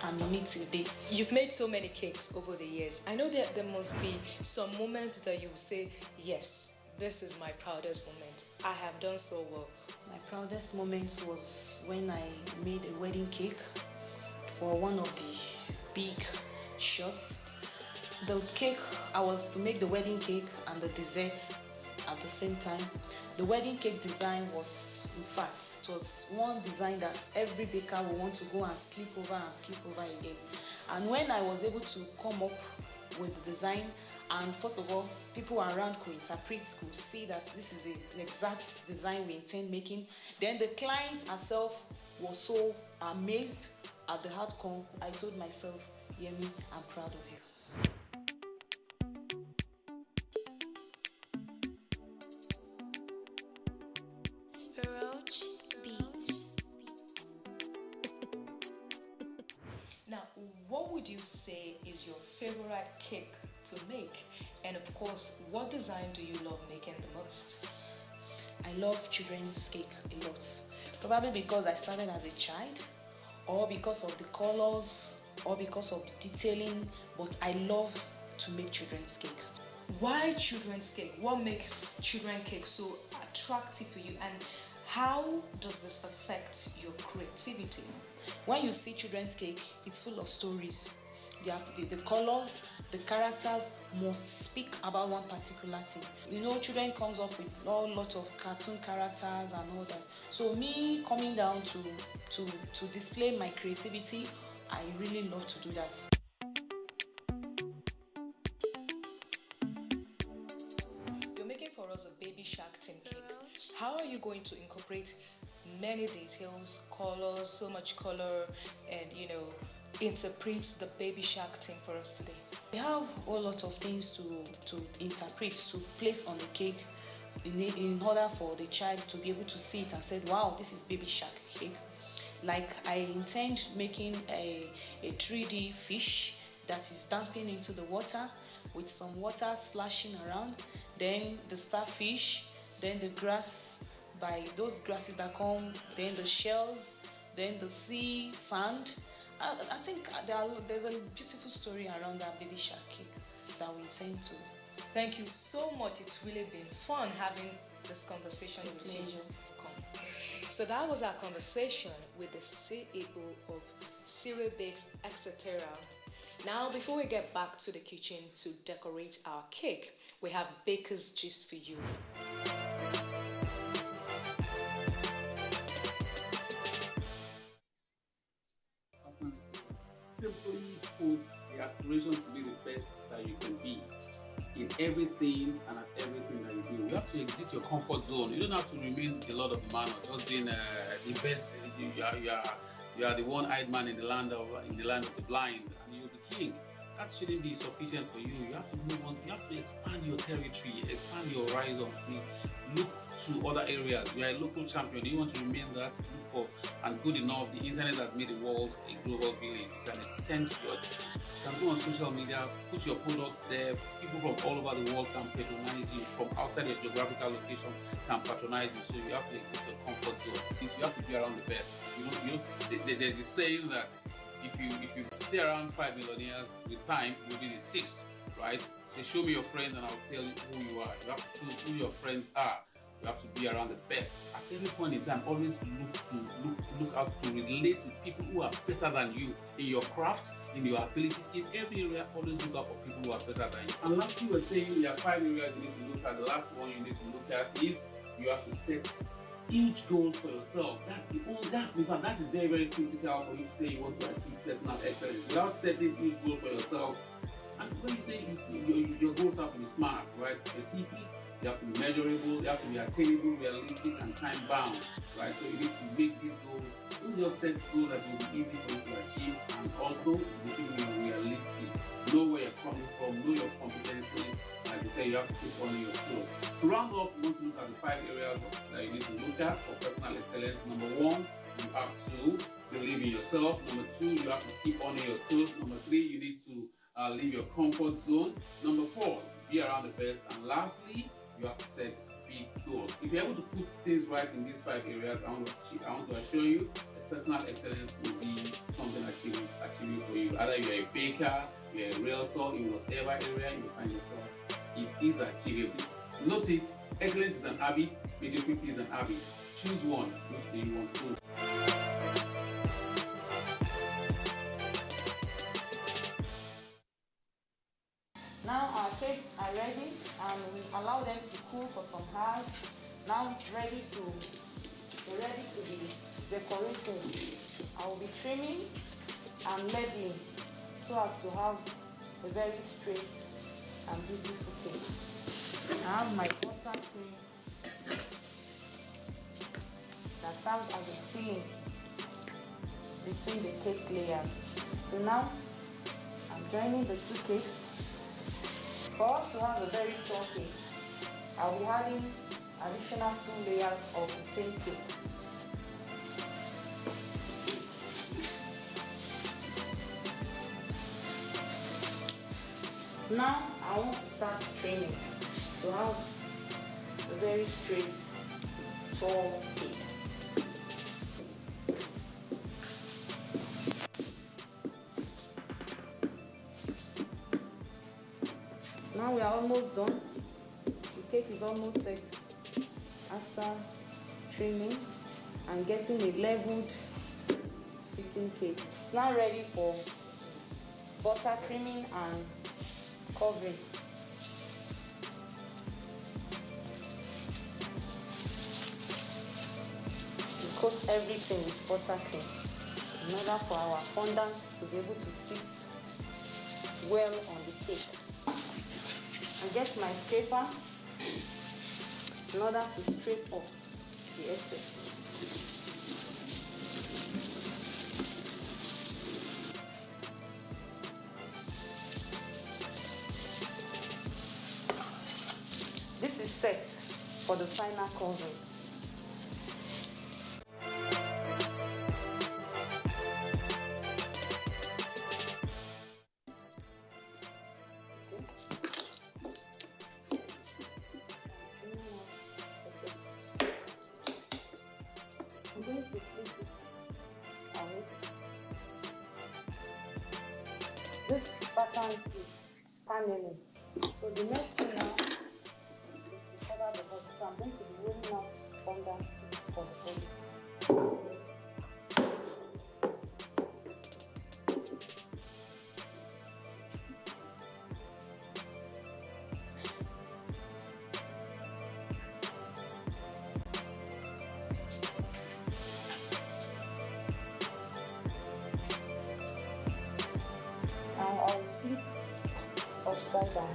I'm in it today.
You've made so many cakes over the years. I know that there must be some moment that you will say, yes, this is my proudest moment. I have done so well.
My proudest moment was when I made a wedding cake for one of the big shots. The cake, I was to make the wedding cake and the dessert at the same time. The wedding cake design was, in fact, it was one design that every baker will want to go and sleep over again. And when I was able to come up with the design, and first of all, people around could interpret, could see that this is the exact design we intend making. Then the client herself was so amazed at the outcome. I told myself, Yemi, I'm proud of you.
Now, what would you say is your favorite cake to make? And of course, what design do you love making the most?
I love children's cake a lot. Probably because I started as a child, or because of the colors, or because of the detailing, but I love to make children's cake.
Why children's cake? What makes children's cake so attractive for you, and how does this affect your creativity?
When you see children's cake, it's full of stories. The colors, the characters must speak about one particular thing. You know, children comes up with a lot of cartoon characters and all that. So me coming down to display my creativity, I really love to do that.
You're making for us a baby shark theme cake. How are you going to incorporate many details, colors, so much color, and interpret the baby shark theme for us today?
We have a lot of things to interpret, to place on the cake in order for the child to be able to see it and say, wow, this is baby shark cake. Like I intend making a 3D fish that is dumping into the water with some water splashing around, then the starfish, then the grass, by those grasses that come, then the shells, then the sea sand. I think there's a beautiful story around that baby shark cake that we intend to.
Thank you so much. It's really been fun having this conversation with you. So that was our conversation with the CEO of Cereal Bakes, etc. Now, before we get back to the kitchen to decorate our cake, we have Baker's Gist for you.
Simply put, the aspiration to be the best that you can be in everything and at everything that you do. You have to exit your comfort zone. You don't have to remain the Lord of the man or just being the best. You are the one-eyed man in the land of the blind, and you're the king. That shouldn't be sufficient for you. You have to move on. You have to expand your territory, expand your horizon. Look to other areas. You are a local champion. Do you want to remain that? Look for, and good enough, the internet has made the world a global village. You can extend your, you can go on social media, put your products there. People from all over the world can patronize you. From outside your geographical location can patronize you. So you have to exit your comfort zone. You have to be around the best. There's this saying that if you stay around 5 millionaires, with time you'll be the 6th, right? Say, show me your friends and I'll tell you who you are. You have to choose who your friends are. You have to be around the best. At every point in time, always look out to relate with people who are better than you in your craft, in your abilities, in every area. Always look out for people who are better than you. And lastly, we're saying there are 5 areas you need to look at. The last one you need to look at is you have to set huge goals for yourself. That is very, very critical for you to say you want to achieve personal excellence. Without setting huge goals for yourself, and when you say your goals have to be smart, right? Specific, they have to be measurable, they have to be attainable, realistic, and time bound, right? So you need to make these goals. Don't just set goals that will be easy for you to achieve, and also be realistic. Know where you're coming from, know your competencies. Like you say, you have to keep on your skills. To round off, you want to look at the 5 areas that you need to look at for personal excellence. Number 1, you have to believe in yourself. Number 2, you have to keep on your skills. Number 3, you need to leave your comfort zone. Number 4, be around the best. And lastly, you have to set big goals. If you're able to put things right in these 5 areas, I want to assure you that personal excellence will be something achievable for you. Either you're a baker, you're a realtor, in whatever area you find yourself, it is achievable. Note it, excellence is an habit, mediocrity is an habit. Choose one. Which do you want to do?
Now our cakes are ready, and we allow them to cool for some hours. Now ready to be decorated. I will be trimming and leveling so as to have a very straight and beautiful cake. I have my butter cream that serves as a filling between the cake layers. So now I'm joining the 2 cakes. For us to have a very tall cake, I'll be adding additional 2 layers of the same cake. Now I want to start trimming to have a very straight, tall cake. Now we are almost done. The cake is almost set after trimming and getting a leveled sitting cake. It's now ready for butter creaming and covering. We coat everything with buttercream in order for our fondant to be able to sit well on the cake. I get my scraper in order to scrape off the excess. this is set for the final covering. I'm going to place it on it. This pattern is paneling. So the next thing now is to cover the body. So I'm going to be rolling out fondant for the body. Now I'll flip upside down.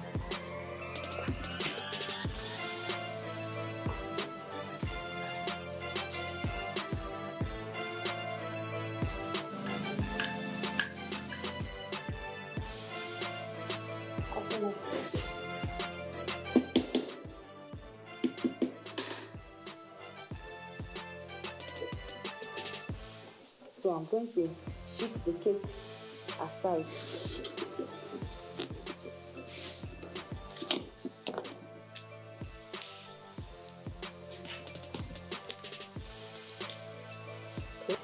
Cutting off pieces. So I'm going to shift the cake aside.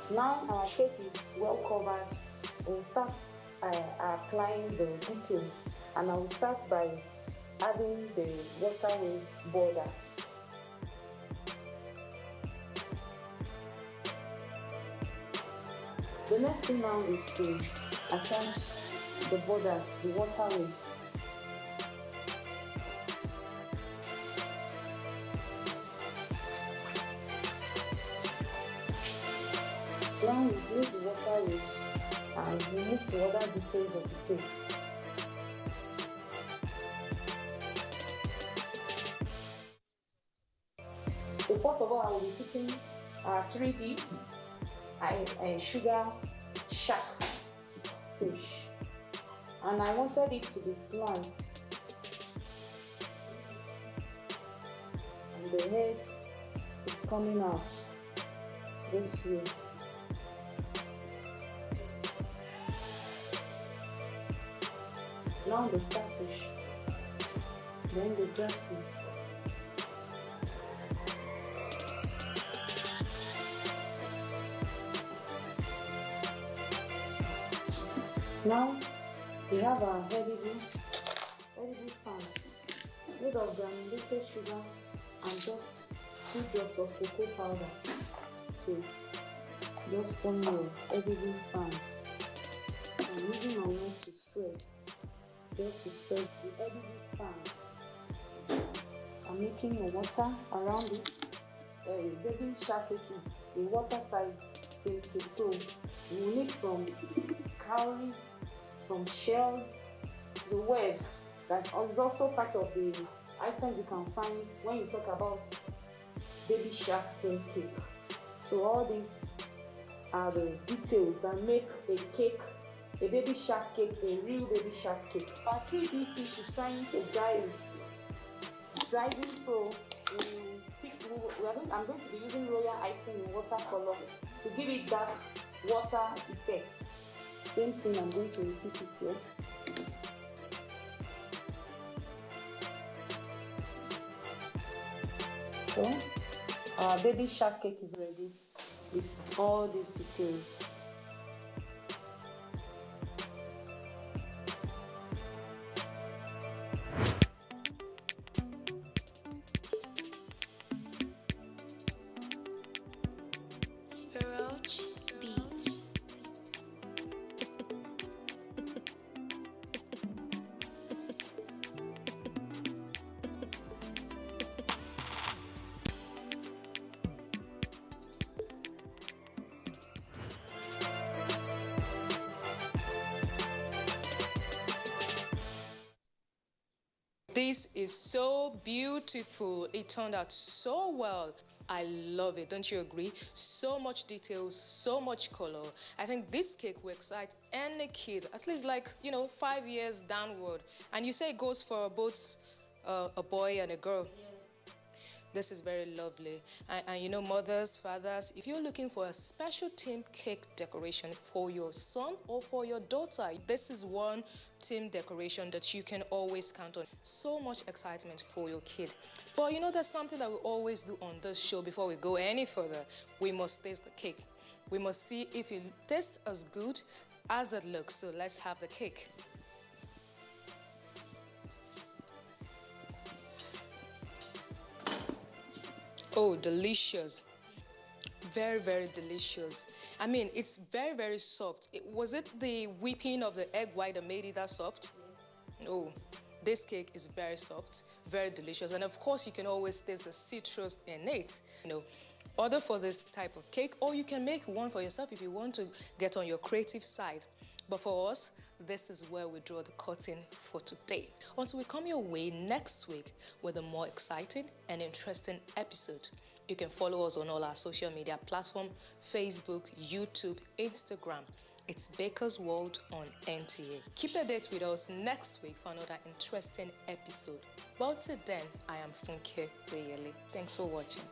Now our cake is well covered. We'll start applying the details, and I will start by adding the waterways border. The next thing now is to attach the borders, the waterways. Now we glue the waterways and we move to other details of the cake. So first of all, I will be putting 3D sugar shark fish, and I wanted it to be slant, and the head is coming out this way. Now the starfish, then the dresses. Now we have our edible sand made of granulated sugar and just 2 drops of cocoa powder. So just pour your edible sand. I'm using my knife to spread. Just to spread the edible sand. I'm making a water around it. Baby shark cake is a water side cake, so we will need some cowries, some shells, the word that is also part of the items you can find when you talk about baby shark tin cake. So all these are the details that make a cake, a baby shark cake, a real baby shark cake. Our 3D fish is trying to dive. It's driving, so I'm going to be using royal icing in watercolor to give it that water effect. Same thing, I'm going to repeat it here. So our baby shark cake is ready with all these details.
This is so beautiful. It turned out so well. I love it. Don't you agree? So much detail, so much color. I think this cake will excite any kid, at least 5 years downward. And you say it goes for both a boy and a girl.
Yes.
This is very lovely. And you know, mothers, fathers, if you're looking for a special theme cake decoration for your son or for your daughter, this is one theme decoration that you can always count on. So much excitement for your kid. But you know, there's something that we always do on this show before we go any further. We must taste the cake. We must see if it tastes as good as it looks. So let's have the cake. Oh, delicious. Very, very delicious. I mean, it's very, very soft. Was it the whipping of the egg white that made it that soft? Oh, this cake is very soft, very delicious. And of course, you can always taste the citrus in it. You know, order for this type of cake, or you can make one for yourself if you want to get on your creative side. But for us, this is where we draw the curtain for today. Until we come your way next week with a more exciting and interesting episode. You can follow us on all our social media platforms, Facebook, YouTube, Instagram. It's Baker's World on NTA. Keep a date with us next week for another interesting episode. But till then, I am Funke Beyele. Thanks for watching.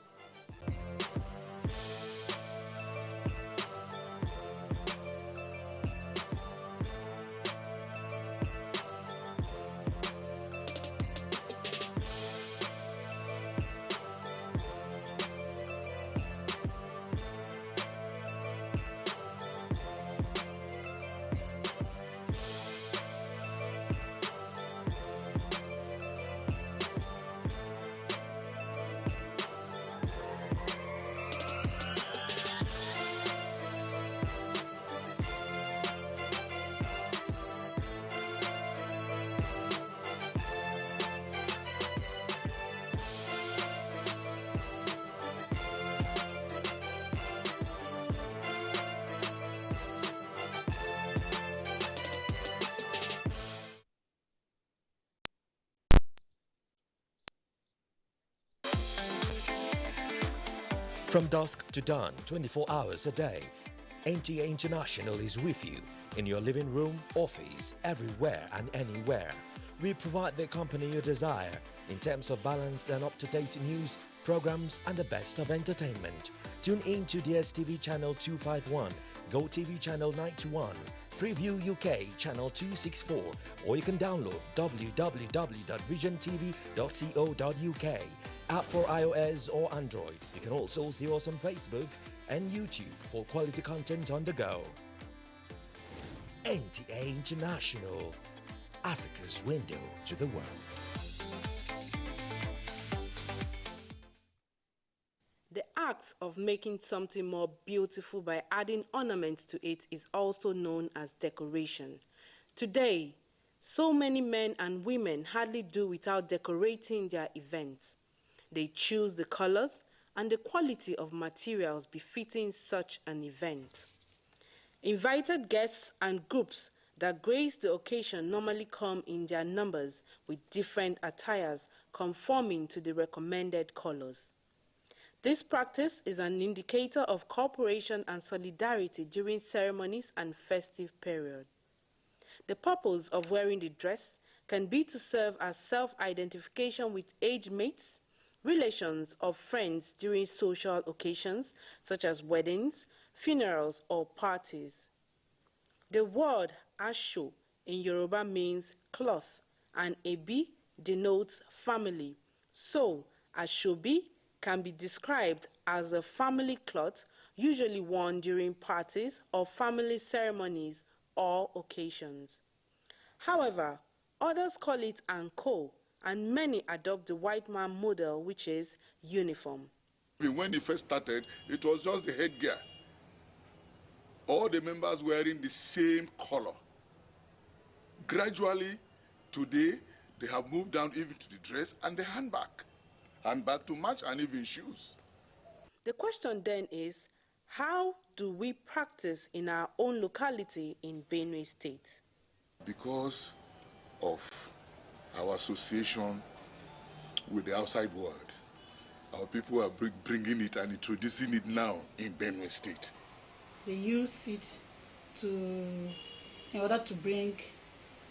From dusk to dawn, 24 hours a day, NTA International is with you in your living room, office, everywhere and anywhere. We provide the company you desire in terms of balanced and up-to-date news, programs and the best of entertainment. Tune in to DSTV channel 251, GoTV channel 91, Freeview UK channel 264, or you can download www.visiontv.co.uk. App for iOS or Android. You can also see us on Facebook and YouTube for quality content on the go. NTA International, Africa's window to the world.
The act of making something more beautiful by adding ornaments to it is also known as decoration. Today, so many men and women hardly do without decorating their events. They choose the colors and the quality of materials befitting such an event. Invited guests and groups that grace the occasion normally come in their numbers with different attires conforming to the recommended colors. This practice is an indicator of cooperation and solidarity during ceremonies and festive periods. The purpose of wearing the dress can be to serve as self-identification with age mates, relations or friends during social occasions such as weddings, funerals or parties. The word Asho in Yoruba means cloth and Ebi denotes family. So, Ashobi can be described as a family cloth usually worn during parties or family ceremonies or occasions. However, others call it anko, and many adopt the white man model, which is uniform.
When it first started, it was just the headgear. All the members wearing the same color. Gradually, today, they have moved down even to the dress and the handbag. Handbag to match and even shoes.
The question then is, how do we practice in our own locality in Benue State?
Because of our association with the outside world, our people are bringing it and introducing it now in Benue State.
They use it in order to make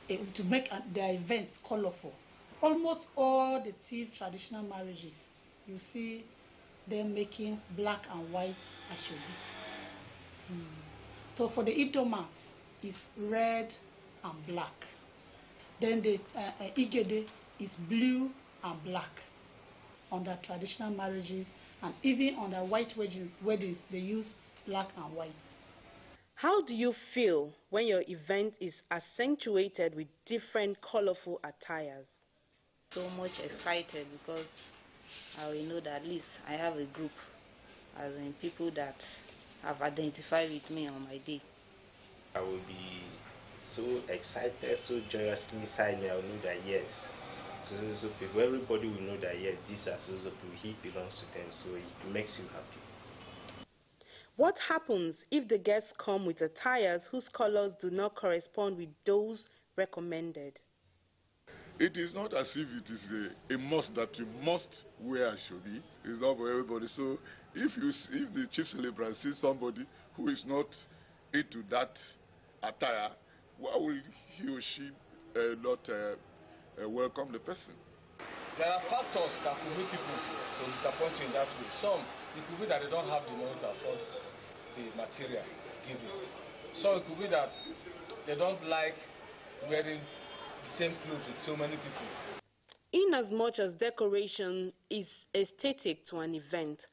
their events colorful. Almost all the traditional marriages you see them making black and white ashobi. So for the Ibdomas, it's red and black. Then the Igede is blue and black under traditional marriages, and even under white weddings, they use black and white.
How do you feel when your event is accentuated with different colorful attires?
So much excited because I will know that at least I have a group, as in people that have identified with me on my day.
I will be so excited, so joyous inside me. I will know that yes, so people, everybody will know that yes, these are so people, he belongs to them, so it makes you happy.
What happens if the guests come with attires whose colors do not correspond with those recommended?
It is not as if it is a must that you must wear ashobi. It's not for everybody. So if the chief celebrant sees somebody who is not into that attire, why will he or she not welcome the person?
There are factors that could make people to disappoint you in that way. Some, it could be that they don't have the money to afford the material given. So it could be that they don't like wearing the same clothes with so many people.
Inasmuch as decoration is aesthetic to an event,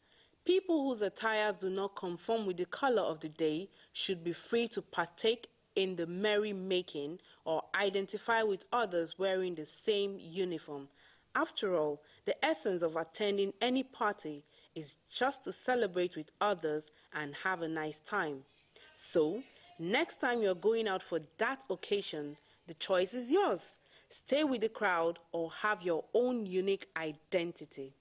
people whose attires do not conform with the color of the day should be free to partake in the merrymaking or identify with others wearing the same uniform. After all, the essence of attending any party is just to celebrate with others and have a nice time. So, next time you're going out for that occasion, the choice is yours. Stay with the crowd or have your own unique identity.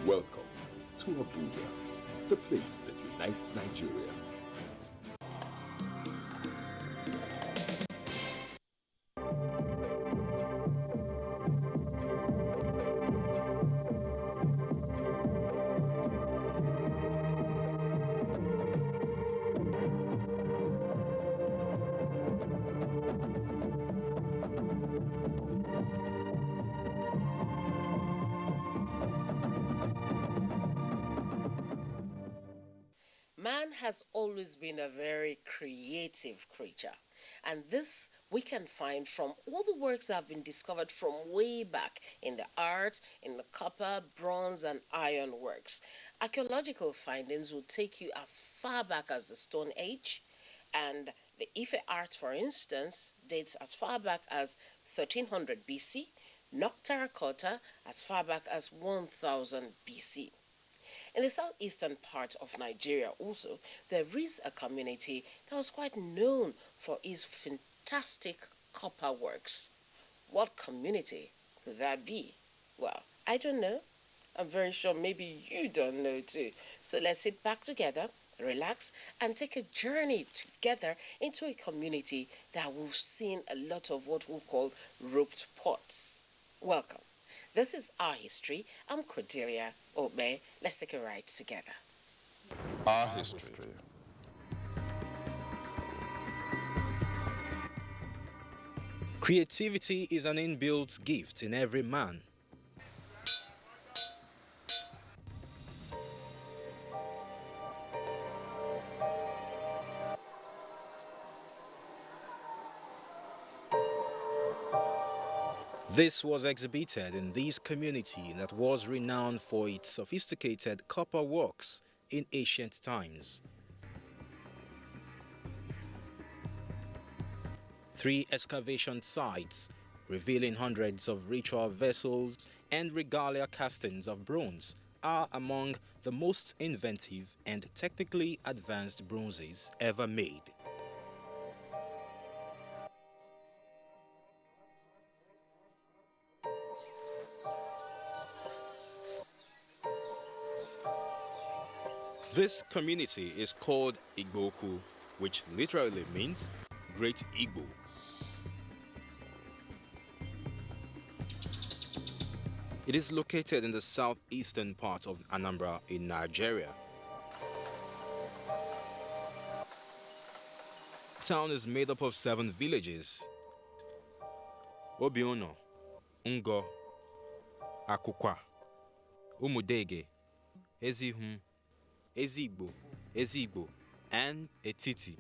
Welcome to Abuja, the place that unites Nigeria.
Man has always been a very creative creature, and this we can find from all the works that have been discovered from way back in the arts, in the copper, bronze, and iron works. Archaeological findings will take you as far back as the Stone Age, and the Ife art, for instance, dates as far back as 1300 BC, Nok terracotta as far back as 1000 BC. In the southeastern part of Nigeria also, there is a community that was quite known for its fantastic copper works. What community could that be? Well, I don't know. I'm very sure maybe you don't know too. So let's sit back together, relax, and take a journey together into a community that we've seen a lot of what we call roped pots. Welcome. This is Our History. I'm Cordelia Obe. Let's take a ride together.
Our history.
Creativity is an inbuilt gift in every man. This was exhibited in this community that was renowned for its sophisticated copper works in ancient times. 3 excavation sites revealing hundreds of ritual vessels and regalia castings of bronze are among the most inventive and technically advanced bronzes ever made. This community is called Igboku, which literally means Great Igbo. It is located in the southeastern part of Anambra in Nigeria. The town is made up of 7 villages: Obiono, Ngo, Akukwa, Umudege, Ezihum, Ezigbo, and Etiti.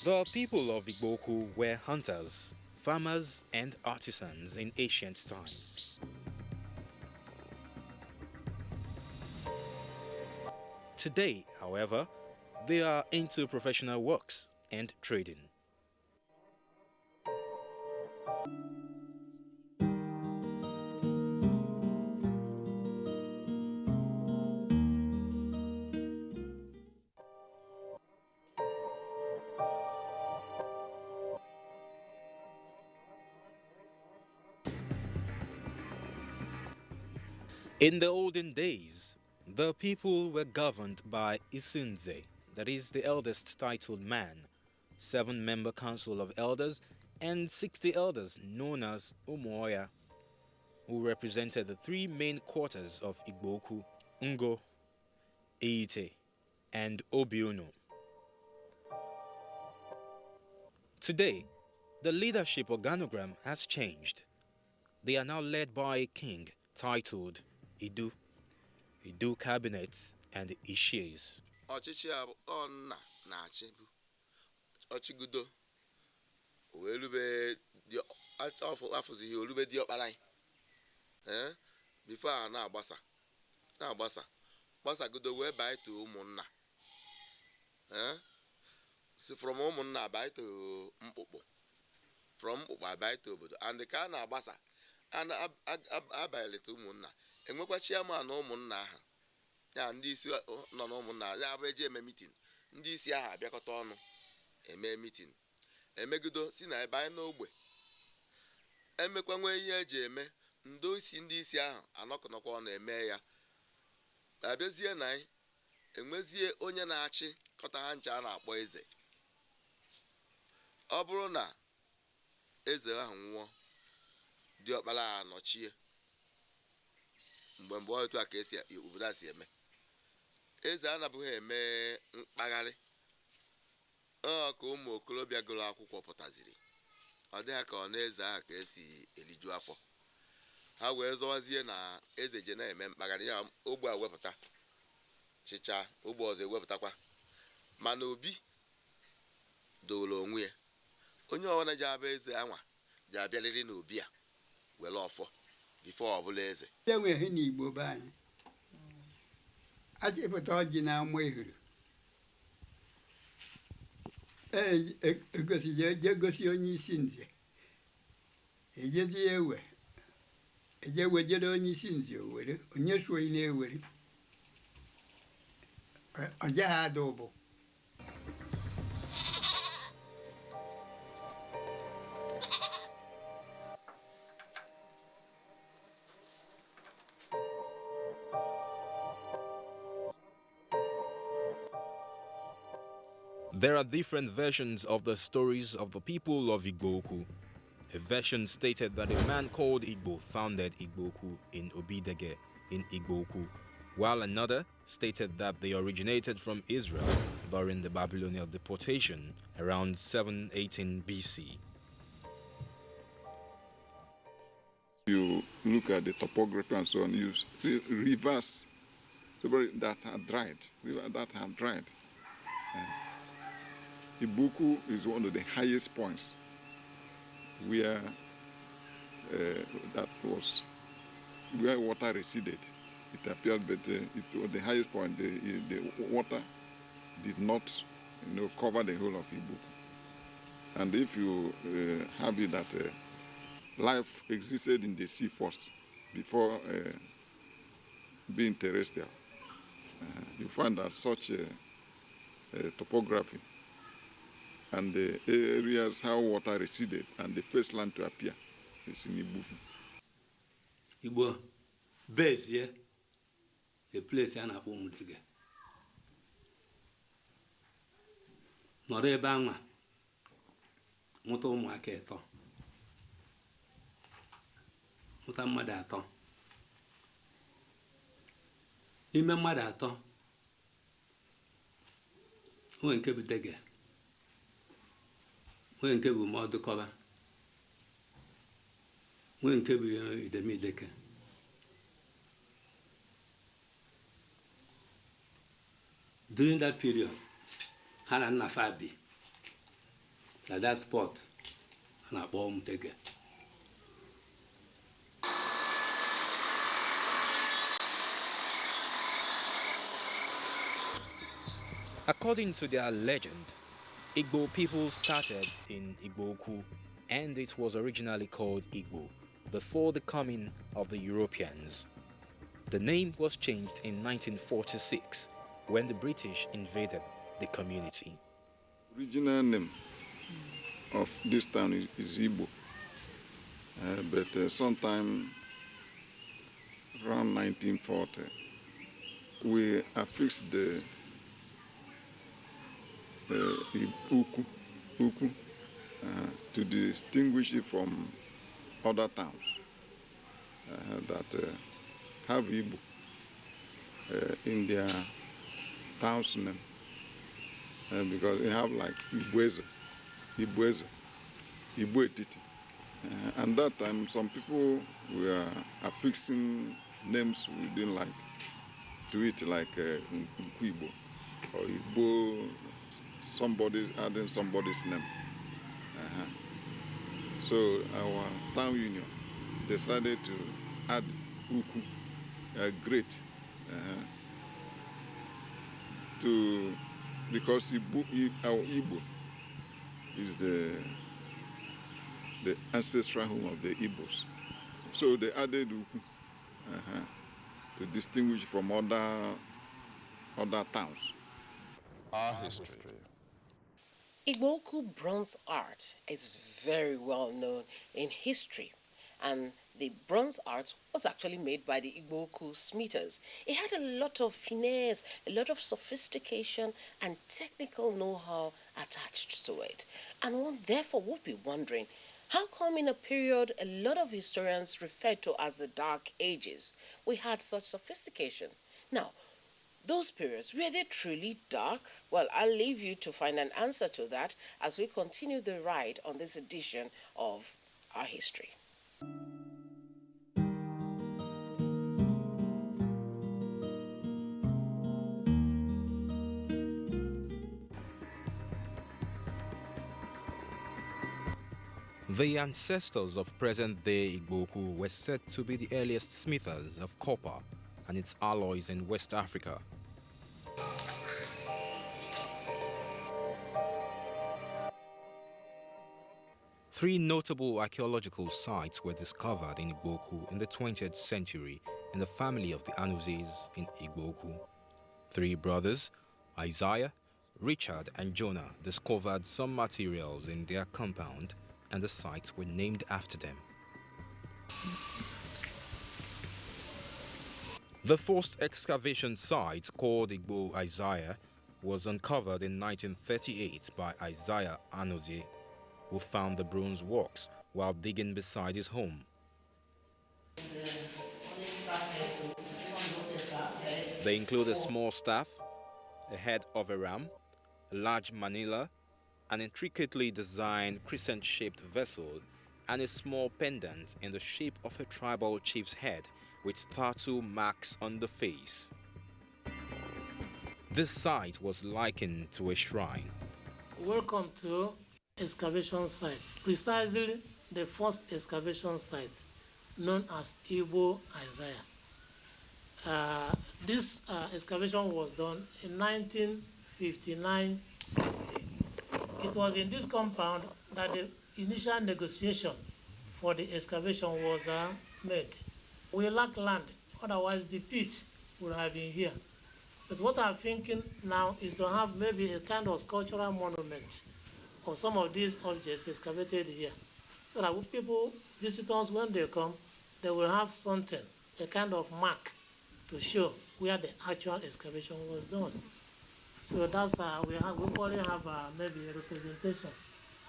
The people of Igboku were hunters, farmers, and artisans in ancient times. Today, however, they are into professional works and trading. In the olden days, the people were governed by Isinze, that is the eldest titled man, 7-member council of elders, and 60 elders known as Umuoya, who represented the 3 main quarters of Igboku, Ngo, Eite, and Obiono. Today, the leadership organogram has changed. They are now led by a king titled Idu cabinets, and ishies.
Ọchịchị ọnna na-achị bụ ọchịgudo wee lube dị afụzi ihe olube dị ọkpara anyị before a gbasagodo wee baa ito ụmụnna si from ụmụnna baa ito mkpụkpụ from mkpụkpụ abaa ito obodo and ka a na-agbasa abalịta ụmụnna enwekwa chairman ụmụnna ahụ ya ndị isi nọ n'ụmụnna ya bụ eji eme meeting ndị isi ahụ abịakọta ọnụ eme meeting emegido si na ebe anyị n'ogbe emekwa nwe ihe eji eme ndị isi ahụ anọkọnọkwa ọnụ eme ya abịazie na anyị enwezie onye na-achị kọta ha ncha a na-akpọ eze. Ọ bụrụ na eze ahụ nwụọ diọkpara anọchie mgbe otu a ka esi obodo a si eme eze anabụghị eme mkpagharị ka ụmụ okorobịa gụrụ akwụkwọ pụtaziri ọ dịghị ka ọ na-eze ahụ ka esi eliju afọ ha wee zọwazie na eze je na-eme mkpagharị ya ogbe a wepụta chịcha ogbe ọzọ ewepụtakwa mana obi dolo onwe ya onye ọbụla ji abịa eze anwa ji abịarịrị n'obi a were ọfọ bifo ọbụla eze
enweghị n'Igbo be anyị achịpụta ọjị na amụ ehuru eje gosi onye isi nze ejezi ewe eje wejere onye isi nze owere onye suo ị na-ewere ọja ha ada ụbụ.
There are different versions of the stories of the people of Igboku. A version stated that a man called Igbo founded Igboku in Obidege in Igboku, while another stated that they originated from Israel during the Babylonian deportation around 718 BC.
You look at the topography and so on, you see rivers that have dried. Igboku is one of the highest points where that was where water receded. It appeared, but it was the highest point. The water did not, cover the whole of Igbo. And if you have it that life existed in the sea first before being terrestrial, you find that such topography and the areas how water receded and the first land to appear is in Igbo.
Igbo base here, the place yana Umudege. Nọrọ ebe anwa mụta ụmụaka ịtọ, mụta mmadụ atọ. N'ime mmadụ atọ, onwe nke bụ Dege, onwe nke bụ Mọdụkọba, onwe nke bụ Idemideke. During that period, Hana Nafabi, that spot, and a bomb Dege.
According to their legend, Igbo people started in Igboku, and it was originally called Igbo before the coming of the Europeans. The name was changed in 1946 when the British invaded the community.
Original name of this town is Igbo, but sometime around 1940, we affixed the Uku to distinguish it from other towns that have Igbo in their town's name, because they have like Ibweze, Ibwetiti. And that time some people were affixing names we didn't like to it, like Nkwibo or Igbo, somebody's adding somebody's name. So our town union decided to add Uku, great, because our Igbo is the ancestral home of the Igbos. So they added Uku to distinguish from other towns.
Our history.
Igboku bronze art is very well known in history, and the bronze art was actually made by the Igboku smithers. It had a lot of finesse, a lot of sophistication and technical know-how attached to it. And one therefore would be wondering, how come in a period a lot of historians refer to as the Dark Ages, we had such sophistication? Now, those periods, were they truly dark? Well, I'll leave you to find an answer to that as we continue the ride on this edition of Our History.
The ancestors of present-day Igboku were said to be the earliest smithers of copper and its alloys in West Africa. Three notable archaeological sites were discovered in Igboku in the 20th century in the family of the Anuzis in Igboku. Three brothers, Isaiah, Richard, and Jonah, discovered some materials in their compound, and the sites were named after them. The first excavation site, called Igbo Isaiah, was uncovered in 1938 by Isaiah Anuzi, who found the bronze works while digging beside his home. They include a small staff, a head of a ram, a large manila, an intricately designed crescent-shaped vessel, and a small pendant in the shape of a tribal chief's head with tattoo marks on the face. This site was likened to a shrine.
Welcome to excavation site. Precisely
the first excavation site known as Igbo Isaiah. This excavation was done in 1959-60. It was in this compound that the initial negotiation for the excavation was made. We lack land, otherwise the pit would have been here. But what I'm thinking now is to have maybe a kind of sculptural monument of some of these objects excavated here, so that people, visitors, when they come, they will have something, a kind of mark to show where the actual excavation was done. So that's we probably have maybe a representation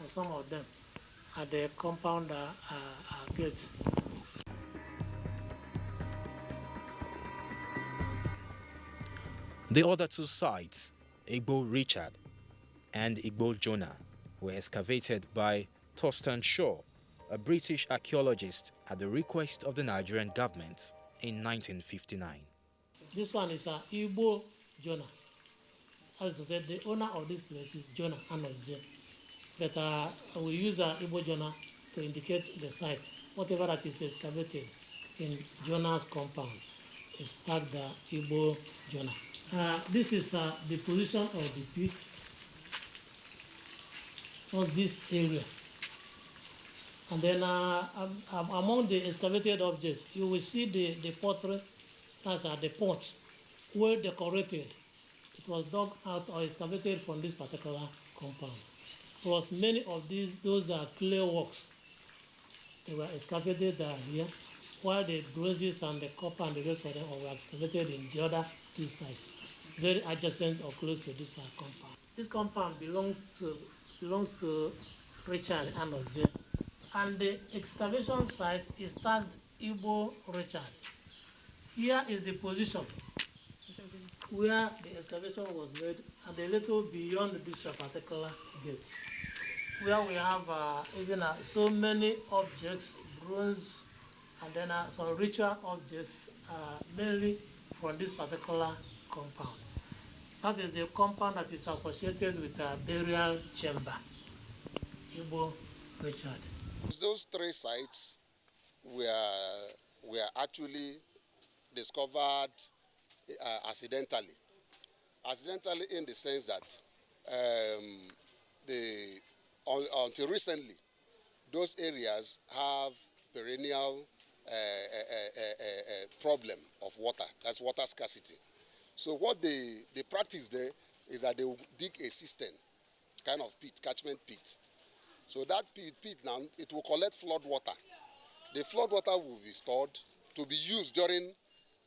of some of them at the compound gates.
The other two sites, Igbo Richard and Igbo Jonah, were excavated by Thorsten Shaw, a British archaeologist, at the request of the Nigerian government in 1959.
This one is Igbo Jonah. As I said, the owner of this place is Jonah Anozie. But we use Igbo Jonah to indicate the site. Whatever that is excavated in Jonah's compound is tagged Igbo Jonah. This is the position of the pit of this area. And then among the excavated objects, you will see the portrait, that's the pots, well decorated. It was dug out or excavated from this particular compound. Plus many of those are clay works. They were excavated here, while the bronzes and the copper and the rest of them were excavated in the other two sites, very adjacent or close to this compound. This compound belongs to Richard Anozie, and the excavation site is tagged Igbo Richard. Here is the position where the excavation was made, and a little beyond this particular gate, where we have even so many objects, bronze, and then some ritual objects, mainly from this particular compound. That is the compound that is associated with a burial chamber, Igbo Richard.
Those three sites were actually discovered accidentally. Accidentally in the sense that until recently, those areas have perennial problem of water. That's water scarcity. So what they practice there is that they will dig a cistern, kind of pit, catchment pit. So that pit now, it will collect flood water. The flood water will be stored to be used during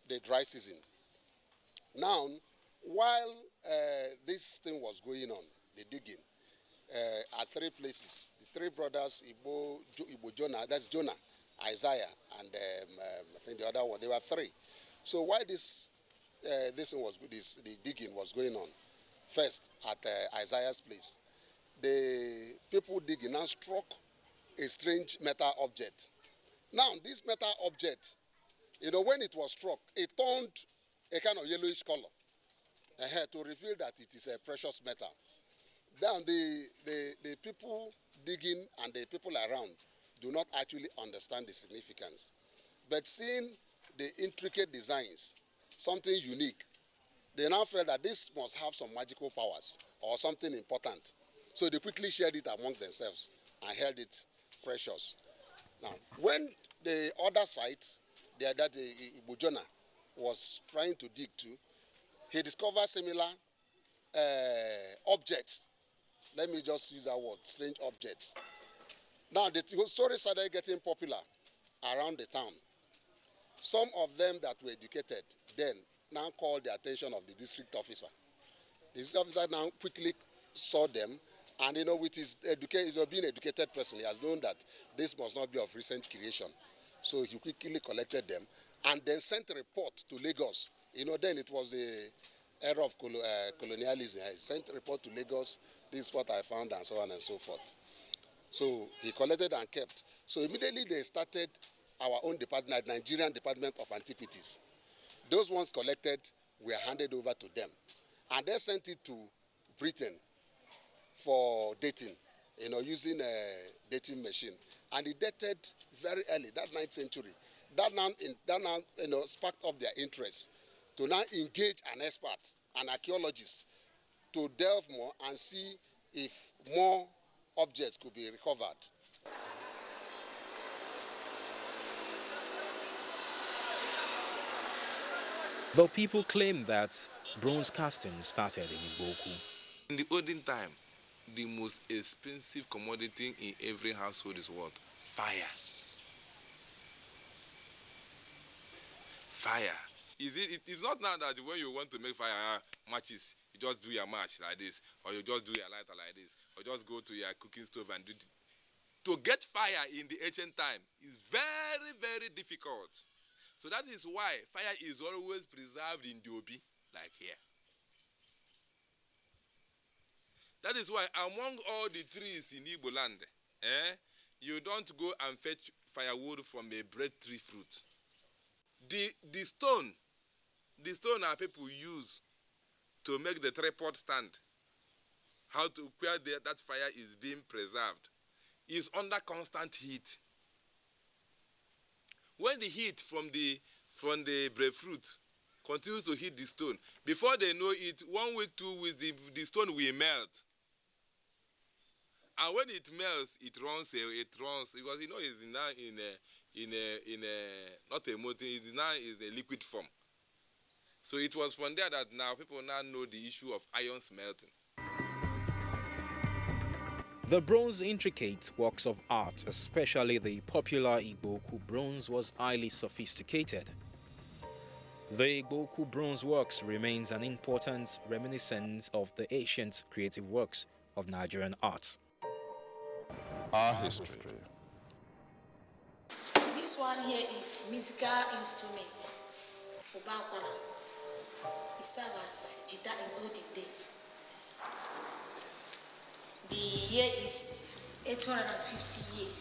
the dry season. Now, while this thing was going on, the digging, at three places, the three brothers, Igbo Jonah, that's Jonah, Isaiah, and I think the other one, they were three. So while this the digging was going on, first at Isaiah's place, the people digging now struck a strange metal object. Now, this metal object, when it was struck, it turned a kind of yellowish color to reveal that it is a precious metal. Then the people digging and the people around do not actually understand the significance. But seeing the intricate designs, something unique, they now felt that this must have some magical powers or something important. So they quickly shared it amongst themselves and held it precious. Now, when the other site that Igbo Jonah was trying to dig to, he discovered similar objects. Let me just use that word, strange objects. Now, the story started getting popular around the town. Some of them that were educated then now called the attention of the district officer. The district officer now quickly saw them, and with his being educated person, he has known that this must not be of recent creation. So he quickly collected them and then sent a report to Lagos. Then it was the era of colonialism. He sent a report to Lagos, this is what I found, and so on and so forth. So he collected and kept. So immediately they started our own department, Nigerian Department of Antiquities. Those ones collected were handed over to them. And they sent it to Britain for dating. using a dating machine. And it dated very early, that 9th century. That now sparked up their interest to now engage an expert, an archaeologist, to delve more and see if more objects could be recovered.
Though people claim that bronze casting started in Igboku.
In the olden time, the most expensive commodity in every household is what? Fire. Fire. It's not now that when you want to make fire matches, you just do your match like this, or you just do your lighter like this, or just go to your cooking stove and do it. To get fire in the ancient time is very, very difficult. So that is why fire is always preserved in the obi, like here. That is why among all the trees in Igbo land, you don't go and fetch firewood from a bread tree fruit. The stone our people use to make the tripod stand, where that fire is being preserved, is under constant heat. When the heat from the breadfruit continues to hit the stone, before they know it, 1 week, 2 weeks, the stone will melt. And when it melts, it runs because it's now not a molten, it's now in a liquid form. So it was from there that now people now know the issue of iron smelting.
The bronze intricate works of art, especially the popular Igboku bronze, was highly sophisticated. The Igboku bronze works remains an important reminiscence of the ancient creative works of Nigerian art.
Our history.
This one here is musical instrument, Obakwara. It served as jita in olden days. The year is 850 years.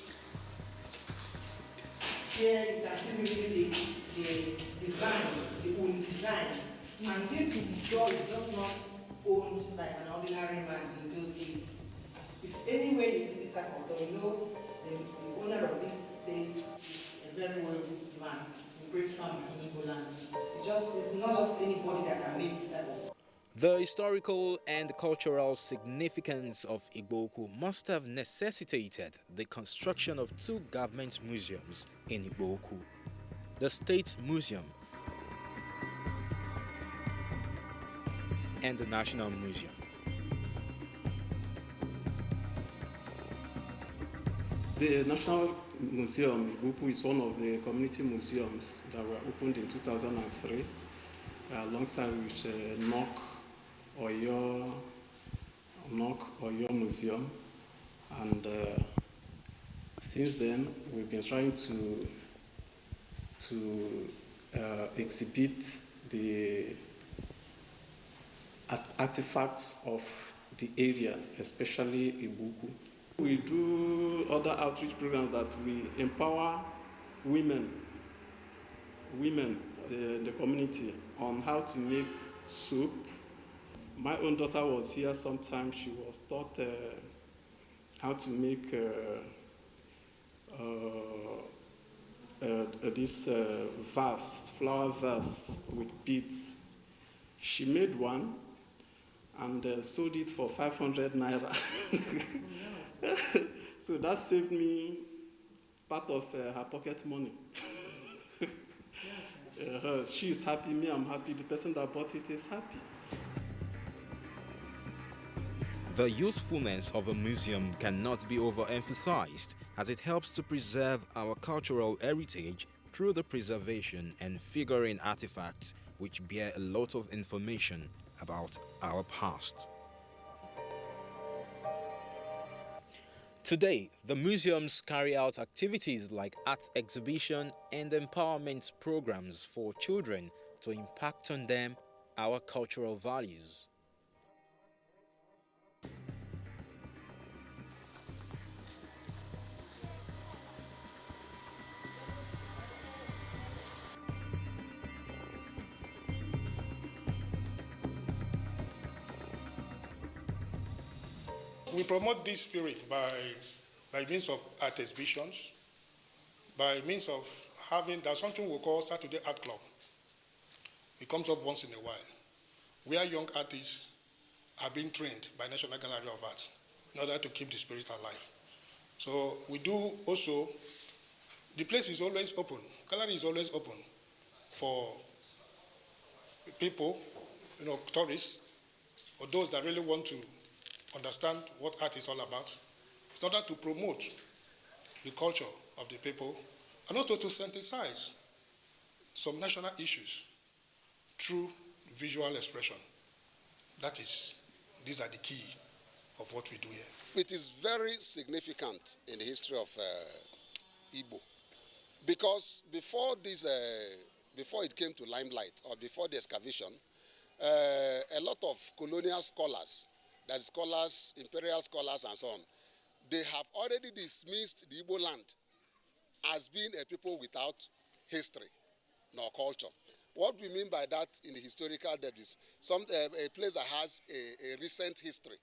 Here you can see the design, the old design. And this door is just not owned like an ordinary man in those days. If anywhere you see this type of door, you know the owner of this place is a very wealthy man, a great farmer in Igbo land. It's not just anybody that can make this type of.
The historical and cultural significance of Igboku must have necessitated the construction of 2 government museums in Igboku: the State Museum and the National Museum.
The National Museum Igboku is one of the community museums that were opened in 2003 alongside with Oyo Museum, and since then we've been trying to exhibit the artifacts of the area, especially Igboku. We do other outreach programs that we empower women in the community on how to make soap. My own daughter was here sometime. She was taught how to make this vase, flower vase with beads. She made one and sold it for 500 naira. So that saved me part of her pocket money. She is happy, me, I'm happy. The person that bought it is happy.
The usefulness of a museum cannot be overemphasized, as it helps to preserve our cultural heritage through the preservation and figurine artifacts which bear a lot of information about our past. Today, the museums carry out activities like art exhibition and empowerment programs for children to impact on them our cultural values.
We promote this spirit by means of art exhibitions, by means of there's something we call Saturday Art Club. It comes up once in a while, where young artists are being trained by National Gallery of Art in order to keep the spirit alive. So we do also, the place is always open, gallery is always open for people, tourists, or those that really want to understand what art is all about, in order to promote the culture of the people, and also to synthesize some national issues through visual expression. These are the key of what we do here.
It is very significant in the history of Igbo, because before it came to limelight, or before the excavation, a lot of colonial scholars, that is scholars, imperial scholars and so on, they have already dismissed the Igbo land as being a people without history nor culture. What we mean by that in the historical depth is a place that has a recent history.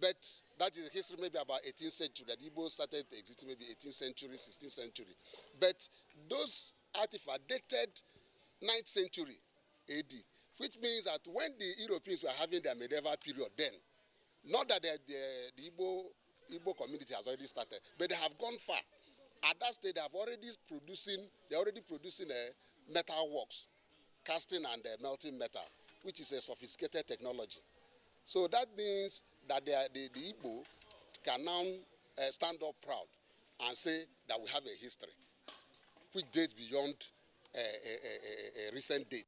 But that is a history maybe about 18th century, that Igbo started existing maybe 18th century, 16th century. But those artifacts dated 9th century AD, which means that when the Europeans were having their medieval period then, not that the Igbo community has already started, but they have gone far. At that stage, they're already producing metal works, casting and melting metal, which is a sophisticated technology. So that means that the Igbo can now stand up proud and say that we have a history, which dates beyond a recent date.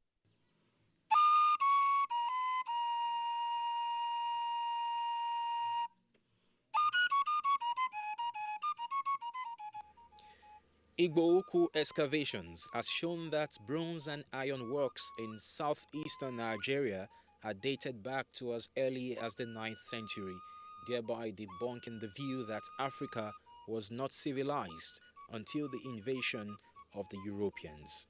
Igbo-Ukwu excavations has shown that bronze and iron works in southeastern Nigeria are dated back to as early as the 9th century, thereby debunking the view that Africa was not civilized until the invasion of the Europeans.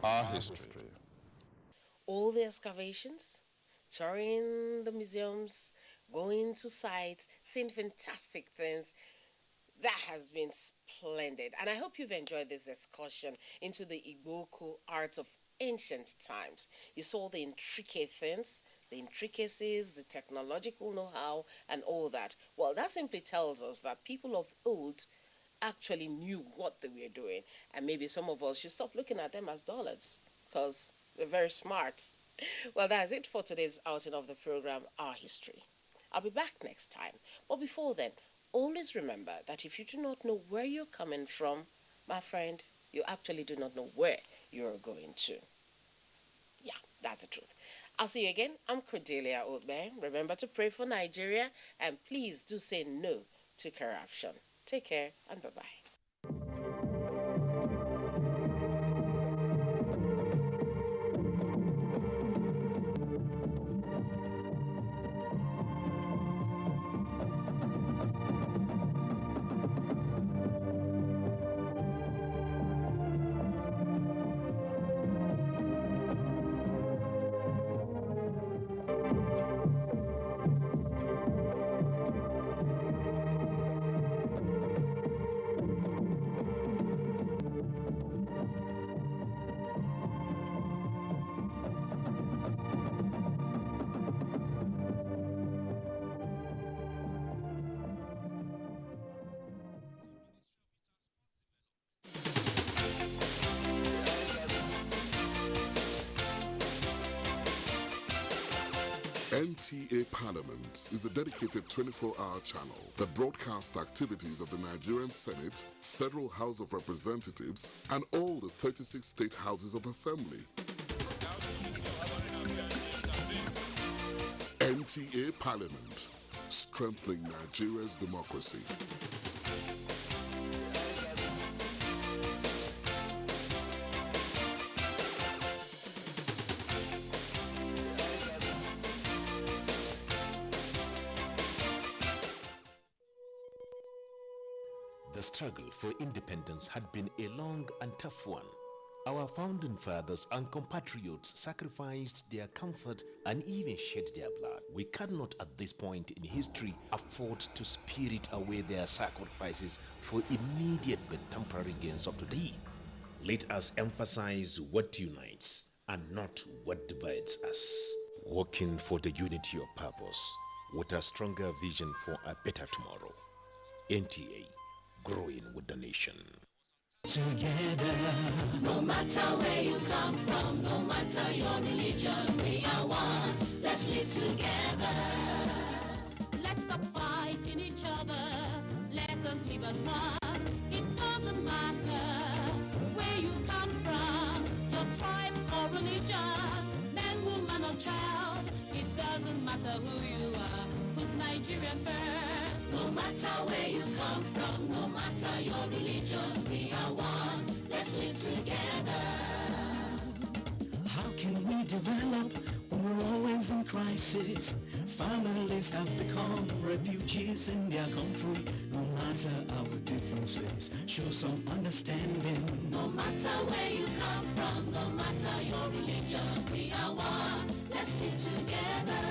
Our history.
All the excavations, touring the museums, going to sites, seeing fantastic things. That has been splendid. And I hope you've enjoyed this excursion into the Igbo-Ukwu art of ancient times. You saw the intricate things, the intricacies, the technological know-how, and all that. Well, that simply tells us that people of old actually knew what they were doing, and maybe some of us should stop looking at them as dullards because they're very smart. Well, that's it for today's outing of the program Our History. I'll be back next time, but before then, always remember that if you do not know where you're coming from, my friend, you actually do not know where you're going to. Yeah, that's the truth. I'll see you again. I'm Cordelia Oldman. Remember to pray for Nigeria, and please do say no to corruption. Take care and bye-bye.
NTA Parliament is a dedicated 24-hour channel that broadcasts the activities of the Nigerian Senate, Federal House of Representatives, and all the 36 state houses of assembly. NTA Parliament, strengthening Nigeria's democracy.
struggle for independence had been a long and tough one. Our founding fathers and compatriots sacrificed their comfort and even shed their blood. We cannot at this point in history afford to spirit away their sacrifices for immediate but temporary gains of today. Let us emphasize what unites and not what divides us. Working for the unity of purpose with a stronger vision for a better tomorrow. NTA, growing with the nation.
Together, no matter where you come from, no matter your religion, we are one. Let's live together. Let's stop fighting each other. Let us live as one. It doesn't matter where you come from, your tribe or religion, man, woman or child. It doesn't matter who you are. Put Nigeria first. No matter where you come from, no matter your religion, we are one. Let's live together. How can we develop when we're always in crisis? Families have become refugees in their country. No matter our differences, show some understanding. No matter where you come from, no matter your religion, we are one. Let's live together.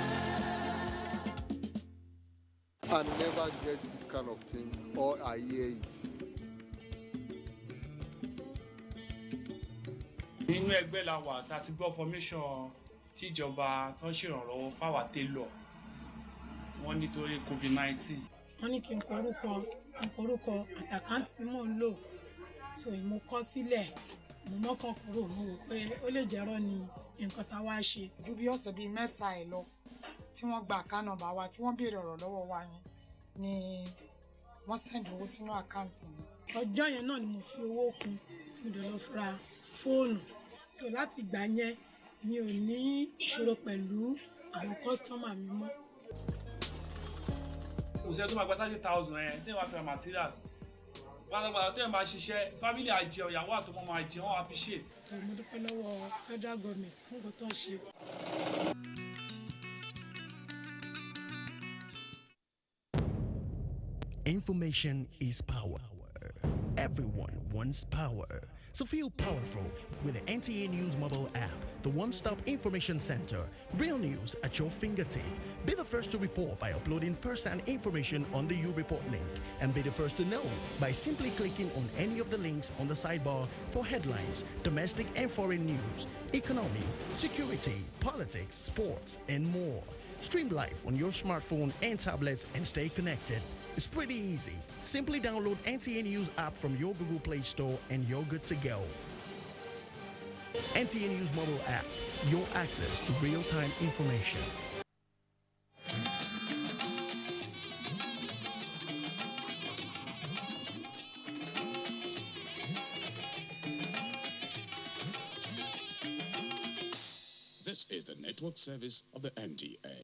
I never get this kind of thing, or I hear it.
Nínú ẹgbẹ́ la wà tá a ti gbọ́ formation tíjọba tó ń ṣèrànlọ́wọ́ fáwa télọ̀ wọ́n nítorí COVID-19.
Wọ́n ní kí n korúkọ àtàkáǹtì tí mò ń lò so mo kọ sílẹ̀ mo mọ́kàn kúrò mo wò pé ó lè jẹ́rọ́ ni nǹkan tá a wá ṣe.
Ju bí ọ̀sẹ̀ bíi mẹ́ta ẹ̀ lọ tí wọ́n gba àkáǹtì nọ́mbà wa tí wọ́n béèrè ọ̀rọ̀ lọ́wọ́ wa yẹn ni wọ́n sẹ́ndì owó sínú àkáǹtì mi.
Ọjọ́ yẹn náà ni mo fi owó kún tí mo dẹ̀ lọ ra fóònù so láti ìgbà yẹn mi ò ní ìṣòro pẹ̀lú àwọn kọ́sítọ́mà mi mọ́.
Kò sẹ́ tó máa gba 30,000 ẹ̀ tí wọ́n fi ra materials pátápátá tó yẹn máa ṣiṣẹ́ family àjẹun ìyàwó àtọmọ máa jẹun wọ́n appreciate.
Mo dúpẹ́ lọ́wọ́ federal government fún nǹkan tó ń ṣe.
Information is power. Everyone wants power. So feel powerful with the NTA News mobile app, the one-stop information center. Real news at your fingertip. Be the first to report by uploading first-hand information on the You Report link, and be the first to know by simply clicking on any of the links on the sidebar for headlines, domestic and foreign news, economy, security, politics, sports, and more. Stream live on your smartphone and tablets and stay connected. It's pretty easy. Simply download NTA News app from your Google Play Store and you're good to go. NTA News mobile app, your access to real-time information.
This is the network service of the NTA.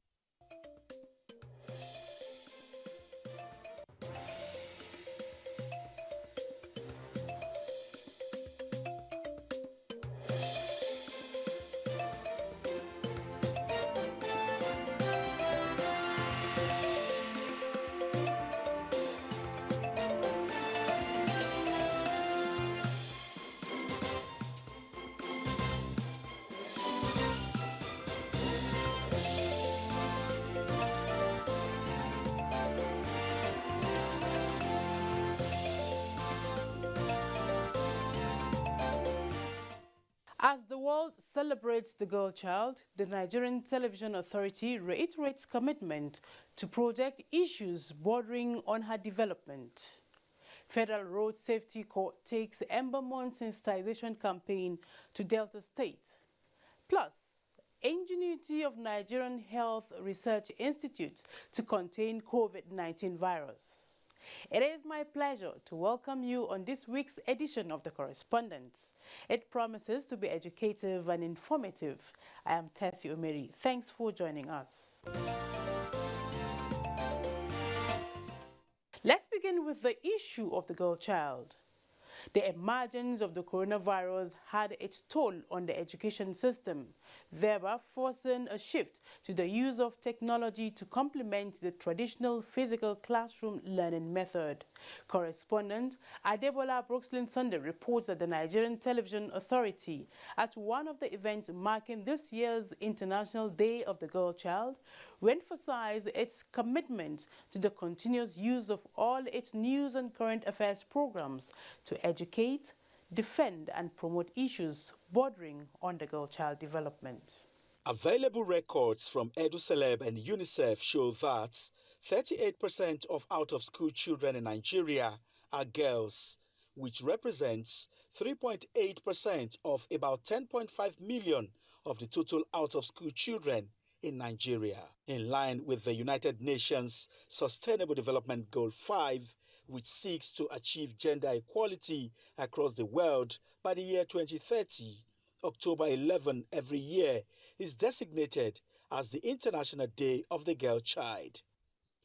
As the world celebrates the girl child, the Nigerian Television Authority reiterates commitment to project issues bordering on her development. Federal Road Safety Corps takes Ember Month sensitization campaign to Delta State. Plus, ingenuity of Nigerian Health Research Institute to contain COVID-19 virus. It is my pleasure to welcome you on this week's edition of The Correspondence. It promises to be educative and informative. I am Tessie Omeri. Thanks for joining us. Let's begin with the issue of the girl child.
The emergence of the coronavirus had its toll on the education system, thereby forcing a shift to the use of technology to complement the traditional physical classroom learning method. Correspondent Adebola Brooklyn Sunday reports that the Nigerian Television Authority, at one of the events marking this year's International Day of the Girl Child, re-emphasized its commitment to the continuous use of all its news and current affairs programs to educate, defend and promote issues bordering on the girl-child development.
Available records from EduCeleb and UNICEF show that 38% of out-of-school children in Nigeria are girls, which represents 3.8% of about 10.5 million of the total out-of-school children in Nigeria. In line with the United Nations Sustainable Development Goal 5, which seeks to achieve gender equality across the world by the year 2030, October 11 every year is designated as the International Day of the Girl Child.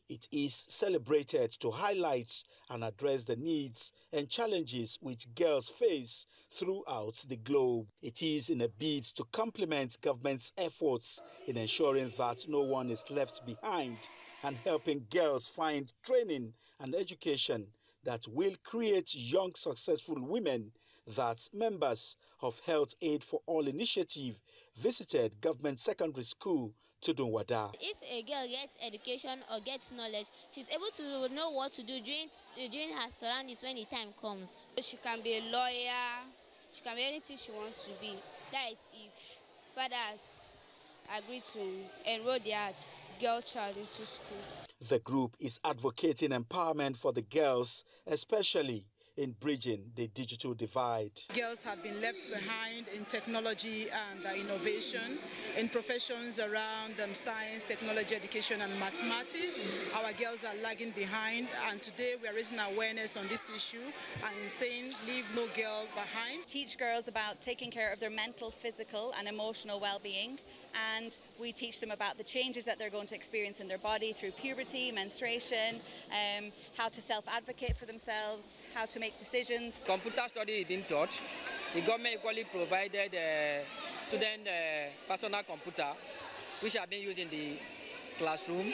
It is celebrated to highlight and address the needs and challenges which girls face throughout the globe. It is in a bid to complement government's efforts in ensuring that no one is left behind and helping girls find training and education that will create young, successful women. That members of Health Aid for All initiative visited government secondary school to Dunwada.
If a girl gets education or gets knowledge, she's able to know what to do during her surroundings when the time comes. She can be a lawyer, she can be anything she wants to be. That is if fathers agree to enroll their girl child into school.
The group is advocating empowerment for the girls, especially in bridging the digital divide.
Girls have been left behind in technology and innovation, in professions around science, technology, education and mathematics. Our girls are lagging behind, and today we are raising awareness on this issue and saying leave no girl behind.
Teach girls about taking care of their mental, physical and emotional well-being, and we teach them about the changes that they're going to experience in their body through puberty, menstruation, how to self-advocate for themselves, how to make decisions.
Computer study is being taught. The government equally provided student personal computer, which are being used in the classroom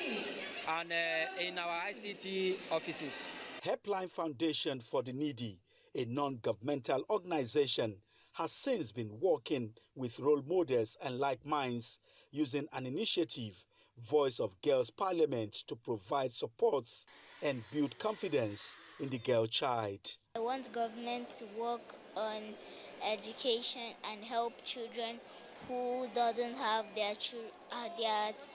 and in our ICT offices.
Helpline Foundation for the Needy, a non-governmental organization, has since been working with role models and like minds using an initiative, Voice of Girls Parliament, to provide supports and build confidence in the girl child.
I want government to work on education and help children who doesn't have their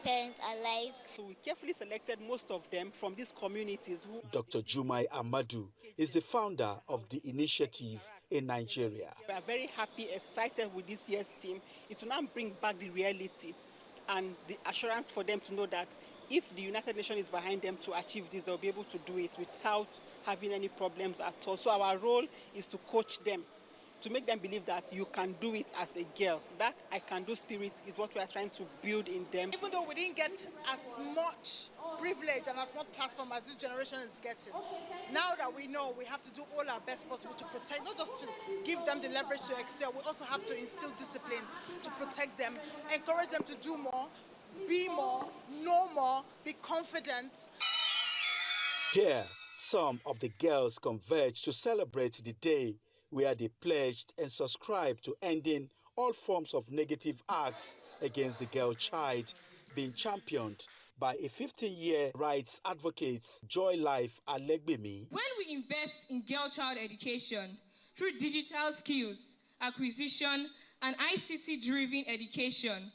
parents alive.
So we carefully selected most of them from these communities.
Dr. Jumai Amadu is the founder of the initiative in Nigeria.
We are very happy, excited with this year's team. It will now bring back the reality and the assurance for them to know that if the United Nations is behind them to achieve this, they'll be able to do it without having any problems at all. So our role is to coach them, to make them believe that you can do it as a girl. That I can do spirit is what we are trying to build in them.
Even though we didn't get as much privilege and as much platform as this generation is getting, now that we know, we have to do all our best possible to protect, not just to give them the leverage to excel, we also have to instill discipline to protect them, encourage them to do more, be more, know more, be confident.
Here, some of the girls converged to celebrate the day where they pledged and subscribed to ending all forms of negative acts against the girl child, being championed by a 15-year rights advocate, Joy Life Alegbemi.
When we invest in girl child education through digital skills, acquisition, and ICT-driven education,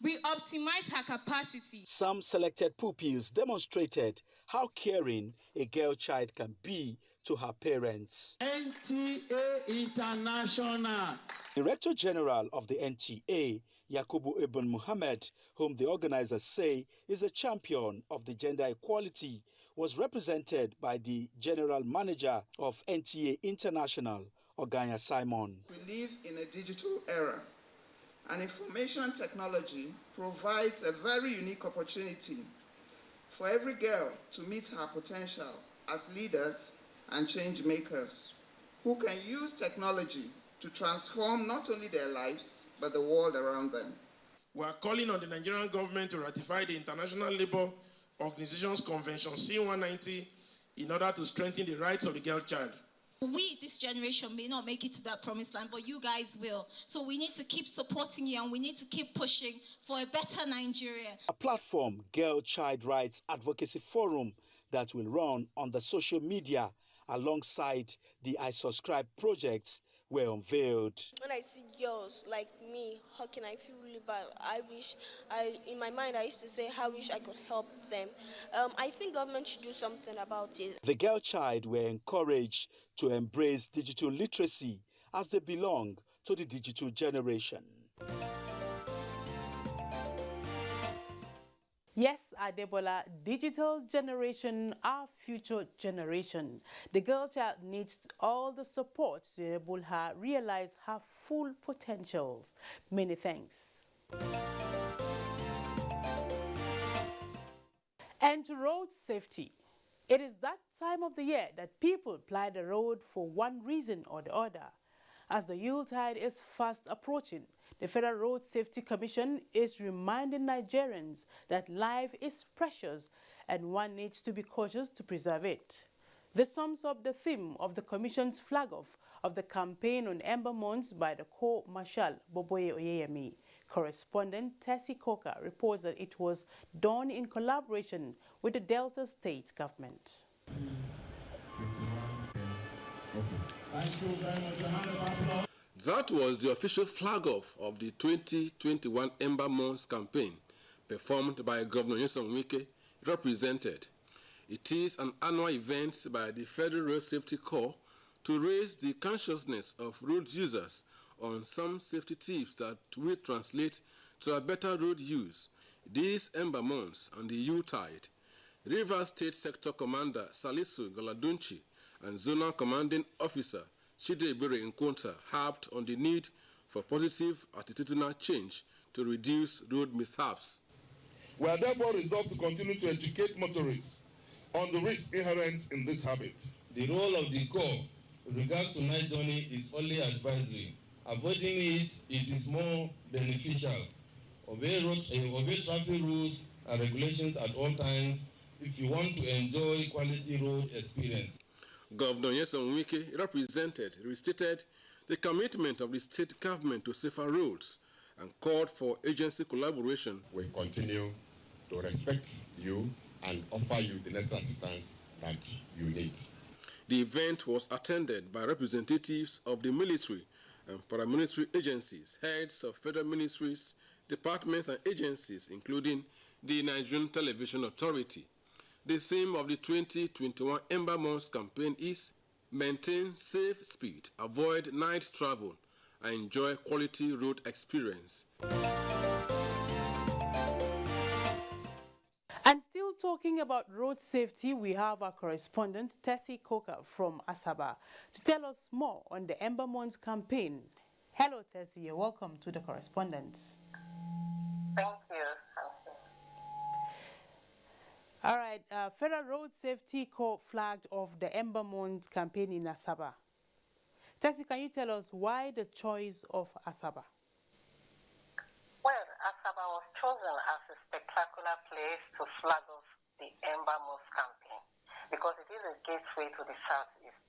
we optimize her capacity.
Some selected pupils demonstrated how caring a girl child can be to her parents.
NTA International.
Director General of the NTA, Yakubu Ibn Muhammad, whom the organizers say is a champion of the gender equality, was represented by the General Manager of NTA International, Oganya Simon.
We live in a digital era, and information technology provides a very unique opportunity for every girl to meet her potential as leaders and change makers. who can use technology to transform not only their lives, but the world around them.
We are calling on the Nigerian government to ratify the International Labour Organization's Convention C-190 in order to strengthen the rights of the girl child.
We, this generation, may not make it to that promised land, but you guys will. So we need to keep supporting you and we need to keep pushing for a better Nigeria.
A platform, Girl Child Rights Advocacy Forum, that will run on the social media alongside the I Subscribe projects were unveiled.
When I see girls like me, how can I feel really bad? In my mind, I used to say, how wish I could help them. I think government should do something about it.
The girl child were encouraged to embrace digital literacy as they belong to the digital generation.
Yes, Adebola, digital generation, our future generation. The girl child needs all the support to enable her realize her full potentials. Many thanks. And to road safety. It is that time of the year that people ply the road for one reason or the other. As the Yuletide is fast approaching, the Federal Road Safety Commission is reminding Nigerians that life is precious and one needs to be cautious to preserve it. This sums up the theme of the Commission's flag-off of the campaign on Ember Months by the Co-Marshal Boboye Oyeyemi. Correspondent Tessie Coker reports that it was done in collaboration with the Delta State government.
Thank you very much. A hand of applause.
That was the official flag-off of the 2021 Ember Months campaign, performed by Governor Nyesom Wike, represented. It is an annual event by the Federal Road Safety Corps to raise the consciousness of road users on some safety tips that will translate to a better road use. These Ember Months on the Yuletide, Rivers State Sector Commander Salisu Galadunchi and Zonal Commanding Officer Chide Ibere Nkwonta harped on the need for positive attitudinal change to reduce road mishaps.
We are therefore resolved to continue to educate motorists on the risks inherent in this habit.
The role of the Corps with regard to night journey is only advisory. Avoiding it is more beneficial. Obey traffic rules and regulations at all times if you want to enjoy quality road experience.
Governor Nyesom Wike restated the commitment of the state government to safer roads and called for agency collaboration.
We continue to respect you and offer you the necessary assistance that you need.
The event was attended by representatives of the military and paramilitary agencies, heads of federal ministries, departments and agencies, including the Nigerian Television Authority. The theme of the 2021 Ember Months campaign is maintain safe speed, avoid night travel, and enjoy quality road experience.
And still talking about road safety, we have our correspondent Tessie Coker from Asaba to tell us more on the Ember Months campaign. Hello Tessie, you're welcome to the correspondence.
Thank you.
All right, Federal Road Safety Corps flagged off the Ember Months campaign in Asaba. Tessie, can you tell us why the choice of Asaba?
Well, Asaba was chosen as a spectacular place to flag off the Ember Months campaign because it is a gateway to the southeast,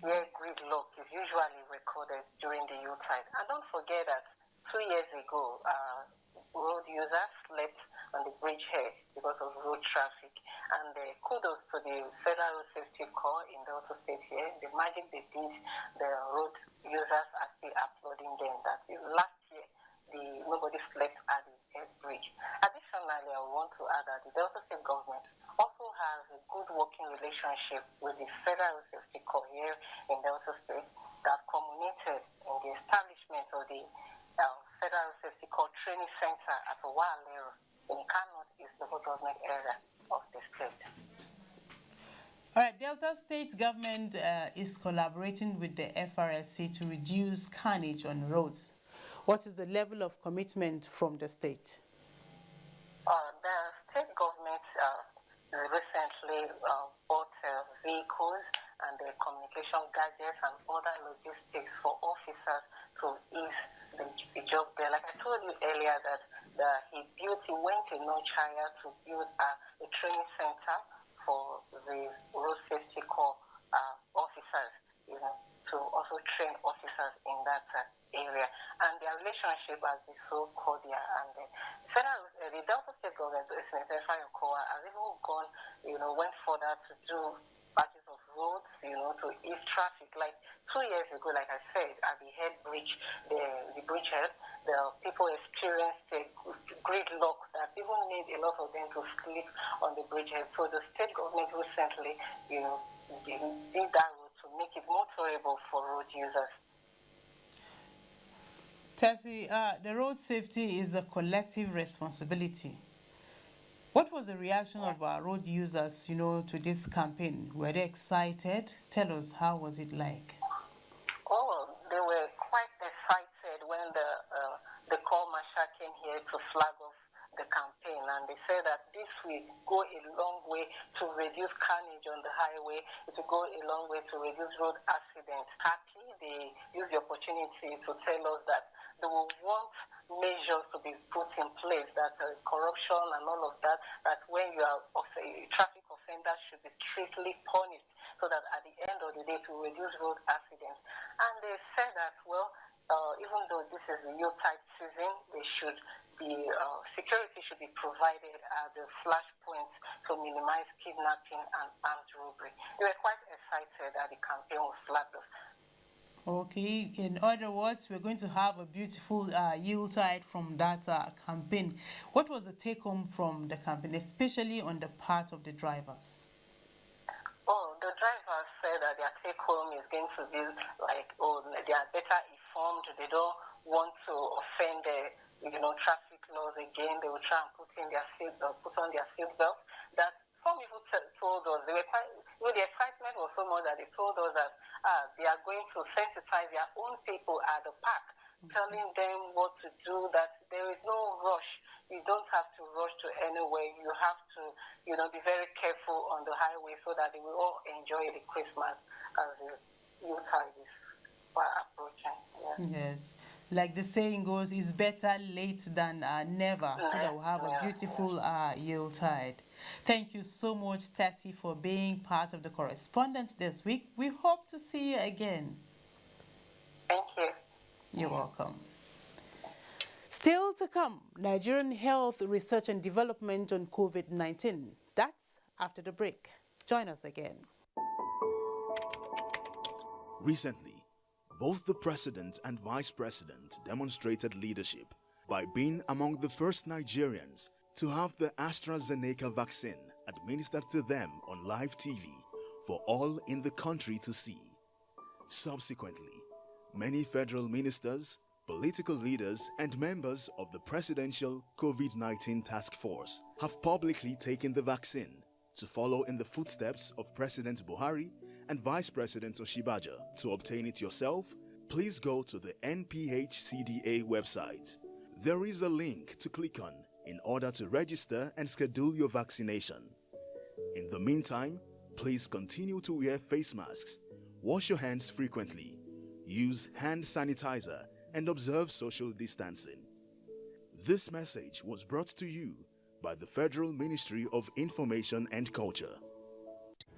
where gridlock is usually recorded during the Yuletide. And don't forget that 2 years ago, road users slept on the bridgehead because of road traffic. And kudos to the Federal Road Safety Corps in Delta State here. The magic they did, the road users are still applauding them. That last year, nobody slept at the bridge. Additionally, I want to add that the Delta State government also has a good working relationship with the Federal Road Safety Corps here in Delta State that culminated in the establishment of the Federal Safety Corps Training Center at Owalero in Kano East local government area of the state.
All right, Delta State government is collaborating with the FRSC to reduce carnage on roads. What is the level of commitment from the state?
The state government recently bought vehicles and communication gadgets and other logistics for officers to ease the job there. Like I told you earlier that he went to Nigerian to build a training center for the road safety corps officers, to also train officers in that area. And their relationship has been so cordial. And the Delta State government, Senator Fayokoa, has even gone, went further to do patches of roads, to ease traffic. Like 2 years ago, like I said, at the head bridge, the bridgehead, the people experienced a gridlock that even made a lot of them to sleep on the bridgehead. So the state government recently, did that road to make it more tolerable for road users.
Tessie, the road safety is a collective responsibility. What was the reaction of our road users, to this campaign? Were they excited? Tell us, how was it like?
Oh, they were quite excited when the corps marshal came here to flag off the campaign, and they said that this will go a long way to reduce carnage on the highway. It will go a long way to reduce road accidents. Happy, they use the opportunity to tell us that they will want measures to be put in place, that corruption and all of that, that when you are a traffic offender should be strictly punished, so that at the end of the day to reduce road accidents. And they said that, even though this is the Yuletide season, they should be security should be provided at the flash points to minimize kidnapping and armed robbery. They were quite excited that the campaign was flagged off.
Okay, in other words, we're going to have a beautiful Yuletide from that campaign. What was the take-home from the campaign, especially on the part of the drivers?
Oh, the drivers said that their take-home is going to be like, they are better informed. They don't want to offend the, traffic laws again. They will try and put on their seatbelt. That some people told us, they were quite, the excitement was so much that they told us that they are going to sensitize their own people at the park, telling them what to do, that there is no rush. You don't have to rush to anywhere. You have to, be very careful on the highway so that they will all enjoy the Christmas as the Yuletide is approaching. Yeah.
Yes. Like the saying goes, it's better late than never, so that we'll have a beautiful Yuletide. Thank you so much, Tessie, for being part of the correspondence this week. We hope to see you again.
Thank you.
You're welcome. Still to come, Nigerian health research and development on COVID-19. That's after the break. Join us again.
Recently, both the president and vice president demonstrated leadership by being among the first Nigerians to have the AstraZeneca vaccine administered to them on live TV for all in the country to see. Subsequently, many federal ministers, political leaders, and members of the Presidential COVID-19 Task Force have publicly taken the vaccine to follow in the footsteps of President Buhari and Vice President Oshibaja. To obtain it yourself, please go to the NPHCDA website. There is a link to click on in order to register and schedule your vaccination. In the meantime, please continue to wear face masks, wash your hands frequently, use hand sanitizer, and observe social distancing. This message was brought to you by the Federal Ministry of Information and Culture.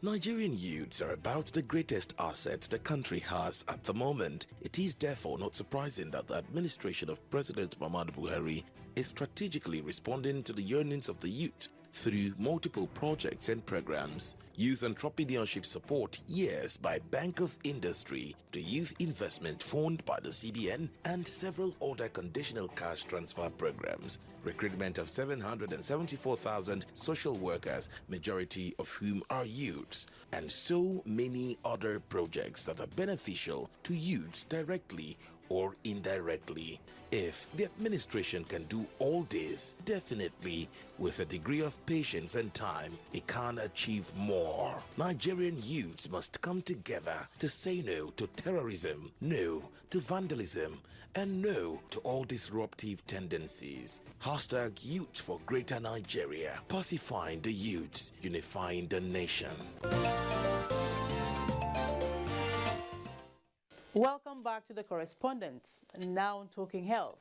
Nigerian youths are about the greatest assets the country has at the moment. It is therefore not surprising that the administration of President Muhammadu Buhari is strategically responding to the yearnings of the youth through multiple projects and programs. Youth entrepreneurship support years by Bank of Industry, the Youth Investment Fund by the CBN, and several other conditional cash transfer programs. Recruitment of 774,000 social workers, majority of whom are youths, and so many other projects that are beneficial to youths directly or indirectly. If the administration can do all this, definitely with a degree of patience and time, it can achieve more. Nigerian youths must come together to say no to terrorism, no to vandalism, and no to all disruptive tendencies. Hashtag Youth for Greater Nigeria. Pacifying the youths, unifying the nation.
Welcome back to the correspondence. Now talking health.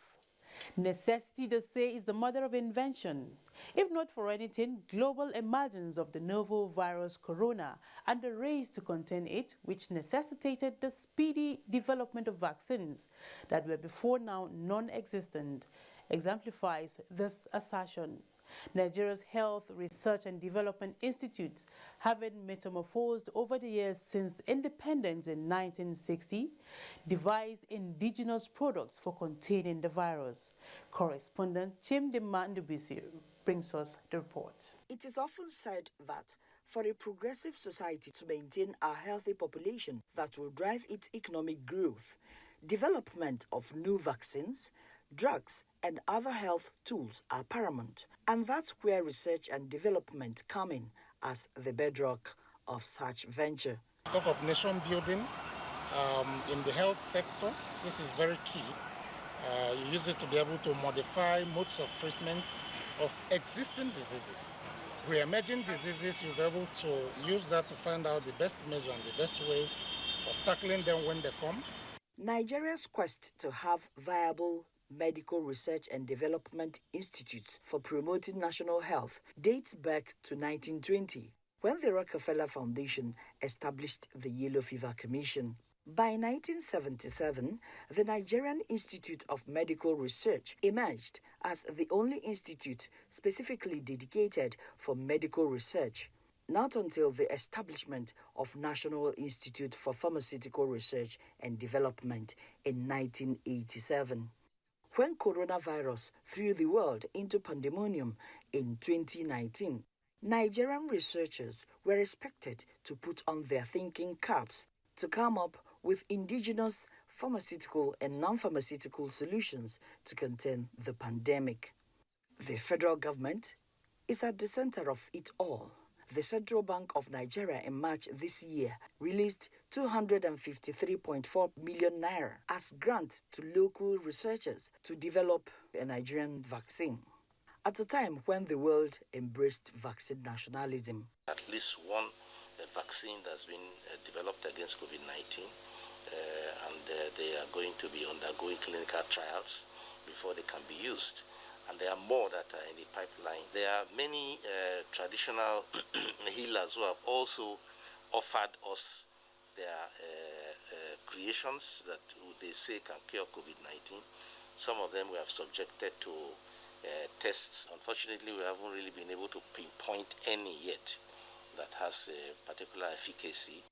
Necessity, they say, is the mother of invention. If not for anything, global emergence of the novel virus corona and the race to contain it, which necessitated the speedy development of vaccines that were before now non-existent, exemplifies this assertion. Nigeria's Health Research and Development Institute, having metamorphosed over the years since independence in 1960, devised indigenous products for containing the virus. Correspondent Chimdima Ndubisi brings us the report.
It is often said that for a progressive society to maintain a healthy population that will drive its economic growth, development of new vaccines, drugs, and other health tools are paramount. And that's where research and development come in as the bedrock of such venture.
Talk of nation building in the health sector, this is very key. You use it to be able to modify modes of treatment of existing diseases. Re-emerging diseases, you'll be able to use that to find out the best measure and the best ways of tackling them when they come.
Nigeria's quest to have viable medical research and development institutes for promoting national health dates back to 1920, when the Rockefeller Foundation established the Yellow Fever Commission. By 1977, the Nigerian Institute of Medical Research emerged as the only institute specifically dedicated for medical research. Not until the establishment of National Institute for Pharmaceutical Research and Development in 1987. When coronavirus threw the world into pandemonium in 2019, Nigerian researchers were expected to put on their thinking caps to come up with indigenous pharmaceutical and non-pharmaceutical solutions to contain the pandemic. The federal government is at the center of it all. The Central Bank of Nigeria in March this year released 253.4 million naira as grant to local researchers to develop a Nigerian vaccine. At a time when the world embraced vaccine nationalism.
At least one vaccine that's been developed against COVID-19, and they are going to be undergoing clinical trials before they can be used. And there are more that are in the pipeline. There are many traditional healers who have also offered us their creations that they say can cure COVID-19. Some of them we have subjected to tests. Unfortunately, we haven't really been able to pinpoint any yet that has a particular efficacy.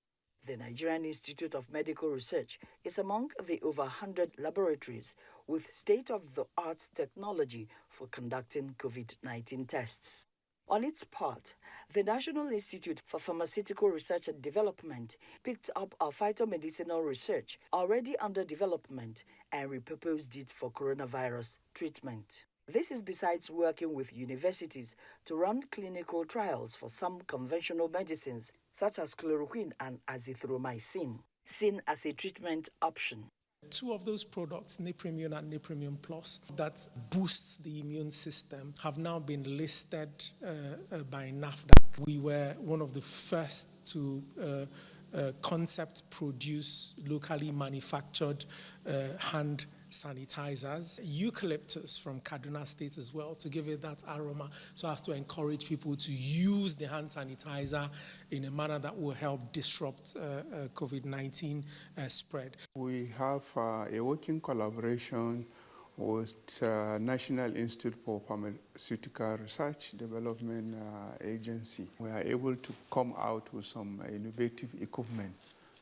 The Nigerian Institute of Medical Research is among the over 100 laboratories with state-of-the-art technology for conducting COVID-19 tests. On its part, the National Institute for Pharmaceutical Research and Development picked up our phytomedicinal research already under development and repurposed it for coronavirus treatment. This is besides working with universities to run clinical trials for some conventional medicines, such as chloroquine and azithromycin, seen as a treatment option.
Two of those products, Nepremion and Nepremion Plus, that boosts the immune system, have now been listed by NAFDAC. We were one of the first to concept produce locally manufactured hand sanitizers, eucalyptus from Kaduna State as well, to give it that aroma, so as to encourage people to use the hand sanitizer in a manner that will help disrupt COVID-19 spread.
We have a working collaboration with National Institute for Pharmaceutical Research Development Agency. We are able to come out with some innovative equipment.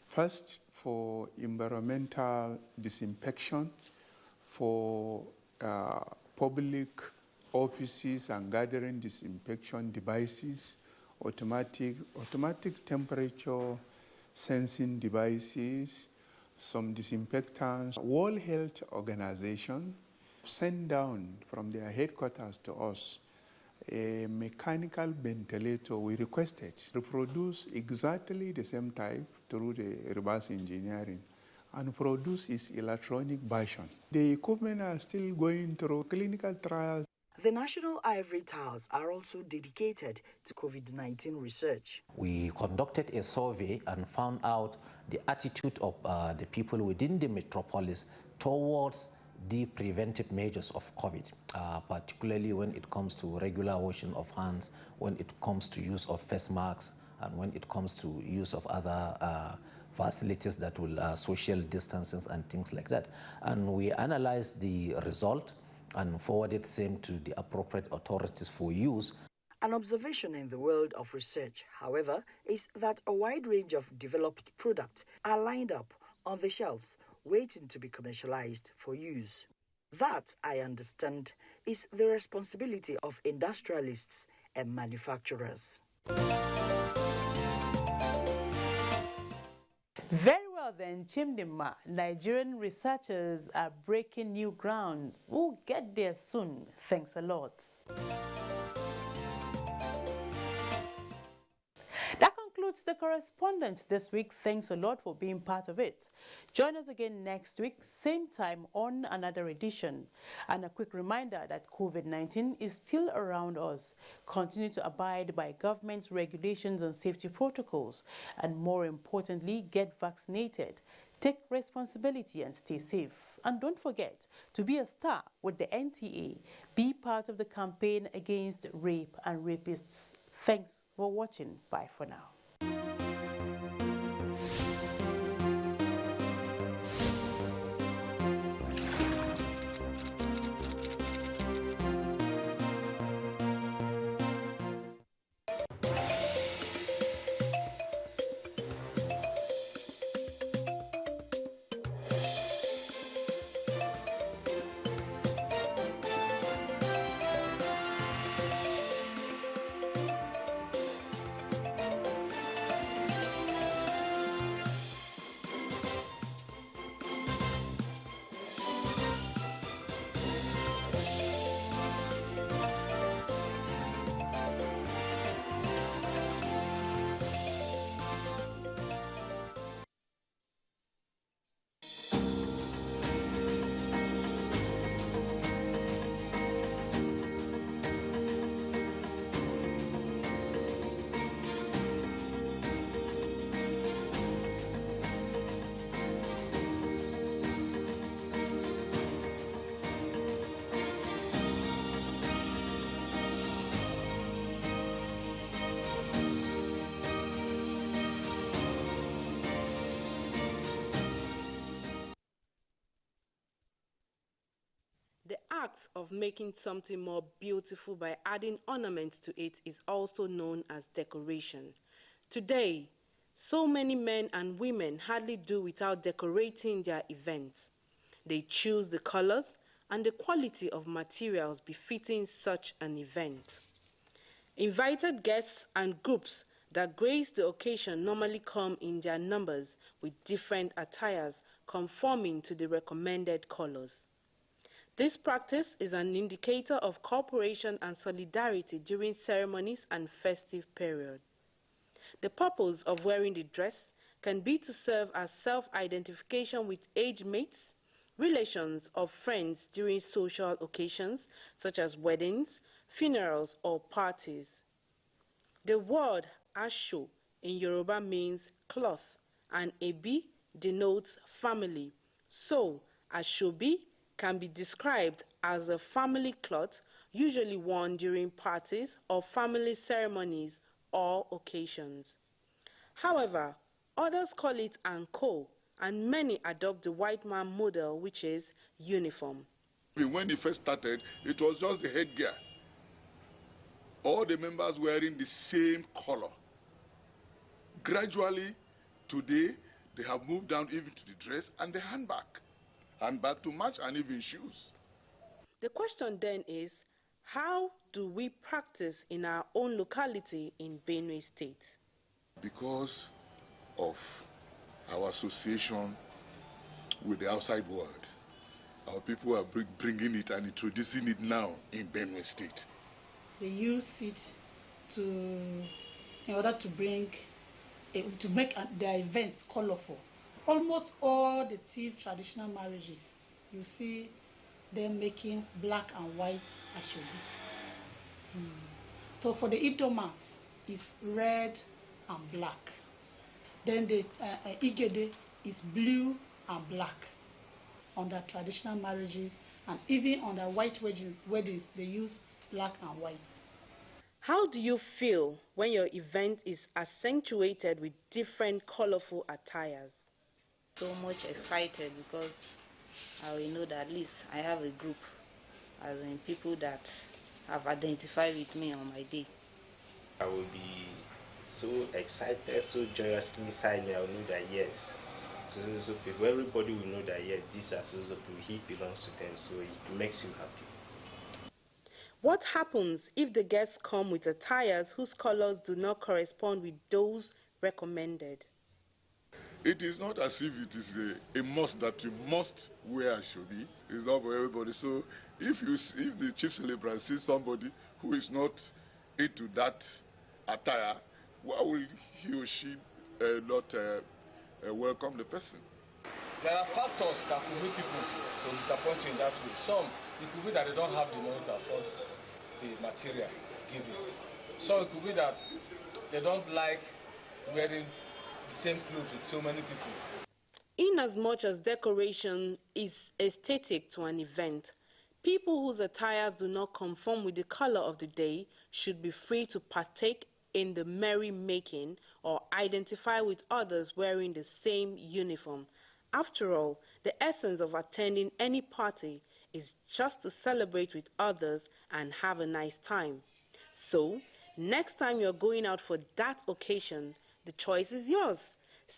First, for environmental disinfection, for public offices and gathering disinfection devices, automatic temperature sensing devices, some disinfectants. World Health Organization sent down from their headquarters to us a mechanical ventilator we requested to produce exactly the same type through the reverse engineering and produce its electronic version. The equipment are still going through clinical trials.
The National Ivory Tiles are also dedicated to COVID-19 research.
We conducted a survey and found out the attitude of the people within the metropolis towards the preventive measures of COVID, particularly when it comes to regular washing of hands, when it comes to use of face masks, and when it comes to use of other facilities that will social distances and things like that. And we analyzed the result and forwarded same to the appropriate authorities for use.
An observation in the world of research, however, is that a wide range of developed products are lined up on the shelves, waiting to be commercialized for use. That, I understand, is the responsibility of industrialists and manufacturers.
Very well then, Chimdima, Nigerian researchers are breaking new grounds. We'll get there soon. Thanks a lot. That concludes the correspondence this week. Thanks a lot for being part of it. Join us again next week, same time on another edition. And a quick reminder that COVID-19 is still around us. Continue to abide by government's regulations and safety protocols. And more importantly, get vaccinated. Take responsibility and stay safe. And don't forget to be a star with the NTA. Be part of the campaign against rape and rapists. Thanks for watching. Bye for now.
The act of making something more beautiful by adding ornaments to it is also known as decoration. Today, so many men and women hardly do without decorating their events. They choose the colors and the quality of materials befitting such an event. Invited guests and groups that grace the occasion normally come in their numbers with different attires conforming to the recommended colors. This practice is an indicator of cooperation and solidarity during ceremonies and festive periods. The purpose of wearing the dress can be to serve as self-identification with age mates, relations, or friends during social occasions such as weddings, funerals, or parties. The word Asho in Yoruba means cloth, and Ebi denotes family. So, Ashobi can be described as a family cloth usually worn during parties or family ceremonies or occasions. However, others call it anko, and many adopt the white man model, which is uniform.
When it first started, it was just the headgear. All the members wearing the same color. Gradually, today, they have moved down even to the dress and the handbag to match, and even shoes.
The question then is, how do we practice in our own locality in Benue State?
Because of our association with the outside world, our people are bringing it and introducing it now in Benue State.
They use it in order to make their events colorful. Almost all the traditional marriages, you see then making black and white ashobi. So for the Idomas, it's red and black. Then the Igede is blue and black under traditional marriages, and even under white weddings, they use black and white.
How do you feel when your event is accentuated with different colorful attires?
So much excited because I will know that at least I have a group, as in people that have identified with me on my day.
I will be so excited, so joyous inside me. I will know that yes, so people, everybody will know that yes, these are so people, he belongs to them, so it makes you happy.
What happens if the guests come with attires whose colors do not correspond with those recommended?
It is not as if it is a must that you must wear ashobi. It's not for everybody. So if the chief celebrant sees somebody who is not into that attire, why will he or she not welcome the person?
There are factors that could make people to disappoint you in that way. Some, it could be that they don't have the money to afford the material given. So it could be that they don't like wearing the same clothes with so many people.
In as much as decoration is aesthetic to an event, people whose attires do not conform with the color of the day should be free to partake in the merry-making or identify with others wearing the same uniform. After all, the essence of attending any party is just to celebrate with others and have a nice time. So, next time you're going out for that occasion, the choice is yours.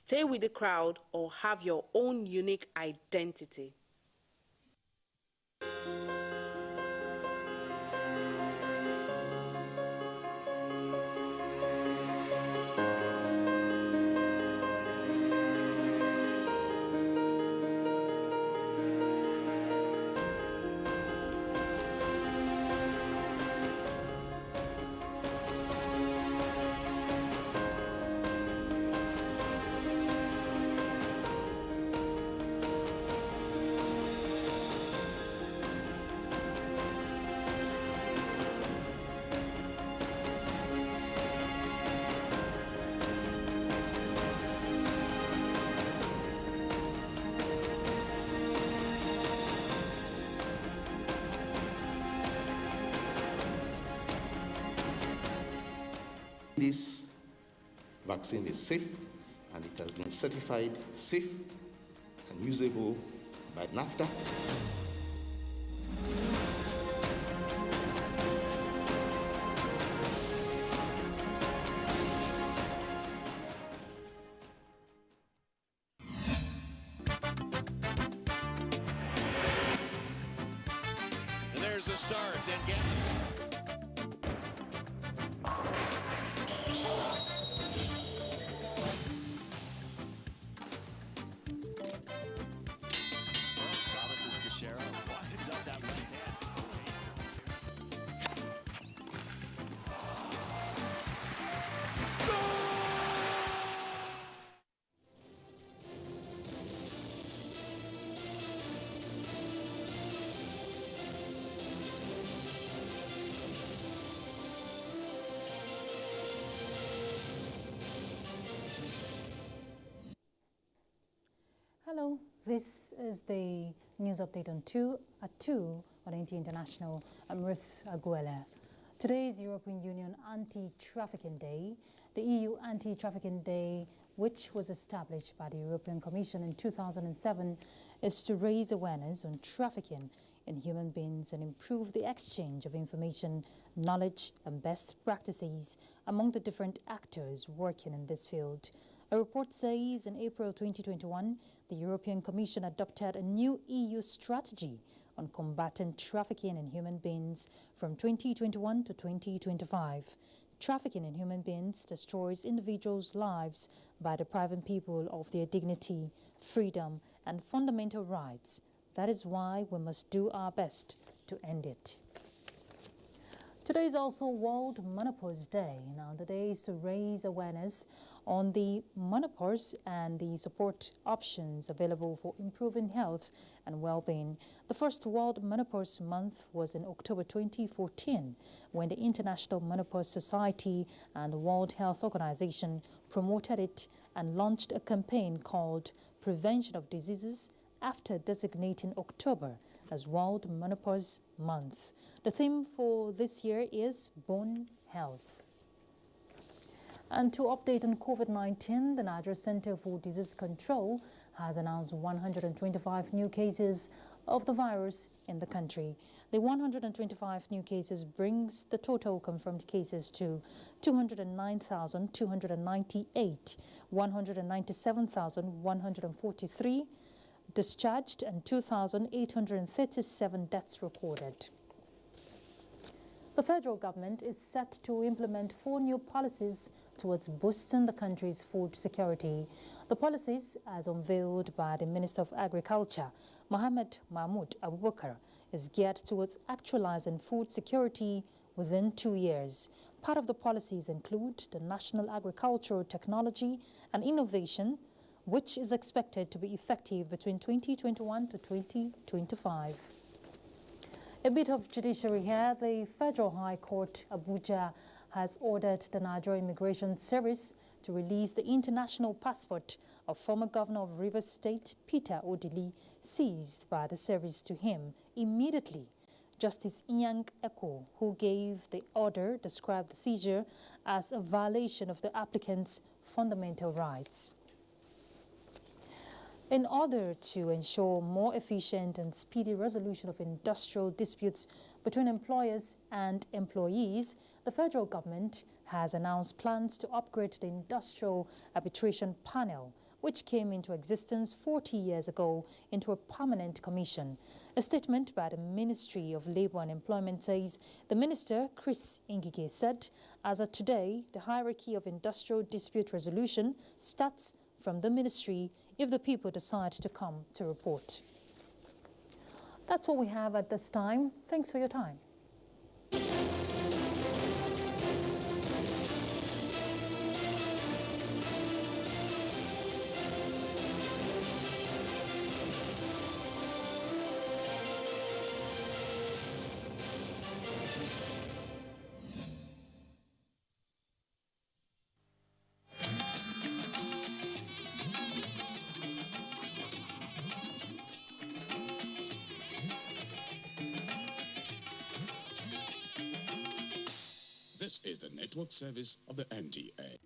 Stay with the crowd or have your own unique identity.
This vaccine is safe and it has been certified safe and usable by NAFTA.
And there's the start and get.
Hello, this is the news update on 2 at 2 on NTA International. I'm Ruth Aguela. Today is European Union Anti-Trafficking Day. The EU Anti-Trafficking Day, which was established by the European Commission in 2007, is to raise awareness on trafficking in human beings and improve the exchange of information, knowledge and best practices among the different actors working in this field. A report says in April 2021, the European Commission adopted a new EU strategy on combating trafficking in human beings from 2021 to 2025. Trafficking in human beings destroys individuals' lives by depriving people of their dignity, freedom, and fundamental rights. That is why we must do our best to end it. Today is also World Menopause Day. Now, the day is to raise awareness on the menopause and the support options available for improving health and well-being. The first World Menopause Month was in October 2014 when the International Menopause Society and the World Health Organization promoted it and launched a campaign called Prevention of Diseases after designating October as World Menopause Month. The theme for this year is Bone Health. And to update on COVID-19, the Nigeria Center for Disease Control has announced 125 new cases of the virus in the country. The 125 new cases brings the total confirmed cases to 209,298, 197,143 discharged, and 2,837 deaths recorded. The federal government is set to implement 4 new policies towards boosting the country's food security. The policies, as unveiled by the Minister of Agriculture, Mohammed Mahmoud Abubakar, is geared towards actualizing food security within 2 years. Part of the policies include the National Agricultural Technology and Innovation, which is expected to be effective between 2021 to 2025. A bit of judiciary here. The Federal High Court, Abuja, has ordered the Nigerian Immigration Service to release the international passport of former Governor of Rivers State, Peter Odili, seized by the service to him immediately. Justice Inyang Eko, who gave the order, described the seizure as a violation of the applicant's fundamental rights. In order to ensure more efficient and speedy resolution of industrial disputes between employers and employees, the federal government has announced plans to upgrade the Industrial Arbitration Panel, which came into existence 40 years ago, into a permanent commission. A statement by the Ministry of Labour and Employment says the Minister, Chris Ngige, said, as of today, the hierarchy of industrial dispute resolution starts from the ministry if the people decide to come to report. That's what we have at this time. Thanks for your time.
This is the network service of the NTA.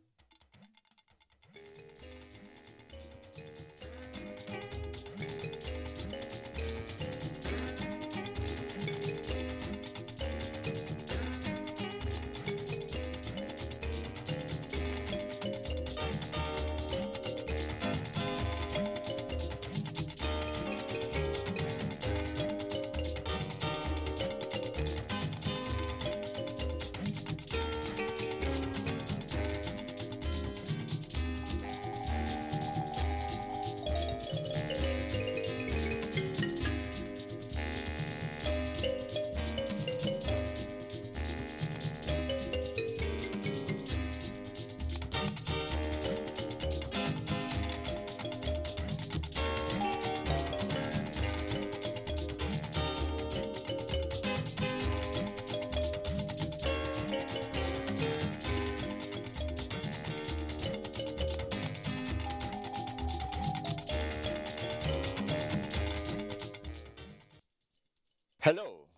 Hello,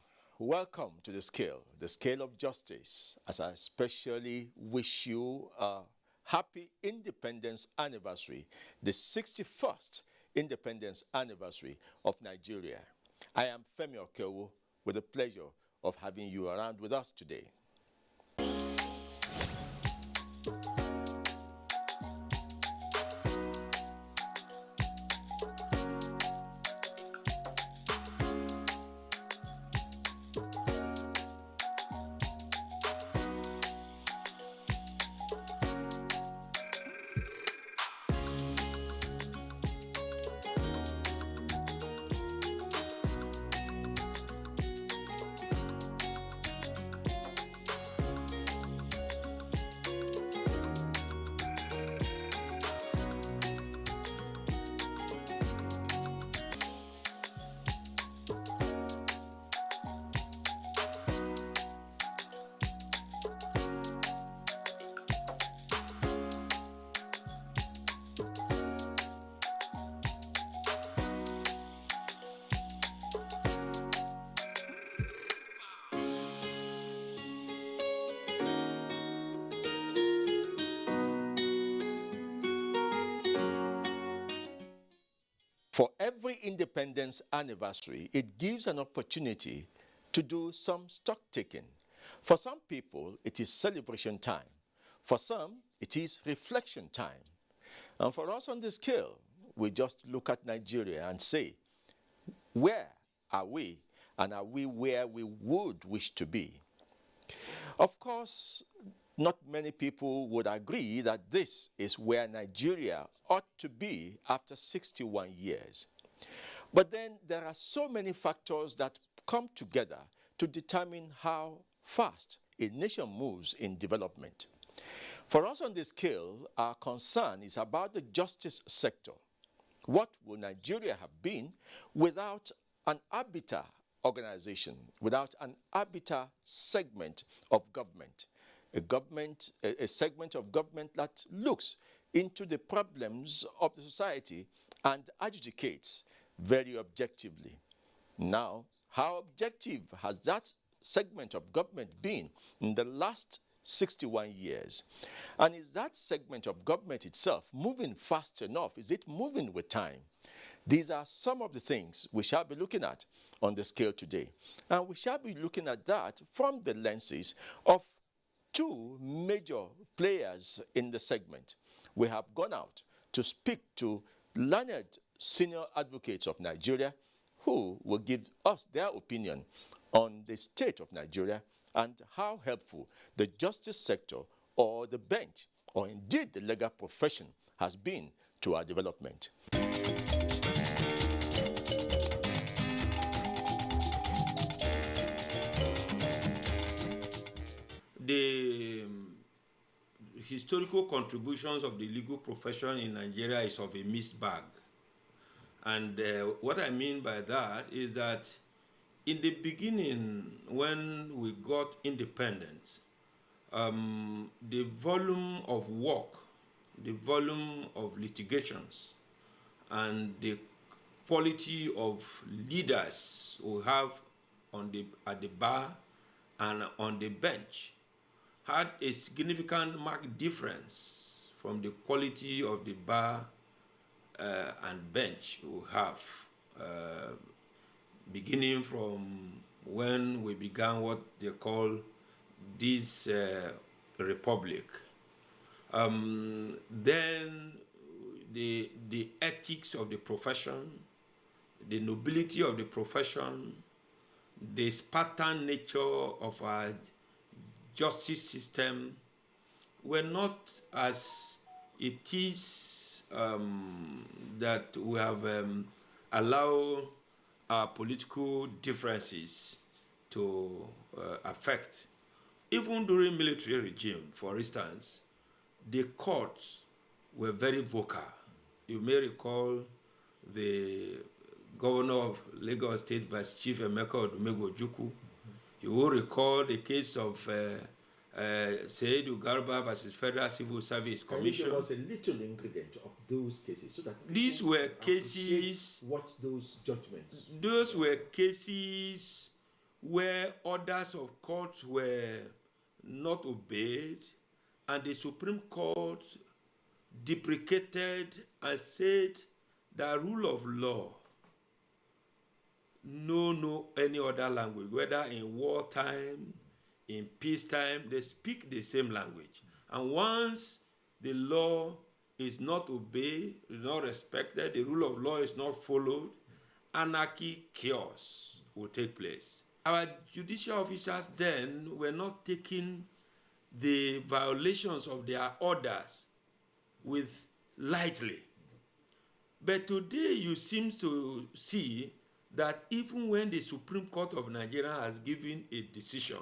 welcome to the scale of justice, as I especially wish you a happy independence anniversary, the 61st independence anniversary of Nigeria. I am Femi Okewo with the pleasure of having you around with us today. For every independence anniversary, it gives an opportunity to do some stock taking. For some people, it is celebration time. For some, it is reflection time. And for us on the scale, we just look at Nigeria and say, where are we? And are we where we would wish to be? Of course, not many people would agree that this is where Nigeria ought to be after 61 years. But then there are so many factors that come together to determine how fast a nation moves in development. For us on this scale, our concern is about the justice sector. What would Nigeria have been without an arbiter organization, without an arbiter segment of government? A segment of government that looks into the problems of the society and adjudicates very objectively. Now, how objective has that segment of government been in the last 61 years? And is that segment of government itself moving fast enough? Is it moving with time? These are some of the things we shall be looking at on the scale today. And we shall be looking at that from the lenses of two major players in the segment. We have gone out to speak to learned senior advocates of Nigeria who will give us their opinion on the state of Nigeria and how helpful the justice sector or the bench or indeed the legal profession has been to our development.
The historical contributions of the legal profession in Nigeria is of a mixed bag. And what I mean by that is that in the beginning, when we got independence, the volume of work, the volume of litigations, and the quality of leaders we have at the bar and on the bench had a significant marked difference from the quality of the bar and bench we have, beginning from when we began what they call this republic. Then the ethics of the profession, the nobility of the profession, the Spartan nature of our justice system were not as it is that we have allowed our political differences to affect. Even during military regime, for instance, the courts were very vocal. You may recall the governor of Lagos State, Vice Chief Emeka Odumegwu Ojukwu. You will recall the case of Seidu Garba versus Federal Civil Service Commission.
There was a little ingredient of those cases, so that
these were cases.
What those judgments?
Those were cases where orders of court were not obeyed, and the Supreme Court deprecated and said that rule of law no any other language, whether in wartime, in peacetime, they speak the same language. And once the law is not obeyed, is not respected, the rule of law is not followed, anarchy, chaos will take place. Our judicial officers then were not taking the violations of their orders with lightly. But today you seem to see that even when the Supreme Court of Nigeria has given a decision,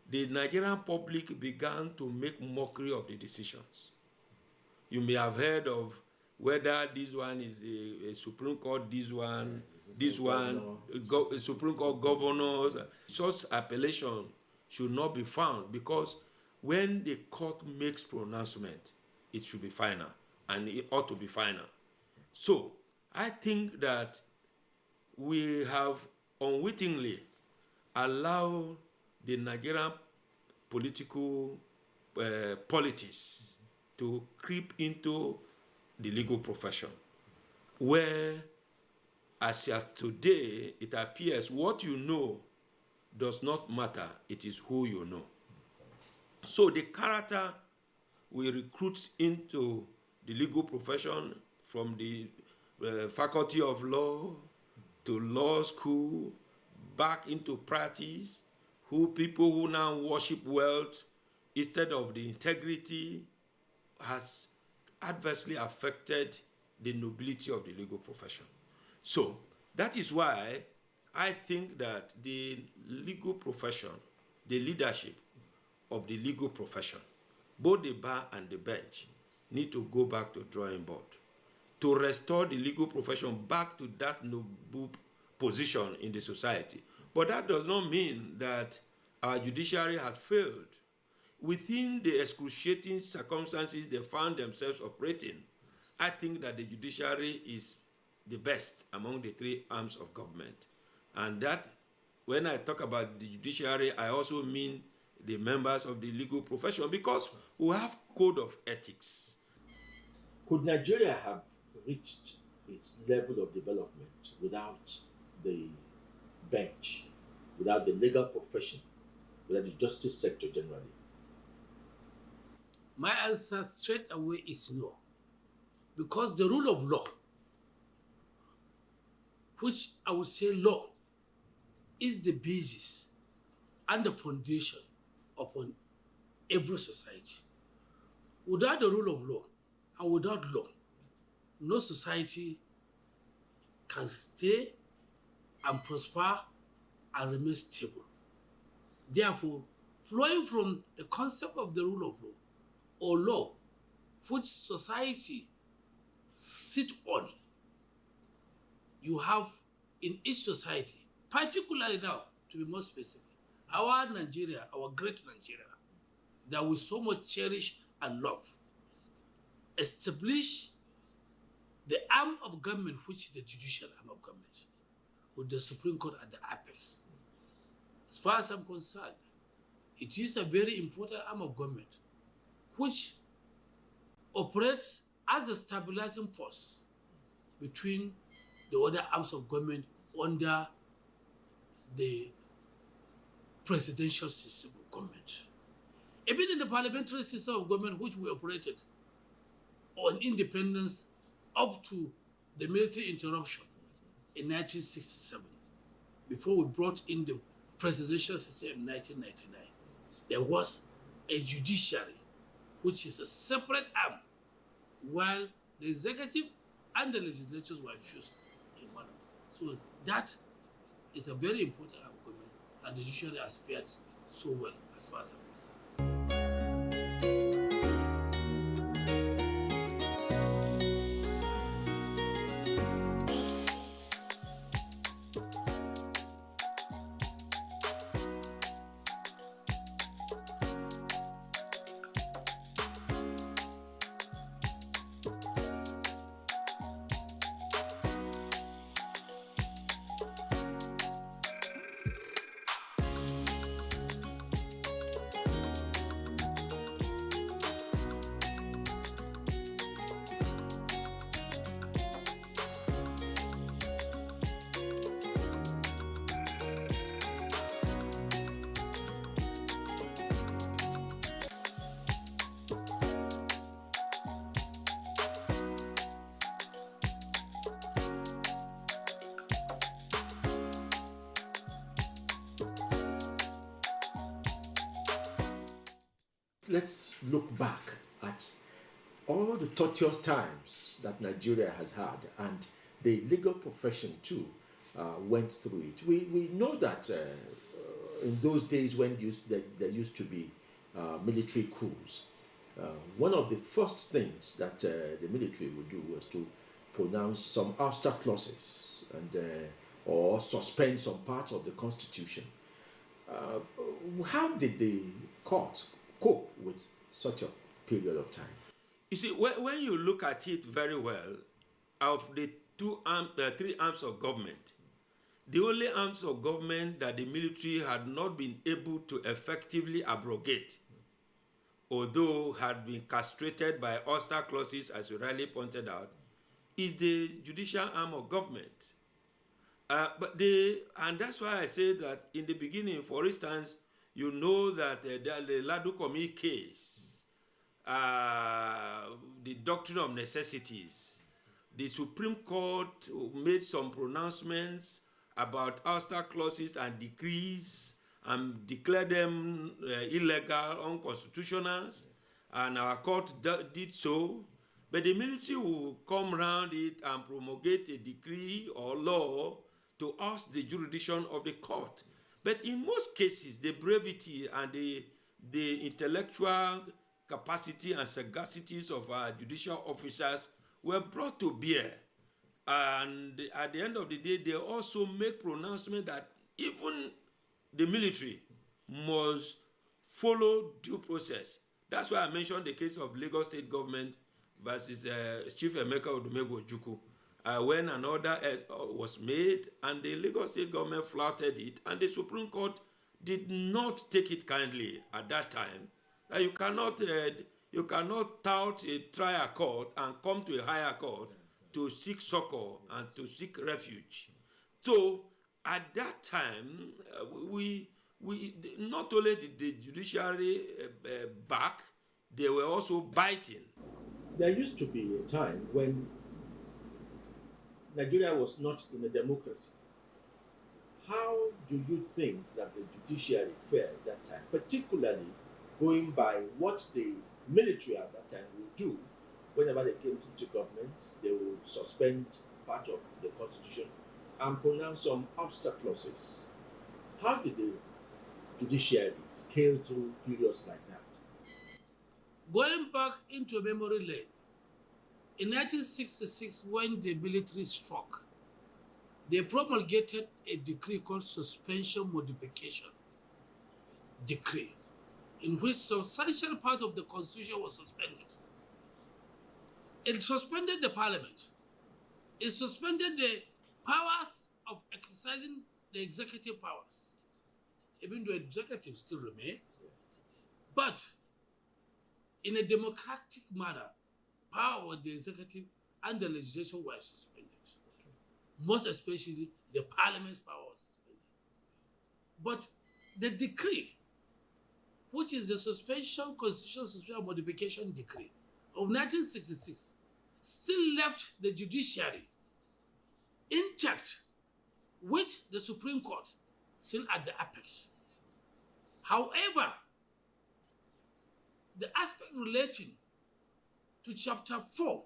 the Nigerian public began to make mockery of the decisions. You may have heard of whether this one is a Supreme Court, Supreme Court governors. Such appellation should not be found, because when the court makes pronouncement, it should be final, and it ought to be final. So I think that we have unwittingly allowed the Nigerian political politics to creep into the legal profession. where, as at today, it appears what you know does not matter, it is who you know. So the character we recruit into the legal profession from the faculty of law to law school, back into practice, people who now worship wealth instead of the integrity, has adversely affected the nobility of the legal profession. So that is why I think that the legal profession, the leadership of the legal profession, both the bar and the bench, need to go back to drawing board to restore the legal profession back to that noble position in the society. But that does not mean that our judiciary had failed. Within the excruciating circumstances they found themselves operating, I think that the judiciary is the best among the three arms of government. And that, when I talk about the judiciary, I also mean the members of the legal profession, because we have code of ethics.
Could Nigeria have reached its level of development without the bench, without the legal profession, without the justice sector generally?
My answer straight away is no. Because the rule of law, which I would say law, is the basis and the foundation upon every society. Without the rule of law and without law, no society can stay and prosper and remain stable. Therefore, flowing from the concept of the rule of law or law, which society sit on, you have in each society, particularly now, to be more specific, our Nigeria, our great Nigeria, that we so much cherish and love, establish the arm of government, which is the judicial arm of government, with the Supreme Court at the apex. As far as I'm concerned, it is a very important arm of government, which operates as the stabilizing force between the other arms of government under the presidential system of government. Even in the parliamentary system of government, which we operated on independence up to the military interruption in 1967, before we brought in the presidential system in 1999, there was a judiciary, which is a separate arm, while the executive and the legislatures were fused in one. So that is a very important arm of government, and the judiciary has fared so well as far as I'm concerned.
Let's look back at all the tortuous times that Nigeria has had, and the legal profession too went through it. We know that in those days when there used to be military coups, one of the first things that the military would do was to pronounce some ouster clauses and or suspend some parts of the constitution. How did the court cope with such a period of time?
You see, when you look at it very well, of the three arms of government, the only arms of government that the military had not been able to effectively abrogate, although had been castrated by ouster clauses, as you rightly pointed out, is the judicial arm of government. And that's why I say that in the beginning, for instance, you know that the Ladukomi case, the doctrine of necessities, the Supreme Court made some pronouncements about ouster clauses and decrees and declared them illegal, unconstitutional, and our court did so. But the military will come around it and promulgate a decree or law to oust the jurisdiction of the court. But in most cases, the brevity and the intellectual capacity and sagacities of our judicial officers were brought to bear. And at the end of the day, they also make pronouncement that even the military must follow due process. That's why I mentioned the case of Lagos State government versus Chief Emeka Odumegwu Ojukwu, when an order was made and the Lagos State government flouted it, and the Supreme Court did not take it kindly at that time. That you cannot tout a trial court and come to a higher court to seek succor and to seek refuge. So at that time, we not only did the judiciary back, they were also biting.
There used to be a time when Nigeria was not in a democracy. How do you think that the judiciary fared at that time, particularly going by what the military at that time would do whenever they came into government? They would suspend part of the constitution and pronounce some ouster clauses. How did the judiciary scale through periods like that?
Going back into memory lane, in 1966, when the military struck, they promulgated a decree called Suspension Modification Decree, in which substantial part of the constitution was suspended. It suspended the parliament. It suspended the powers of exercising the executive powers, even though executives still remain. But in a democratic manner, power of the executive and the legislation were suspended. Most especially, the parliament's power was suspended. But the decree, which is the Constitutional Suspension Modification Decree of 1966, still left the judiciary intact, with the Supreme Court still at the apex. However, the aspect relating to Chapter 4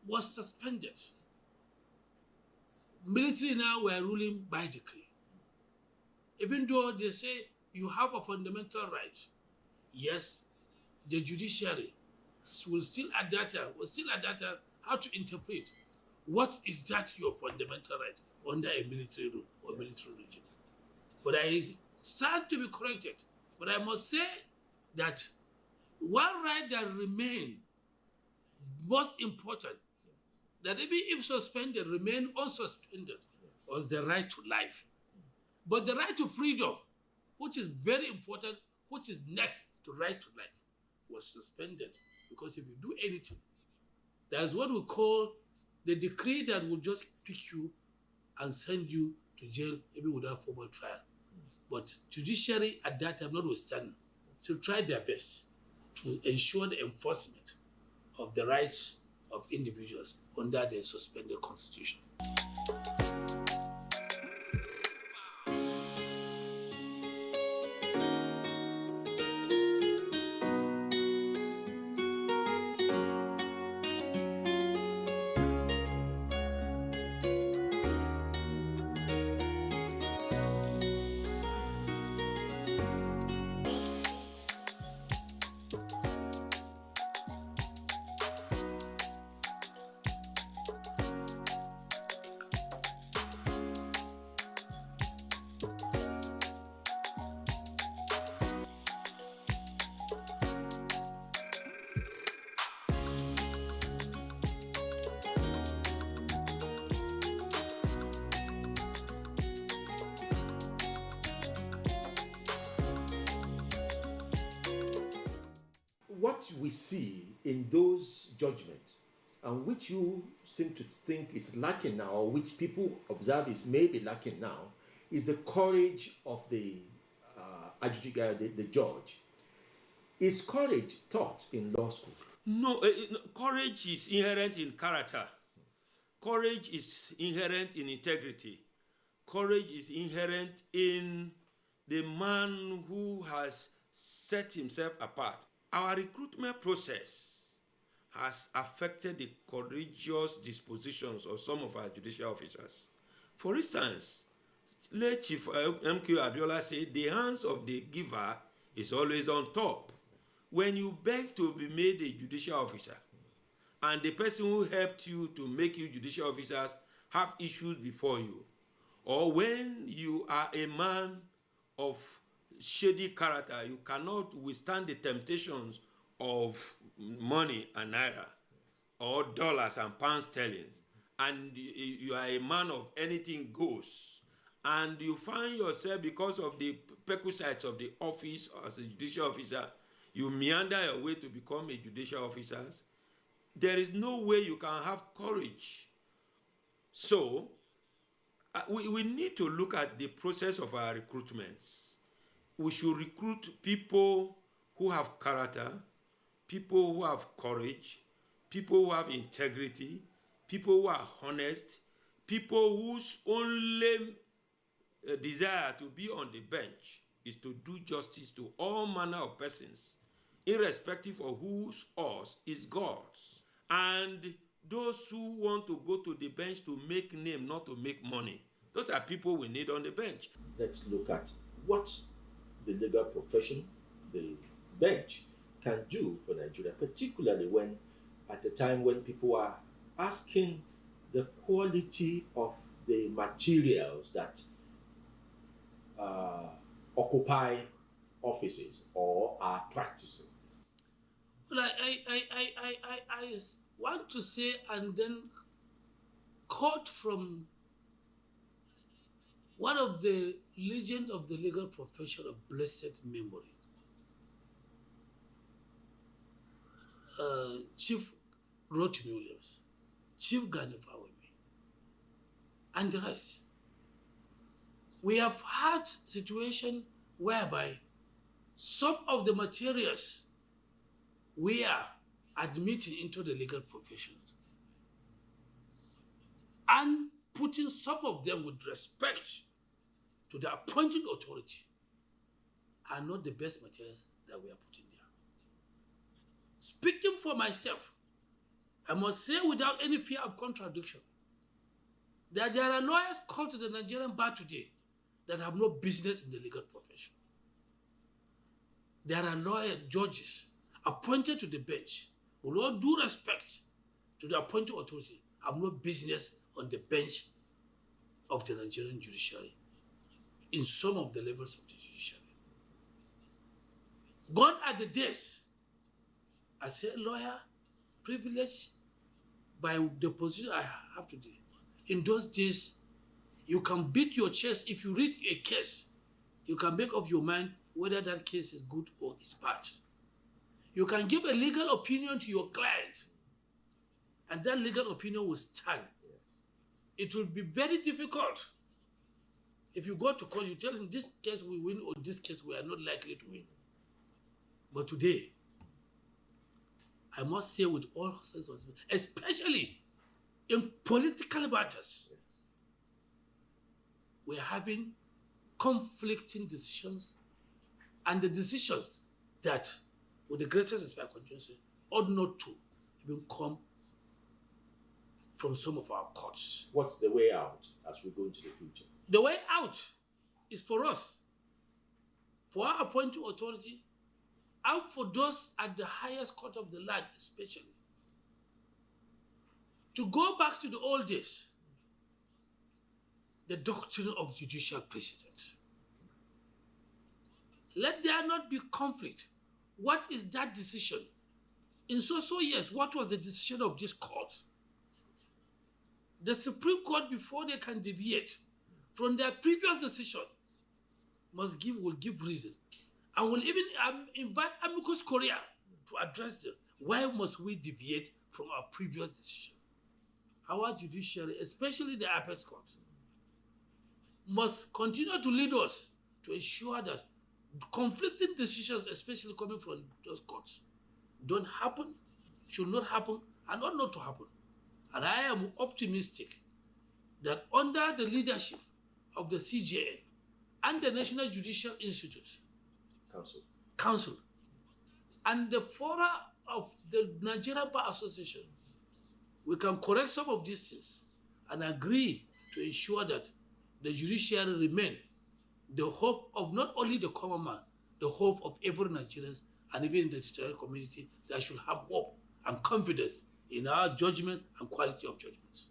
was suspended. Military now were ruling by decree. Even though they say you have a fundamental right, yes, the judiciary will still adhere how to interpret what is that your fundamental right under a military rule or military regime. But I stand to be corrected. But I must say that one right that remained most important, that even if suspended, remained unsuspended, was the right to life. But the right to freedom, which is very important, which is next to right to life, was suspended. Because if you do anything, that's what we call the decree that will just pick you and send you to jail, even without formal trial. But judiciary at that time, notwithstanding, to try their best to ensure the enforcement of the rights of individuals under the suspended constitution.
What we see in those judgments, and which you seem to think is lacking now, or which people observe is maybe lacking now, is the courage of the the judge. Is courage taught in law school?
No, courage is inherent in character. Courage is inherent in integrity. Courage is inherent in the man who has set himself apart. Our recruitment process has affected the courageous dispositions of some of our judicial officers. For instance, late Chief M.K. Abiola said, the hands of the giver is always on top. When you beg to be made a judicial officer, and the person who helped you to make you judicial officers have issues before you, or when you are a man of shady character, you cannot withstand the temptations of money and naira, or dollars and pound sterling, and you are a man of anything goes, and you find yourself, because of the perquisites of the office as a judicial officer, you meander your way to become a judicial officer, there is no way you can have courage. So, we need to look at the process of our recruitments. We should recruit people who have character, people who have courage, people who have integrity, people who are honest, people whose only desire to be on the bench is to do justice to all manner of persons, irrespective of whose us is God's. And those who want to go to the bench to make name, not to make money, those are people we need on the bench.
Let's look at what the legal profession, the bench, can do for Nigeria, particularly when, at a time when people are asking the quality of the materials that occupy offices or are practicing.
Well, I want to say, and then quote from one of the legends of the legal profession of blessed memory, Chief Rotimi Williams, Chief Gani Fawemi, and the rest. We have had situation whereby some of the materials we are admitting into the legal profession and putting some of them with respect to the appointing authority are not the best materials that we are putting there. Speaking for myself, I must say without any fear of contradiction that there are lawyers called to the Nigerian bar today that have no business in the legal profession. There are lawyer judges appointed to the bench, with all due respect to the appointing authority, have no business on the bench of the Nigerian judiciary in some of the levels of the judiciary. Gone are the days, as a lawyer, privileged by the position I have today. In those days, you can beat your chest. If you read a case, you can make up your mind whether that case is good or is bad. You can give a legal opinion to your client, and that legal opinion will stand. It will be very difficult if you go to court, you tell him this case we win or this case we are not likely to win. But today, I must say with all sense of respect, especially in political matters, we are having conflicting decisions, and the decisions that, with the greatest respect, ought not to even come from some of our courts.
What's the way out as we go into the future?
The way out is for us, for our appointing authority, and for those at the highest court of the land especially, to go back to the old days, the doctrine of judicial precedent. Let there not be conflict. What is that decision? In so years, what was the decision of this court? The Supreme Court, before they can deviate from their previous decision, will give reason, and will even invite amicus curiae to address them Why must we deviate from our previous decision? Our judiciary, especially the apex court, must continue to lead us to ensure that conflicting decisions, especially coming from those courts, don't happen, should not happen, and ought not to happen. And I am optimistic that under the leadership of the CJN and the National Judicial Institute Council and the fora of the Nigerian Bar Association, we can correct some of these things and agree to ensure that the judiciary remain the hope of not only the common man, the hope of every Nigerian, and even in the judicial community, that should have hope and confidence in our judgment and quality of judgments.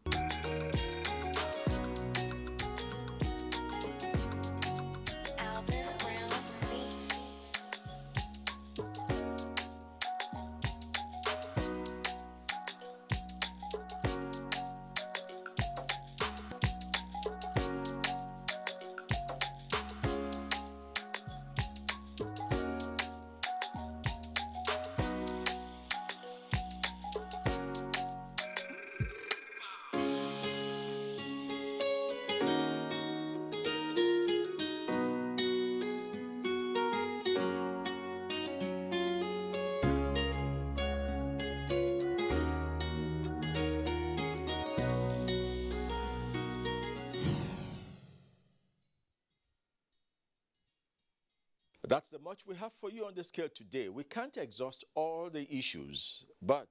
That's the much we have for you on the scale today. We can't exhaust all the issues, but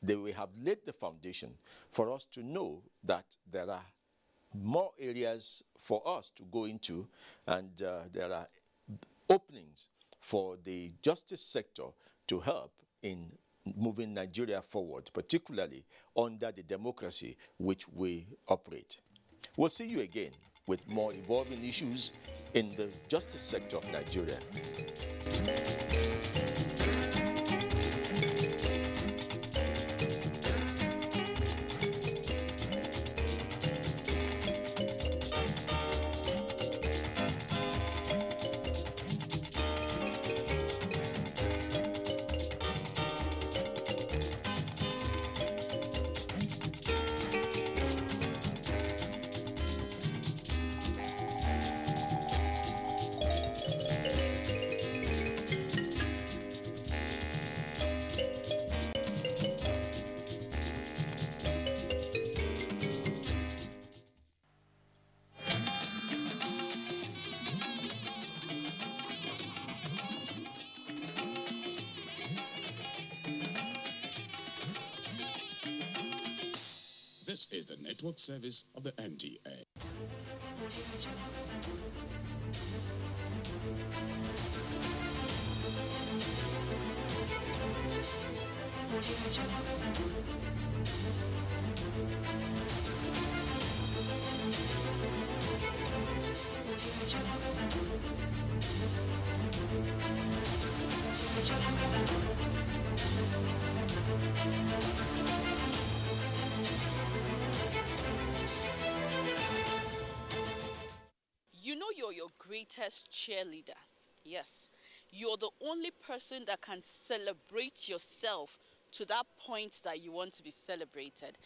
we have laid the foundation for us to know that there are more areas for us to go into, and there are openings for the justice sector to help in moving Nigeria forward, particularly under the democracy which we operate. We'll see you again with more evolving issues in the justice sector of Nigeria.
This is the network service of the NTA.
You know you're your greatest cheerleader. Yes, you're the only person that can celebrate yourself to that point that you want to be celebrated.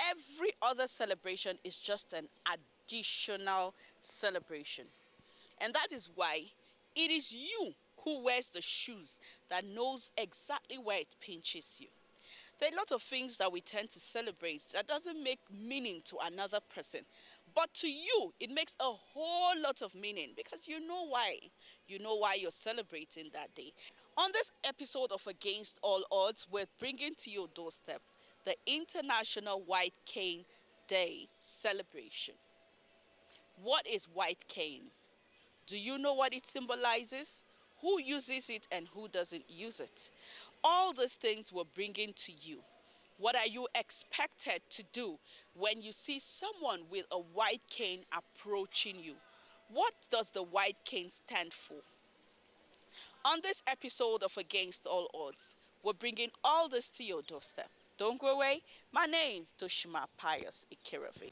Every other celebration is just an additional celebration. And that is why it is you who wears the shoes that knows exactly where it pinches you. There are a lot of things that we tend to celebrate that doesn't make meaning to another person. But to you, it makes a whole lot of meaning because you know why. You know why you're celebrating that day. On this episode of Against All Odds, we're bringing to your doorstep the International White Cane Day celebration. What is white cane? Do you know what it symbolizes? Who uses it and who doesn't use it? All these things we're bringing to you. What are you expected to do when you see someone with a white cane approaching you? What does the white cane stand for? On this episode of Against All Odds, we're bringing all this to your doorstep. Don't go away. My name is Toshima Pius Ikeravi.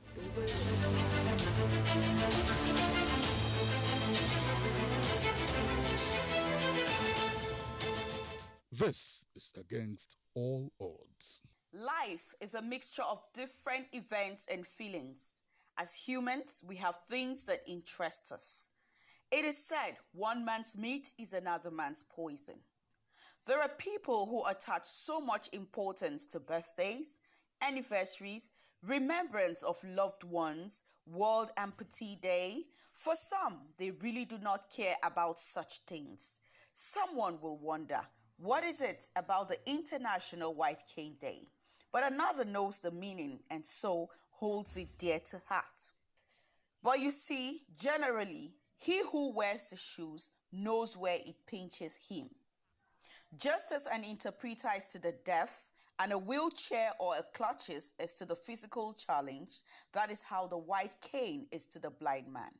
This is Against All Odds.
Life is a mixture of different events and feelings. As humans, we have things that interest us. It is said one man's meat is another man's poison. There are people who attach so much importance to birthdays, anniversaries, remembrance of loved ones, World Amputee Day. For some, they really do not care about such things. Someone will wonder, what is it about the International White Cane Day? But another knows the meaning and so holds it dear to heart. But you see, generally, he who wears the shoes knows where it pinches him. Just as an interpreter is to the deaf and a wheelchair or a clutches is to the physical challenge, that is how the white cane is to the blind man.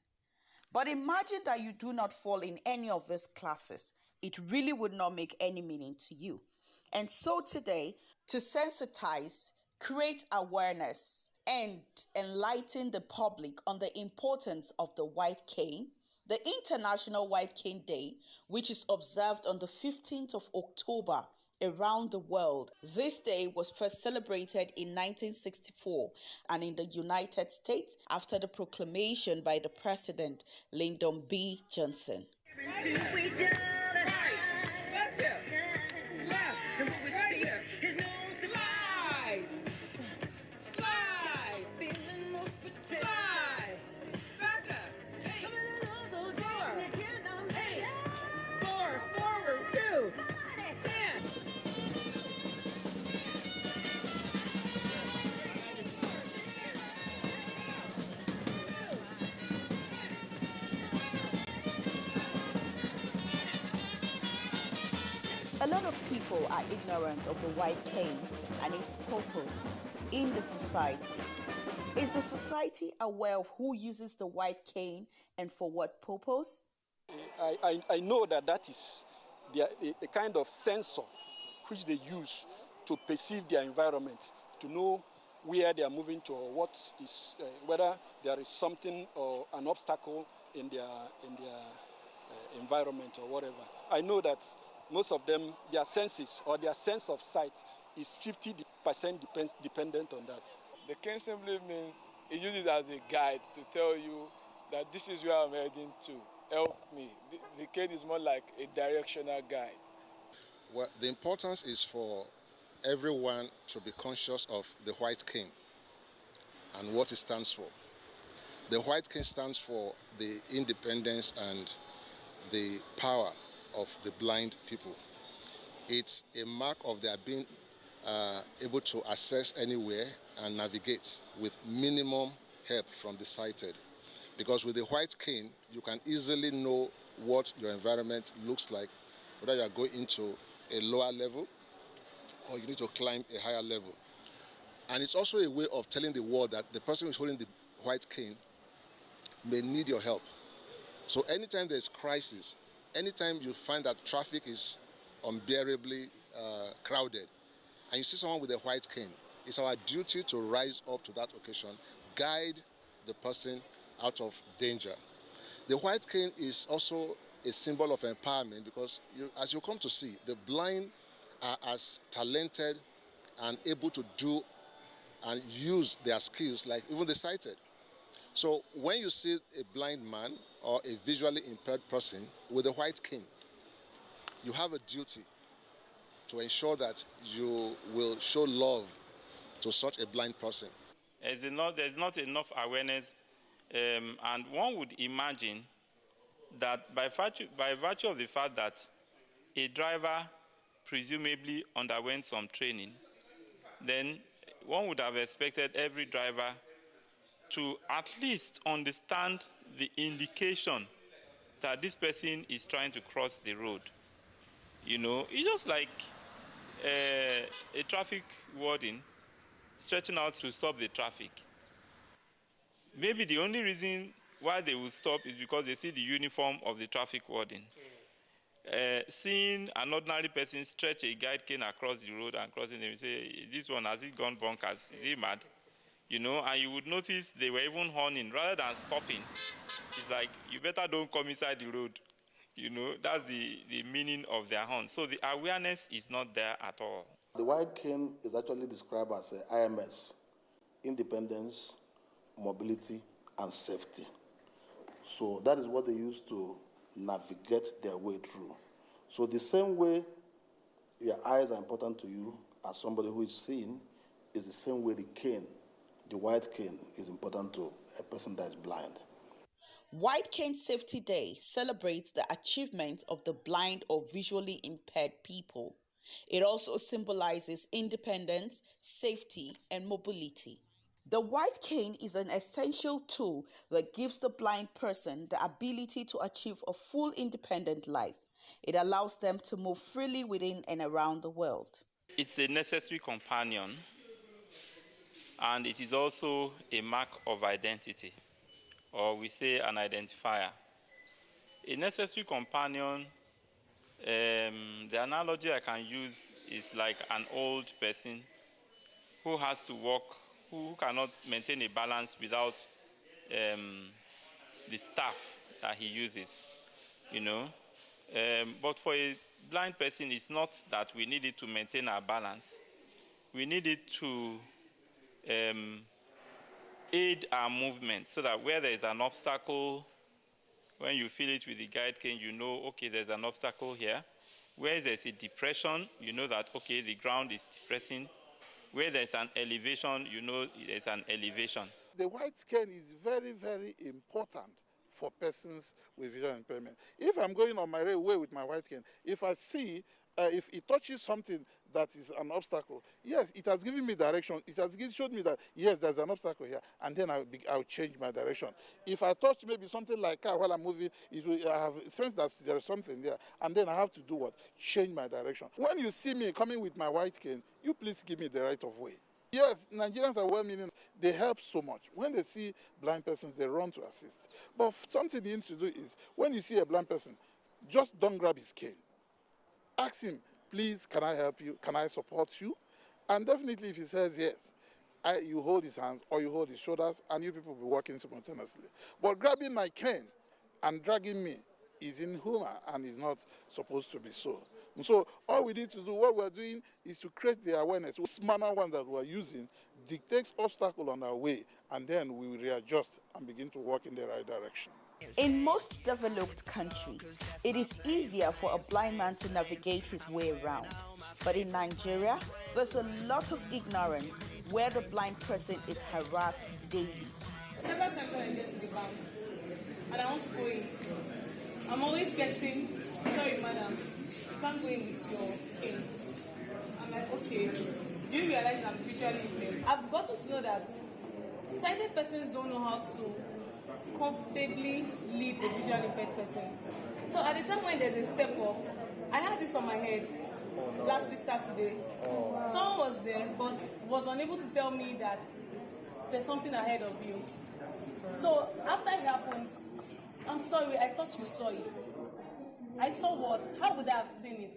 But imagine that you do not fall in any of these classes. It really would not make any meaning to you. And so today, to sensitize, create awareness, and enlighten the public on the importance of the white cane, the International White Cane Day, which is observed on the 15th of October around the world. This day was first celebrated in 1964 and in the United States after the proclamation by the President Lyndon B. Johnson. A lot of people are ignorant of the white cane and its purpose in the society. Is the society aware of who uses the white cane and for what purpose?
I know that is the kind of sensor which they use to perceive their environment, to know where they are moving to or what is, whether there is something or an obstacle in their environment or whatever. I know that most of them, their senses or their sense of sight is 50% dependent on that.
The cane simply means it uses it as a guide to tell you that this is where I'm heading to. Help me. The cane is more like a directional guide.
Well, the importance is for everyone to be conscious of the white cane and what it stands for. The white cane stands for the independence and the power of the blind people. It's a mark of their being able to access anywhere and navigate with minimum help from the sighted. Because with the white cane, you can easily know what your environment looks like, whether you are going into a lower level or you need to climb a higher level. And it's also a way of telling the world that the person who's holding the white cane may need your help. So anytime there's crisis, anytime you find that traffic is unbearably crowded, and you see someone with a white cane, it's our duty to rise up to that occasion, guide the person out of danger. The white cane is also a symbol of empowerment because, as you come to see, the blind are as talented and able to do and use their skills like even the sighted. So when you see a blind man or a visually impaired person with a white cane, you have a duty to ensure that you will show love to such a blind person.
There's not enough awareness, and one would imagine that by virtue of the fact that a driver presumably underwent some training, then one would have expected every driver to at least understand the indication that this person is trying to cross the road. You know, it's just like a traffic warden stretching out to stop the traffic. Maybe the only reason why they will stop is because they see the uniform of the traffic warden. Seeing an ordinary person stretch a guide cane across the road and crossing them, you say, this one, has he gone bonkers? Is he mad? You know, and you would notice they were even horning rather than stopping. It's like, you better don't come inside the road. You know, that's the meaning of their horn. So the awareness is not there at all.
The white cane is actually described as IMS, independence, mobility, and safety. So that is what they use to navigate their way through. So the same way your eyes are important to you as somebody who is seeing is the same way the cane, the white cane, is important to a person that is blind.
White Cane Safety Day celebrates the achievements of the blind or visually impaired people. It also symbolizes independence, safety, and mobility. The white cane is an essential tool that gives the blind person the ability to achieve a full independent life. It allows them to move freely within and around the world.
It's a necessary companion, and it is also a mark of identity, or we say an identifier. A necessary companion, the analogy I can use is like an old person who has to walk, who cannot maintain a balance without the staff that he uses, you know. But for a blind person, it's not that we need it to maintain our balance. We need it to aid our movement so that where there is an obstacle, when you feel it with the guide cane, you know, okay, there's an obstacle here. Where there's a depression, you know that, okay, the ground is depressing. Where there's an elevation, you know there's an elevation.
The white cane is very, very important for persons with visual impairment. If I'm going on my way with my white cane, if I see, if it touches something that is an obstacle, yes, it has given me direction. It has showed me that, yes, there's an obstacle here, and then I'll change my direction. If I touch maybe something like car while I'm moving, I have a sense that there is something there, and then I have to do what? Change my direction. When you see me coming with my white cane, you please give me the right of way. Yes, Nigerians are well-meaning. They help so much. When they see blind persons, they run to assist. But something you need to do is, when you see a blind person, just don't grab his cane. Ask him, please, can I help you? Can I support you? And definitely if he says yes, you hold his hands or you hold his shoulders, and you people will be working simultaneously. But grabbing my cane and dragging me is inhuman and is not supposed to be so. And so all we need to do, what we're doing, is to create the awareness. This manner one that we're using dictates obstacle on our way, and then we will readjust and begin to walk in the right direction.
In most developed countries, it is easier for a blind man to navigate his way around. But in Nigeria, there's a lot of ignorance where the blind person is harassed daily.
Several times when I get to the bank and I want to go in, I'm always getting, sorry madam, you can't go in with your cane. I'm like, okay, do you realize I'm visually impaired? I've gotten to know that sighted persons don't know how to comfortably lead the visually impaired person. So at the time when there's a step up, I had this on my head last week Saturday. Someone was there but was unable to tell me that there's something ahead of you. So after it happened, I'm sorry, I thought you saw it. I saw what? How would I have seen it?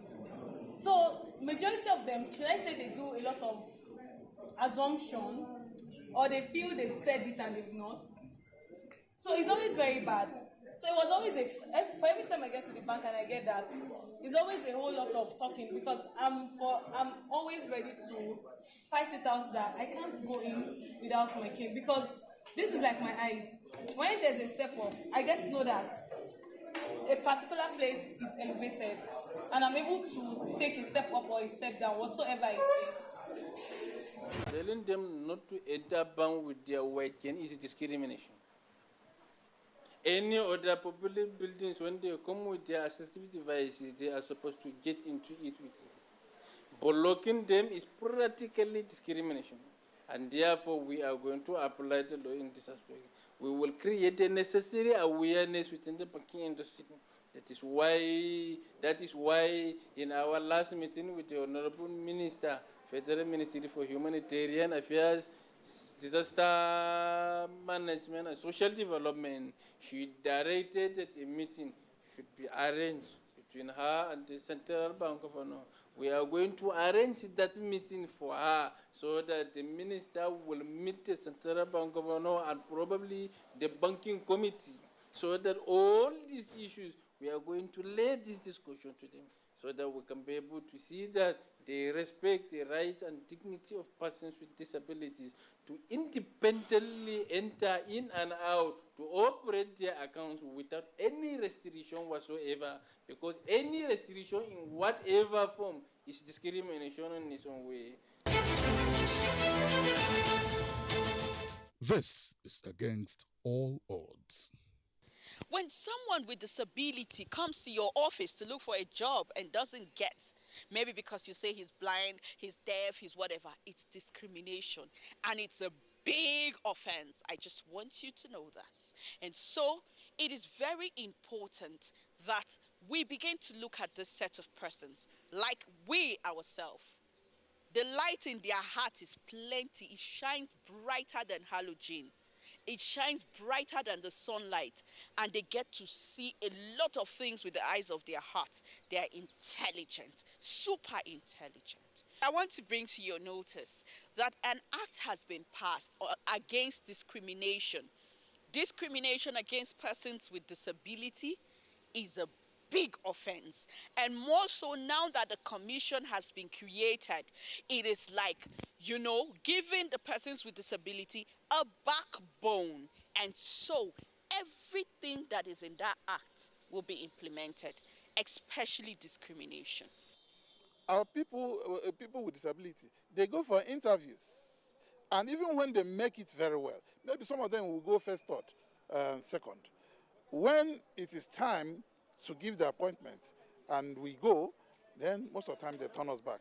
So majority of them, should I say, they do a lot of assumption, or they feel they've said it and they've not. So it's always very bad. So it was always for every time I get to the bank and I get that, it's always a whole lot of talking, because I'm always ready to fight it out that I can't go in without my cane, because this is like my eyes. When there's a step up, I get to know that a particular place is elevated, and I'm able to take a step up or a step down, whatsoever it is.
Telling them not to enter bank with their white cane is discrimination. Any other public buildings, when they come with their assistive devices, they are supposed to get into it with it. Blocking them is practically discrimination. And therefore, we are going to apply the law in this aspect. We will create the necessary awareness within the banking industry. That is why in our last meeting with the Honorable Minister, Federal Ministry for Humanitarian Affairs, Disaster Management and Social Development, she directed that a meeting should be arranged between her and the Central Bank of Honor. We are going to arrange that meeting for her so that the minister will meet the Central Bank of Honor and probably the banking committee, so that all these issues we are going to lay this discussion to them so that we can be able to see that they respect the rights and dignity of persons with disabilities to independently enter in and out, to operate their accounts without any restriction whatsoever, because any restriction in whatever form is discrimination in its own way.
This is against all odds.
When someone with disability comes to your office to look for a job and doesn't get, maybe because you say he's blind, he's deaf, he's whatever, it's discrimination. And it's a big offense. I just want you to know that. And so it is very important that we begin to look at this set of persons like we ourselves. The light in their heart is plenty. It shines brighter than halogen. It shines brighter than the sunlight, and they get to see a lot of things with the eyes of their hearts. They are intelligent, super intelligent. I want to bring to your notice that an act has been passed against discrimination. Discrimination against persons with disability is a big offense, and more so now that the commission has been created. It is like, giving the persons with disability a backbone, and so everything that is in that act will be implemented, especially discrimination.
Our people with disability, they go for interviews, and even when they make it very well, maybe some of them will go first, third, second. When it is time to give the appointment and we go, then most of the time they turn us back.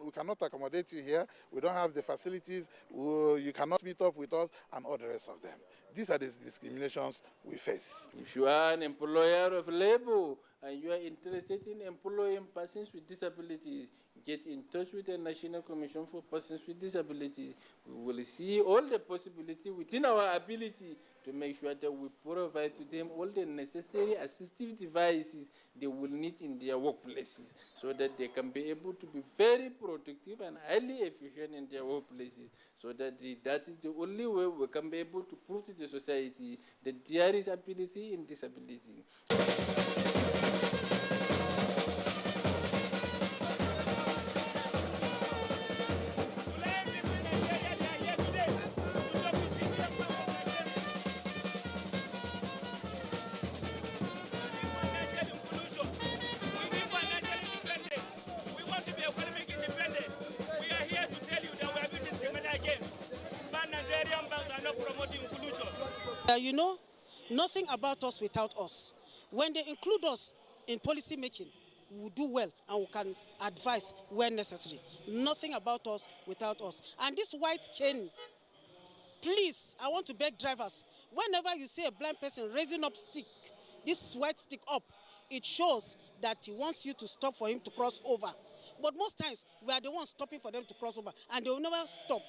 We cannot accommodate you here. We don't have the facilities. You cannot meet up with us, and all the rest of them. These are the discriminations we face.
If you are an employer of labor and you are interested in employing persons with disabilities, get in touch with the National Commission for Persons with Disabilities. We will see all the possibility within our ability to make sure that we provide to them all the necessary assistive devices they will need in their workplaces, so that they can be able to be very productive and highly efficient in their workplaces, so that that is the only way we can be able to prove to the society that there is ability in disability.
Nothing about us without us. When they include us in policy making, we will do well and we can advise where necessary. Nothing about us without us. And this white cane, please, I want to beg drivers, whenever you see a blind person raising up stick, this white stick up, it shows that he wants you to stop for him to cross over. But most times, we are the ones stopping for them to cross over, and they will never stop.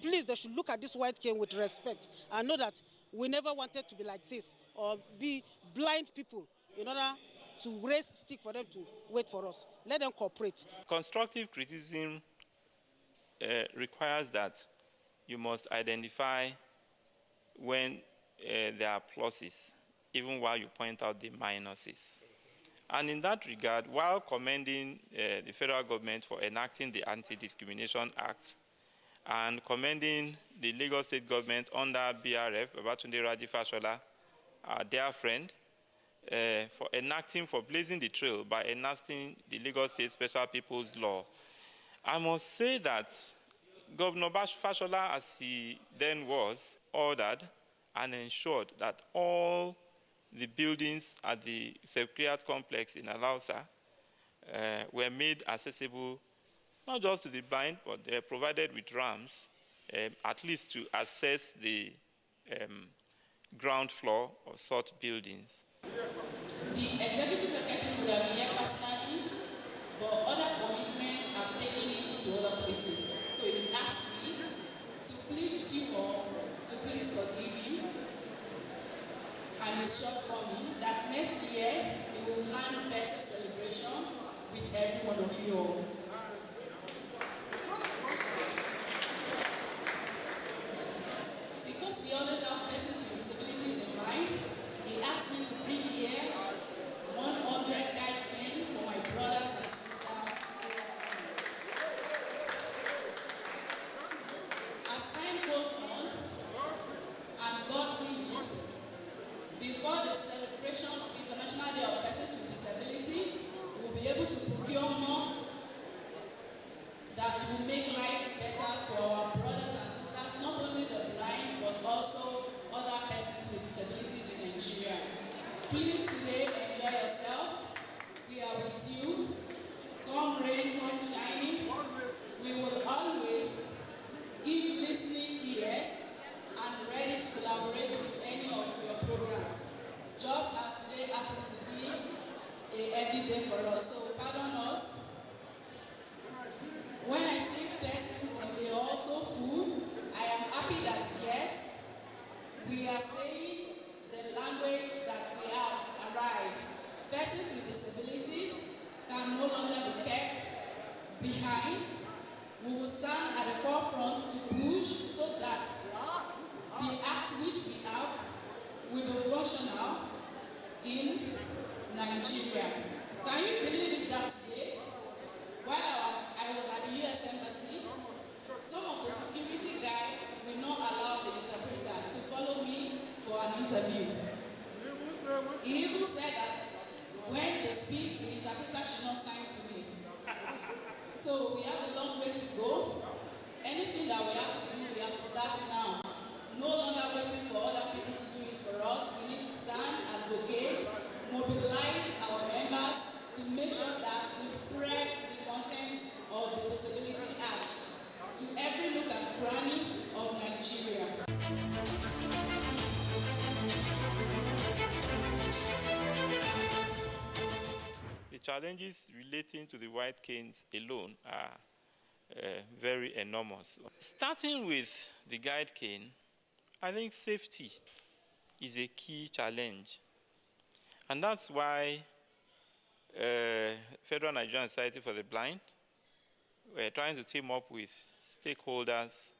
Please, they should look at this white cane with respect and know that we never wanted to be like this or be blind people in order to raise stick for them to wait for us. Let them cooperate.
Constructive criticism requires that you must identify when there are pluses, even while you point out the minuses. And in that regard, while commending the federal government for enacting the Anti-Discrimination Act and commending the Lagos State government under BRF, Babatunde Raji Fashola, our dear friend, for blazing the trail by enacting the Lagos State Special People's Law, I must say that Governor Fashola, as he then was, ordered and ensured that all the buildings at the Secretariat complex in Alausa were made accessible not just to the blind, but they are provided with ramps, at least to access the ground floor of such buildings.
The executive secretary would have been here personally, but other commitments have taken him to other places. So he asked me to plead with you all to please forgive him and his shortcoming, that next year he will plan better celebration with every one of you all. Because we always have persons with disabilities in mind, he asked me to bring here with you. Come rain, come shining. We will always give listening ears and ready to collaborate with any of your programs. Just as today happens to be a heavy day for us. So pardon us. When I see persons and they are also full, I am happy that yes, we are saying the language that we have arrived. Persons with disabilities can no longer be kept behind. We will stand at the forefront to push so that the act which we have will be functional in Nigeria. Can you believe it that today, while I was at the US Embassy, some of the security guys will not allow the interpreter to follow me for an interview. He even said that when they speak, the interpreter should not sign to me. So we have a long way to go. Anything that we have to do, we have to start now. No longer waiting for other people to do it for us. We need to stand, advocate, mobilize our members to make sure that we spread the content of the Disability Act to every nook and cranny of Nigeria.
The challenges relating to the white canes alone are very enormous. Starting with the guide cane, I think safety is a key challenge. And that's why Federal Nigerian Society for the Blind, we're trying to team up with stakeholders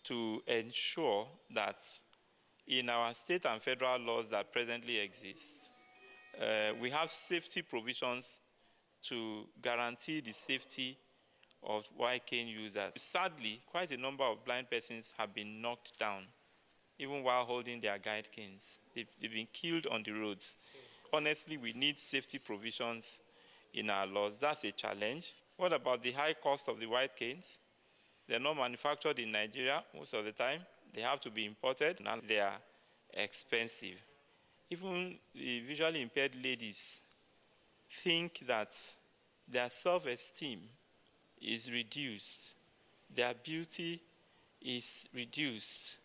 to ensure that in our state and federal laws that presently exist, we have safety provisions to guarantee the safety of white cane users. Sadly, quite a number of blind persons have been knocked down, even while holding their guide canes. They've been killed on the roads. Honestly, we need safety provisions in our laws. That's a challenge. What about the high cost of the white canes? They're not manufactured in Nigeria most of the time. They have to be imported, and they are expensive. Even the visually impaired ladies think that their self-esteem is reduced, their beauty is reduced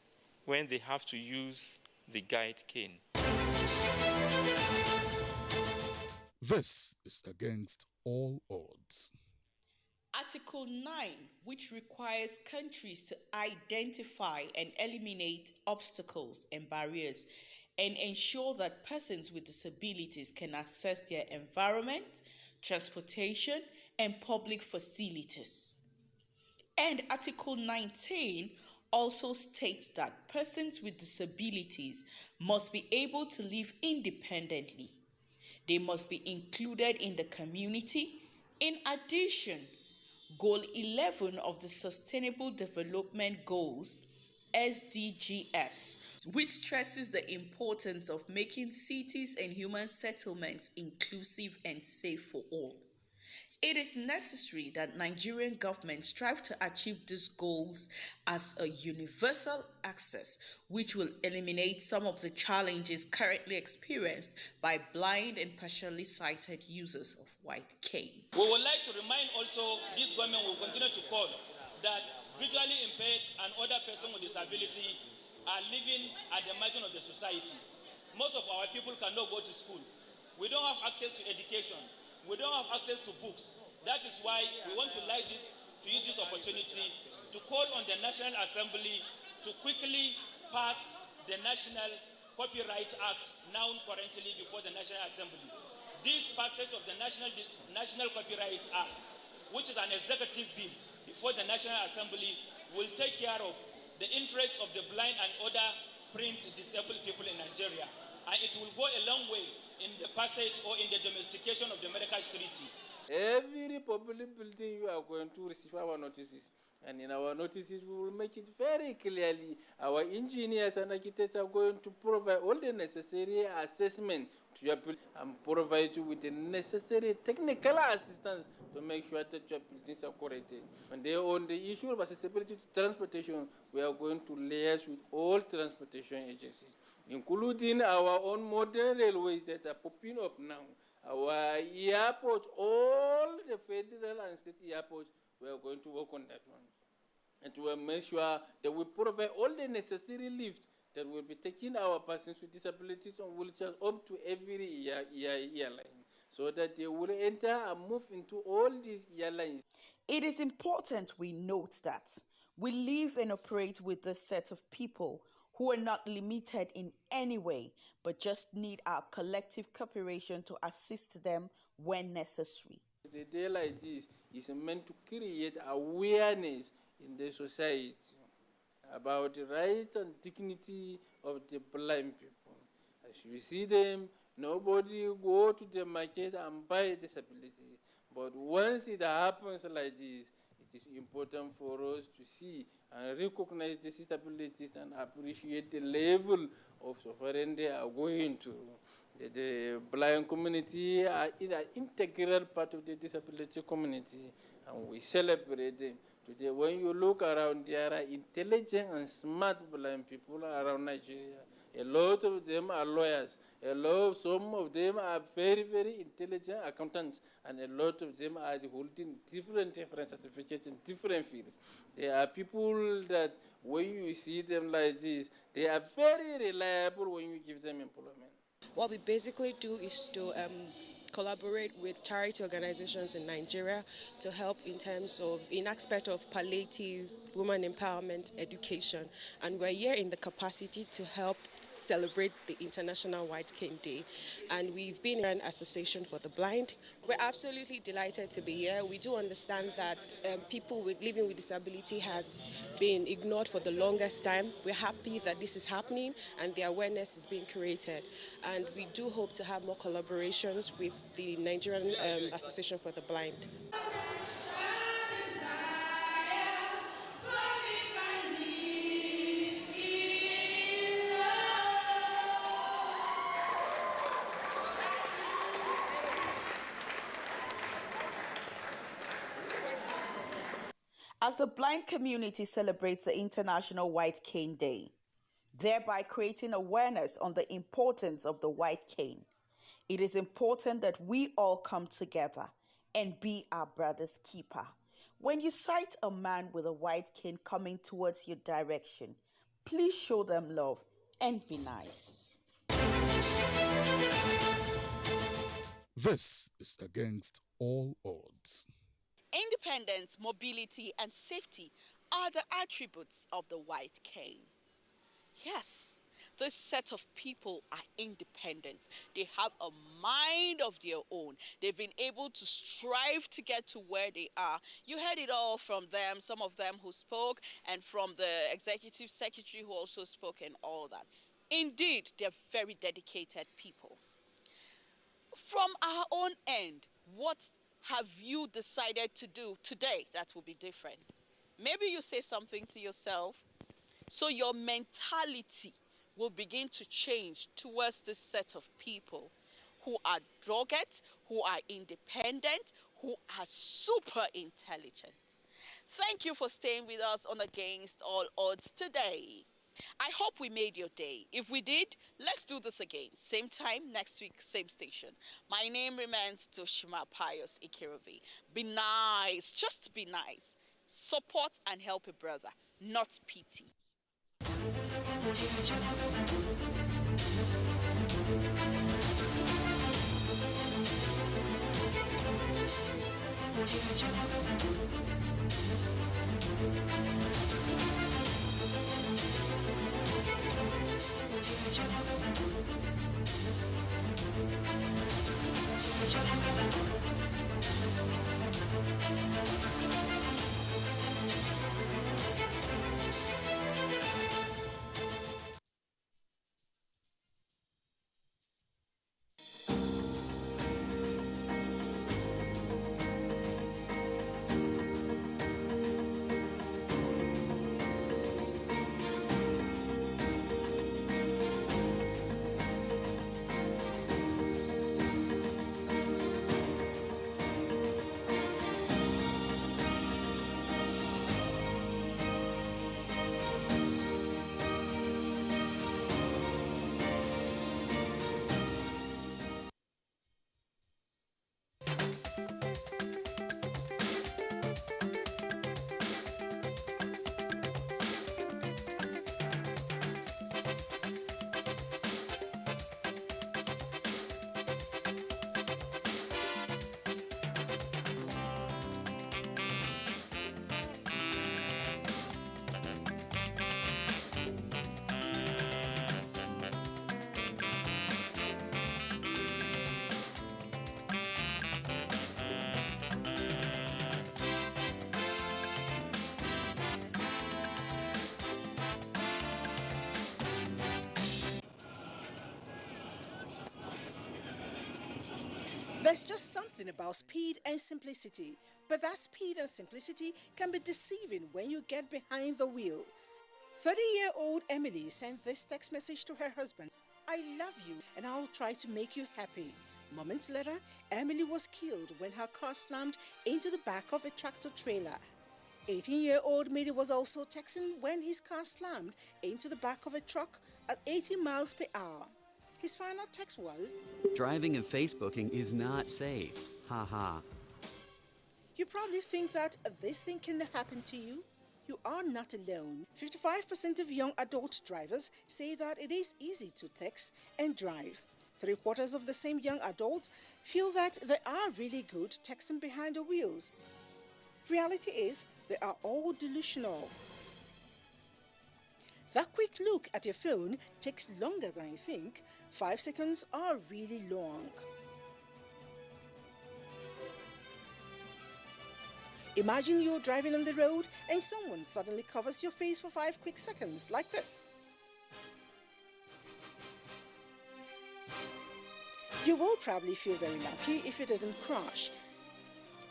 when they have to use the guide cane.
This is against all odds.
Article 9, which requires countries to identify and eliminate obstacles and barriers and ensure that persons with disabilities can access their environment, transportation, and public facilities. And Article 19 also states that persons with disabilities must be able to live independently. They must be included in the community. In addition, Goal 11 of the Sustainable Development Goals, SDGs, which stresses the importance of making cities and human settlements inclusive and safe for all. It is necessary that Nigerian government strive to achieve these goals as a universal access, which will eliminate some of the challenges currently experienced by blind and partially sighted users of white cane.
We would like to remind also this government will continue to call that visually impaired and other persons with disability are living at the margin of the society. Most of our people cannot go to school. We don't have access to education. We don't have access to books. That is why we want to use this opportunity to call on the National Assembly to quickly pass the National Copyright Act now currently before the National Assembly. This passage of the National Copyright Act, which is an executive bill before the National Assembly, will take care of the interests of the blind and other print disabled people in Nigeria. And it will go a long way in the passage or in the domestication of the Marrakesh Treaty.
Every public building you are going to receive our notices. And in our notices, we will make it very clearly. Our engineers and architects are going to provide all the necessary assessment to your building and provide you with the necessary technical assistance to make sure that your buildings are corrected. And then on the issue of accessibility to transportation, we are going to liaise with all transportation agencies. including our own modern railways that are popping up now, our airports, all the federal and state airports, we are going to work on that one. And to make sure that we provide all the necessary lift that will be taking our persons with disabilities on wheelchairs up to every airline, so that they will enter and move into all these airlines.
It is important we note that we live and operate with this set of people who are not limited in any way, but just need our collective cooperation to assist them when necessary.
The day like this is meant to create awareness in the society about the rights and dignity of the blind people. As you see them, nobody go to the market and buy a disability. But once it happens like this, it is important for us to see and recognize the disabilities and appreciate the level of suffering they are going to. The blind community are an integral part of the disability community, and we celebrate them. Today, when you look around, there are intelligent and smart blind people around Nigeria. A lot of them are lawyers. Some of them are very, very intelligent accountants, and a lot of them are holding different certificates in different fields. There are people that, when you see them like this, they are very reliable when you give them employment.
What we basically do is to collaborate with charity organizations in Nigeria to help in aspect of palliative, women empowerment, education. And we're here in the capacity to help celebrate the International White Cane Day. And we've been in an association for the blind. We're absolutely delighted to be here. We do understand that people living with disability has been ignored for the longest time. We're happy that this is happening and the awareness is being created. And we do hope to have more collaborations with the Nigerian Association for the Blind.
As the blind community celebrates the International White Cane Day, thereby creating awareness on the importance of the white cane, it is important that we all come together and be our brother's keeper. When you sight a man with a white cane coming towards your direction, please show them love and be nice.
This is against all odds.
Independence, mobility, and safety are the attributes of the white cane. Yes, this set of people are independent. They have a mind of their own. They've been able to strive to get to where they are. You heard it all from them, some of them who spoke, and from the executive secretary who also spoke and all that. Indeed, they're very dedicated people. From our own end, what have you decided to do today that will be different? Maybe you say something to yourself, so your mentality will begin to change towards this set of people who are dogged, who are independent, who are super intelligent. Thank you for staying with us on Against All Odds today. I hope we made your day. If we did, let's do this again. Same time, next week, same station. My name remains Toshima Pius Ikirovi. Be nice, just be nice. Support and help a brother, not pity.
There's just something about speed and simplicity, but that speed and simplicity can be deceiving when you get behind the wheel. 30-year-old Emily sent this text message to her husband: "I love you and I'll try to make you happy." Moments later, Emily was killed when her car slammed into the back of a tractor trailer. 18-year-old Midi was also texting when his car slammed into the back of a truck at 80 miles per hour. His final text was,
"Driving and Facebooking is not safe. Ha ha."
You probably think that this thing can happen to you. You are not alone. 55% of young adult drivers say that it is easy to text and drive. 3/4 of the same young adults feel that they are really good texting behind the wheels. Reality is, they are all delusional. That quick look at your phone takes longer than you think. 5 seconds are really long. Imagine you're driving on the road and someone suddenly covers your face for 5 quick seconds, like this. You will probably feel very lucky if you didn't crash.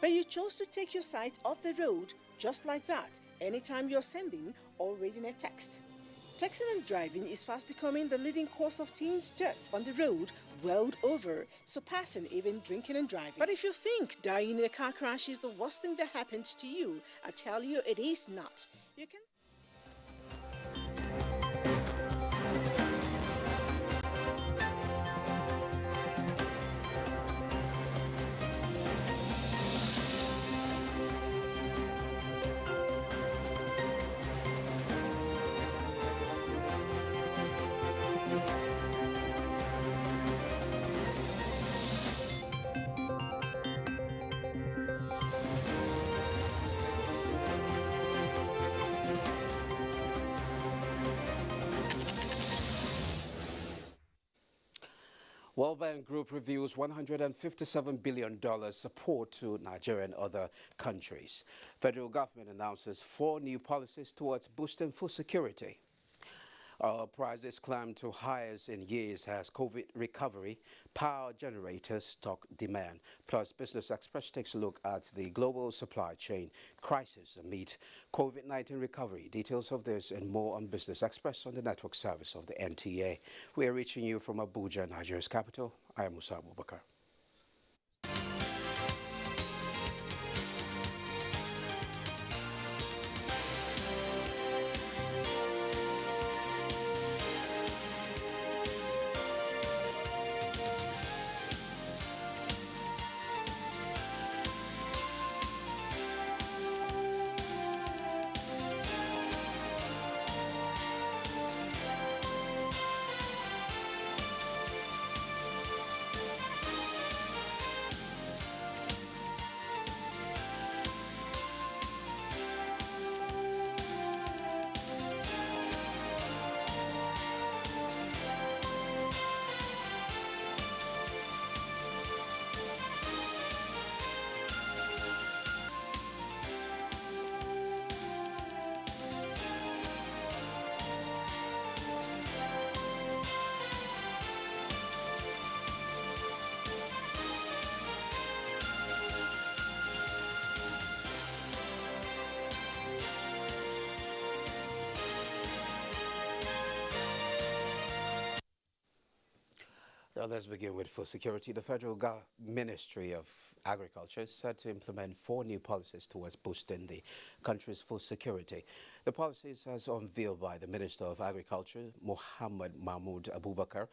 But you chose to take your sight off the road just like that anytime you're sending or reading a text. Texting and driving is fast becoming the leading cause of teens' death on the road world over, surpassing even drinking and driving. But if you think dying in a car crash is the worst thing that happened to you, I tell you it is not. You can
World Bank Group reveals $157 billion support to Nigeria and other countries. Federal government announces 4 new policies towards boosting food security. Oil prices climbed to highest in years as COVID recovery, power generators stock demand. Plus, Business Express takes a look at the global supply chain crisis amid COVID-19 recovery. Details of this and more on Business Express on the network service of the NTA. We are reaching you from Abuja, Nigeria's capital. I am Musa Abubakar. Now let's begin with food security. The Federal Ministry of Agriculture is set to implement 4 new policies towards boosting the country's food security. The policies, as unveiled by the Minister of Agriculture, Mohammed Mahmoud Abubakar,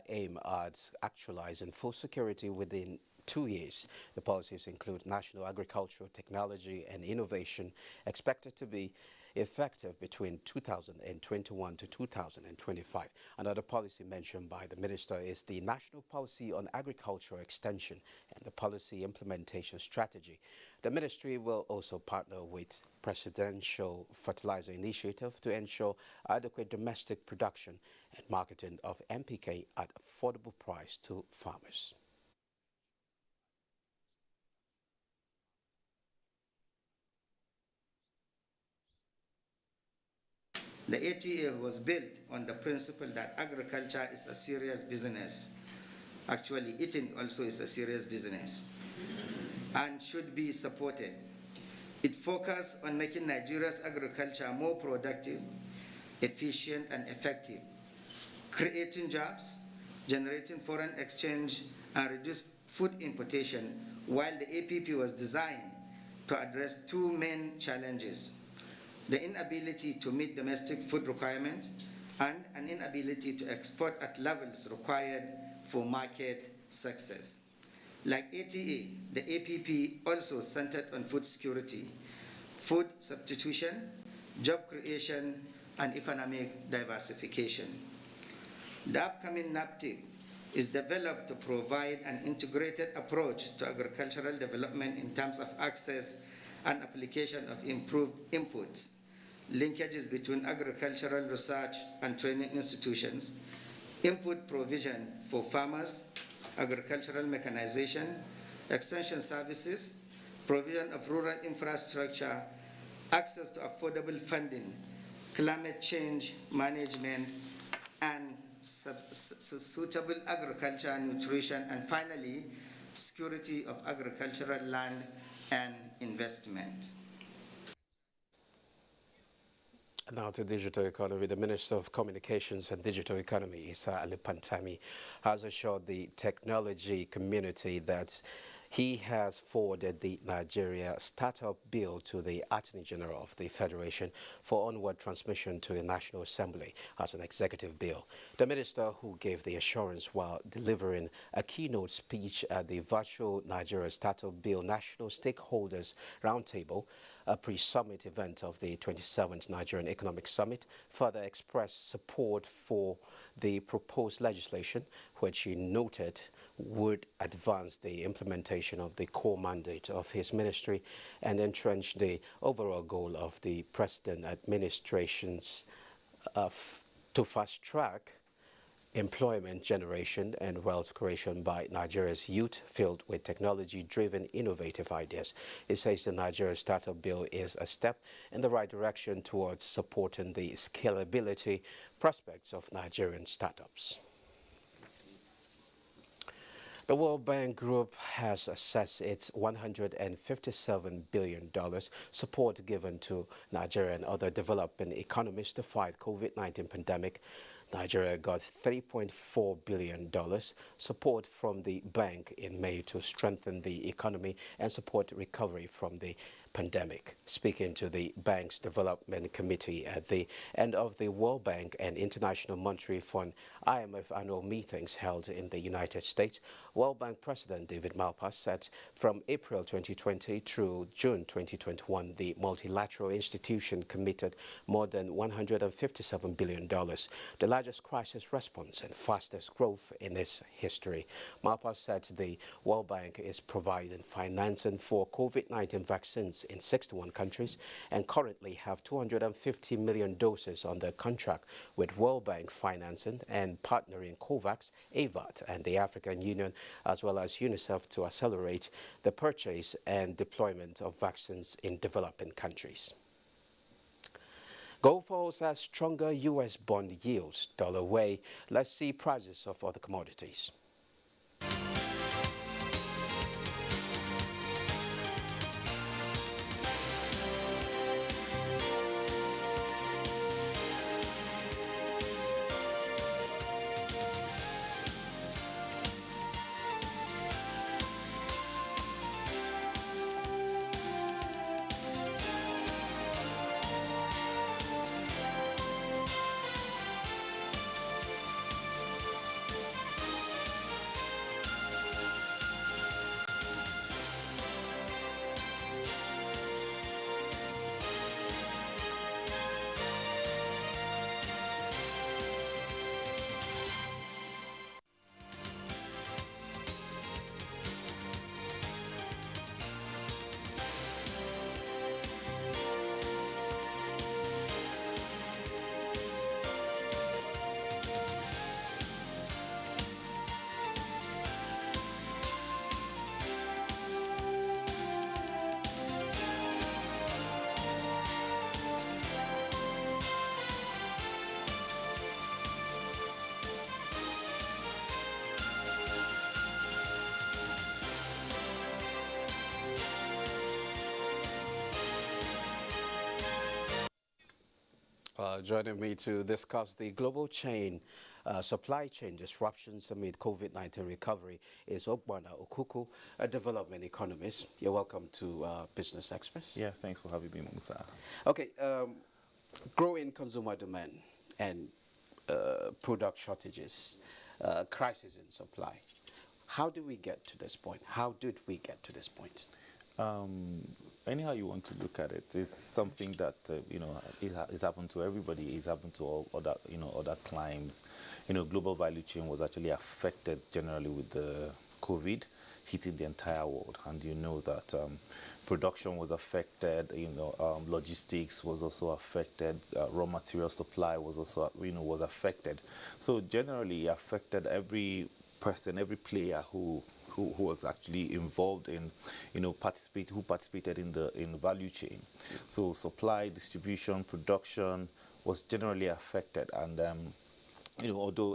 aim at actualizing food security within 2 years. The policies include national agricultural technology and innovation, expected to be effective between 2021 to 2025. Another policy mentioned by the minister is the National Policy on Agricultural Extension and the Policy Implementation Strategy. The ministry will also partner with Presidential Fertilizer Initiative to ensure adequate domestic production and marketing of NPK at affordable price to farmers.
The ATA was built on the principle that agriculture is a serious business
Actually, eating also is a serious business and should be supported. It focuses on making Nigeria's agriculture more productive, efficient, and effective, creating jobs, generating foreign exchange, and reduce food importation, while the APP was designed to address two main challenges: the inability to meet domestic food requirements and an inability to export at levels required for market success. Like ATA, the APP also centered on food security, food substitution, job creation, and economic diversification. The upcoming NAPTIP is developed to provide an integrated approach to agricultural development in terms of access and application of improved inputs, linkages between agricultural research and training institutions, input provision for farmers, agricultural mechanization, extension services, provision of rural infrastructure, access to affordable funding, climate change management, and suitable agriculture, nutrition, and finally, security of agricultural land and investment.
Now to digital economy. The Minister of Communications and Digital Economy, Issa Ali Pantami, has assured the technology community that he has forwarded the Nigeria Startup Bill to the Attorney General of the Federation for onward transmission to the National Assembly as an executive bill. The minister, who gave the assurance while delivering a keynote speech at the virtual Nigeria Startup Bill National Stakeholders Roundtable, a pre-summit event of the 27th Nigerian Economic Summit, further expressed support for the proposed legislation, which he noted would advance the implementation of the core mandate of his ministry and entrench the overall goal of the President administration's to fast-track employment generation and wealth creation by Nigeria's youth filled with technology-driven innovative ideas. It says the Nigeria Startup Bill is a step in the right direction towards supporting the scalability prospects of Nigerian startups. The World Bank Group has assessed its $157 billion support given to Nigeria and other developing economies to fight COVID-19 pandemic. Nigeria got $3.4 billion support from the bank in May to strengthen the economy and support recovery from the pandemic. Speaking to the bank's development committee at the end of the World Bank and International Monetary Fund IMF annual meetings held in the United States, World Bank President David Malpass said from April 2020 through June 2021, the multilateral institution committed more than $157 billion, the largest crisis response and fastest growth in its history. Malpass said the World Bank is providing financing for COVID-19 vaccines in 61 countries and currently have 250 million doses under contract with World Bank financing and partnering COVAX, AVAT, and the African Union, as well as UNICEF, to accelerate the purchase and deployment of vaccines in developing countries. Gold falls as stronger U.S. bond yields dollar way. Let's see prices of other commodities. Joining me to discuss the global supply chain disruptions amid COVID-19 recovery is Ogbonna Okuku, a development economist. You're welcome to Business Express.
Yeah, thanks for having me, Musa.
Okay, growing consumer demand and product shortages, crisis in supply. How do we get to this point? How did we get to this point?
Anyhow you want to look at it, it's something that it's happened to everybody. It's happened to all other climes. Global value chain was actually affected generally with the COVID hitting the entire world, and that production was affected. Logistics was also affected. Raw material supply was also was affected. So generally, it affected every person, every player who was actually involved in, who participated in the value chain. So supply, distribution, production was generally affected, and although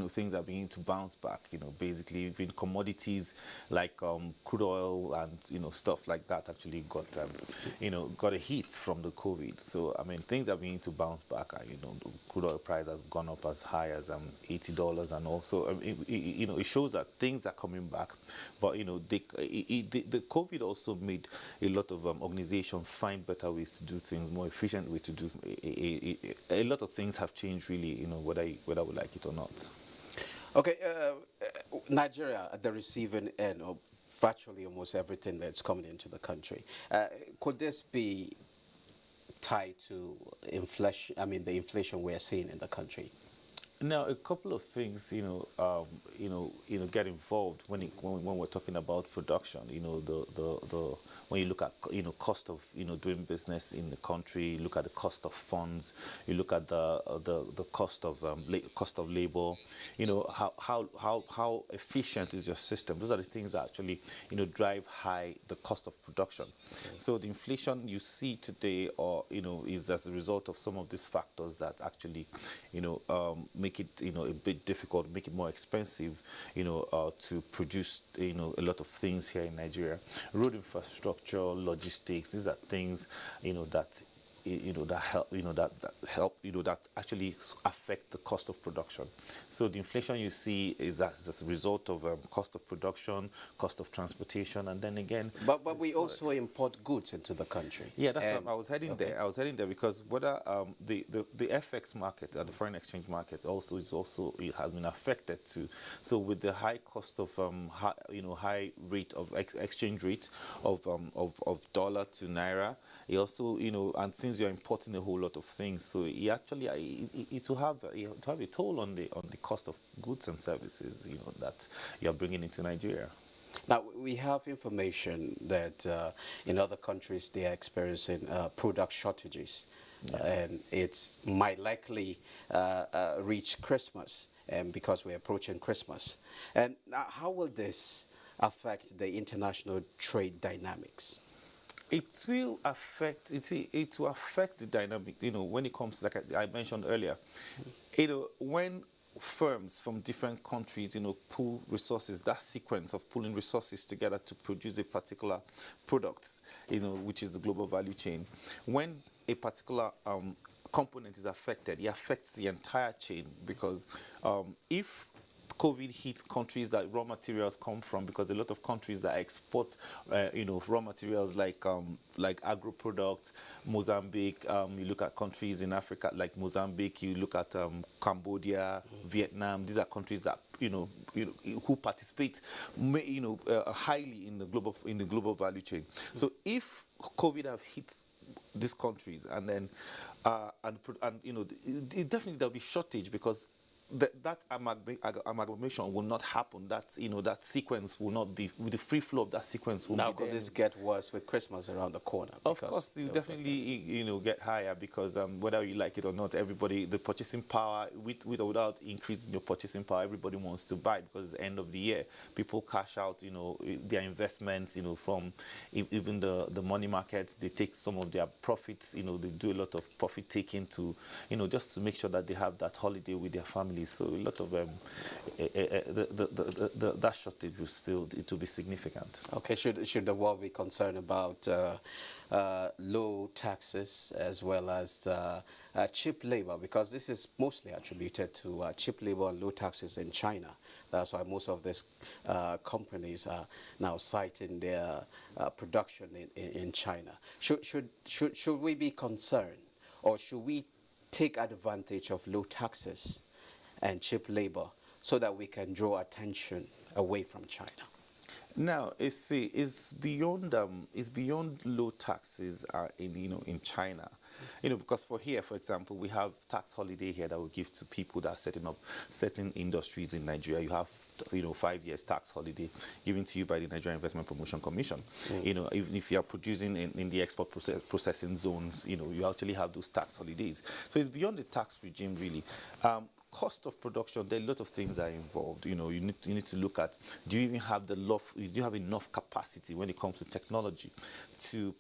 things are beginning to bounce back, basically even commodities like crude oil and stuff like that actually got got a hit from the COVID. So I mean things are beginning to bounce back. The crude oil price has gone up as high as $80, and also it shows that things are coming back. But the COVID also made a lot of organizations find better ways to do things, more efficient way to do. A lot of things have changed really. Whether we like it or not.
Okay, Nigeria at the receiving end of virtually almost everything that's coming into the country. Could this be tied to inflation? I mean, the inflation we're seeing in the country.
Now, a couple of things, get involved when we're talking about production. When you look at cost of doing business in the country, you look at the cost of funds, you look at the cost of labor. How efficient is your system? Those are the things that actually drive high the cost of production. So the inflation you see today, is as a result of some of these factors that actually make it a bit difficult, make it more expensive to produce a lot of things here in Nigeria. Road infrastructure, logistics, these are things that actually affect the cost of production. So the inflation you see is as a result of cost of production, cost of transportation, and then again.
But we also import goods into the country.
Yeah, that's what I was heading there. I was heading there because whether the FX market, the foreign exchange market, it has been affected too. So with the high cost of high rate of exchange rate of dollar to naira, it also and since you're importing a whole lot of things, so it will have a toll on the cost of goods and services that you're bringing into Nigeria.
Now, we have information that in other countries they are experiencing product shortages, and it might likely reach Christmas, because we're approaching Christmas. And how will this affect the international trade dynamics?
It will affect the dynamic. When it comes, like I mentioned earlier, when firms from different countries, pool resources, that sequence of pulling resources together to produce a particular product, which is the global value chain. When a particular component is affected, it affects the entire chain, because if COVID hit countries that raw materials come from, because a lot of countries that export, raw materials like agro products, Mozambique. You look at countries in Africa like Mozambique. You look at Cambodia, Vietnam. These are countries that who participate, highly in the global value chain. So if COVID have hit these countries, and then definitely there'll be shortage, because that amalgamation will not happen. That sequence will not be, with the free flow of that sequence will
now
be there.
Could this get worse with Christmas around the corner?
Of course, you definitely get higher, because whether you like it or not, everybody, the purchasing power, with or without increasing your purchasing power, everybody wants to buy, because it's the end of the year. People cash out their investments, from even the money markets. They take some of their profits, they do a lot of profit taking to just to make sure that they have that holiday with their family. families. So a lot of that shortage will still be significant.
Okay, should the world be concerned about low taxes as well as cheap labor? Because this is mostly attributed to cheap labor and low taxes in China. That's why most of these companies are now citing their production in China. Should we be concerned, or should we take advantage of low taxes and cheap labor so that we can draw attention away from China?
Now, it's beyond low taxes in China, because for example, we have tax holiday here that we give to people that are setting up certain industries in Nigeria. You have 5 years tax holiday given to you by the Nigerian Investment Promotion Commission. Even if you are producing in the export processing zones, you actually have those tax holidays. So it's beyond the tax regime really. Cost of production, there are a lot of things that are involved. You need to look at, do you even have do you have enough capacity when it comes to technology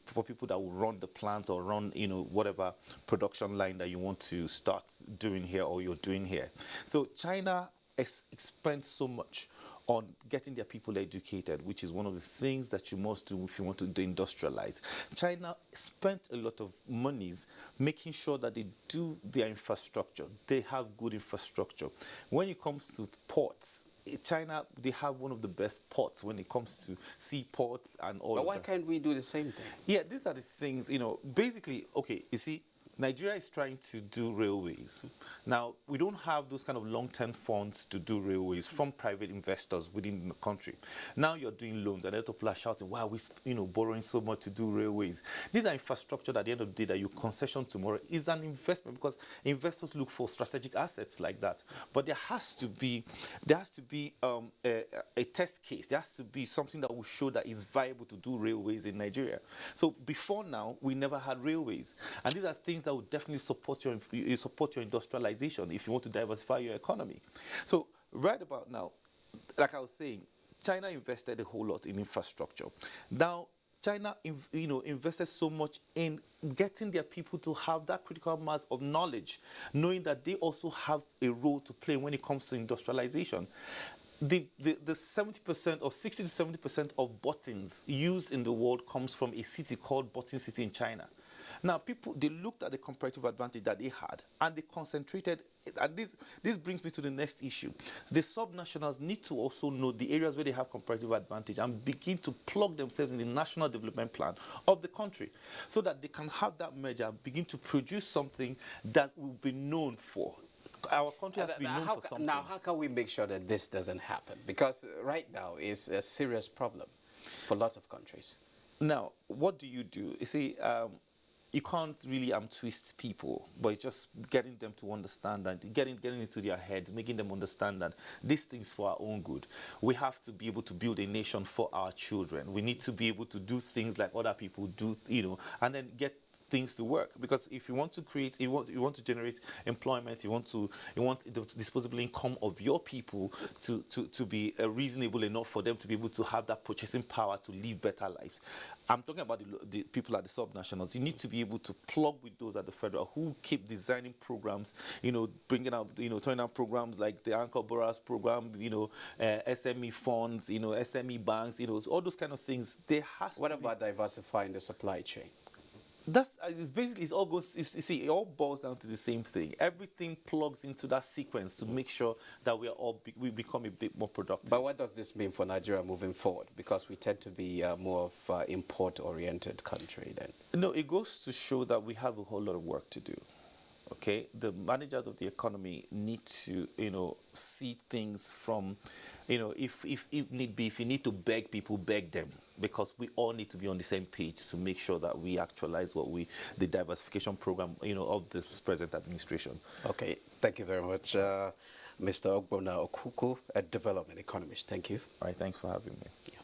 for people that will run the plants or run whatever production line that you want to start doing here or you're doing here. So China spends so much on getting their people educated, which is one of the things that you must do if you want to deindustrialize. China spent a lot of monies making sure that they do their infrastructure. They have good infrastructure. When it comes to ports, China, they have one of the best ports when it comes to seaports and all.
But why can't we do the same thing?
Yeah, these are the things, basically, okay, you see, Nigeria is trying to do railways. Now, we don't have those kind of long-term funds to do railways from private investors within the country. Now you're doing loans, and a lot of people are shouting, "Wow, we borrowing so much to do railways." These are infrastructure that at the end of the day that you concession tomorrow is an investment, because investors look for strategic assets like that. But there has to be a test case. There has to be something that will show that it's viable to do railways in Nigeria. So before now, we never had railways, and these are things that will definitely support your industrialization if you want to diversify your economy. So right about now, like I was saying, China invested a whole lot in infrastructure. Now, China invested so much in getting their people to have that critical mass of knowledge, knowing that they also have a role to play when it comes to industrialization. The 70% or 60 to 70% of buttons used in the world comes from a city called Button City in China. Now, they looked at the comparative advantage that they had, and they concentrated, and this brings me to the next issue. The subnationals need to also know the areas where they have comparative advantage and begin to plug themselves in the national development plan of the country so that they can have that merger and begin to produce something that will be known for. Our country has to be known for something.
Now, how can we make sure that this doesn't happen? Because right now it's a serious problem for lots of countries.
Now, what do? You see, you can't really twist people, but it's just getting them to understand and getting into their heads, making them understand that this thing's for our own good. We have to be able to build a nation for our children. We need to be able to do things like other people do, and then get things to work. Because if you want to create, you want to generate employment, you want the disposable income of your people to be reasonable enough for them to be able to have that purchasing power to live better lives. I'm talking about the people at the subnationals. You need to be able to plug with those at the federal who keep designing programs, bringing out, turning out programs like the Anchor Borrowers program, SME funds, SME banks, all those kind of things.
What about diversifying the supply chain?
It all boils down to the same thing. Everything plugs into that sequence to make sure that we become a bit more productive.
But what does this mean for Nigeria moving forward? Because we tend to be more of an import-oriented country then.
No, it goes to show that we have a whole lot of work to do. Okay, the managers of the economy need to, see things from, if need be, if you need to beg people, beg them, because we all need to be on the same page to make sure that we actualize the diversification program, of the present administration.
Okay, thank you very much, Mr. Ogbonna Okuku, a development economist. Thank you.
All right, thanks for having me.
Yeah.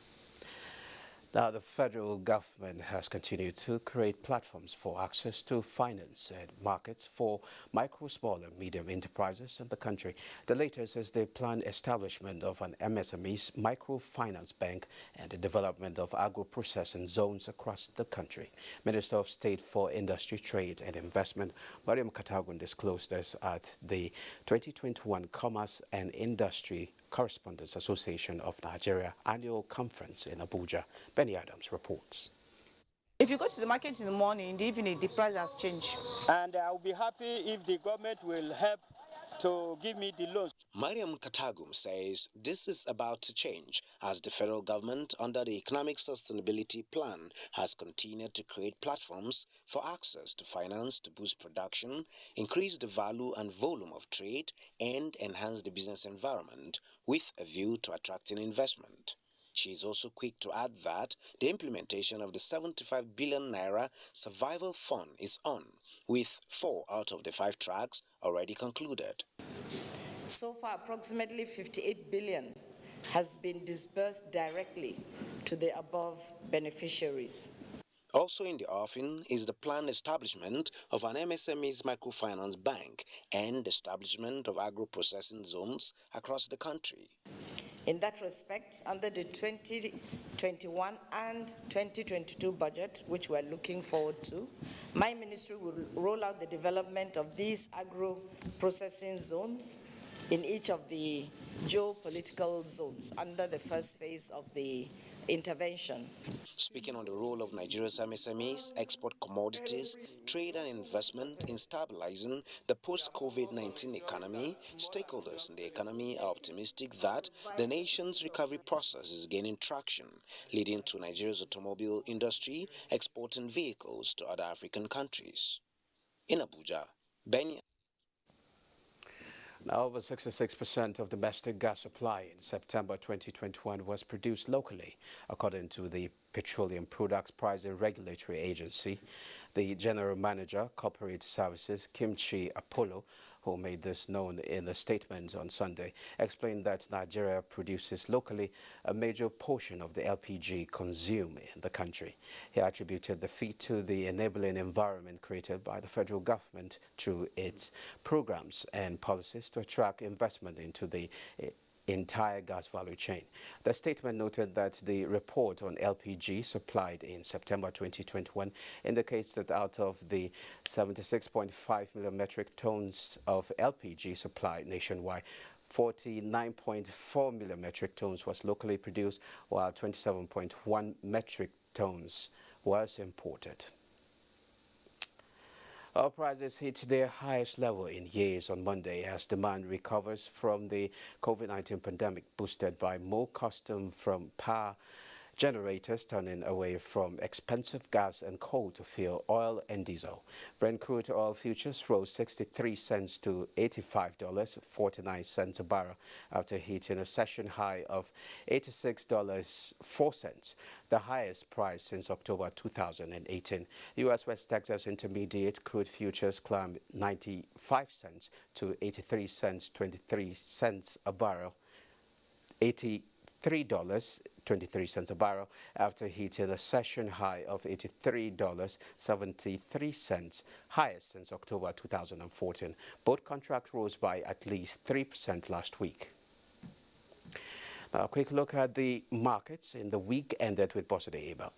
Now, the federal government has continued to create platforms for access to finance and markets for micro, small and medium enterprises in the country. The latest is the planned establishment of an MSME's microfinance bank and the development of agro-processing zones across the country. Minister of State for Industry, Trade and Investment, Mariam Katagun, disclosed this at the 2021 Commerce and Industry Correspondents Association of Nigeria annual conference in Abuja. Benny Adams reports.
If you go to the market in the morning, in the evening, the price has changed.
And I will be happy if the government will help to give me the loans.
Mariam Katagum says this is about to change as the federal government under the Economic Sustainability Plan has continued to create platforms for access to finance to boost production, increase the value and volume of trade, and enhance the business environment with a view to attracting investment. She is also quick to add that the implementation of the 75 billion naira survival fund is on, with 4 out of the 5 tracks already concluded.
So far, approximately 58 billion has been disbursed directly to the above beneficiaries.
Also in the offing is the planned establishment of an MSME's microfinance bank and establishment of agro-processing zones across the country.
In that respect, under the 2021 and 2022 budget, which we're looking forward to, my ministry will roll out the development of these agro-processing zones in each of the geopolitical zones under the first phase of the intervention.
Speaking on the role of Nigeria's MSMEs, export commodities, trade and investment in stabilizing the post-COVID-19 economy, stakeholders in the economy are optimistic that the nation's recovery process is gaining traction, leading to Nigeria's automobile industry exporting vehicles to other African countries. In Abuja, Benny.
Now, over 66% of domestic gas supply in September 2021 was produced locally, according to the Petroleum Products Pricing Regulatory Agency. The General Manager, Corporate Services, Kimchi Apollo, who made this known in a statement on Sunday, explained that Nigeria produces locally a major portion of the LPG consumed in the country. He attributed the feat to the enabling environment created by the federal government through its programs and policies to attract investment into the entire gas value chain. The statement noted that the report on LPG supplied in September 2021 indicates that out of the 76.5 million metric tons of LPG supplied nationwide, 49.4 million metric tons was locally produced, while 27.1 metric tons was imported. Oil prices hit their highest level in years on Monday as demand recovers from the COVID-19 pandemic, boosted by more custom from power generators turning away from expensive gas and coal to fuel oil and diesel. Brent crude oil futures rose 63 cents to $85.49 a barrel after hitting a session high of $86.04, the highest price since October 2018. U.S. West Texas Intermediate crude futures climbed 95 cents to 83 cents 23 cents a barrel, $83.23 a barrel after hitting a session high of $83.73, highest since October 2014. Both contracts rose by at least 3% last week. Now, a quick look at the markets in the week ended with Bosode Eba.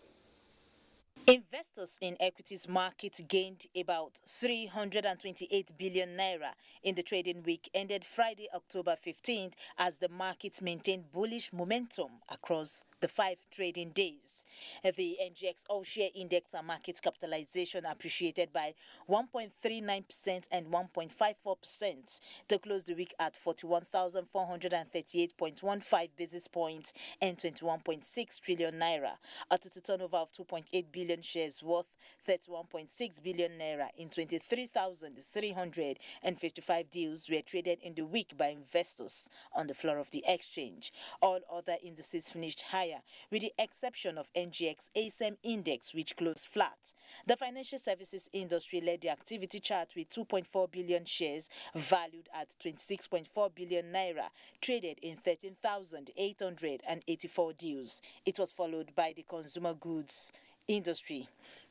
Investors in equities markets gained about 328 billion naira in the trading week ended Friday, October 15th, as the markets maintained bullish momentum across the 5 trading days. The NGX All-Share Index and market capitalization appreciated by 1.39% and 1.54% to close the week at 41,438.15 basis points and 21.6 trillion naira, at a turnover of 2.8 billion billion shares worth 31.6 billion naira in 23,355 deals were traded in the week by investors on the floor of the exchange. All other indices finished higher, with the exception of NGX ASM index, which closed flat. The financial services industry led the activity chart with 2.4 billion shares valued at 26.4 billion naira, traded in 13,884 deals. It was followed by the consumer goods industry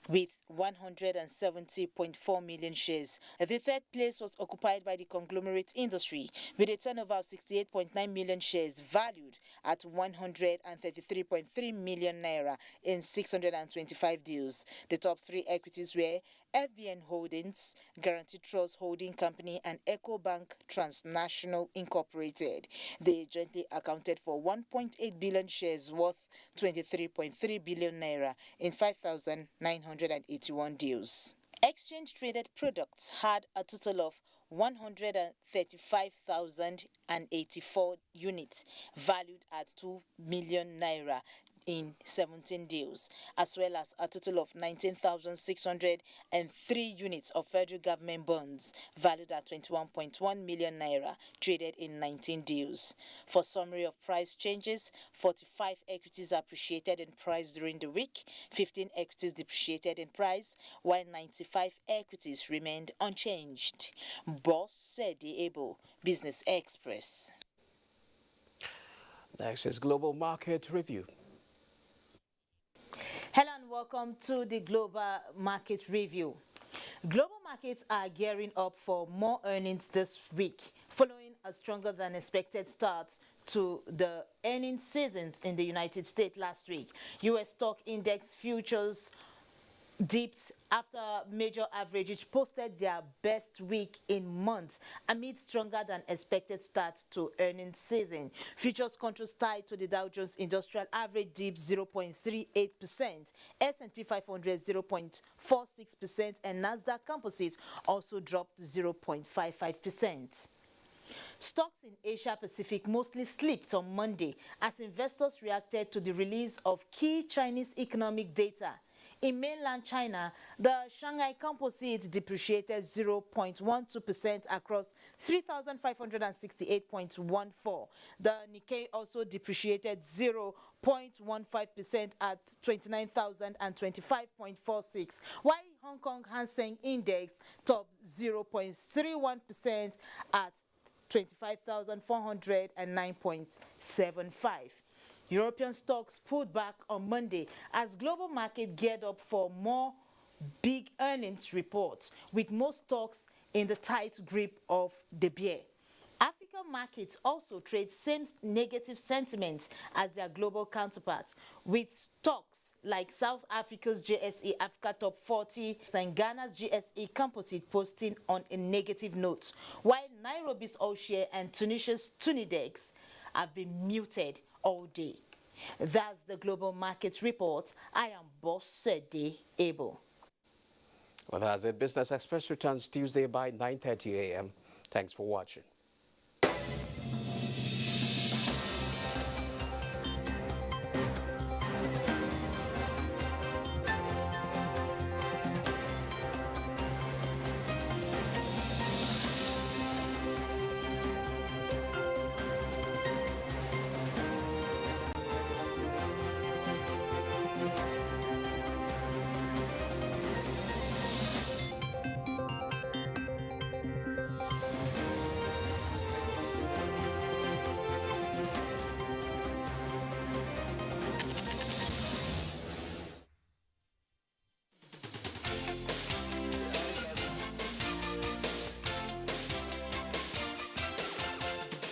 with 170.4 million shares. The third place was occupied by the conglomerate industry with a turnover of 68.9 million shares valued at 133.3 million naira in 625 deals. The top three equities were FBN Holdings, Guarantee Trust Holding Company, and EcoBank Transnational Incorporated. They jointly accounted for 1.8 billion shares worth 23.3 billion naira in 5,981 deals. Exchange-traded products had a total of 135,084 units valued at 2 million naira in 17 deals, as well as a total of 19,603 units of federal government bonds valued at 21.1 million naira traded in 19 deals. For summary of price changes, 45 equities appreciated in price during the week, 15 equities depreciated in price, while 95 equities remained unchanged. Boss said the Able Business Express.
Next is Global Market Review.
Hello and welcome to the Global Market Review. Global markets are gearing up for more earnings this week, following a stronger than expected start to the earnings seasons in the United States last week. U.S. stock index futures dipped after major averages posted their best week in months amid stronger than expected start to earnings season. Futures contracts tied to the Dow Jones Industrial Average dipped 0.38%, S&P 500 0.46%, and Nasdaq Composite also dropped 0.55%. Stocks in Asia Pacific mostly slipped on Monday as investors reacted to the release of key Chinese economic data. In mainland China, the Shanghai Composite depreciated 0.12% across 3,568.14. The Nikkei also depreciated 0.15% at 29,025.46, while Hong Kong Hang Seng Index topped 0.31% at 25,409.75. European stocks pulled back on Monday as global market geared up for more big earnings reports, with most stocks in the tight grip of the bear. African markets also trade same negative sentiments as their global counterparts, with stocks like South Africa's JSE Africa Top 40 and Ghana's GSE Composite posting on a negative note, while Nairobi's All-Share and Tunisia's Tunidex have been muted all day. That's the Global Markets Report. I am Boss Sede Able.
Well, that's it. Business Express returns Tuesday by 9:30 a.m. Thanks for watching.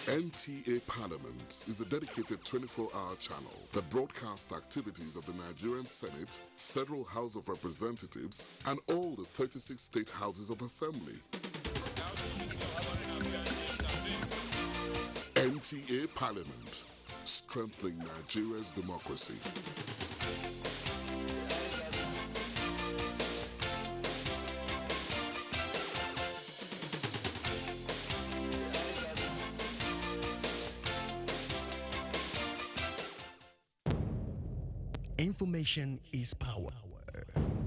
NTA Parliament is a dedicated 24-hour channel that broadcasts activities of the Nigerian Senate, Federal House of Representatives, and all the 36 state houses of assembly. NTA Parliament, strengthening Nigeria's democracy.
Information is power.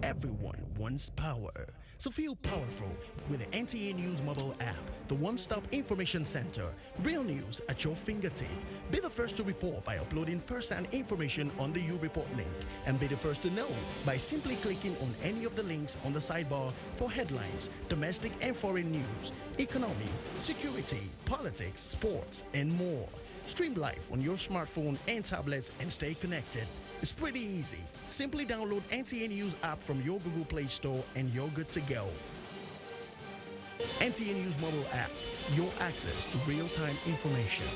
Everyone wants power. So feel powerful with the NTA News mobile app, the one-stop information center. Real news at your fingertip. Be the first to report by uploading first-hand information on the U-Report link. And be the first to know by simply clicking on any of the links on the sidebar for headlines, domestic and foreign news, economy, security, politics, sports, and more. Stream live on your smartphone and tablets and stay connected. It's pretty easy. Simply download NTA News app from your Google Play Store and you're good to go. NTA News mobile app, your access to real-time information.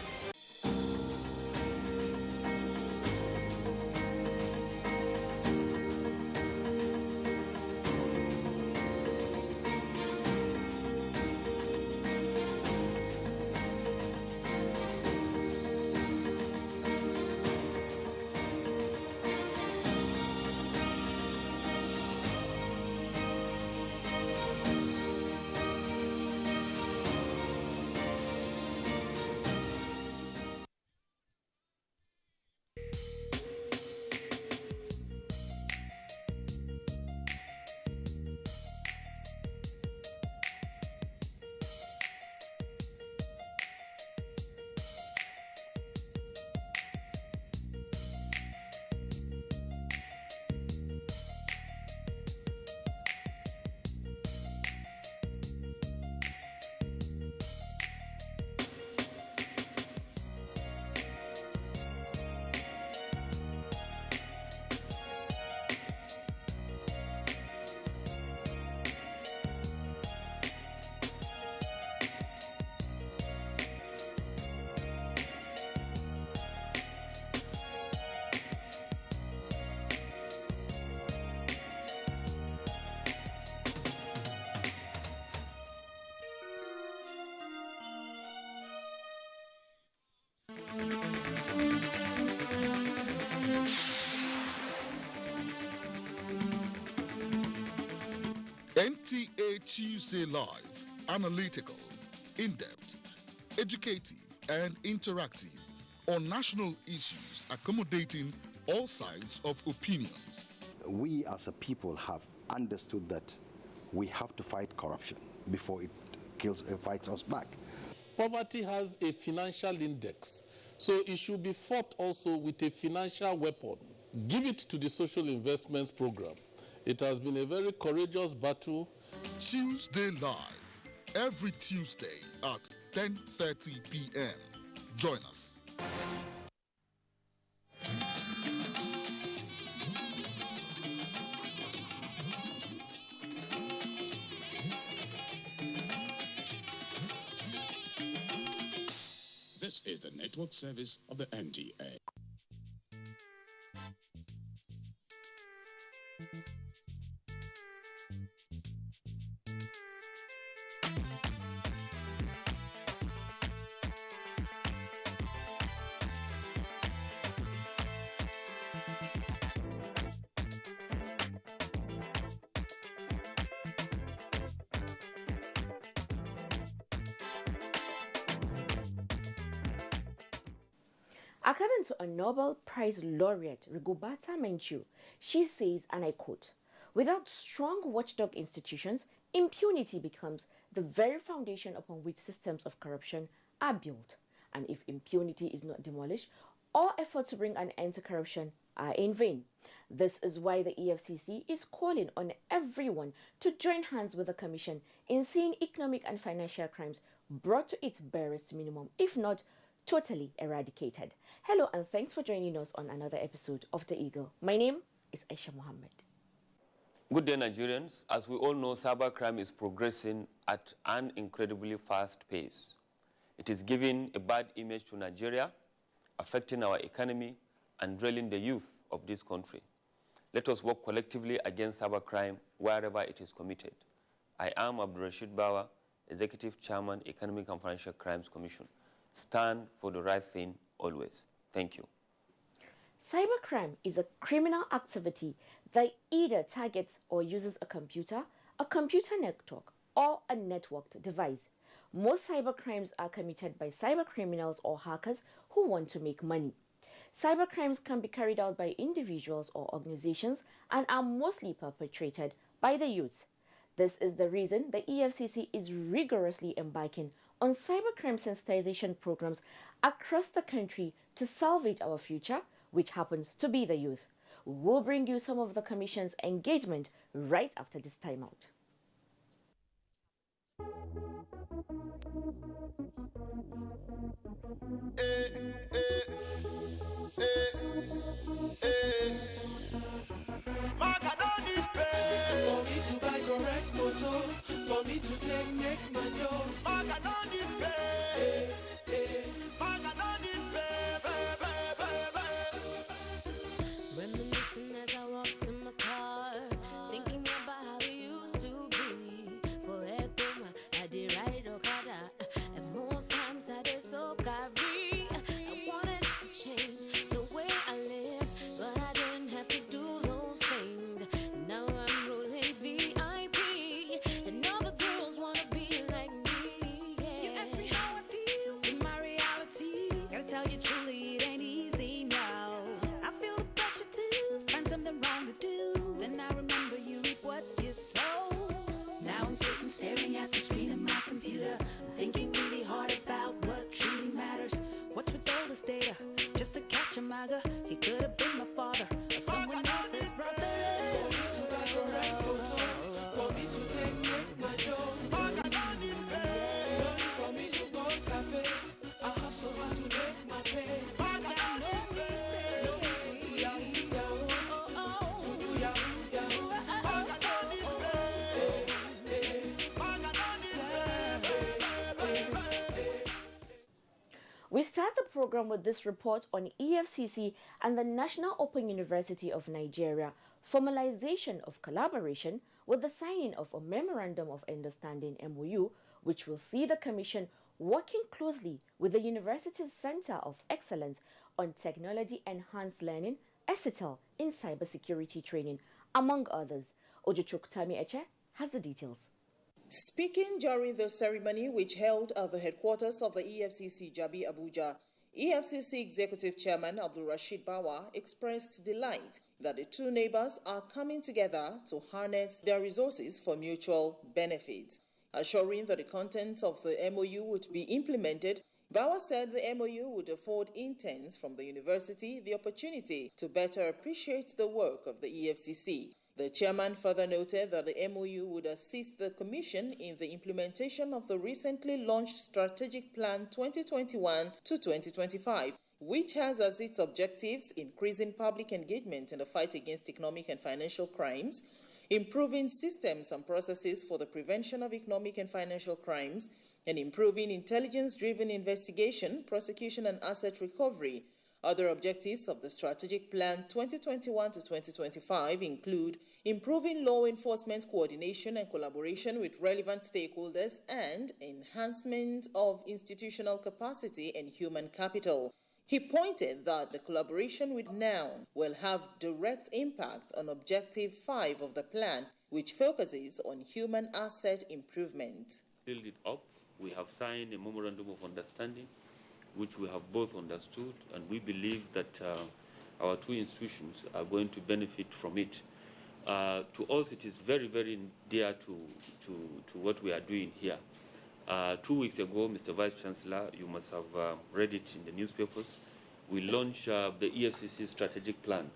NTA Tuesday Live, analytical, in-depth, educative and interactive on national issues accommodating all sides of opinions.
We as a people have understood that we have to fight corruption before it fights us back.
Poverty has a financial index, so it should be fought also with a financial weapon. Give it to the social investments program. It has been a very courageous battle.
Tuesday Live, every Tuesday at 10:30 p.m. Join us.
This is the network service of the NTA.
According to a Nobel Prize laureate, Rigoberta Menchú, she says, and I quote, "Without strong watchdog institutions, impunity becomes the very foundation upon which systems of corruption are built. And if impunity is not demolished, all efforts to bring an end to corruption are in vain. This is why the EFCC is calling on everyone to join hands with the Commission in seeing economic and financial crimes brought to its barest minimum, if not totally eradicated." Hello and thanks for joining us on another episode of The Eagle. My name is Aisha Mohammed.
Good day, Nigerians. As we all know, cybercrime is progressing at an incredibly fast pace. It is giving a bad image to Nigeria, affecting our economy and draining the youth of this country. Let us work collectively against cybercrime wherever it is committed. I am Abdulrashid Bawa, Executive Chairman, Economic and Financial Crimes Commission. Stand for the right thing always. Thank you.
Cybercrime is a criminal activity that either targets or uses a computer network, or a networked device. Most cybercrimes are committed by cybercriminals or hackers who want to make money. Cybercrimes can be carried out by individuals or organizations and are mostly perpetrated by the youth. This is the reason the EFCC is rigorously embarking on cybercrime sensitization programs across the country to salvage our future, which happens to be the youth. We'll bring you some of the Commission's engagement right after this timeout.
For me to buy correct motor, for me to take make my dough. Reminiscing as I walk to my car, thinking about how we used to be. For Ekoma, I did ride Okada, and most times I did so carry. I wanted to change the way I live, but I didn't have to do those things. Now I'm rolling VIP, and all the girls wanna be like me. Yeah. You ask me how I deal with my reality. Gotta tell you truly, it ain't easy now. I feel the pressure to find something wrong to do. Then I remember you reap what you sow. Now I'm sitting staring at the screen of my computer, thinking really hard about what truly matters. What's with all this data? Just to catch a maga. He could have been my father or someone else's brother. For me to buy correct photo, for me to take make my dough. No need for me to go cafe. I hustle hard to make my pay. No need to do yahoo yahoo, to do yahoo yahoo.
We start the program with this report on EFCC and the National Open University of Nigeria formalization of collaboration with the signing of a Memorandum of Understanding MOU, which will see the Commission working closely with the University's Center of Excellence on Technology Enhanced Learning, ECITL, in cybersecurity training, among others. Ojochuktami Eche has the details.
Speaking during the ceremony, which held at the headquarters of the EFCC Jabi Abuja, EFCC Executive Chairman Abdul Rashid Bawa expressed delight that the two neighbors are coming together to harness their resources for mutual benefit. Assuring that the contents of the MOU would be implemented, Bawa said the MOU would afford interns from the university the opportunity to better appreciate the work of the EFCC. The chairman further noted that the MOU would assist the Commission in the implementation of the recently launched Strategic Plan 2021 to 2025, which has as its objectives increasing public engagement in the fight against economic and financial crimes, improving systems and processes for the prevention of economic and financial crimes, and improving intelligence-driven investigation, prosecution, and asset recovery. Other objectives of the Strategic Plan 2021 to 2025 include improving law enforcement coordination and collaboration with relevant stakeholders and enhancement of institutional capacity and human capital. He pointed that the collaboration with NOUN will have direct impact on Objective 5 of the plan, which focuses on human asset improvement.
Build it up. We have signed a memorandum of understanding, which we have both understood, and we believe that our two institutions are going to benefit from it. To us, it is very, very dear to what we are doing here. 2 weeks ago, Mr. Vice Chancellor, you must have read it in the newspapers, we launched the EFCC Strategic Plan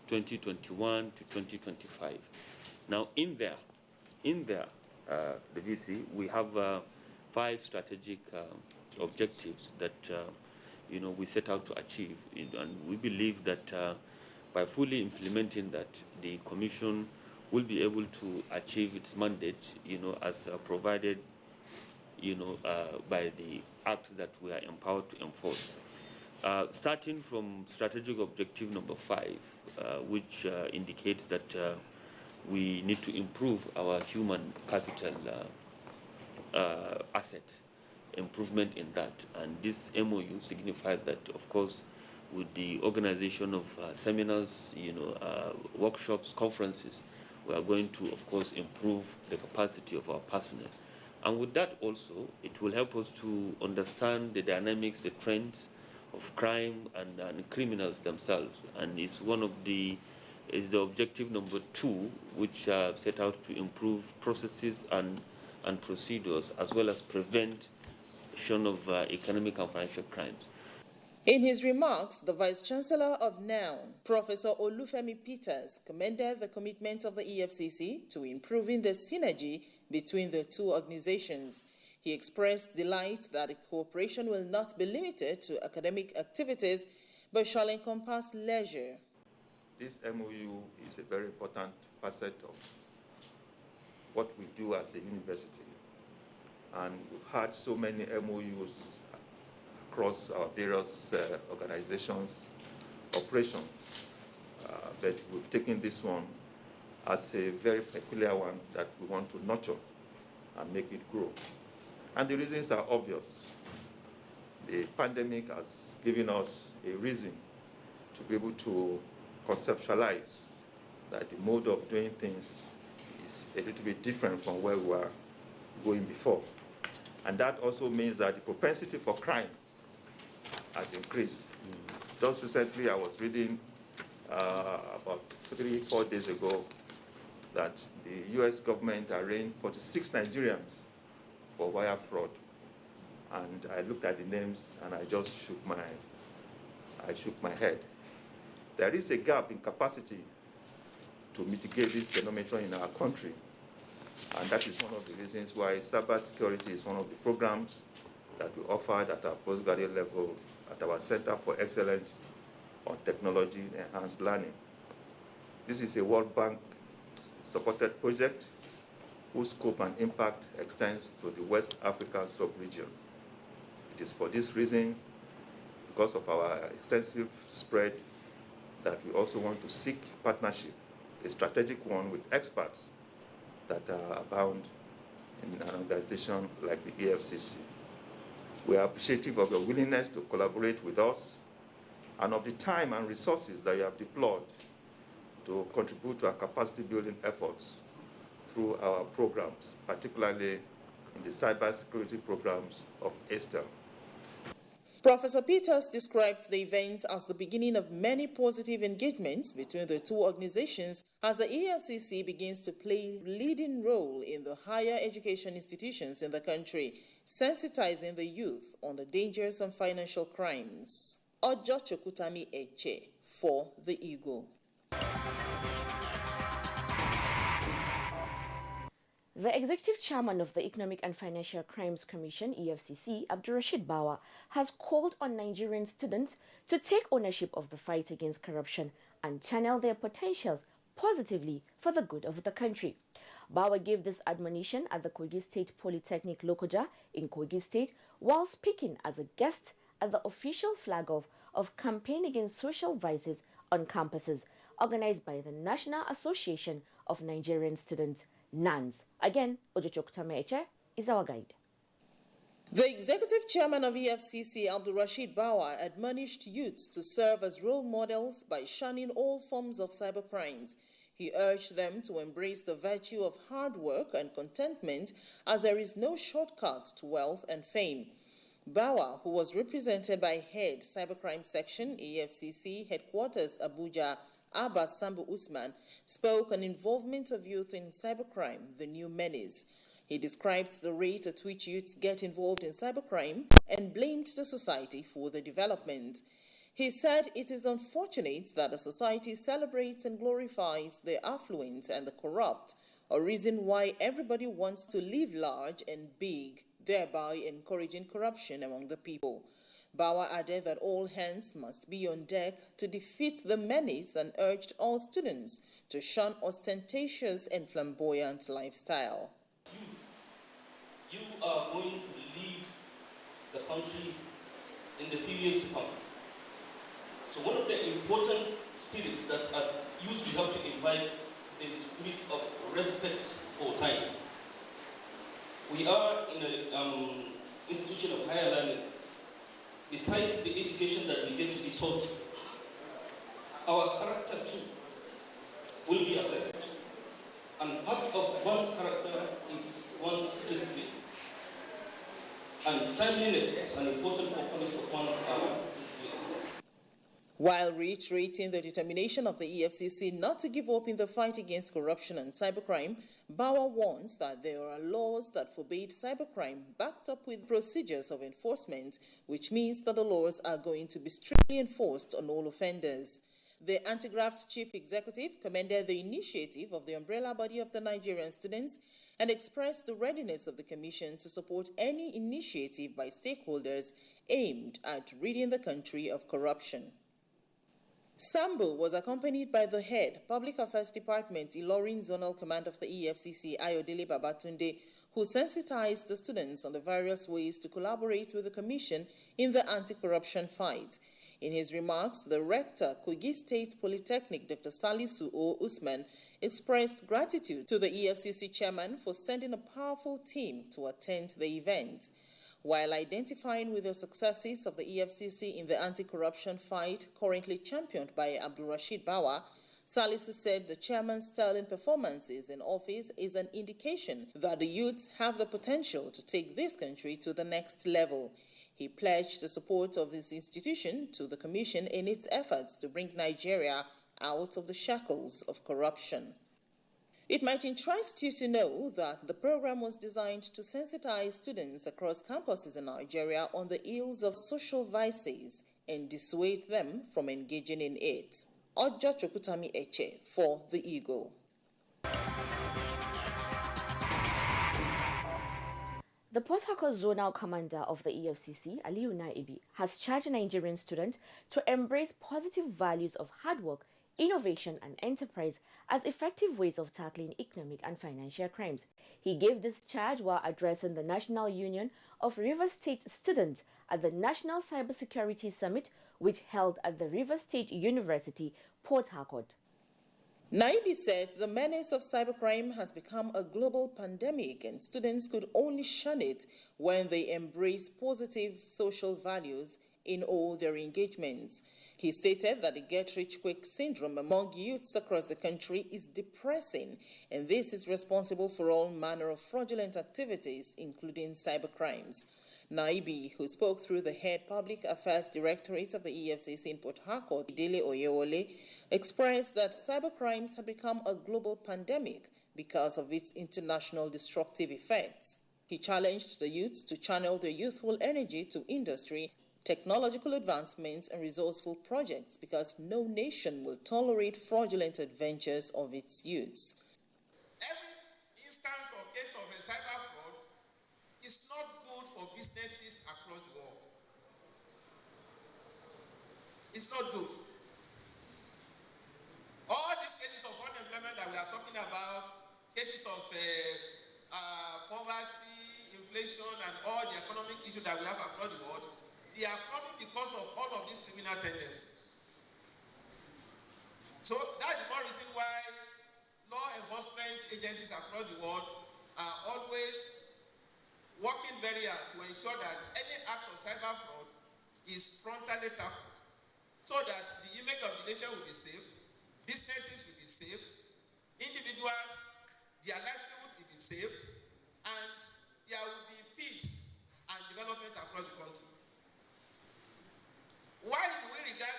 2021 to 2025. Now, in there, the VC, we have 5 strategic objectives that we set out to achieve, and we believe that by fully implementing that, the Commission will be able to achieve its mandate, as provided, by the act that we are empowered to enforce. Starting from strategic objective number 5, which indicates that we need to improve our human capital asset, improvement in that. And this MOU signified that, of course, with the organization of seminars, workshops, conferences, we are going to, of course, improve the capacity of our personnel. And with that also, it will help us to understand the dynamics, the trends crime and criminals themselves, and it's one of the objective number 2, which set out to improve processes and procedures, as well as prevention of economic and financial crimes.
In his remarks, the Vice-Chancellor of NOUN, Professor Olufemi Peters, commended the commitment of the EFCC to improving the synergy between the two organizations. He expressed delight that the cooperation will not be limited to academic activities, but shall encompass leisure.
This MOU is a very important facet of what we do as a university. And we've had so many MOUs across our various organizations, operations, but we've taken this one as a very peculiar one that we want to nurture and make it grow. And the reasons are obvious. The pandemic has given us a reason to be able to conceptualize that the mode of doing things is a little bit different from where we were going before. And that also means that the propensity for crime has increased. Just recently, I was reading about 3-4 days ago that the U.S. government arraigned 46 Nigerians for wire fraud. And I looked at the names and I just shook my head. There is a gap in capacity to mitigate this phenomenon in our country. And that is one of the reasons why cybersecurity is one of the programs that we offer at our postgraduate level at our Center for Excellence on Technology Enhanced Learning. This is a World Bank supported project whose scope and impact extends to the West Africa sub-region. It is for this reason, because of our extensive spread, that we also want to seek partnership, a strategic one with experts that abound in an organization like the EFCC. We are appreciative of your willingness to collaborate with us and of the time and resources that you have deployed to contribute to our capacity building efforts through our programs, particularly in the cybersecurity programs of ESTEL.
Professor Peters described the event as the beginning of many positive engagements between the two organizations as the EFCC begins to play a leading role in the higher education institutions in the country, sensitizing the youth on the dangers of financial crimes. Ojo Chokutami Eche for The Eagle.
The Executive Chairman of the Economic and Financial Crimes Commission, EFCC, Abdurrashid Bawa, has called on Nigerian students to take ownership of the fight against corruption and channel their potentials positively for the good of the country. Bawa gave this admonition at the Kogi State Polytechnic Lokoja in Kogi State while speaking as a guest at the official flag-off of Campaign Against Social Vices on Campuses, organized by the National Association of Nigerian Students, NANS. Again, Ojochokutame Eche is our guide.
The executive chairman of EFCC, Abdurrashid Bawa, admonished youths to serve as role models by shunning all forms of cybercrimes. He urged them to embrace the virtue of hard work and contentment, as there is no shortcut to wealth and fame. Bawa, who was represented by Head Cybercrime Section, EFCC Headquarters, Abuja, Abbas Sambu Usman, spoke on involvement of youth in cybercrime, the new menace. He described the rate at which youths get involved in cybercrime and blamed the society for the development. He said it is unfortunate that the society celebrates and glorifies the affluent and the corrupt, a reason why everybody wants to live large and big, thereby encouraging corruption among the people. Bawa added that all hands must be on deck to defeat the menace and urged all students to shun ostentatious and flamboyant lifestyle.
You are going to lead the country in the few years to come. So one of the important spirits that as youth we have to imbibe is the spirit of respect for time. We are in an institution of higher learning. Besides the education that we get to be taught, our character too will be assessed. And part of one's character is one's discipline. And timeliness is an important component of one's discipline.
While reiterating the determination of the EFCC not to give up in the fight against corruption and cybercrime, Bauer warns that there are laws that forbade cybercrime backed up with procedures of enforcement, which means that the laws are going to be strictly enforced on all offenders. The anti-graft chief executive commended the initiative of the umbrella body of the Nigerian students and expressed the readiness of the commission to support any initiative by stakeholders aimed at ridding the country of corruption. Sambo was accompanied by the head Public Affairs Department, Ilorin Zonal Command of the EFCC, Ayodele Babatunde, who sensitized the students on the various ways to collaborate with the Commission in the anti-corruption fight. In his remarks, the rector, Kogi State Polytechnic, Dr. Salisu O. Usman, expressed gratitude to the EFCC chairman for sending a powerful team to attend the event. While identifying with the successes of the EFCC in the anti-corruption fight currently championed by Abdulrasheed Bawa, Salisu said the chairman's sterling performances in office is an indication that the youths have the potential to take this country to the next level. He pledged the support of his institution to the Commission in its efforts to bring Nigeria out of the shackles of corruption. It might interest you to know that the program was designed to sensitize students across campuses in Nigeria on the ills of social vices and dissuade them from engaging in it. Ojo Chokutami Eche for The Eagle.
The Port Harcourt Zonal Commander of the EFCC, Aliyu Naibi, has charged Nigerian students to embrace positive values of hard work, innovation and enterprise as effective ways of tackling economic and financial crimes. He gave this charge while addressing the National Union of Rivers State Students at the National Cybersecurity Summit, which held at the Rivers State University, Port Harcourt.
Naibi said the menace of cybercrime has become a global pandemic and students could only shun it when they embrace positive social values in all their engagements. He stated that the get-rich-quick syndrome among youths across the country is depressing, and this is responsible for all manner of fraudulent activities, including cybercrimes. Naibi, who spoke through the head Public Affairs Directorate of the EFCC in Port Harcourt, Idele Oyewole, expressed that cybercrimes have become a global pandemic because of its international destructive effects. He challenged the youths to channel their youthful energy to industry, technological advancements and resourceful projects because no nation will tolerate fraudulent adventures of its youths.
Every instance or case of a cyber fraud is not good for businesses across the world. It's not good. All these cases of unemployment that we are talking about, cases of poverty, inflation, and all the economic issues that we have across the world, they are coming because of all of these criminal tendencies. So that's one reason why law enforcement agencies across the world are always working very hard to ensure that any act of cyber fraud is frontally tackled so that the image of the nation will be saved, businesses will be saved, individuals, their livelihood will be saved, and there will be peace and development across the country. Why do we regard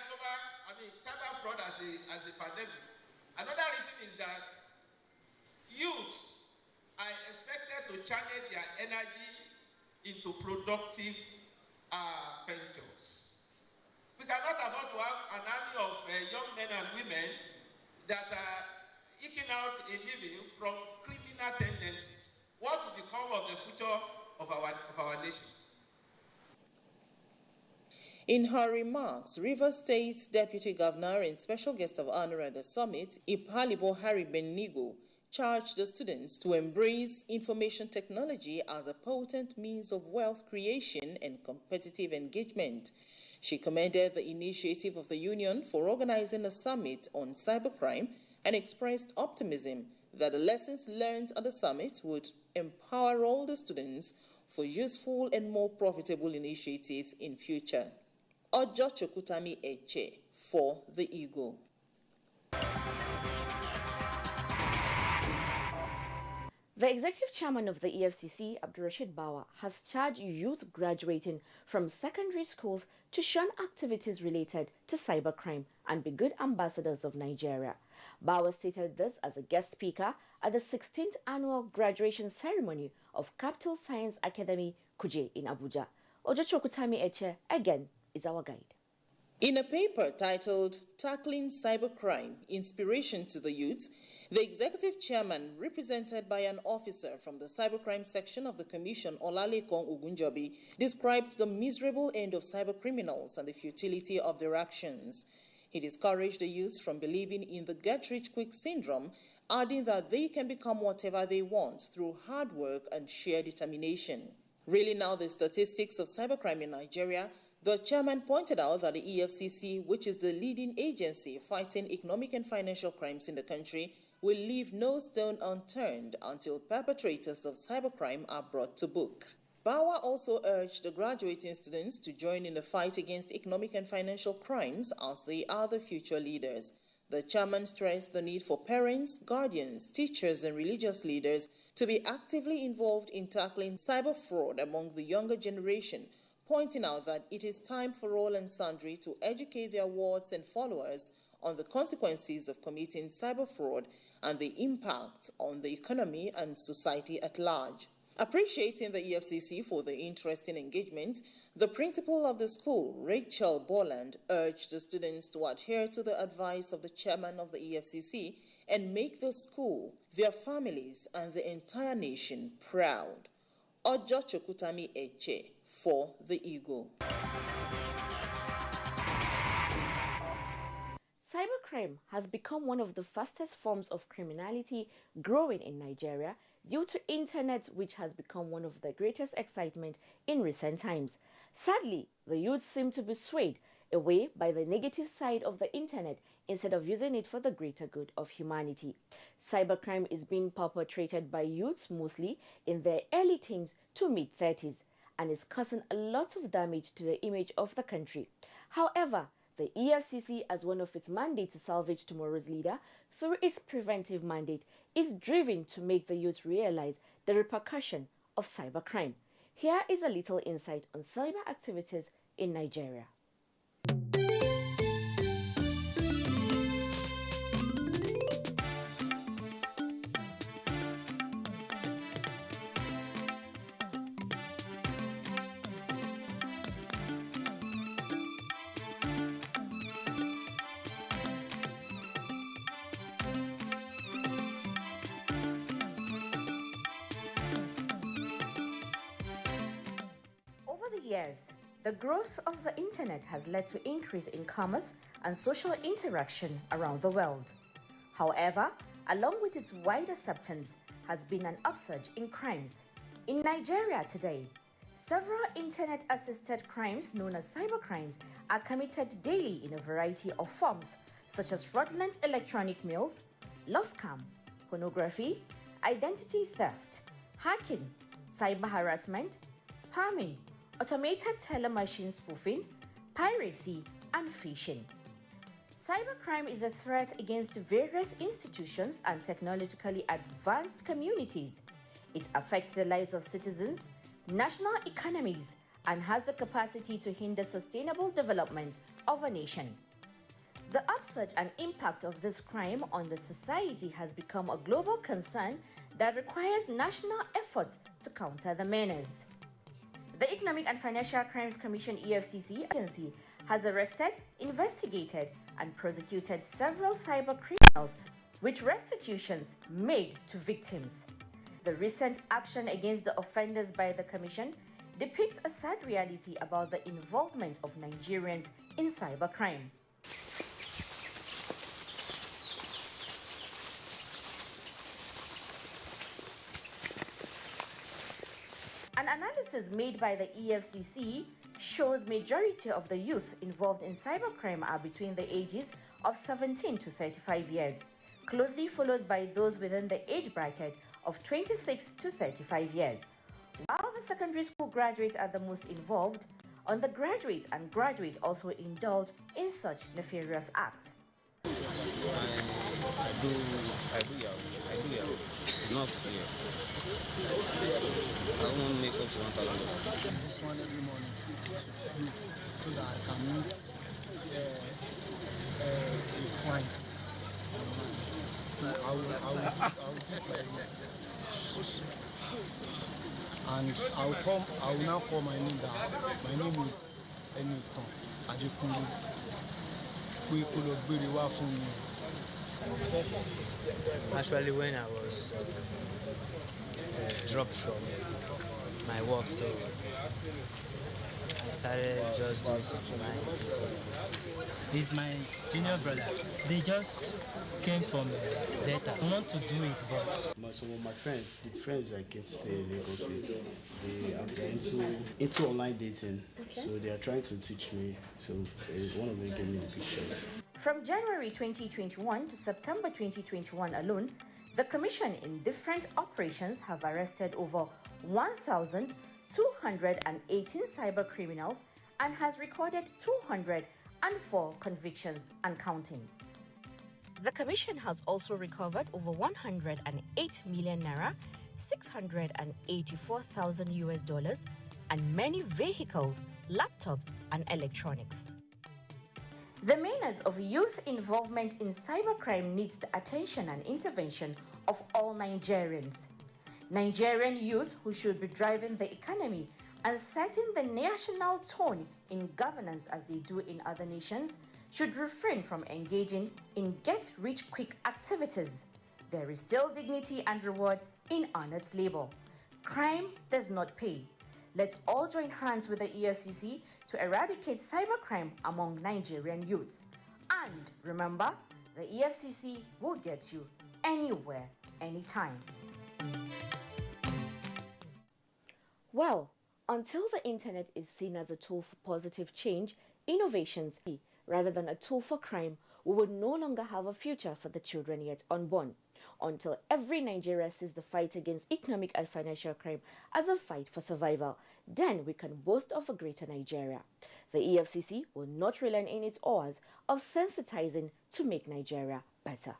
cyber fraud as a pandemic? Another reason is that youths are expected to channel their energy into productive ventures. We cannot afford to have an army of young men and women that are eking out a living from criminal tendencies. What will become of the future of our nation?
In her remarks, Rivers State Deputy Governor and Special Guest of Honor at the summit, Ipalibo Harry Benigo, charged the students to embrace information technology as a potent means of wealth creation and competitive engagement. She commended the initiative of the Union for organizing a summit on cybercrime and expressed optimism that the lessons learned at the summit would empower all the students for useful and more profitable initiatives in future. Ojo Chokutami Eche for The Eagle.
The executive chairman of the EFCC, Rashid Bawa, has charged youth graduating from secondary schools to shun activities related to cybercrime and be good ambassadors of Nigeria. Bawa stated this as a guest speaker at the 16th annual graduation ceremony of Capital Science Academy, Kuje in Abuja. Ojochokutami Eche, again, is our guide.
In a paper titled Tackling Cybercrime, Inspiration to the Youth, the executive chairman, represented by an officer from the cybercrime section of the commission, Olalekong Ogunjobi, described the miserable end of cybercriminals and the futility of their actions. He discouraged the youth from believing in the get-rich-quick syndrome, adding that they can become whatever they want through hard work and sheer determination. Reeling out the statistics of cybercrime in Nigeria, the chairman pointed out that the EFCC, which is the leading agency fighting economic and financial crimes in the country, will leave no stone unturned until perpetrators of cybercrime are brought to book. Bawa also urged the graduating students to join in the fight against economic and financial crimes as they are the future leaders. The chairman stressed the need for parents, guardians, teachers, and religious leaders to be actively involved in tackling cyber fraud among the younger generation, pointing out that it is time for all and sundry to educate their wards and followers on the consequences of committing cyber fraud and the impact on the economy and society at large. Appreciating the EFCC for the interest in engagement, the principal of the school, Rachel Boland, urged the students to adhere to the advice of the chairman of the EFCC and make the school, their families, and the entire nation proud. Ojo Chokutami Eche for the Eagle.
Cybercrime has become one of the fastest forms of criminality growing in Nigeria due to internet, which has become one of the greatest excitement in recent times. Sadly, the youth seem to be swayed away by the negative side of the internet instead of using it for the greater good of humanity. Cybercrime is being perpetrated by youths mostly in their early teens to mid-30s and is causing a lot of damage to the image of the country. However, the EFCC, as one of its mandates to salvage tomorrow's leader, through its preventive mandate, is driven to make the youth realize the repercussion of cybercrime. Here is a little insight on cyber activities in Nigeria. Years, the growth of the internet has led to increase in commerce and social interaction around the world. However, along with its wide acceptance has been an upsurge in crimes. In Nigeria today, several internet-assisted crimes known as cybercrimes are committed daily in a variety of forms, such as fraudulent electronic mails, love scam, pornography, identity theft, hacking, cyber harassment, spamming, automated teller machine spoofing, piracy, and phishing. Cybercrime is a threat against various institutions and technologically advanced communities. It affects the lives of citizens, national economies, and has the capacity to hinder sustainable development of a nation. The upsurge and impact of this crime on the society has become a global concern that requires national efforts to counter the menace. The Economic and Financial Crimes Commission EFCC agency has arrested, investigated, and prosecuted several cyber criminals with restitutions made to victims. The recent action against the offenders by the commission depicts a sad reality about the involvement of Nigerians in cybercrime. An analysis made by the EFCC shows majority of the youth involved in cybercrime are between the ages of 17 to 35 years, closely followed by those within the age bracket of 26 to 35 years. While the secondary school graduates are the most involved, undergraduates and graduates also indulge in such nefarious acts.
I do Yahoo. Not here. I won't make up to 1,000.
This one every morning to prove so that I can meet the clients. I will do for every step. And I will now call my name down. My name is Eniton Adekunle.
Actually, when I was dropped from my work, so I started just doing something. He's my junior brother. They just came from data. I want to do it, but
some of my friends, the friends I came to stay in Lagos with, they are into online dating. Okay. So they are trying to teach me. So one of them gave me the picture.
From January 2021 to September 2021 alone, the Commission in different operations have arrested over 1,218 cyber criminals and has recorded 204 convictions and counting. The Commission has also recovered over 108 million naira, 684,000 US dollars, and many vehicles, laptops, and electronics. The menace of youth involvement in cybercrime needs the attention and intervention of all Nigerians. Nigerian youth, who should be driving the economy and setting the national tone in governance as they do in other nations, should refrain from engaging in get-rich-quick activities. There is still dignity and reward in honest labor. Crime does not pay. Let's all join hands with the EFCC to eradicate cybercrime among Nigerian youths. And remember, the EFCC will get you anywhere, anytime. Well, until the internet is seen as a tool for positive change, innovations, rather than a tool for crime, we would no longer have a future for the children yet unborn. Until every Nigeria sees the fight against economic and financial crime as a fight for survival, then we can boast of a greater Nigeria. The EFCC will not relent in its hours of sensitizing to make Nigeria better.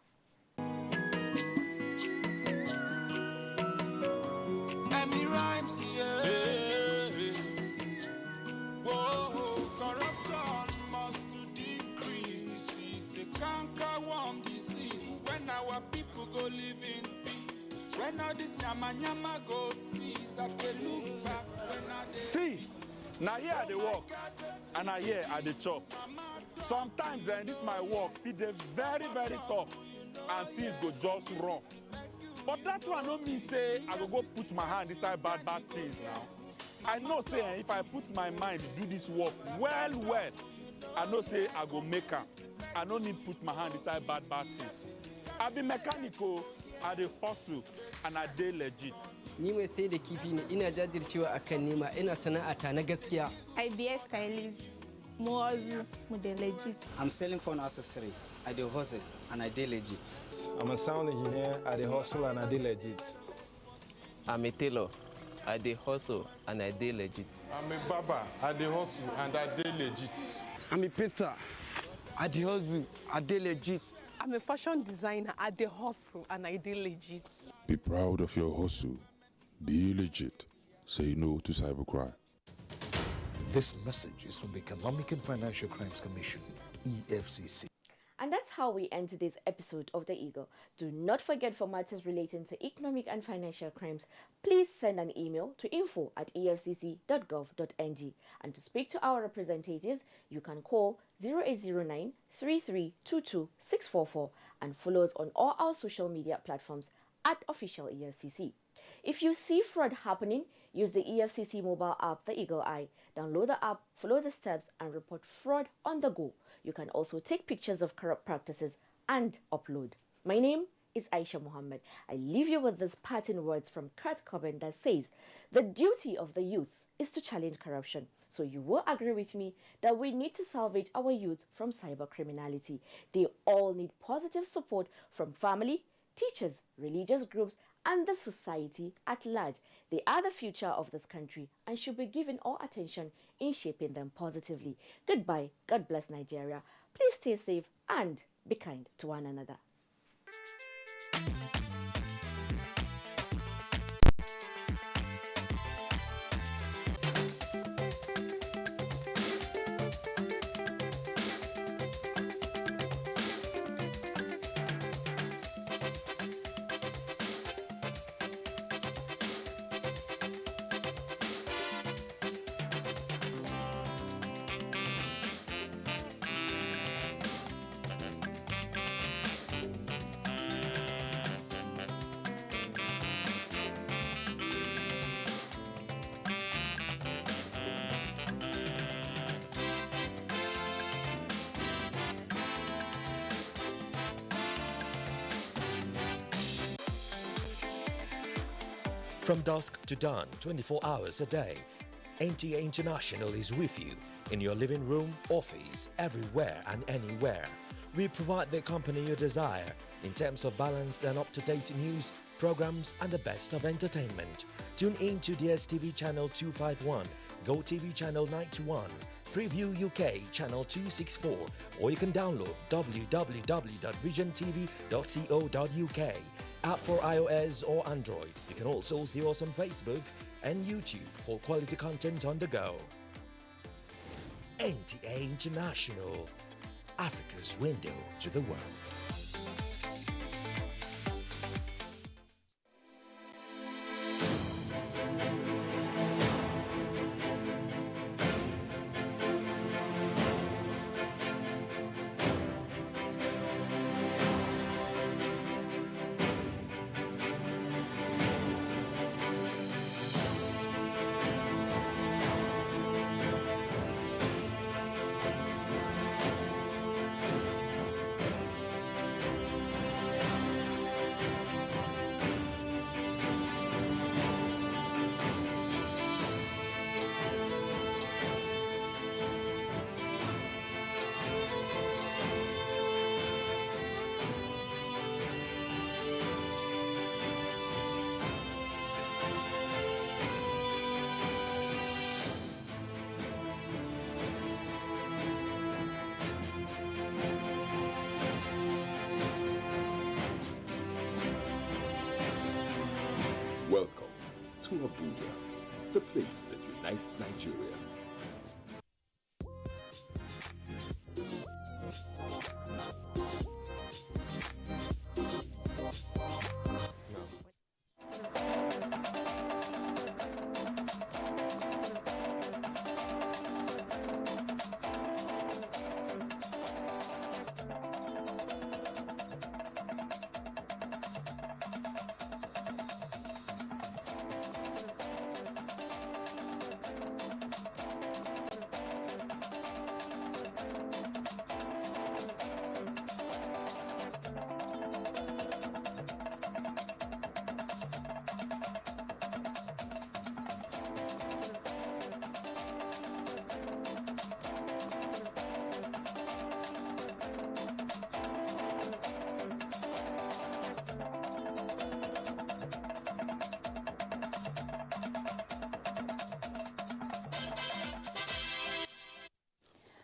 Our people go live in peace. When all this nyama go cease, I can look back when I
see. Now here I dey work, and I here I dey chop. Sometimes this my work, it dey very tough, and things go just rough. But that one no mean say I go put my hand inside bad things now. I know say if I put my mind do this work well, I know say I go make am. I no need put my hand inside bad things. I be mechanical, I dey hustle, and I dey legit.
Ni mai sai da kifi ne, ina jajircewa akan nema, ina sana'ata na gaskiya.
I be a stylist, mu hustle, mu dey legit.
I'm selling phone accessory, I dey hustle, and I dey legit.
I'm a sound engineer, I dey hustle, and I dey legit.
I'm a tailor, I dey hustle, and I dey legit.
I'm a barber, I dey hustle, and I dey legit.
I'm a painter, I dey hustle, I dey legit.
I'm a fashion designer, I dey hustle, and I dey legit.
Be proud of your hustle. Be legit. Say no to cybercrime.
This message is from the Economic and Financial Crimes Commission, EFCC.
And that's how we end today's episode of The Eagle. Do not forget, for matters relating to economic and financial crimes, please send an email to info@efcc.gov.ng. And to speak to our representatives, you can call 0809 3322 644 and follow us on all our social media platforms @official EFCC. If you see fraud happening, use the EFCC mobile app, The Eagle Eye. Download the app, follow the steps, and report fraud on the go. You can also take pictures of corrupt practices and upload. My name is Aisha Muhammad. I leave you with these parting words from Kurt Cobain that says, the duty of the youth is to challenge corruption. So you will agree with me that we need to salvage our youth from cyber criminality. They all need positive support from family, teachers, religious groups, and the society at large. They are the future of this country and should be given all attention in shaping them positively. Goodbye. God bless Nigeria. Please stay safe and be kind to one another.
From dusk to dawn, 24 hours a day, NTA International is with you in your living room, office, everywhere and anywhere. We provide the company you desire in terms of balanced and up-to-date news, programs and the best of entertainment. Tune in to DSTV channel 251, GoTV channel 91, Freeview UK channel 264, or you can download www.visiontv.co.uk. App for iOS or Android. You can also see us on Facebook and YouTube for quality content on the go. NTA International, Africa's window to the world.
Welcome to Abuja, the place that unites Nigeria.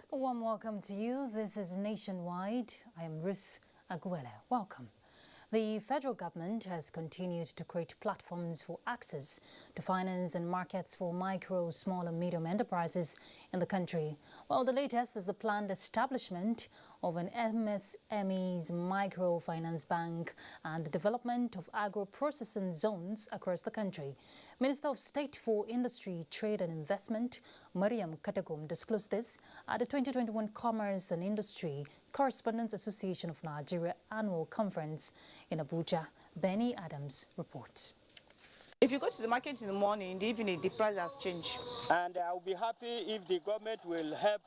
A warm welcome to you. This is Nationwide. I am Ruth Aguela. Welcome. The federal government has continued to create platforms for access to finance and markets for micro, small and medium enterprises in the country. Well, the latest is the planned establishment of an MSME's microfinance bank and the development of agro-processing zones across the country. Minister of State for Industry, Trade and Investment, Mariam Katagum, disclosed this at the 2021 Commerce and Industry Correspondents Association of Nigeria Annual Conference in Abuja. Benny Adams reports.
If you go to the market in the morning, in the evening, the price has changed.
And I will be happy if the government will help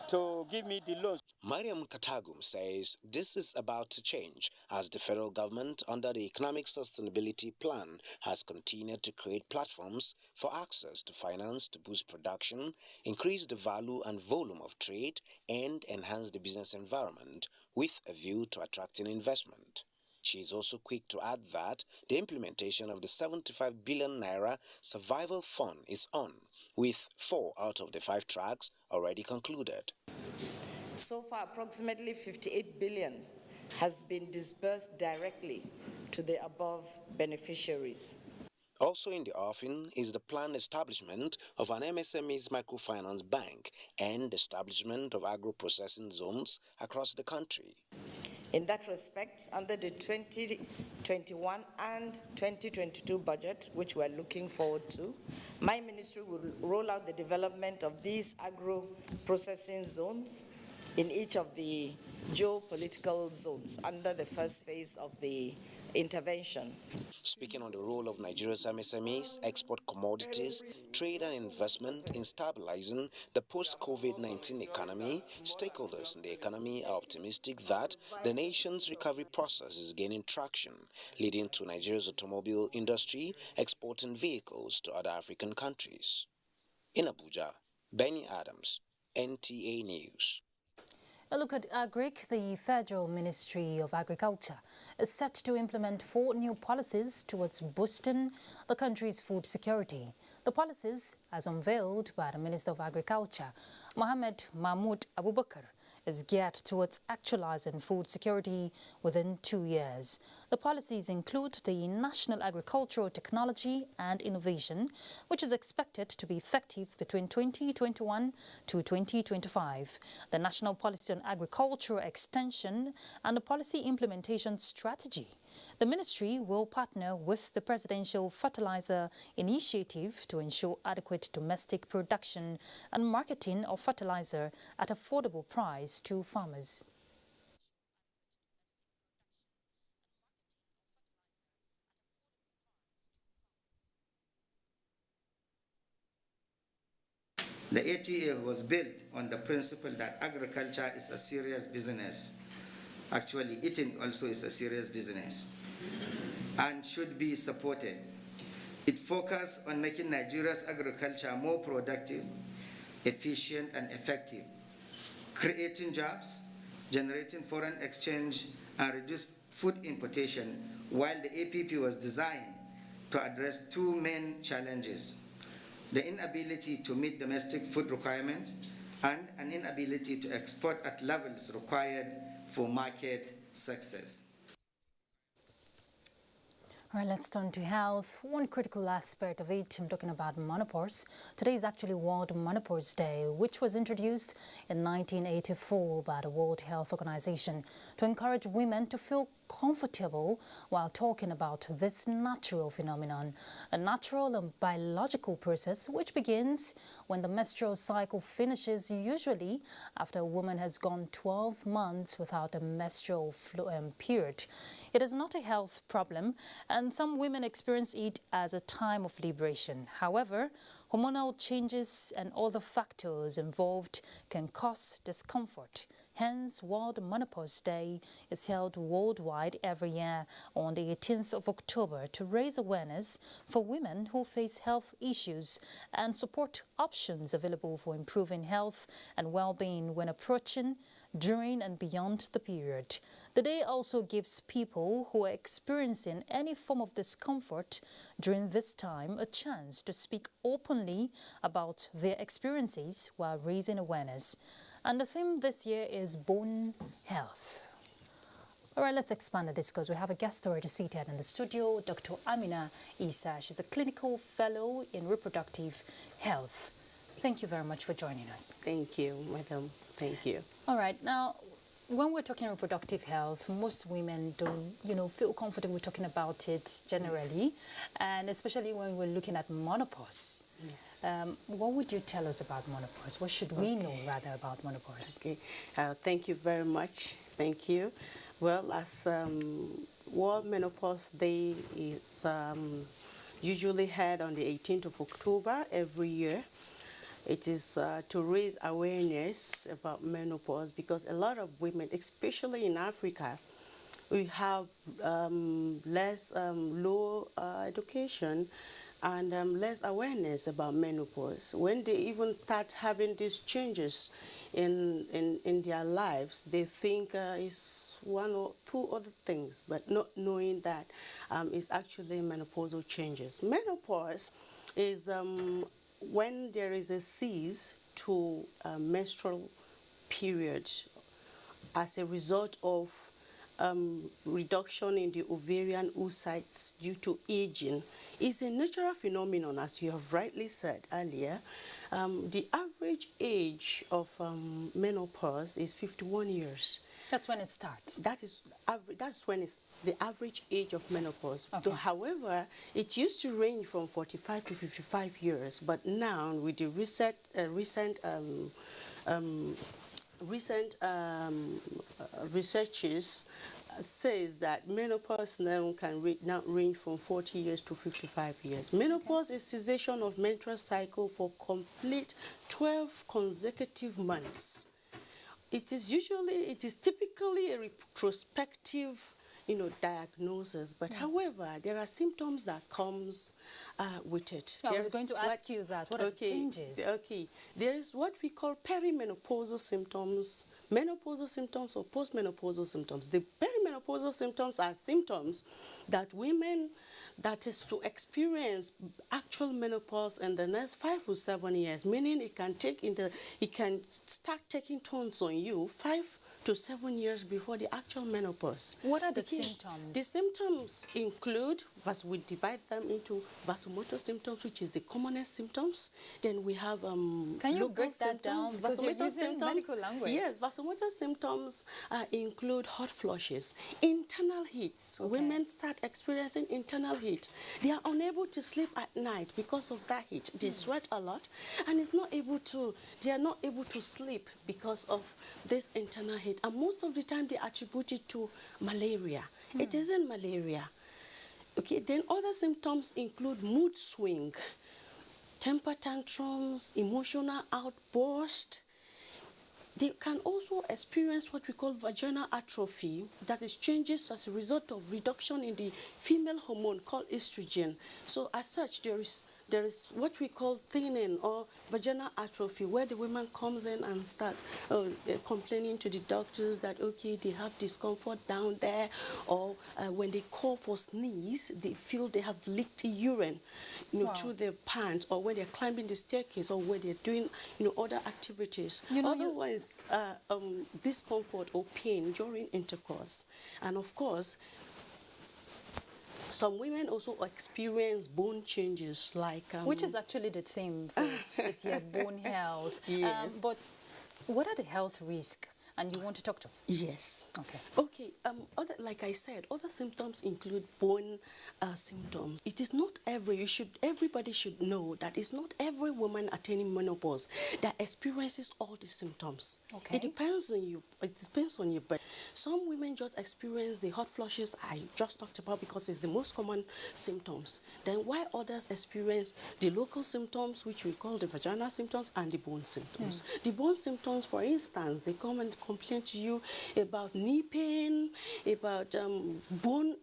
to give me the loans.
Mariam Katagum says this is about to change as the federal government under the Economic Sustainability Plan has continued to create platforms for access to finance to boost production, increase the value and volume of trade, and enhance the business environment with a view to attracting investment. She is also quick to add that the implementation of the 75 billion naira survival fund is on, with 4 out of the 5 tracks already concluded.
So far, approximately 58 billion has been disbursed directly to the above beneficiaries.
Also in the offing is the planned establishment of an MSME's microfinance bank and establishment of agro-processing zones across the country.
In that respect, under the 2021 and 2022 budget, which we're looking forward to, my ministry will roll out the development of these agro-processing zones in each of the geopolitical zones under the first phase of the intervention.
Speaking on the role of Nigeria's MSMEs, export commodities, trade and investment in stabilizing the post-COVID-19 economy, stakeholders in the economy are optimistic that the nation's recovery process is gaining traction, leading to Nigeria's automobile industry exporting vehicles to other African countries. In Abuja, Benny Adams, NTA News.
A look at Agric. The Federal Ministry of Agriculture is set to implement 4 new policies towards boosting the country's food security. The policies, as unveiled by the Minister of Agriculture, Mohamed Mahmoud Abubakar, is geared towards actualizing food security within 2 years. The policies include the National Agricultural Technology and Innovation, which is expected to be effective between 2021 to 2025, the National Policy on Agricultural Extension, and the Policy Implementation Strategy. The ministry will partner with the Presidential Fertilizer Initiative to ensure adequate domestic production and marketing of fertilizer at affordable price to farmers.
The ATA was built on the principle that agriculture is a serious business. Actually, eating also is a serious business and should be supported. It focuses on making Nigeria's agriculture more productive, efficient, and effective, creating jobs, generating foreign exchange, and reduce food importation, while the APP was designed to address 2 main challenges: the inability to meet domestic food requirements and an inability to export at levels required for market success.
All right, let's turn to health. One critical aspect of it, I'm talking about menopause. Today is actually World Menopause Day, which was introduced in 1984 by the World Health Organization to encourage women to feel comfortable while talking about this natural phenomenon, a natural and biological process which begins when the menstrual cycle finishes, usually after a woman has gone 12 months without a menstrual period. It is not a health problem, and some women experience it as a time of liberation. However, hormonal changes and other factors involved can cause discomfort. Hence, World Menopause Day is held worldwide every year on the 18th of October to raise awareness for women who face health issues and support options available for improving health and well-being when approaching, during and beyond the period. The day also gives people who are experiencing any form of discomfort during this time a chance to speak openly about their experiences while raising awareness. And the theme this year is bone health. All right, let's expand the discourse. We have a guest already seated in the studio, Dr. Amina Isa. She's a clinical fellow in reproductive health. Thank you very much for joining us.
Thank you, madam. Thank you.
All right, now, when we're talking reproductive health, most women don't, feel comfortable talking about it generally, and especially when we're looking at menopause. Yes. What would you tell us about menopause? What should we know, rather, about menopause?
Okay. Thank you very much. Thank you. Well, as World Menopause Day is usually held on the 18th of October every year, it is to raise awareness about menopause, because a lot of women, especially in Africa, we have less low education and less awareness about menopause. When they even start having these changes in their lives, they think it's 1 or 2 other things, but not knowing that it's actually menopausal changes. Menopause is when there is a cease to menstrual period as a result of reduction in the ovarian oocytes due to aging. It's a natural phenomenon, as you have rightly said earlier. The average age of menopause is 51 years.
That's when it starts.
That's when it's the average age of menopause. Okay. However, it used to range from 45 to 55 years, but now with the recent researches, says that menopause now can now range from 40 years to 55 years. Menopause is cessation of menstrual cycle for complete 12 consecutive months. It is typically a retrospective, diagnosis. But however, there are symptoms that comes with it.
I was going to ask you that. What are the changes?
Okay, there is what we call perimenopausal symptoms, menopausal symptoms, or postmenopausal symptoms. The perimenopausal symptoms are symptoms that women that is to experience actual menopause in the next 5 to 7 years, meaning it can start taking tones on you 5 to 7 years before the actual menopause.
What are the symptoms?
The symptoms include, we divide them into vasomotor symptoms, which is the commonest symptoms. Then we have
Can you break that down? Because you're using medical language.
Yes, vasomotor symptoms include hot flushes, internal heats. Okay. Women start experiencing internal heat. They are unable to sleep at night because of that heat. They sweat a lot, and they are not able to sleep because of this internal heat. And most of the time they attribute it to malaria. It isn't malaria. Okay, then other symptoms include mood swing, temper tantrums, emotional outburst. They can also experience what we call vaginal atrophy, that is changes as a result of reduction in the female hormone called estrogen. So as such, there is what we call thinning or vaginal atrophy, where the woman comes in and start complaining to the doctors that, okay, they have discomfort down there, or when they call for sneeze, they feel they have leaked urine, through their pants, or when they're climbing the staircase, or when they're doing, other activities. Otherwise, discomfort or pain during intercourse. And of course, some women also experience bone changes, like
which is actually the theme for this year, bone health.
Yes.
But what are the health risks? And you want to talk to us?
Yes.
Okay.
Like I said, other symptoms include bone symptoms. It is not everybody should know that it's not every woman attaining menopause that experiences all these symptoms.
Okay.
It depends on you. It depends on you. But some women just experience the hot flushes I just talked about because it's the most common symptoms. Then while others experience the local symptoms, which we call the vaginal symptoms, and the bone symptoms. The bone symptoms, for instance, they come and complain to you about knee pain, about bone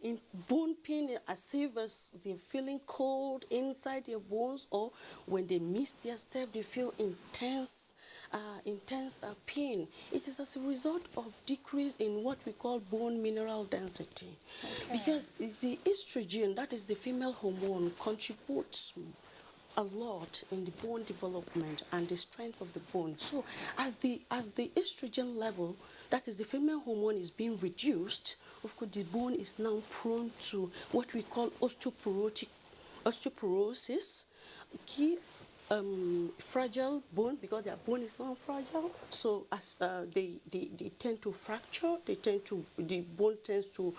pain, as if they're feeling cold inside their bones, or when they miss their step, they feel intense pain. It is as a result of decrease in what we call bone mineral density. Okay. Because the estrogen, that is the female hormone, contributes a lot in the bone development and the strength of the bone. So as the estrogen level, that is the female hormone, is being reduced, of course the bone is now prone to what we call osteoporosis, fragile bone, because their bone is not fragile. So as they tend to fracture, the bone tends to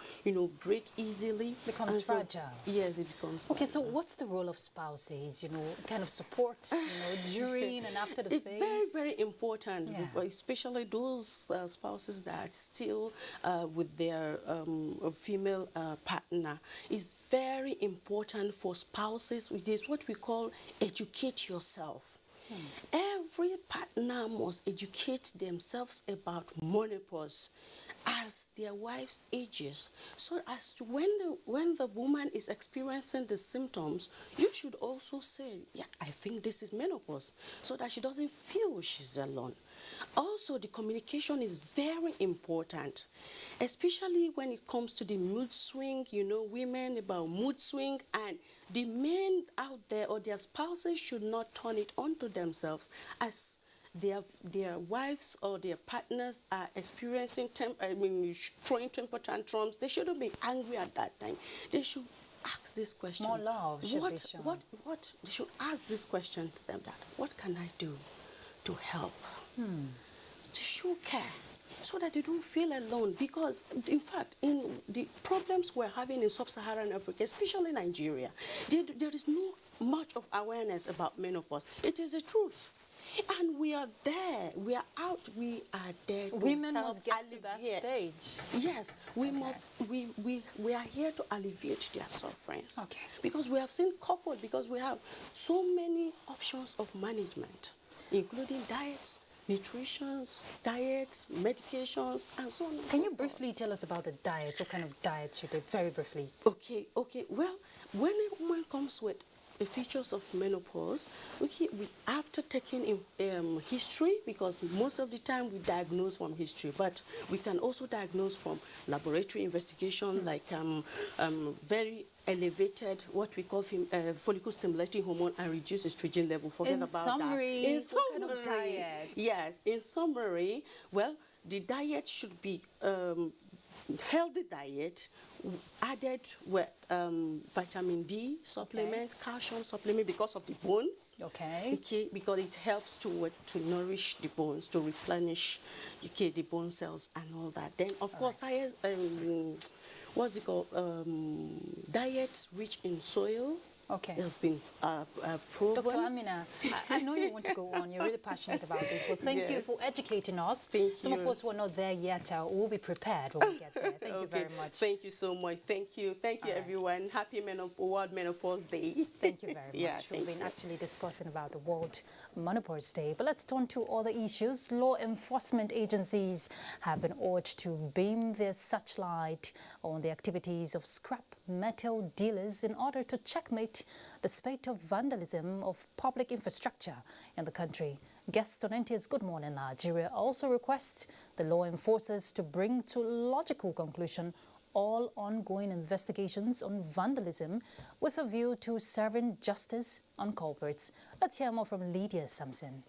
break easily.
Becomes fragile.
Yes, it becomes
okay,
fragile.
So what's the role of spouses, kind of support, during and after the phase?
It's very, very important,
Yeah.
especially those spouses that are still with their female partner. It's very important for spouses. It is what we call educate yourself. Every partner must educate themselves about menopause as their wives ages. So as to when the woman is experiencing the symptoms, you should also say, yeah, I think this is menopause, so that she doesn't feel she's alone. Also, the communication is very important, especially when it comes to the mood swing. Women about mood swing, and the men out there or their spouses should not turn it onto themselves as their wives or their partners are experiencing throwing temper tantrums. They shouldn't be angry at that time. They should ask this question.
More love should be shown.
They should ask this question to them: that what can I do to help? To show care, so that they don't feel alone. Because, in fact, in the problems we're having in sub-Saharan Africa, especially Nigeria, there is no much of awareness about menopause. It is the truth. And we are there. We are out. We are there.
Women must get to that stage.
Yes, we must. We are here to alleviate their sufferings.
Okay.
Because we have seen couples. Because we have so many options of management, including diets, nutrition, diets, medications, and so on. And
Can
so
you
forth.
briefly tell us about the diets? What kind of diets should they? Very briefly.
Okay. Well, when a woman comes with the features of menopause, we after taking history, because most of the time we diagnose from history, but we can also diagnose from laboratory investigation, like very elevated, what we call follicle stimulating hormone and reduced estrogen level. Forget about that. In summary,
what kind of diet?
Yes, in summary, well, the diet should be healthy diet added with vitamin D supplement, calcium supplement because of the bones.
Okay.
Because it helps to nourish the bones, to replenish the bone cells and all that. Then of course, science, what's it called? Diets rich in soil.
Okay.
Has been proven.
Dr. Amina, I know you want to go on. You're really passionate about this. Well, thank you for educating us. Some of us who are not there yet will be prepared when we get there. Thank you very much.
Thank you so much. Thank you. Thank you, everyone. Happy World Menopause Day.
Thank you very much. We've been actually discussing about the World Menopause Day. But let's turn to other issues. Law enforcement agencies have been urged to beam their searchlight on the activities of scrap metal dealers in order to checkmate the spate of vandalism of public infrastructure in the country. Guests on NTA's Good Morning Nigeria also request the law enforcers to bring to logical conclusion all ongoing investigations on vandalism with a view to serving justice on culprits. Let's hear more from Lydia Samson.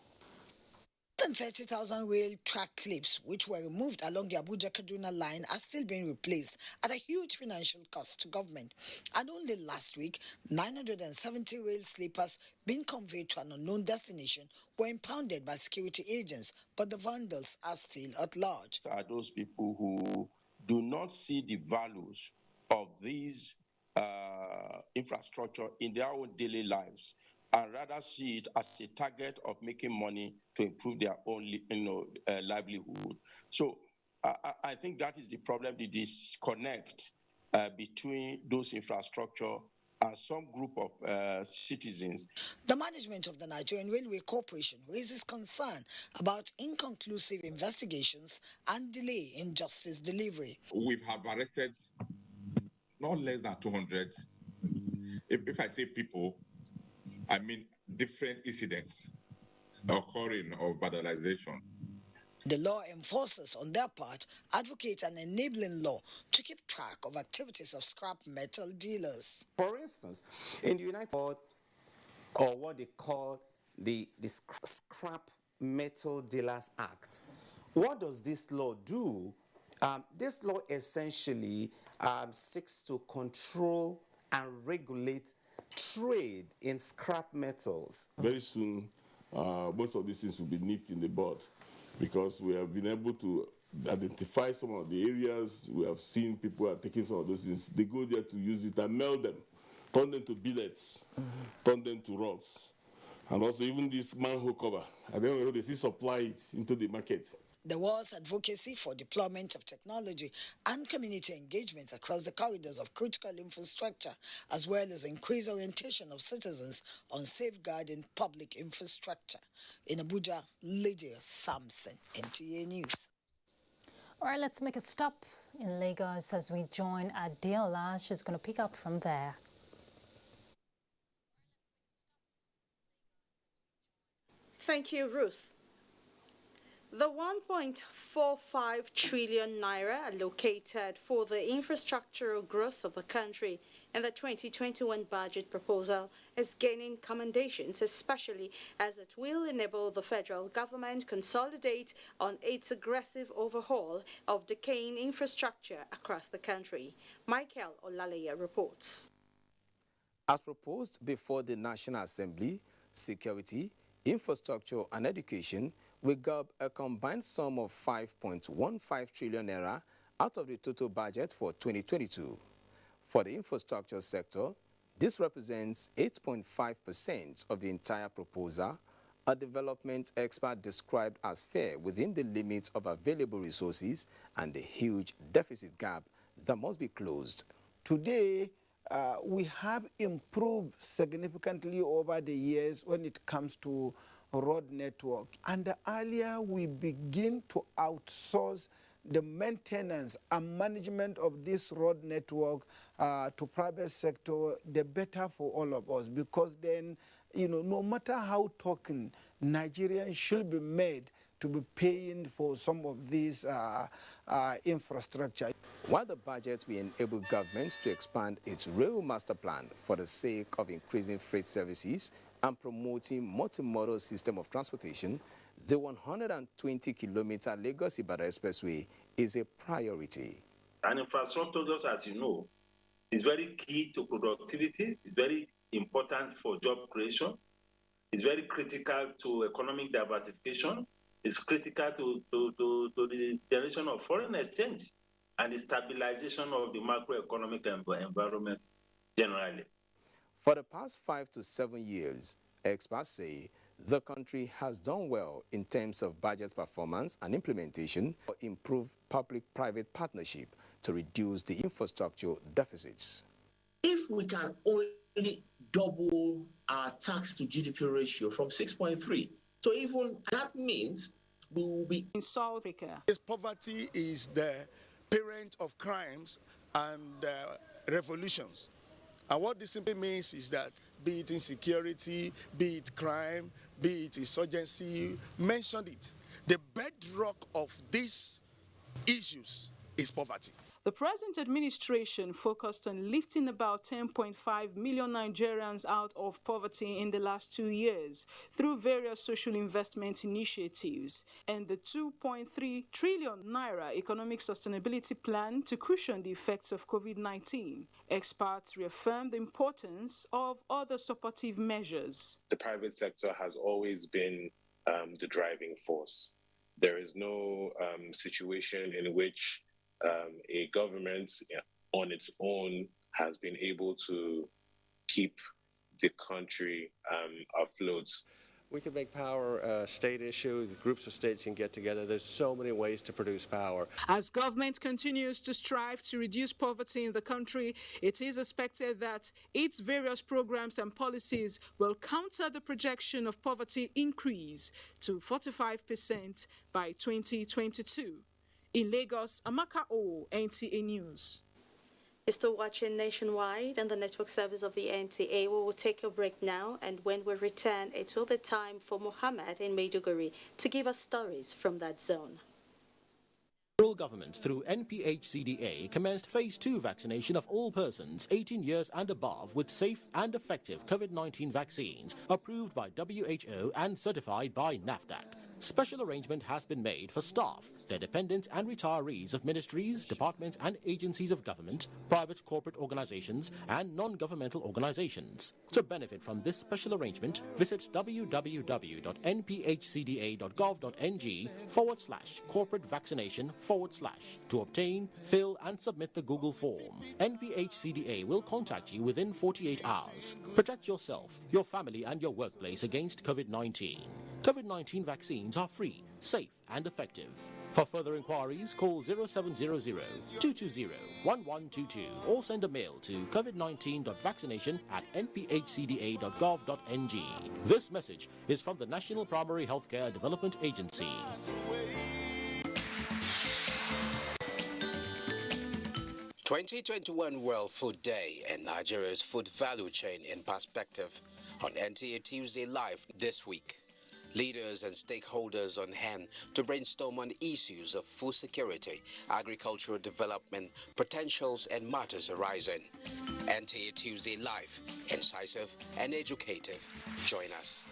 30,000 rail track clips which were removed along the Abuja-Kaduna line are still being replaced at a huge financial cost to government. And only last week, 970 rail sleepers being conveyed to an unknown destination were impounded by security agents, but the vandals are still at large.
Are those people who do not see the values of these infrastructure in their own daily lives, and rather see it as a target of making money to improve their own livelihood. So I think that is the problem, the disconnect between those infrastructure and some group of citizens.
The management of the Nigerian Railway Corporation raises concern about inconclusive investigations and delay in justice delivery.
We have arrested not less than 200. If I say people, I mean different incidents occurring of vandalization.
The law enforcers, on their part, advocate an enabling law to keep track of activities of scrap metal dealers.
For instance, in the United States, or what they call the Scrap Metal Dealers Act, what does this law do? This law essentially seeks to control and regulate trade in scrap metals.
Very soon, most of these things will be nipped in the bud, because we have been able to identify some of the areas. We have seen people are taking some of those things. They go there to use it and melt them, turn them to billets, turn them to rods. And also even this manhole cover, I don't know, they still supply it into the market.
There was advocacy for deployment of technology and community engagement across the corridors of critical infrastructure, as well as increased orientation of citizens on safeguarding public infrastructure. In Abuja, Lydia Sampson, NTA News.
All right, let's make a stop in Lagos as we join Adela. She's going to pick up from there.
Thank you, Ruth. The 1.45 trillion naira allocated for the infrastructural growth of the country in the 2021 budget proposal is gaining commendations, especially as it will enable the federal government consolidate on its aggressive overhaul of decaying infrastructure across the country. Michael Olaleya reports.
As proposed before the National Assembly, security, infrastructure and education will grab a combined sum of 5.15 trillion naira out of the total budget for 2022. For the infrastructure sector, this represents 8.5% of the entire proposal a development expert described as fair within the limits of available resources and a huge deficit gap that must be closed.
Today, we have improved significantly over the years when it comes to road network. And earlier we begin to outsource the maintenance and management of this road network to private sector, the better for all of us, because then, you know, no matter how token, Nigerians should be made to be paying for some of these infrastructure.
While the budget will enable government to expand its rail master plan for the sake of increasing freight services and promoting multimodal system of transportation, the 120-kilometer Lagos-Ibadan Expressway is a priority.
And infrastructure, just as you know, is very key to productivity. It's very important for job creation. It's very critical to economic diversification. It's critical to the generation of foreign exchange and the stabilization of the macroeconomic environment generally.
For the past 5 to 7 years, experts say the country has done well in terms of budget performance and implementation for improved public-private partnership to reduce the infrastructure deficits.
If we can only double our tax to GDP ratio from 6.3, so even that means we will be
in South Africa.
This poverty is the parent of crimes and revolutions. And what this simply means is that, be it insecurity, be it crime, be it insurgency, mentioned it. The bedrock of these issues is poverty.
The present administration focused on lifting about 10.5 million Nigerians out of poverty in the last 2 years through various social investment initiatives and the 2.3 trillion naira economic sustainability plan to cushion the effects of COVID-19. Experts reaffirmed the importance of other supportive measures.
The private sector has always been the driving force. There is no situation in which a government on its own has been able to keep the country afloat.
We can make power a state issue. The groups of states can get together. There's so many ways to produce power.
As government continues to strive to reduce poverty in the country, it is expected that its various programs and policies will counter the projection of poverty increase to 45% by 2022. In Lagos, Amaka O, NTA News.
You're still watching Nationwide and the network service of the NTA. We will take a break now, and when we return, it will be time for Mohammed in Maiduguri to give us stories from that zone.
The federal government, through NPHCDA, commenced Phase 2 vaccination of all persons 18 years and above with safe and effective COVID-19 vaccines approved by WHO and certified by NAFDAC. Special arrangement has been made for staff, their dependents and retirees of ministries, departments and agencies of government, private corporate organizations and non-governmental organizations. To benefit from this special arrangement, visit www.nphcda.gov.ng/corporate vaccination/ to obtain, fill and submit the Google form. NPHCDA will contact you within 48 hours. Protect yourself, your family and your workplace against COVID-19. COVID-19 vaccines are free, safe and effective. For further inquiries, call 0700-220-1122 or send a mail to covid19.vaccination@nphcda.gov.ng. This message is from the National Primary Healthcare Development Agency.
"2021 World Food Day and Nigeria's food value chain in perspective" on NTA Tuesday Live this week. Leaders and stakeholders on hand to brainstorm on issues of food security, agricultural development, potentials and matters arising. NTA Tuesday Live, incisive and educative. Join us.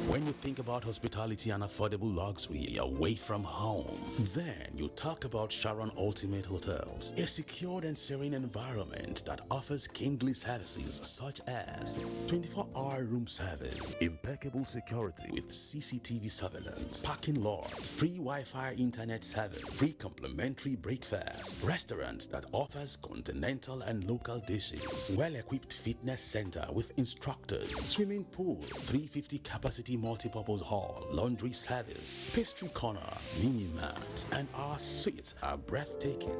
When you
think about hospitality and affordable luxury away from home, then you talk about Sharon Ultimate Hotels, a secured and serene environment that offers kingly services such as 24-hour room service, impeccable security with CCTV surveillance, parking lots, free Wi-Fi internet service, free complimentary breakfast, restaurants that offers continental and local dishes, well-equipped fitness center with instructors, swimming pool, 350 capacity multipurpose hall, laundry service, pastry corner, mini mart, and our suites are breathtaking.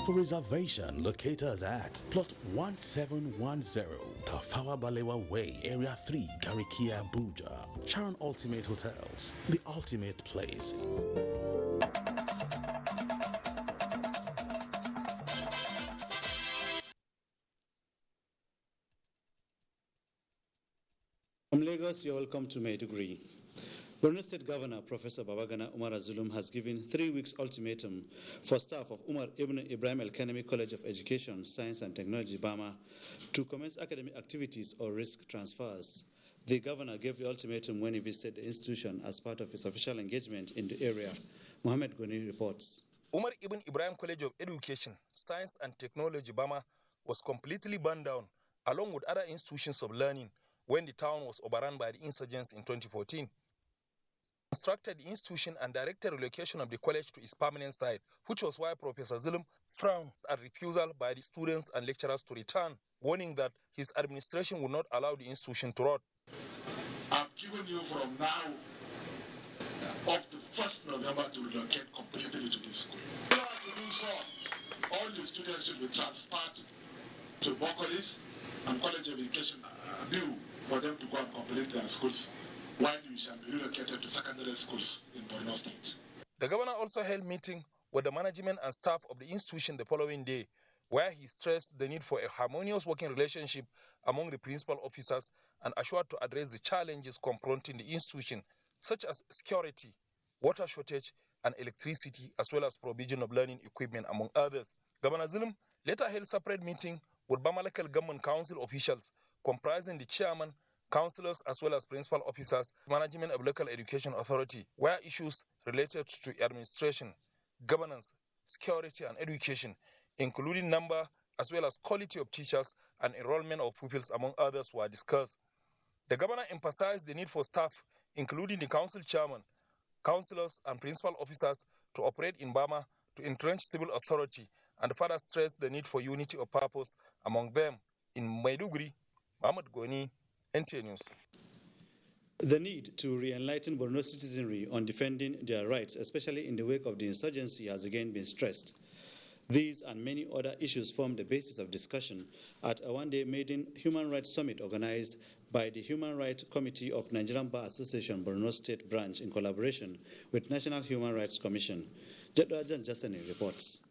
For reservation, locate us at plot 1710, Tafawa Balewa Way, Area 3, Garikia, Abuja. Sharon Ultimate Hotels, the ultimate place.
From Lagos, you're welcome to Maiduguri. Borno State Governor Professor Babagana Umar Zulum has given 3 weeks ultimatum for staff of Umar Ibn Ibrahim Al-Kanemi College of Education, Science and Technology, Bama, to commence academic activities or risk transfers. The governor gave the ultimatum when he visited the institution as part of his official engagement in the area. Mohammed Goni reports.
Umar Ibn Ibrahim College of Education, Science and Technology, Bama, was completely burned down, along with other institutions of learning, when the town was overrun by the insurgents in 2014. Constructed the institution and directed relocation of the college to its permanent site, which was why Professor Zulum frowned at refusal by the students and lecturers to return, warning that his administration would not allow the institution to rot.
I've given you from now up to 1st November to relocate completely to this school. In order to do so, all the students should be transferred to Bokolis and College of Education due for them to go and complete their schools, while you shall be relocated to secondary schools in Borno State.
The governor also held a meeting with the management and staff of the institution the following day, where he stressed the need for a harmonious working relationship among the principal officers and assured to address the challenges confronting the institution, such as security, water shortage, and electricity, as well as provision of learning equipment, among others. Governor Zulum later held a separate meeting with Bama Local Government Council officials, comprising the chairman, councillors, as well as principal officers, management of local education authority, where issues related to administration, governance, security, and education, including number as well as quality of teachers and enrollment of pupils, among others, were discussed. The governor emphasized the need for staff, including the council chairman, councillors, and principal officers, to operate in Bama to entrench civil authority, and further stressed the need for unity of purpose among them. In Maiduguri, Mohammed Goni, NTA News.
The need to re-enlighten Borno citizenry on defending their rights, especially in the wake of the insurgency, has again been stressed. These and many other issues form the basis of discussion at a one-day maiden Human Rights Summit organized by the Human Rights Committee of Nigerian Bar Association Borno State Branch in collaboration with National Human Rights Commission. Jedwajan Jassani reports.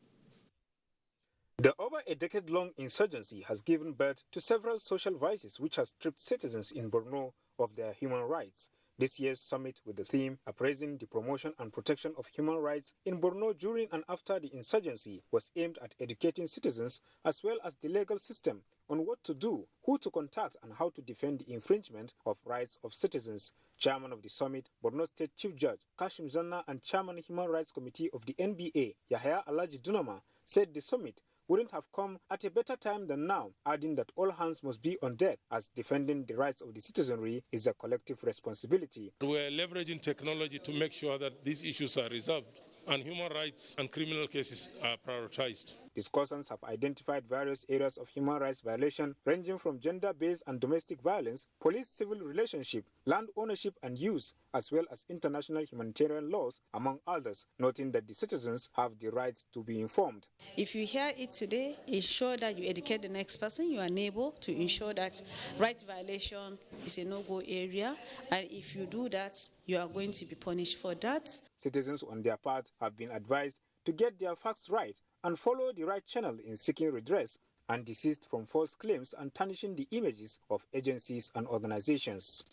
The over a decade-long insurgency has given birth to several social vices which have stripped citizens in Borno of their human rights. This year's summit, with the theme appraising the promotion and protection of human rights in Borno during and after the insurgency, was aimed at educating citizens as well as the legal system on what to do, who to contact, and how to defend the infringement of rights of citizens. Chairman of the summit, Borno State Chief Judge Kashim Zanna, and Chairman Human Rights Committee of the NBA, Yahya Alaji Dunama, said the summit wouldn't have come at a better time than now, adding that all hands must be on deck as defending the rights of the citizenry is a collective responsibility.
We're leveraging technology to make sure that these issues are resolved and human rights and criminal cases are prioritized.
Discussants have identified various areas of human rights violation ranging from gender-based and domestic violence, police-civil relationship, land ownership and use, as well as international humanitarian laws, among others, noting that the citizens have the right to be informed.
If you hear it today, ensure that you educate the next person, your neighbor, to ensure that right violation is a no-go area, and if you do that, you are going to be punished for that.
Citizens on their part have been advised to get their facts right and follow the right channel in seeking redress and desist from false claims and tarnishing the images of agencies and organizations.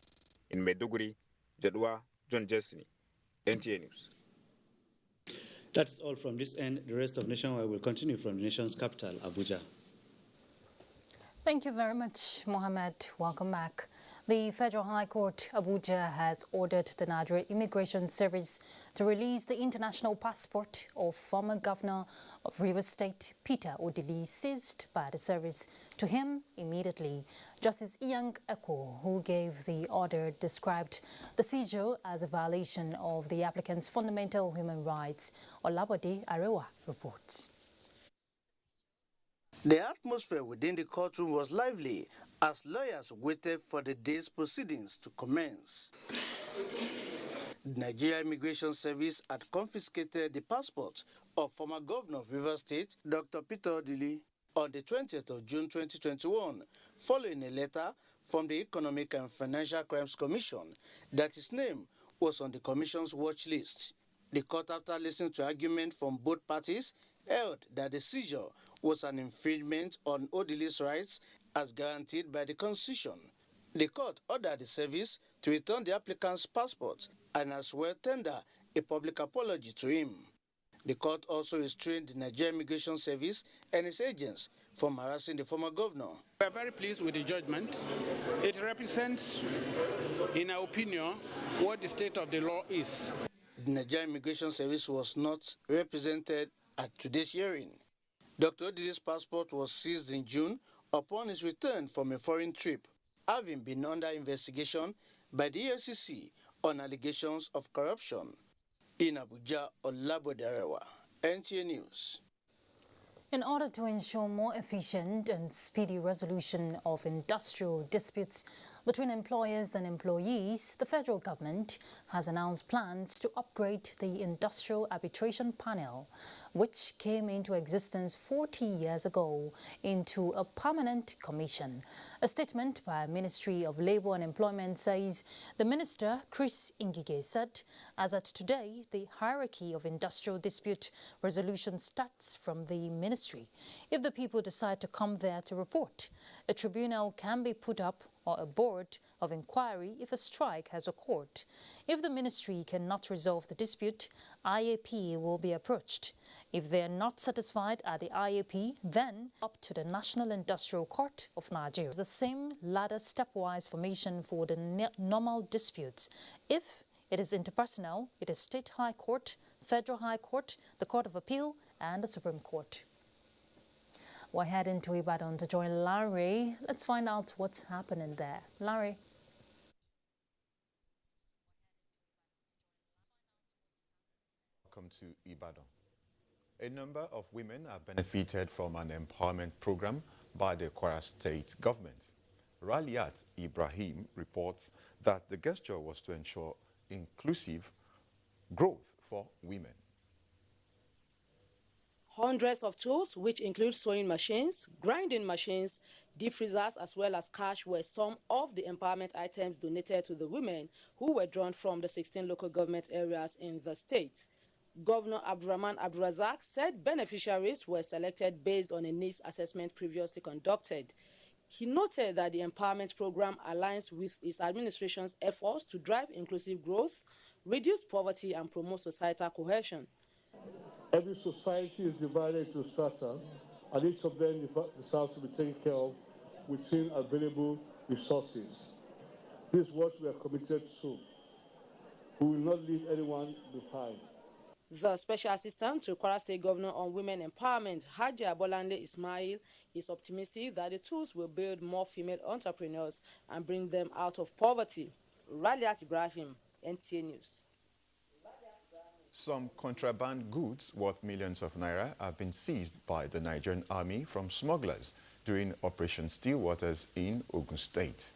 In Maiduguri, Jadwa John Jessini, NTA News.
That's all from this end. The rest of Nationwide will continue from the nation's capital, Abuja.
Thank you very much, Mohammed. Welcome back. The Federal High Court, Abuja, has ordered the Nigerian Immigration Service to release the international passport of former governor of Rivers State, Peter Odili, seized by the service to him immediately. Justice Iyang Eko, who gave the order, described the seizure as a violation of the applicant's fundamental human rights. Olabode Arewa reports.
The atmosphere within the courtroom was lively as lawyers waited for the day's proceedings to commence. The Nigerian Immigration Service had confiscated the passport of former governor of Rivers State, Dr. Peter Odili, on the 20th of June 2021, following a letter from the Economic and Financial Crimes Commission that his name was on the commission's watch list. The court, after listening to argument from both parties, held that the seizure was an infringement on Odili's rights as guaranteed by the Constitution. The court ordered the service to return the applicant's passport and as well tender a public apology to him. The court also restrained the Nigerian Immigration Service and its agents from harassing the former governor.
We are very pleased with the judgment. It represents, in our opinion, what the state of the law is.
The Nigerian Immigration Service was not represented at today's hearing. Dr. Odili's passport was seized in June upon his return from a foreign trip, having been under investigation by the EFCC on allegations of corruption. In Abuja, Olabode Arewa, NTA News.
In order to ensure more efficient and speedy resolution of industrial disputes between employers and employees, the federal government has announced plans to upgrade the Industrial Arbitration Panel, which came into existence 40 years ago, into a permanent commission. A statement by Ministry of Labour and Employment says the Minister, Chris Ngige, said, as at today, the hierarchy of industrial dispute resolution starts from the ministry. If the people decide to come there to report, a tribunal can be put up or a board of inquiry if a strike has occurred. If the ministry cannot resolve the dispute, IAP will be approached. If they are not satisfied at the IAP, then up to the National Industrial Court of Nigeria. It's the same ladder stepwise formation for the normal disputes. If it is interpersonal, it is State High Court, Federal High Court, the Court of Appeal, and the Supreme Court. We're heading to Ibadan to join Larry. Let's find out what's happening there. Larry.
Welcome to Ibadan. A number of women have benefited from an empowerment program by the Kwara State government. Raliat Ibrahim reports that the gesture was to ensure inclusive growth for women.
Hundreds of tools, which include sewing machines, grinding machines, deep freezers, as well as cash, were some of the empowerment items donated to the women who were drawn from the 16 local government areas in the state. Governor Abdurrahman Abdurazak said beneficiaries were selected based on a needs assessment previously conducted. He noted that the empowerment program aligns with his administration's efforts to drive inclusive growth, reduce poverty, and promote societal cohesion.
Every society is divided into strata, and each of them deserves to be taken care of within available resources. This is what we are committed to. We will not leave anyone behind.
The Special Assistant to Kwara State Governor on Women Empowerment, Haji Abolande Ismail, is optimistic that the tools will build more female entrepreneurs and bring them out of poverty. Raliat Ibrahim, NTA News.
Some contraband goods worth millions of naira have been seized by the Nigerian army from smugglers during Operation Still Waters in Ogun State.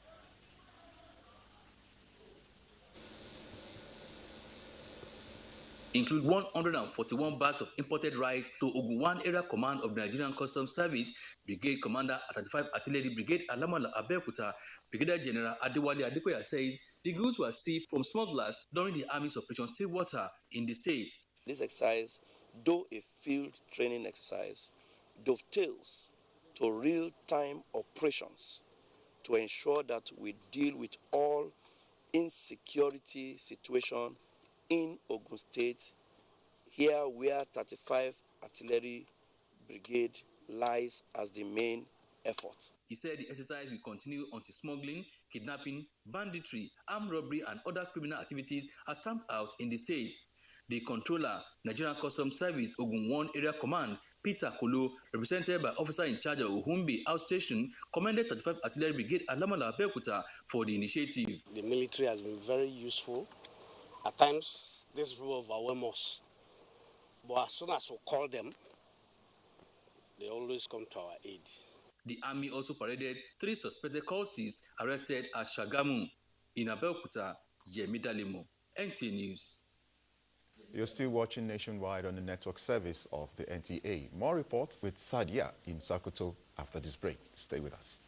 Include 141 bags of imported rice to Ogun 1 Area Command of the Nigerian Customs Service, Brigade Commander 35 Artillery Brigade Alamala Abeokuta. Brigadier General Adewale Adekoya says the goods were seized from smugglers during the Army's Operation Stillwater in the state.
This exercise, though a field training exercise, dovetails to real-time operations to ensure that we deal with all insecurity situation in Ogun State, here where 35 Artillery Brigade lies as the main effort.
He said the exercise will continue until smuggling, kidnapping, banditry, armed robbery and other criminal activities are stamped out in the state. The controller, Nigerian Customs Service Ogun 1 Area Command, Peter Kolo, represented by officer in charge of Uhumbi Outstation, commended 35 Artillery Brigade Alamala Abeokuta for the initiative.
The military has been very useful. At times, these people overwhelm us. But as soon as we call them, they always come to our aid.
The army also paraded 3 suspected cultists arrested at Shagamu. In Abeokuta, Yemi Dalimo, NTA News.
You're still watching Nationwide on the network service of the NTA. More reports with Sadia in Sokoto after this break. Stay with us.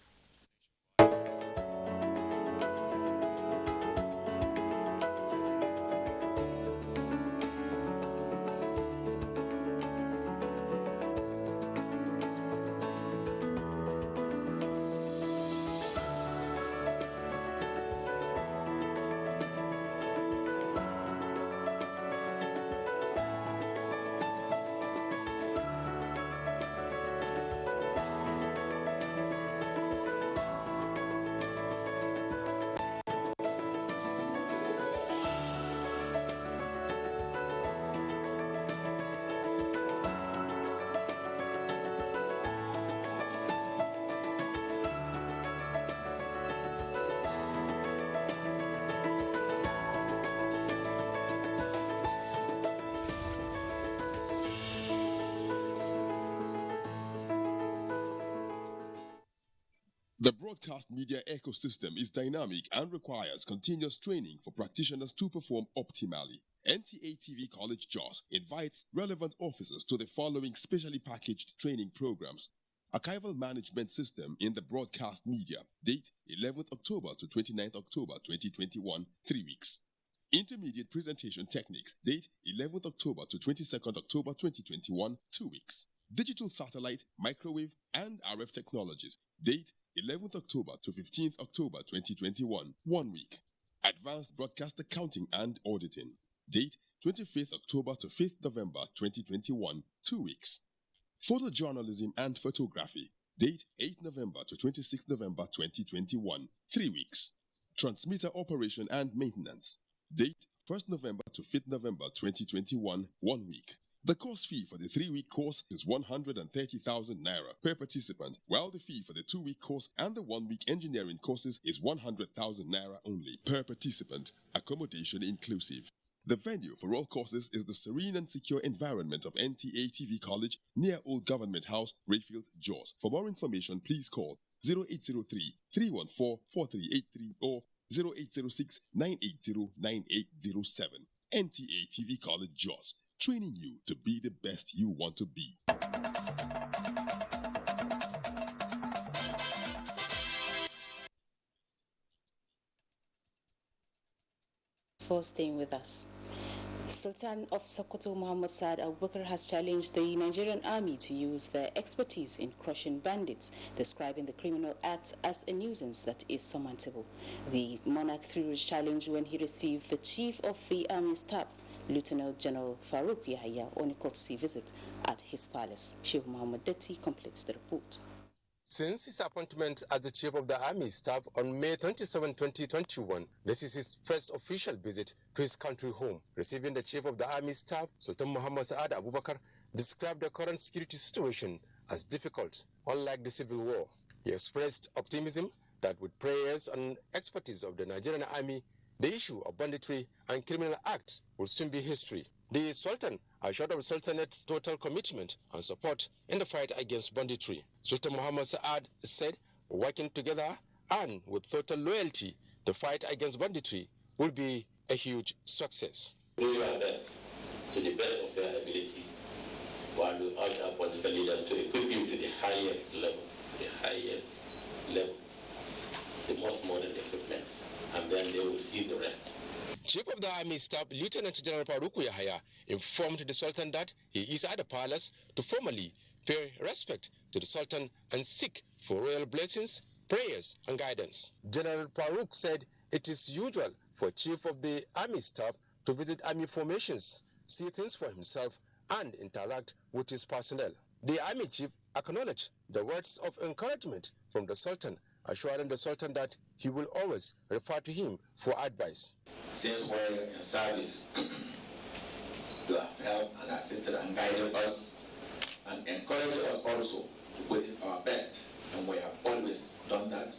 The broadcast media ecosystem is dynamic and requires continuous training for practitioners to perform optimally. NTA TV College JOS invites relevant officers to the following specially packaged training programs. Archival Management System in the Broadcast Media, date 11th October to 29th October 2021, 3 weeks. Intermediate Presentation Techniques, date 11th October to 22nd October 2021, 2 weeks. Digital Satellite, Microwave, and RF Technologies, date 11th October to 15th October 2021, 1 week. Advanced Broadcast Accounting and Auditing, date 25th October to 5th November 2021, 2 weeks. Photojournalism and Photography, date 8th November to 26th November 2021, 3 weeks. Transmitter Operation and Maintenance, date 1st November to 5th November 2021, 1 week. The course fee for the 3-week course is 130,000 naira per participant, while the fee for the 2-week course and the 1-week engineering courses is 100,000 naira only per participant, accommodation inclusive. The venue for all courses is the serene and secure environment of NTA TV College near Old Government House, Rayfield, Jos. For more information, please call 0803-314-4383 or 0806-980-9807. NTA TV College, Jos. Training you to be the best you want to be.
For staying with us. Sultan of Sokoto Muhammad Saad Abubakar has challenged the Nigerian army to use their expertise in crushing bandits, describing the criminal act as a nuisance that is surmountable. The monarch threw his challenge when he received the chief of the army staff, Lieutenant General Farouk Yahya, on a courtesy visit at his palace. Sheikh Muhammad Detti completes the report.
Since his appointment as the Chief of the Army Staff on May 27, 2021, this is his first official visit to his country home. Receiving the Chief of the Army Staff, Sultan Muhammad Saad Abubakar described the current security situation as difficult, unlike the civil war. He expressed optimism that with prayers and expertise of the Nigerian Army, the issue of banditry and criminal acts will soon be history. The Sultan assured of Sultanate's total commitment and support in the fight against banditry. Sultan Muhammad Saad said, working together and with total loyalty, the fight against banditry will be a huge success.
Do your best to the best of your ability, while we urge our political leaders to equip you to the highest level, the most modern equipment, and then they will see the rest.
Chief of the Army Staff, Lieutenant General Farouk Yahya, informed the Sultan that he is at the palace to formally pay respect to the Sultan and seek for royal blessings, prayers, and guidance. General Farouk said it is usual for Chief of the Army Staff to visit army formations, see things for himself, and interact with his personnel. The army chief acknowledged the words of encouragement from the Sultan, assuring the Sultan that he will always refer to him for advice.
Since we're in service, you have helped and assisted and guided us and encouraged us also to put in our best, and we have always done that.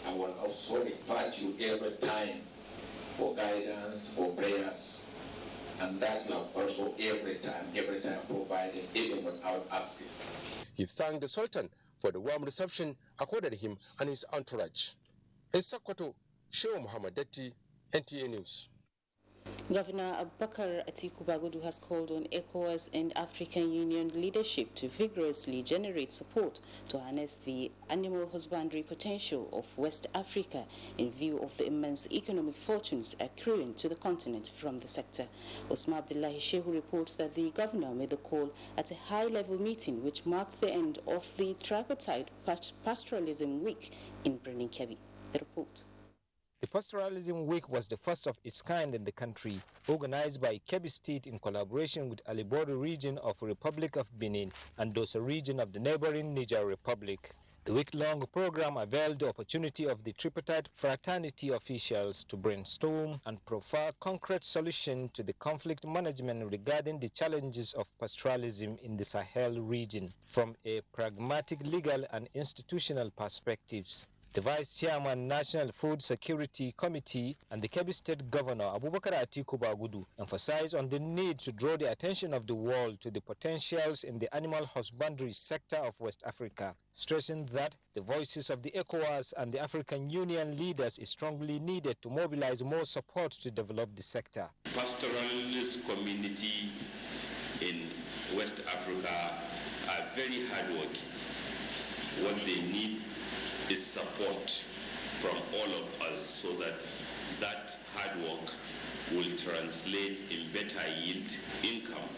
I will also invite you every time for guidance, for prayers, and that you have also every time provided, even without asking.
He thanked the Sultan for the warm reception accorded him and his entourage. In Sokoto, Shehu Muhammad Detti, NTA News.
Governor Abubakar Atiku Bagudu has called on ECOWAS and African Union leadership to vigorously generate support to harness the animal husbandry potential of West Africa in view of the immense economic fortunes accruing to the continent from the sector. Osman Abdullahi Shehu reports that the governor made the call at a high-level meeting which marked the end of the tripartite pastoralism week in Birnin Kebbi. The report.
The Pastoralism Week was the first of its kind in the country, organized by Kebbi State in collaboration with Aliboru region of Republic of Benin and Dosa region of the neighboring Niger Republic. The week-long program availed the opportunity of the tripartite fraternity officials to brainstorm and proffer concrete solutions to the conflict management regarding the challenges of pastoralism in the Sahel region from a pragmatic, legal and institutional perspectives. The Vice Chairman, National Food Security Committee, and the Kebbi State Governor, Abubakar Atiku Bagudu, emphasized on the need to draw the attention of the world to the potentials in the animal husbandry sector of West Africa, stressing that the voices of the ECOWAS and the African Union leaders is strongly needed to mobilize more support to develop the sector.
Pastoralist community in West Africa are very hardworking. What they need is support from all of us so that hard work will translate in better yield income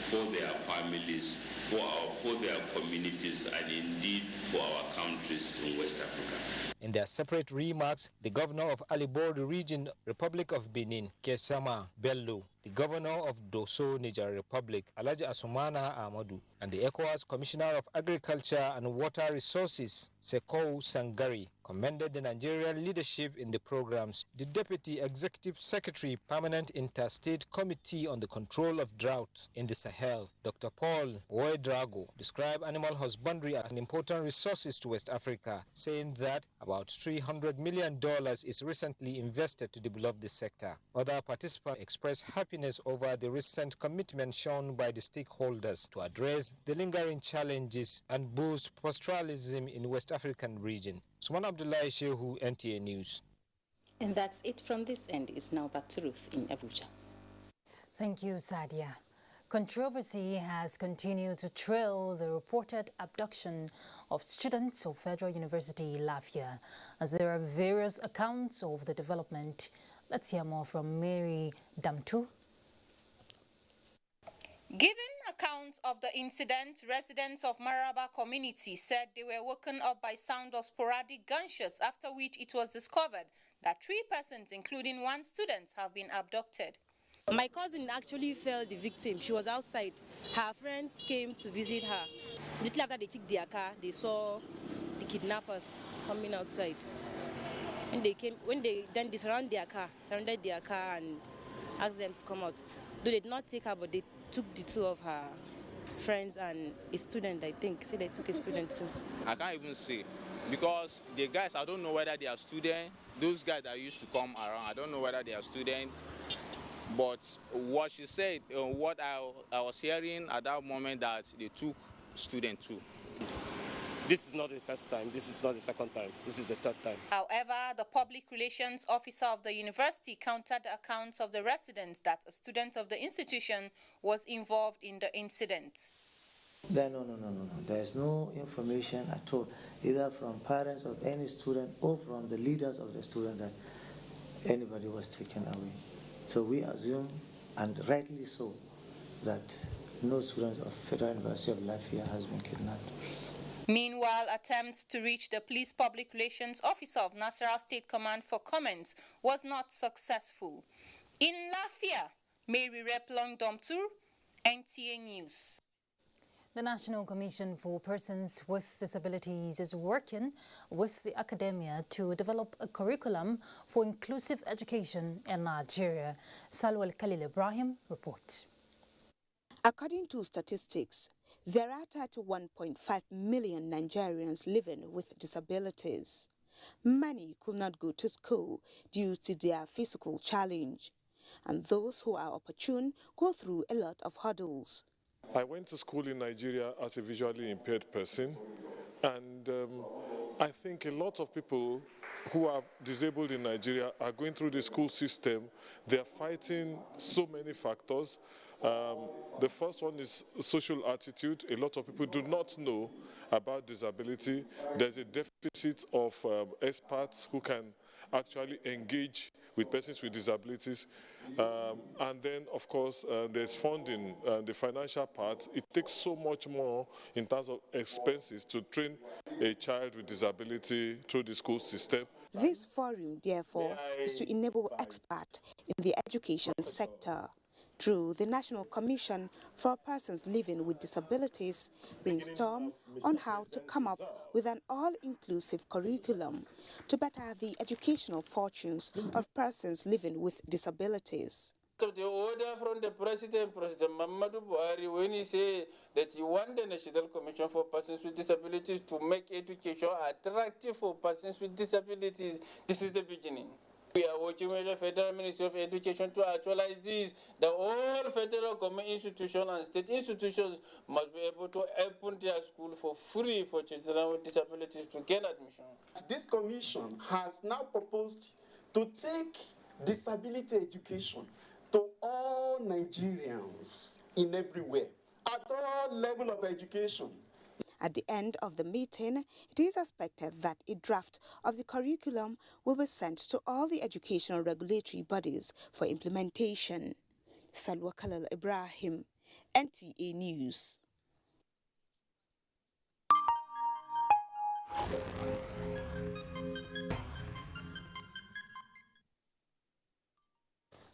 for their families, for their communities, and indeed for our countries in West Africa.
In their separate remarks, the governor of Aliboru region, Republic of Benin, Kesama Bello, the governor of Doso, Niger Republic, Alhaji Asumana Ahmadu, and the ECOWAS Commissioner of Agriculture and Water Resources, Sekou Sangari, commended the Nigerian leadership in the programs. The Deputy Executive Secretary, Permanent Interstate Committee on the Control of Drought in the Sahel, Dr. Paul Ouedraogo, described animal husbandry as an important resource to West Africa, saying that about $300 million is recently invested to develop the sector. Other participants expressed happiness over the recent commitment shown by the stakeholders to address the lingering challenges and boost pastoralism in West African region. Suman Abdullahi Shehu, NTA News.
And that's it from this end. It's now back to Ruth in Abuja.
Thank you, Sadia. Controversy has continued to trail the reported abduction of students of Federal University Lafia, as there are various accounts of the development. Let's hear more from Mary Damtu.
Giving account of the incident, residents of Maraba community said they were woken up by sound of sporadic gunshots, after which it was discovered that 3 persons, including 1 student, have been abducted.
My cousin actually fell the victim. She was outside. Her friends came to visit her. Little after they kicked their car, they saw the kidnappers coming outside. When they surrounded their car and asked them to come out. Though they did not take her, but they took the 2 of her friends and a student, I think. Say they took a student too.
I can't even say, because the guys, I don't know whether they are students. Those guys that used to come around, I don't know whether they are students. But what she said, what I was hearing at that moment, that they took student too.
This is not the first time, this is not the second time, this is the 3rd time.
However, the public relations officer of the university countered the accounts of the residents that a student of the institution was involved in the incident.
No. There is no information at all, either from parents of any student or from the leaders of the students, that anybody was taken away. So we assume, and rightly so, that no student of Federal University of Lafia has been kidnapped.
Meanwhile, attempts to reach the police public relations officer of Nasarawa State Command for comments was not successful. In Lafia, Mary Replong Domtur, NTA News.
The National Commission for Persons with Disabilities is working with the academia to develop a curriculum for inclusive education in Nigeria. Salwal Khalil Ibrahim reports.
According to statistics, there are 31.5 million Nigerians living with disabilities. Many could not go to school due to their physical challenge, and those who are opportune go through a lot of hurdles.
I went to school in Nigeria as a visually impaired person, and I think a lot of people who are disabled in Nigeria are going through the school system. They are fighting so many factors. The first one is social attitude. A lot of people do not know about disability. There's a deficit of experts who can actually engage with persons with disabilities. And then, of course, there's funding, the financial part. It takes so much more in terms of expenses to train a child with disability through the school system.
This forum, therefore, is to enable experts in the education sector. Through the National Commission for Persons Living with Disabilities, brainstorm on how to come up with an all-inclusive curriculum to better the educational fortunes of persons living with disabilities.
The order from the President Muhammadu Buhari, when he said that he wants the National Commission for Persons with Disabilities to make education attractive for persons with disabilities, this is the beginning. We are working with the Federal Ministry of Education to actualize this. The all federal government institutions and state institutions must be able to open their school for free for children with disabilities to gain admission.
This commission has now proposed to take disability education to all Nigerians in everywhere, at all levels of education.
At the end of the meeting, it is expected that a draft of the curriculum will be sent to all the educational regulatory bodies for implementation. Salwa Khalil Ibrahim, NTA News.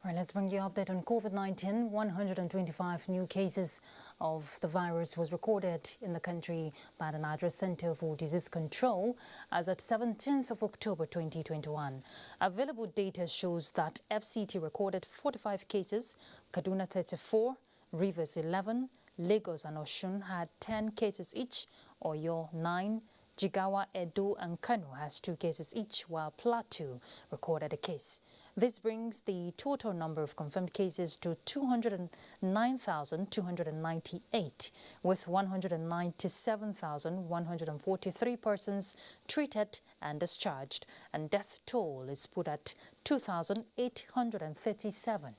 All right, let's bring you an update on COVID-19. 125 new cases of the virus was recorded in the country by the Nigeria Center for Disease Control as at 17th of October 2021. Available data shows that FCT recorded 45 cases, Kaduna 34, Rivers 11, Lagos and Osun had 10 cases each, Oyo 9, Jigawa, Edo and Kano has 2 cases each, while Plateau recorded a case. This brings the total number of confirmed cases to 209,298, with 197,143 persons treated and discharged, and death toll is put at 2,837.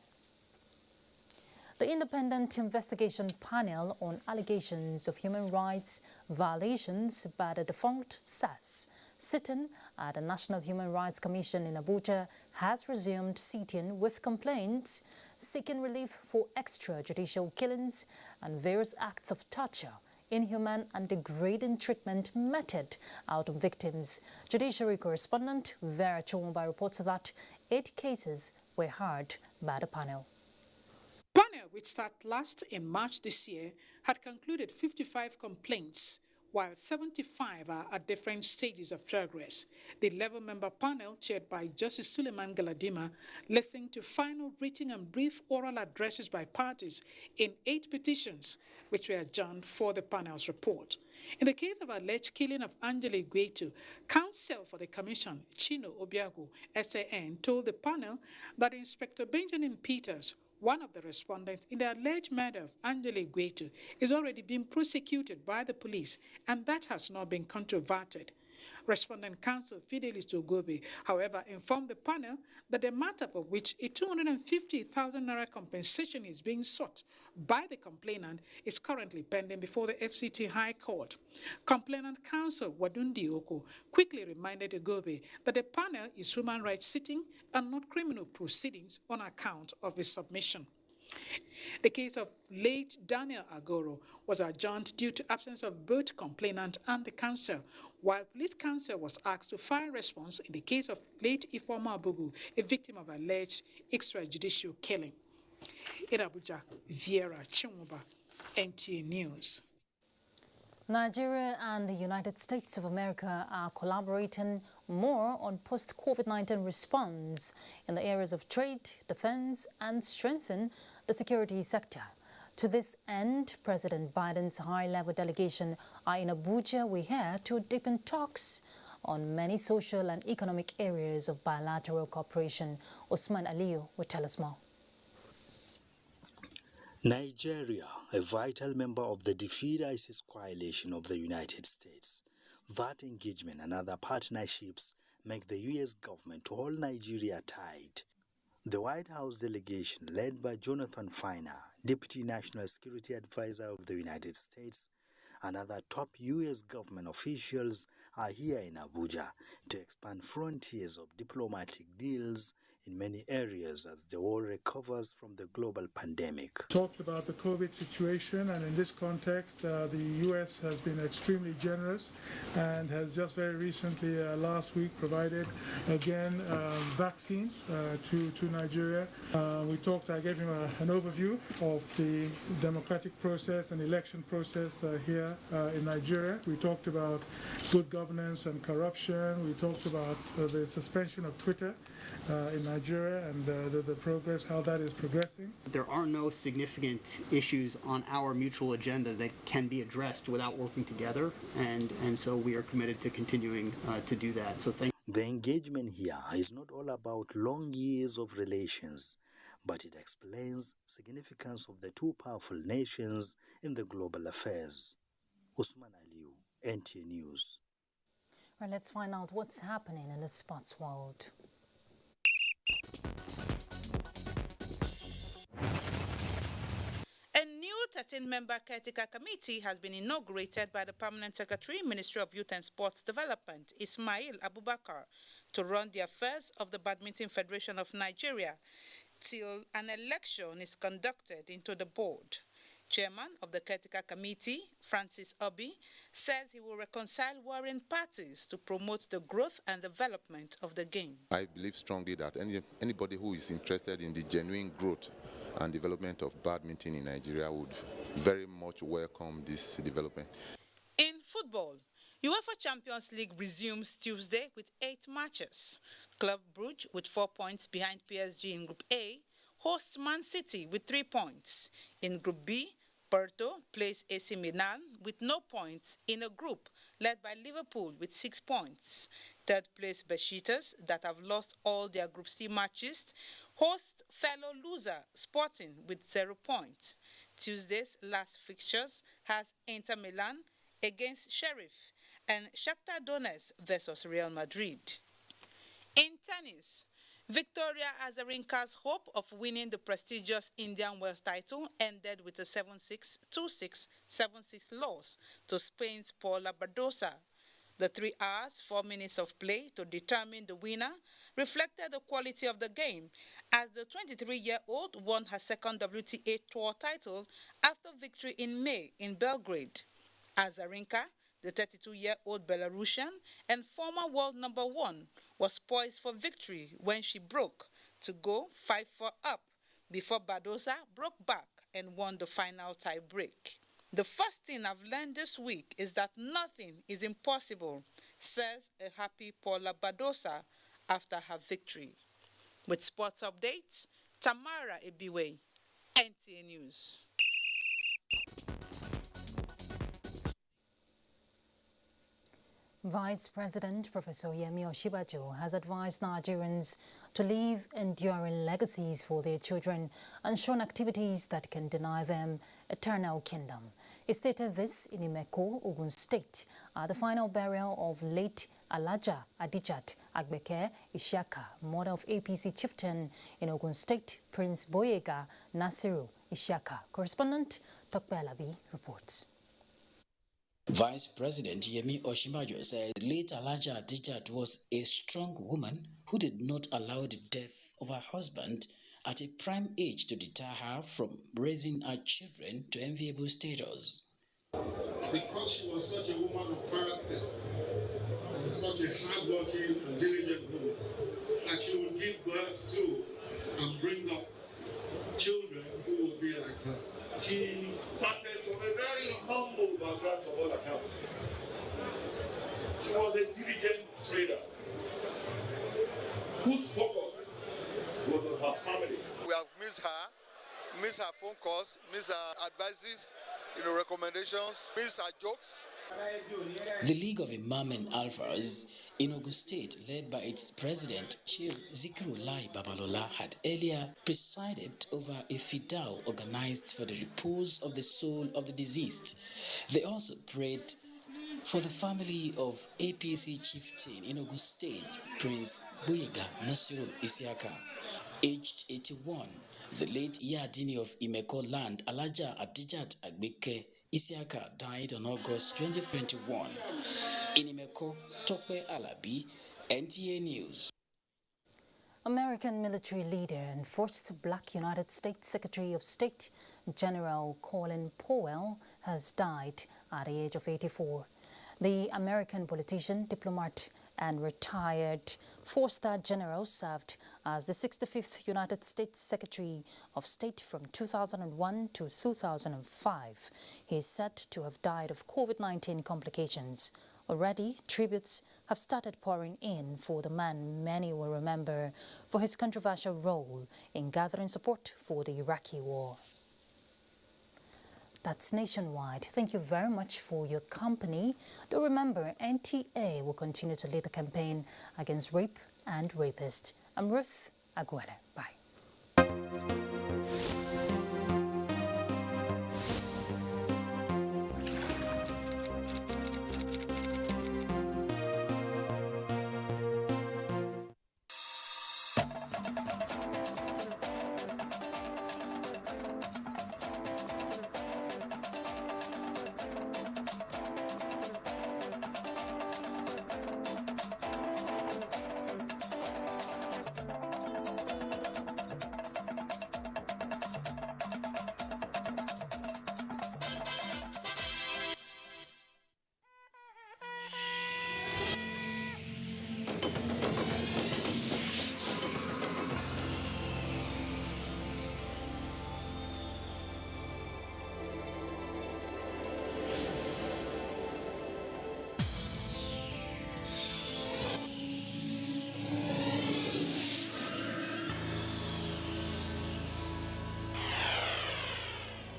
The Independent Investigation Panel on allegations of human rights violations by the defunct SAS, sitting at the National Human Rights Commission in Abuja, has resumed sitting with complaints seeking relief for extrajudicial killings and various acts of torture, inhuman and degrading treatment meted out of victims. Judiciary correspondent Vera Chomba reports that 8 cases were heard by the panel.
Panel, which started last in March this year, had concluded 55 complaints, while 75 are at different stages of progress. The 11-member panel, chaired by Justice Suleiman Galadima, listened to final written and brief oral addresses by parties in 8 petitions, which were adjourned for the panel's report. In the case of alleged killing of Angela Igueto, counsel for the commission, Chino Obiago, SAN, told the panel that Inspector Benjamin Peters, one of the respondents in the alleged murder of Angela Igueto, is already being prosecuted by the police, and that has not been controverted. Respondent counsel Fidelis Ogobe, however, informed the panel that the matter for which a 250,000 naira compensation is being sought by the complainant is currently pending before the FCT High Court. Complainant counsel Wadundi Oko quickly reminded Ogobe that the panel is human rights sitting and not criminal proceedings on account of his submission. The case of late Daniel Agoro was adjourned due to absence of both complainant and the counsel, while police counsel was asked to file a response in the case of late Ifeoma Abugu, a victim of alleged extrajudicial killing. In Abuja, Vera Chimoba, NTA News.
Nigeria and the United States of America are collaborating more on post-COVID-19 response in the areas of trade, defense, and strengthen the security sector. To this end, President Biden's high-level delegation are in Abuja, we hear, to deepen talks on many social and economic areas of bilateral cooperation. Usman Aliyu will tell us more.
Nigeria, a vital member of the Defeat ISIS coalition of the United States. That engagement and other partnerships make the U.S. government to hold Nigeria tight. The White House delegation, led by Jonathan Feiner, Deputy National Security Advisor of the United States, and other top U.S. government officials are here in Abuja to expand frontiers of diplomatic deals in many areas as the world recovers from the global pandemic.
Talked about the COVID situation, and in this context, the U.S. has been extremely generous and has just very recently, last week, provided again vaccines to Nigeria. I gave him an overview of the democratic process and election process here in Nigeria. We talked about good governance and corruption. We talked about the suspension of Twitter in Nigeria and the progress, how that is progressing.
There are no significant issues on our mutual agenda that can be addressed without working together, and so we are committed to continuing to do that. So thank you.
The engagement here is not all about long years of relations, but it explains significance of the two powerful nations in the global affairs. Usman Aliyu, NTA News.
Right, let's find out what's happening in the sports world.
A new 13-member caretaker committee has been inaugurated by the Permanent Secretary, Ministry of Youth and Sports Development, Ismail Abubakar, to run the affairs of the Badminton Federation of Nigeria till an election is conducted into the board. Chairman of the caretaker committee, Francis Obi, says he will reconcile warring parties to promote the growth and development of the game.
I believe strongly that anybody who is interested in the genuine growth and development of badminton in Nigeria would very much welcome this development.
In football, UEFA Champions League resumes Tuesday with 8 matches. Club Brugge, with 4 points behind PSG in Group A, hosts Man City with 3 points. In Group B, Porto plays AC Milan with no points in a group led by Liverpool with 6 points. Third place Besiktas, that have lost all their Group C matches, host fellow loser Sporting with 0 points. Tuesday's last fixtures has Inter Milan against Sheriff and Shakhtar Donetsk versus Real Madrid. In tennis, Victoria Azarenka's hope of winning the prestigious Indian Wells title ended with a 7-6, 2-6, 7-6 loss to Spain's Paula Badosa. The 3 hours, 4 minutes of play to determine the winner reflected the quality of the game, as the 23-year-old won her second WTA Tour title after victory in May in Belgrade. Azarenka, the 32-year-old Belarusian and former world number 1, was poised for victory when she broke to go 5-4 up before Badosa broke back and won the final tie break. The first thing I've learned this week is that nothing is impossible, says a happy Paula Badosa after her victory. With sports updates, Tamara Ebiwe, NTA News.
Vice President Professor Yemi Osinbajo has advised Nigerians to leave enduring legacies for their children and shun activities that can deny them eternal kingdom. He stated this in Imeko, Ogun State, at the final burial of late Alaja Adijat Agbeke Isiaka, mother of APC chieftain in Ogun State, Prince Boyega Nasiru Isiaka. Correspondent Tokpe Alabi reports.
Vice President Yemi Osinbajo said late Alaja Adijat was a strong woman who did not allow the death of her husband at a prime age to deter her from raising her children to enviable status.
Because she was such a woman of character, and such a hardworking and diligent woman, that she would give birth to and bring up children who would be like her. She started from a very humble background. right from all accounts. She was a diligent trader whose focus was on her family.
We have missed her phone calls, missed her advices, recommendations, missed her jokes.
The League of Imam and Alphas in Ogun State, led by its president, Sheikh Zikirullah Babalola, had earlier presided over a fidal organized for the repose of the soul of the deceased. They also prayed for the family of APC chieftain in Ogun State, Prince Boyega Nasiru Isiaka. Aged 81, the late Yadini of Imeko land, Alaja Adijat Agbeke Isiaka, died on August 2021. In Imeko, Tope Alabi, NTA News.
American military leader and first black United States Secretary of State, General Colin Powell, has died at the age of 84. The American politician, diplomat, and retired four-star general served as the 65th United States Secretary of State from 2001 to 2005. He is said to have died of COVID-19 complications. Already, tributes have started pouring in for the man many will remember for his controversial role in gathering support for the Iraqi war. That's nationwide. Thank you very much for your company. Do remember, NTA will continue to lead the campaign against rape and rapists. I'm Ruth Aguilera. Bye.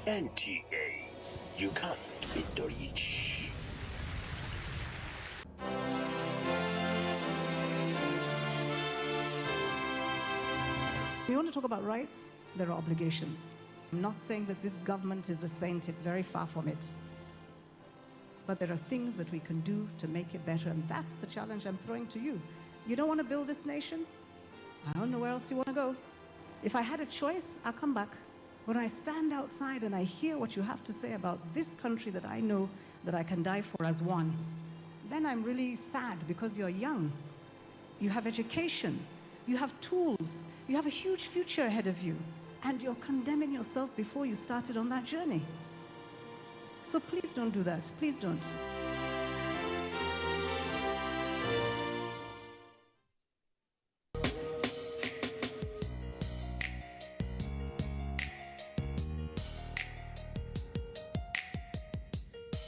NTA, you can't beat the reach.
We want to talk about rights, there are obligations. I'm not saying that this government is a saint, it's very far from it. But there are things that we can do to make it better, and that's the challenge I'm throwing to you. You don't want to build this nation? I don't know where else you want to go. If I had a choice, I'll come back. When I stand outside and I hear what you have to say about this country that I know that I can die for as one, then I'm really sad because you're young. You have education. You have tools. You have a huge future ahead of you. And you're condemning yourself before you started on that journey. So please don't do that. Please don't.